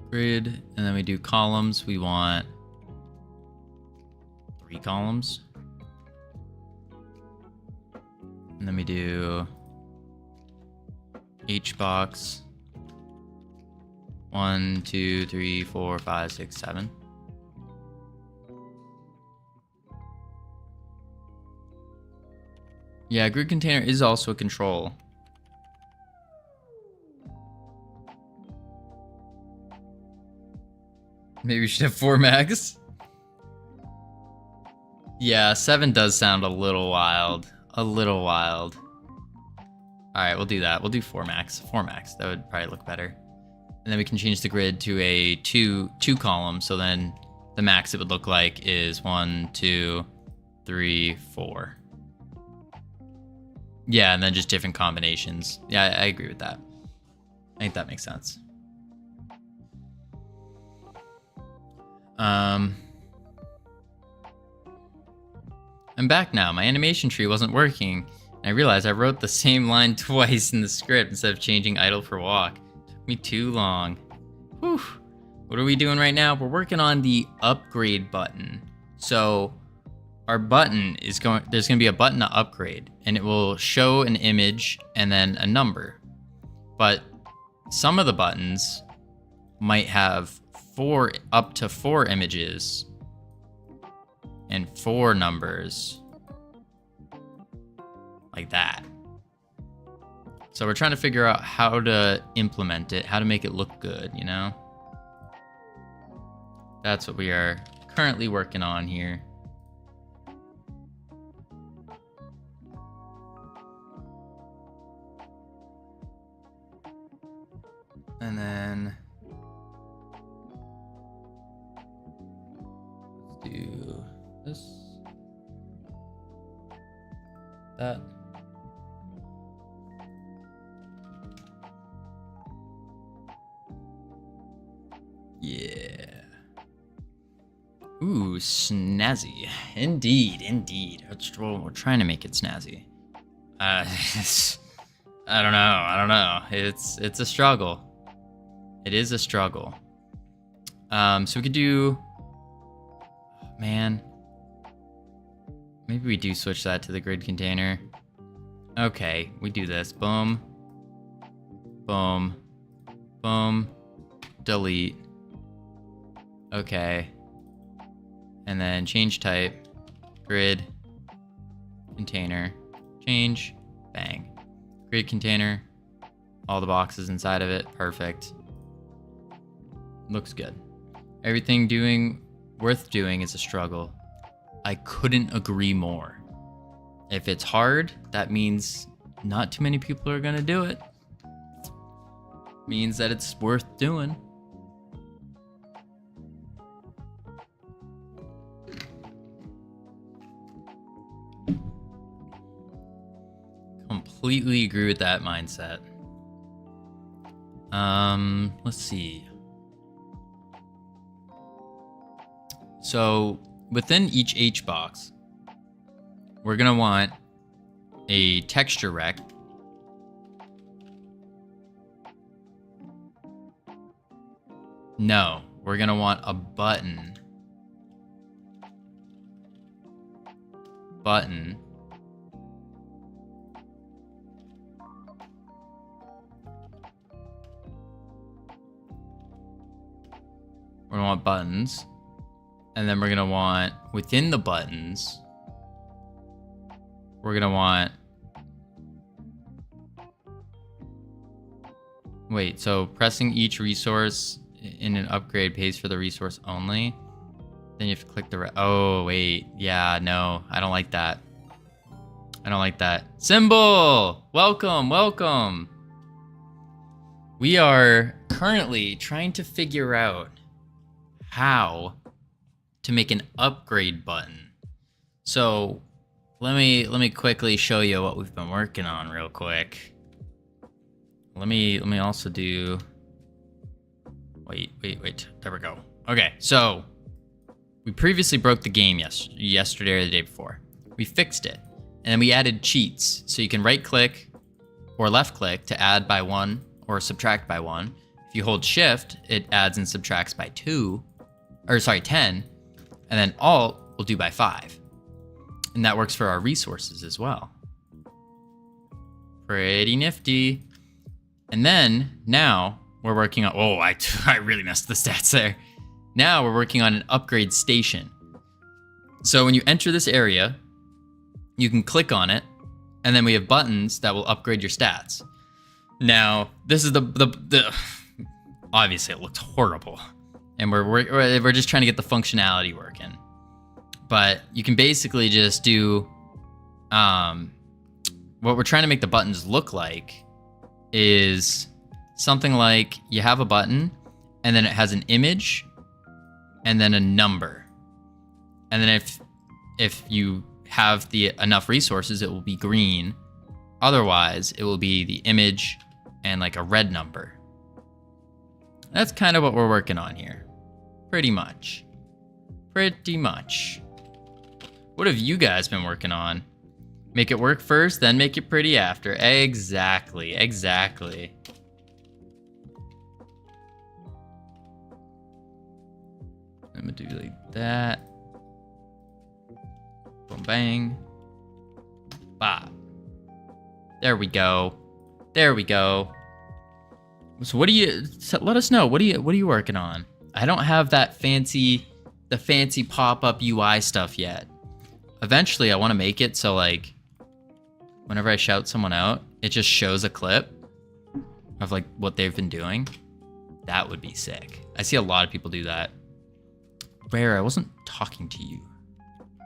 Grid, and then we do columns. We want 3 columns. And then we do H box. 1, 2, 3, 4, 5, 6, 7. Yeah, grid container is also a control. Maybe we should have 4 max. Yeah, 7 does sound a little wild. A little wild. Alright, we'll do that. We'll do 4 max. 4 max. That would probably look better. And then we can change the grid to a 2 column. So then the max it would look like is 1, 2, 3, 4. Yeah, and then just different combinations. Yeah, I agree with that. I think that makes sense. I'm back now. My animation tree wasn't working. And I realized I wrote the same line twice in the script instead of changing idle for walk. Took me too long. Whew. What are we doing right now? We're working on the upgrade button. So our button is there's going to be a button to upgrade, and it will show an image and then a number. But some of the buttons might have up to 4 images and 4 numbers, like that. So we're trying to figure out how to implement it, how to make it look good, you know? That's what we are currently working on here. And then let's do this, that. Yeah. Ooh, snazzy. Indeed, indeed. We're trying to make it snazzy. I don't know. It's a struggle. It is a struggle. So we could do... Man. Maybe we do switch that to the grid container. Okay, we do this. Boom. Boom. Boom. Delete. Okay. And then change type. Grid. Container. Change. Bang. Grid container. All the boxes inside of it. Perfect. Looks good. Everything worth doing is a struggle. I couldn't agree more. If it's hard, that means not too many people are gonna do it. Means that it's worth doing. Completely agree with that mindset. Let's see. So within each H box, we're gonna want a texture rec. No, we're gonna want a button. Button. We're gonna want buttons. And then we're gonna want, within the buttons, we're gonna want... Wait, so pressing each resource in an upgrade pays for the resource only? Then you have to click the... Oh, wait. Yeah, no. I don't like that. I don't like that. Symbol! Welcome, welcome! We are currently trying to figure out how to make an upgrade button. So let me quickly show you what we've been working on real quick. Let me also do... Wait. There we go. Okay, so we previously broke the game yesterday or the day before. We fixed it, and then we added cheats. So you can right click or left click to add by 1 or subtract by 1. If you hold shift, it adds and subtracts by 10. And then Alt will do by 5. And that works for our resources as well. Pretty nifty. And then now we're working on... Oh, I really messed the stats there. Now we're working on an upgrade station. So when you enter this area, you can click on it, and then we have buttons that will upgrade your stats. Now, this is the obviously it looks horrible. And we're just trying to get the functionality working. But you can basically just do what we're trying to make the buttons look like is something like you have a button and then it has an image and then a number. And then if you have enough resources, it will be green. Otherwise, it will be the image and like a red number. That's kind of what we're working on here. Pretty much. Pretty much. What have you guys been working on? Make it work first, then make it pretty after. Exactly. I'm gonna do like that. Boom, bang. Bop. There we go. So let us know. What are you working on? I don't have the fancy pop-up UI stuff yet. Eventually I want to make it so like whenever I shout someone out, it just shows a clip of like what they've been doing. That would be sick. I see a lot of people do that. Rare, I wasn't talking to you.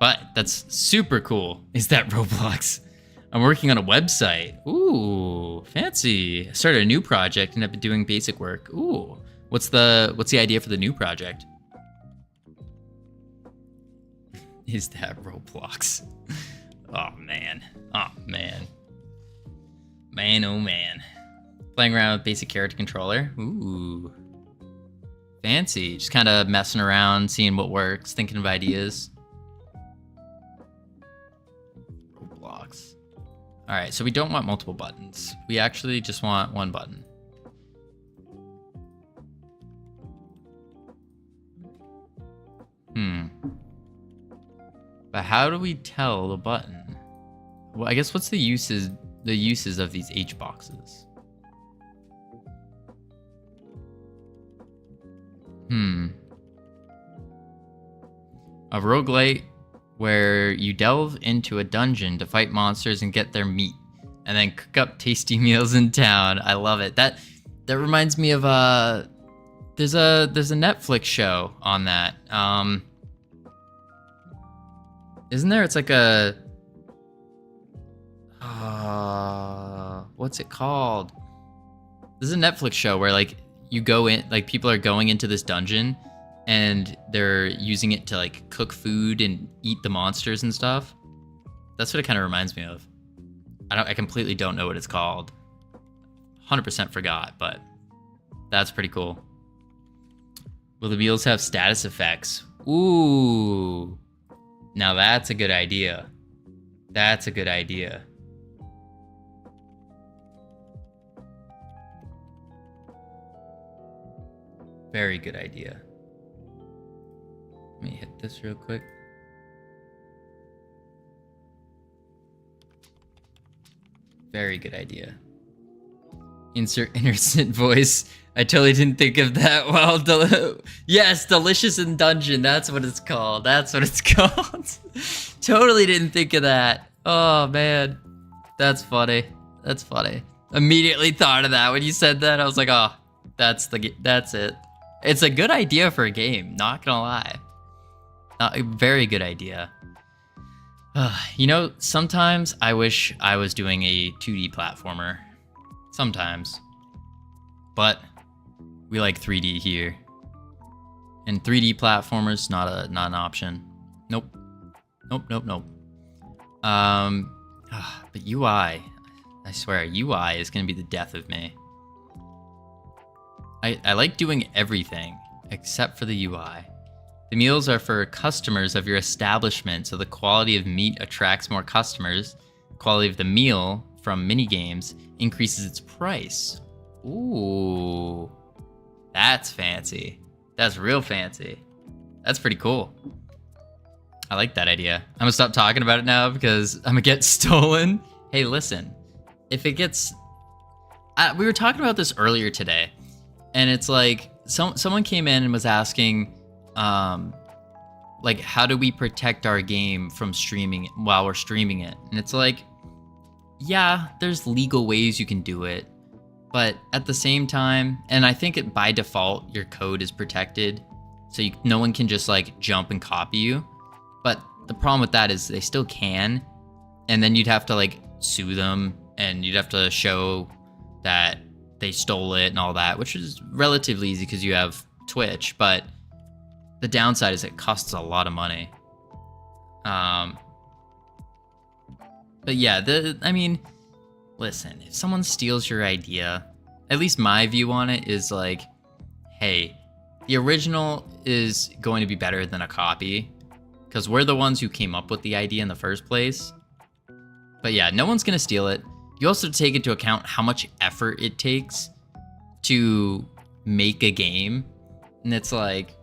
But that's super cool. Is that Roblox? I'm working on a website. Ooh, fancy. I started a new project and I've been doing basic work. Ooh. What's the idea for the new project? Is that Roblox? Oh man. Man, oh man. Playing around with basic character controller. Ooh. Fancy. Just kind of messing around, seeing what works, thinking of ideas. Roblox. All right, so we don't want multiple buttons. We actually just want one button. But how do we tell the button? Well, I guess what's the uses of these H boxes? A roguelite where you delve into a dungeon to fight monsters and get their meat, and then cook up tasty meals in town. I love it. That reminds me of there's a Netflix show on that. Isn't there? It's like a what's it called? This is a Netflix show where like you go in, like people are going into this dungeon and they're using it to like cook food and eat the monsters and stuff. That's what it kind of reminds me of. I completely don't know what it's called. 100% forgot, but that's pretty cool. Will the meals have status effects? Ooh. Now that's a good idea. That's a good idea. Very good idea. Let me hit this real quick. Very good idea. Insert innocent voice. I totally didn't think of that. Wow, yes, delicious in dungeon. That's what it's called. That's what it's called. Totally didn't think of that. Oh man, that's funny. That's funny. Immediately thought of that when you said that. I was like, oh, that's it. It's a good idea for a game. Not gonna lie. A very good idea. You know, sometimes I wish I was doing a 2D platformer. Sometimes. But we like 3D here. And 3D platformers not an option. Nope. Nope. But UI, I swear, UI is gonna be the death of me. I like doing everything except for the UI. The meals are for customers of your establishment, so the quality of meat attracts more customers. The quality of the meal from minigames increases its price. Ooh, that's fancy. That's real fancy. That's pretty cool. I like that idea. I'm gonna stop talking about it now because I'm gonna get stolen. Hey, listen, if it gets... we were talking about this earlier today, and it's like, someone came in and was asking, like, how do we protect our game from streaming while we're streaming it? And it's like, yeah, there's legal ways you can do it, but at the same time, and I think by default, your code is protected, so no one can just like jump and copy you. But the problem with that is they still can, and then you'd have to like sue them, and you'd have to show that they stole it and all that, which is relatively easy because you have Twitch, but the downside is it costs a lot of money. But yeah, I mean, listen, if someone steals your idea, at least my view on it is like, hey, the original is going to be better than a copy because we're the ones who came up with the idea in the first place. But yeah, no one's going to steal it. You also take into account how much effort it takes to make a game. And it's like,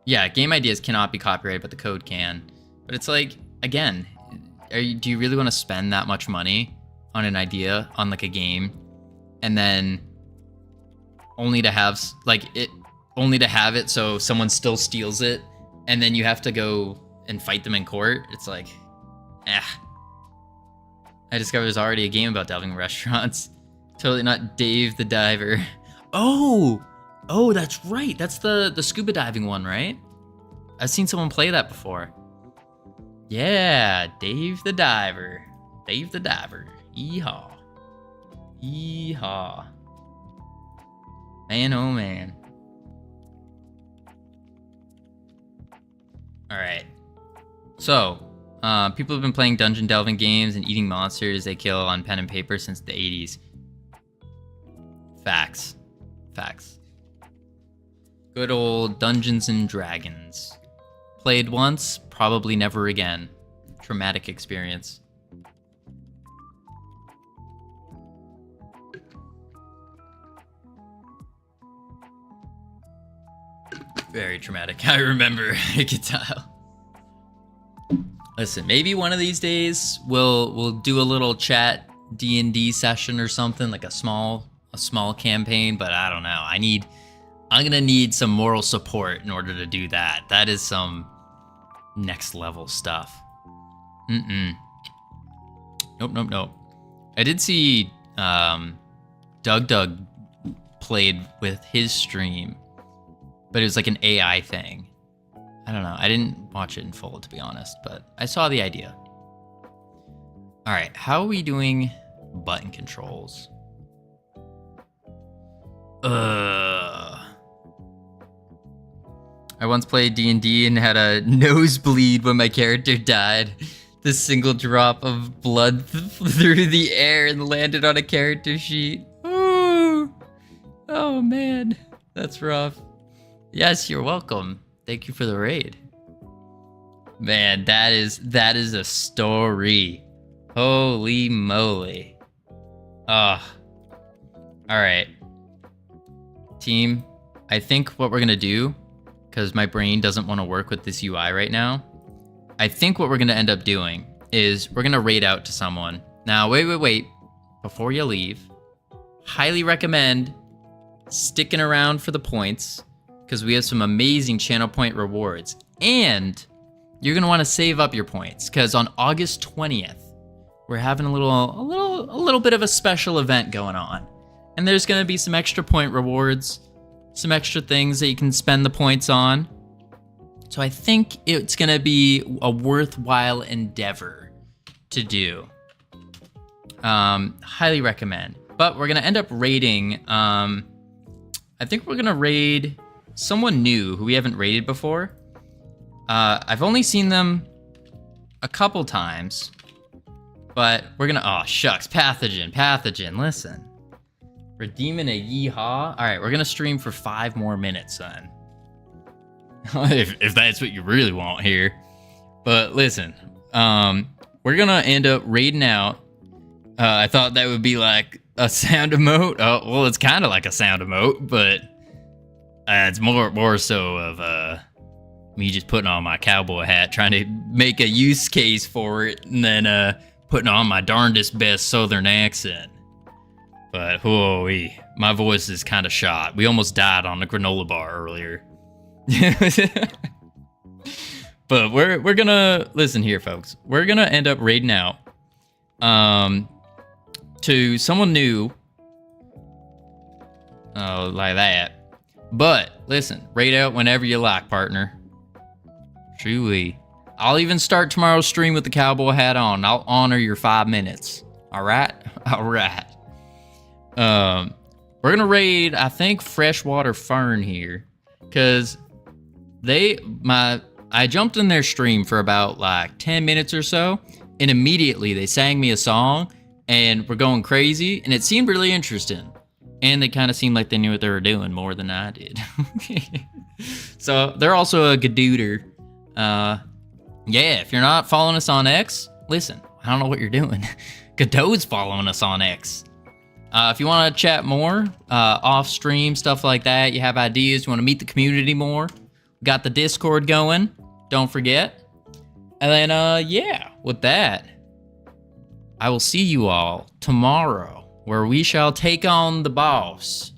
yeah, game ideas cannot be copyrighted, but the code can. But it's like, again, do you really want to spend that much money on an idea, on like a game, and then only to have it so someone still steals it, and then you have to go and fight them in court? It's like, I discovered there's already a game about delving restaurants. Totally not Dave the Diver. Oh, that's right. That's the scuba diving one, right? I've seen someone play that before. Yeah, Dave the Diver. Dave the Diver. Yeehaw. Yeehaw. Man, oh man. Alright. So, people have been playing dungeon delving games and eating monsters they kill on pen and paper since the 80s. Facts. Good old Dungeons and Dragons. Played once, probably never again. Traumatic experience. Very traumatic. I remember. I could tell. Listen, maybe one of these days we'll do a little chat D&D session or something, like a small campaign, but I don't know. I'm gonna need some moral support in order to do that. That is some next level stuff. Nope. I did see Doug played with his stream, but it was like an AI thing. I don't know. I didn't watch it in full, to be honest, but I saw the idea. All right, how are we doing button controls? I once played D&D and had a nosebleed when my character died. The single drop of blood through the air and landed on a character sheet. Ooh. Oh man, that's rough. Yes, you're welcome. Thank you for the raid. Man, that is a story. Holy moly. All right. Team, I think what we're gonna do, because my brain doesn't want to work with this UI right now, I think what we're gonna end up doing is we're gonna raid out to someone. Now, wait. Before you leave, highly recommend sticking around for the points, because we have some amazing channel point rewards. And you're gonna want to save up your points, because on August 20th, we're having a little bit of a special event going on. And there's gonna be some extra point rewards, some extra things that you can spend the points on. So I think it's gonna be a worthwhile endeavor to do. Highly recommend. But we're gonna end up raiding, I think we're gonna raid someone new who we haven't raided before. I've only seen them a couple times, but we're gonna, oh shucks, Pathogen, listen. Redeeming a yeehaw. All right, we're gonna stream for 5 more minutes then. if that's what you really want here. But listen, we're gonna end up raiding out. I thought that would be like a sound emote. Oh, well, it's kind of like a sound emote, but it's more so of me just putting on my cowboy hat, trying to make a use case for it, and then putting on my darndest best southern accent. But whoa-wee, my voice is kind of shot. We almost died on the granola bar earlier. But we're gonna listen here, folks. We're gonna end up raiding out to someone new. Oh, like that. But listen, raid out whenever you like, partner. Truly. I'll even start tomorrow's stream with the cowboy hat on. I'll honor your 5 minutes. All right? All right. We're gonna raid, I think, Freshwater Fern here, because I jumped in their stream for about like 10 minutes or so, and immediately they sang me a song and we're going crazy, and it seemed really interesting, and they kind of seemed like they knew what they were doing more than I did. So they're also a Godooter. Yeah, if you're not following us on X, listen, I don't know what you're doing. Godot's following us on X. If you want to chat more, off stream, stuff like that, you have ideas, you want to meet the community more, got the Discord going, don't forget. And then, yeah, with that, I will see you all tomorrow, where we shall take on the boss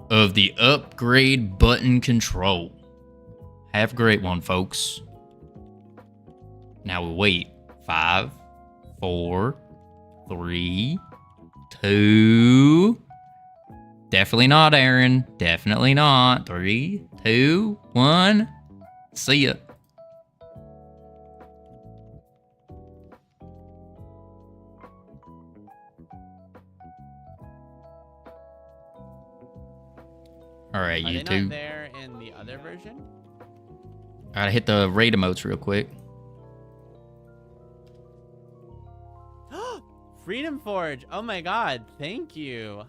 of the upgrade button control. Have a great one, folks. Now we wait. 5, 4, 3, 2. Definitely not, Aaron. Definitely not. 3, 2, 1. See ya. All right, Are they YouTube. not there in the other version? Gotta hit the raid emotes real quick. Freedom Forge. Oh my god, thank you.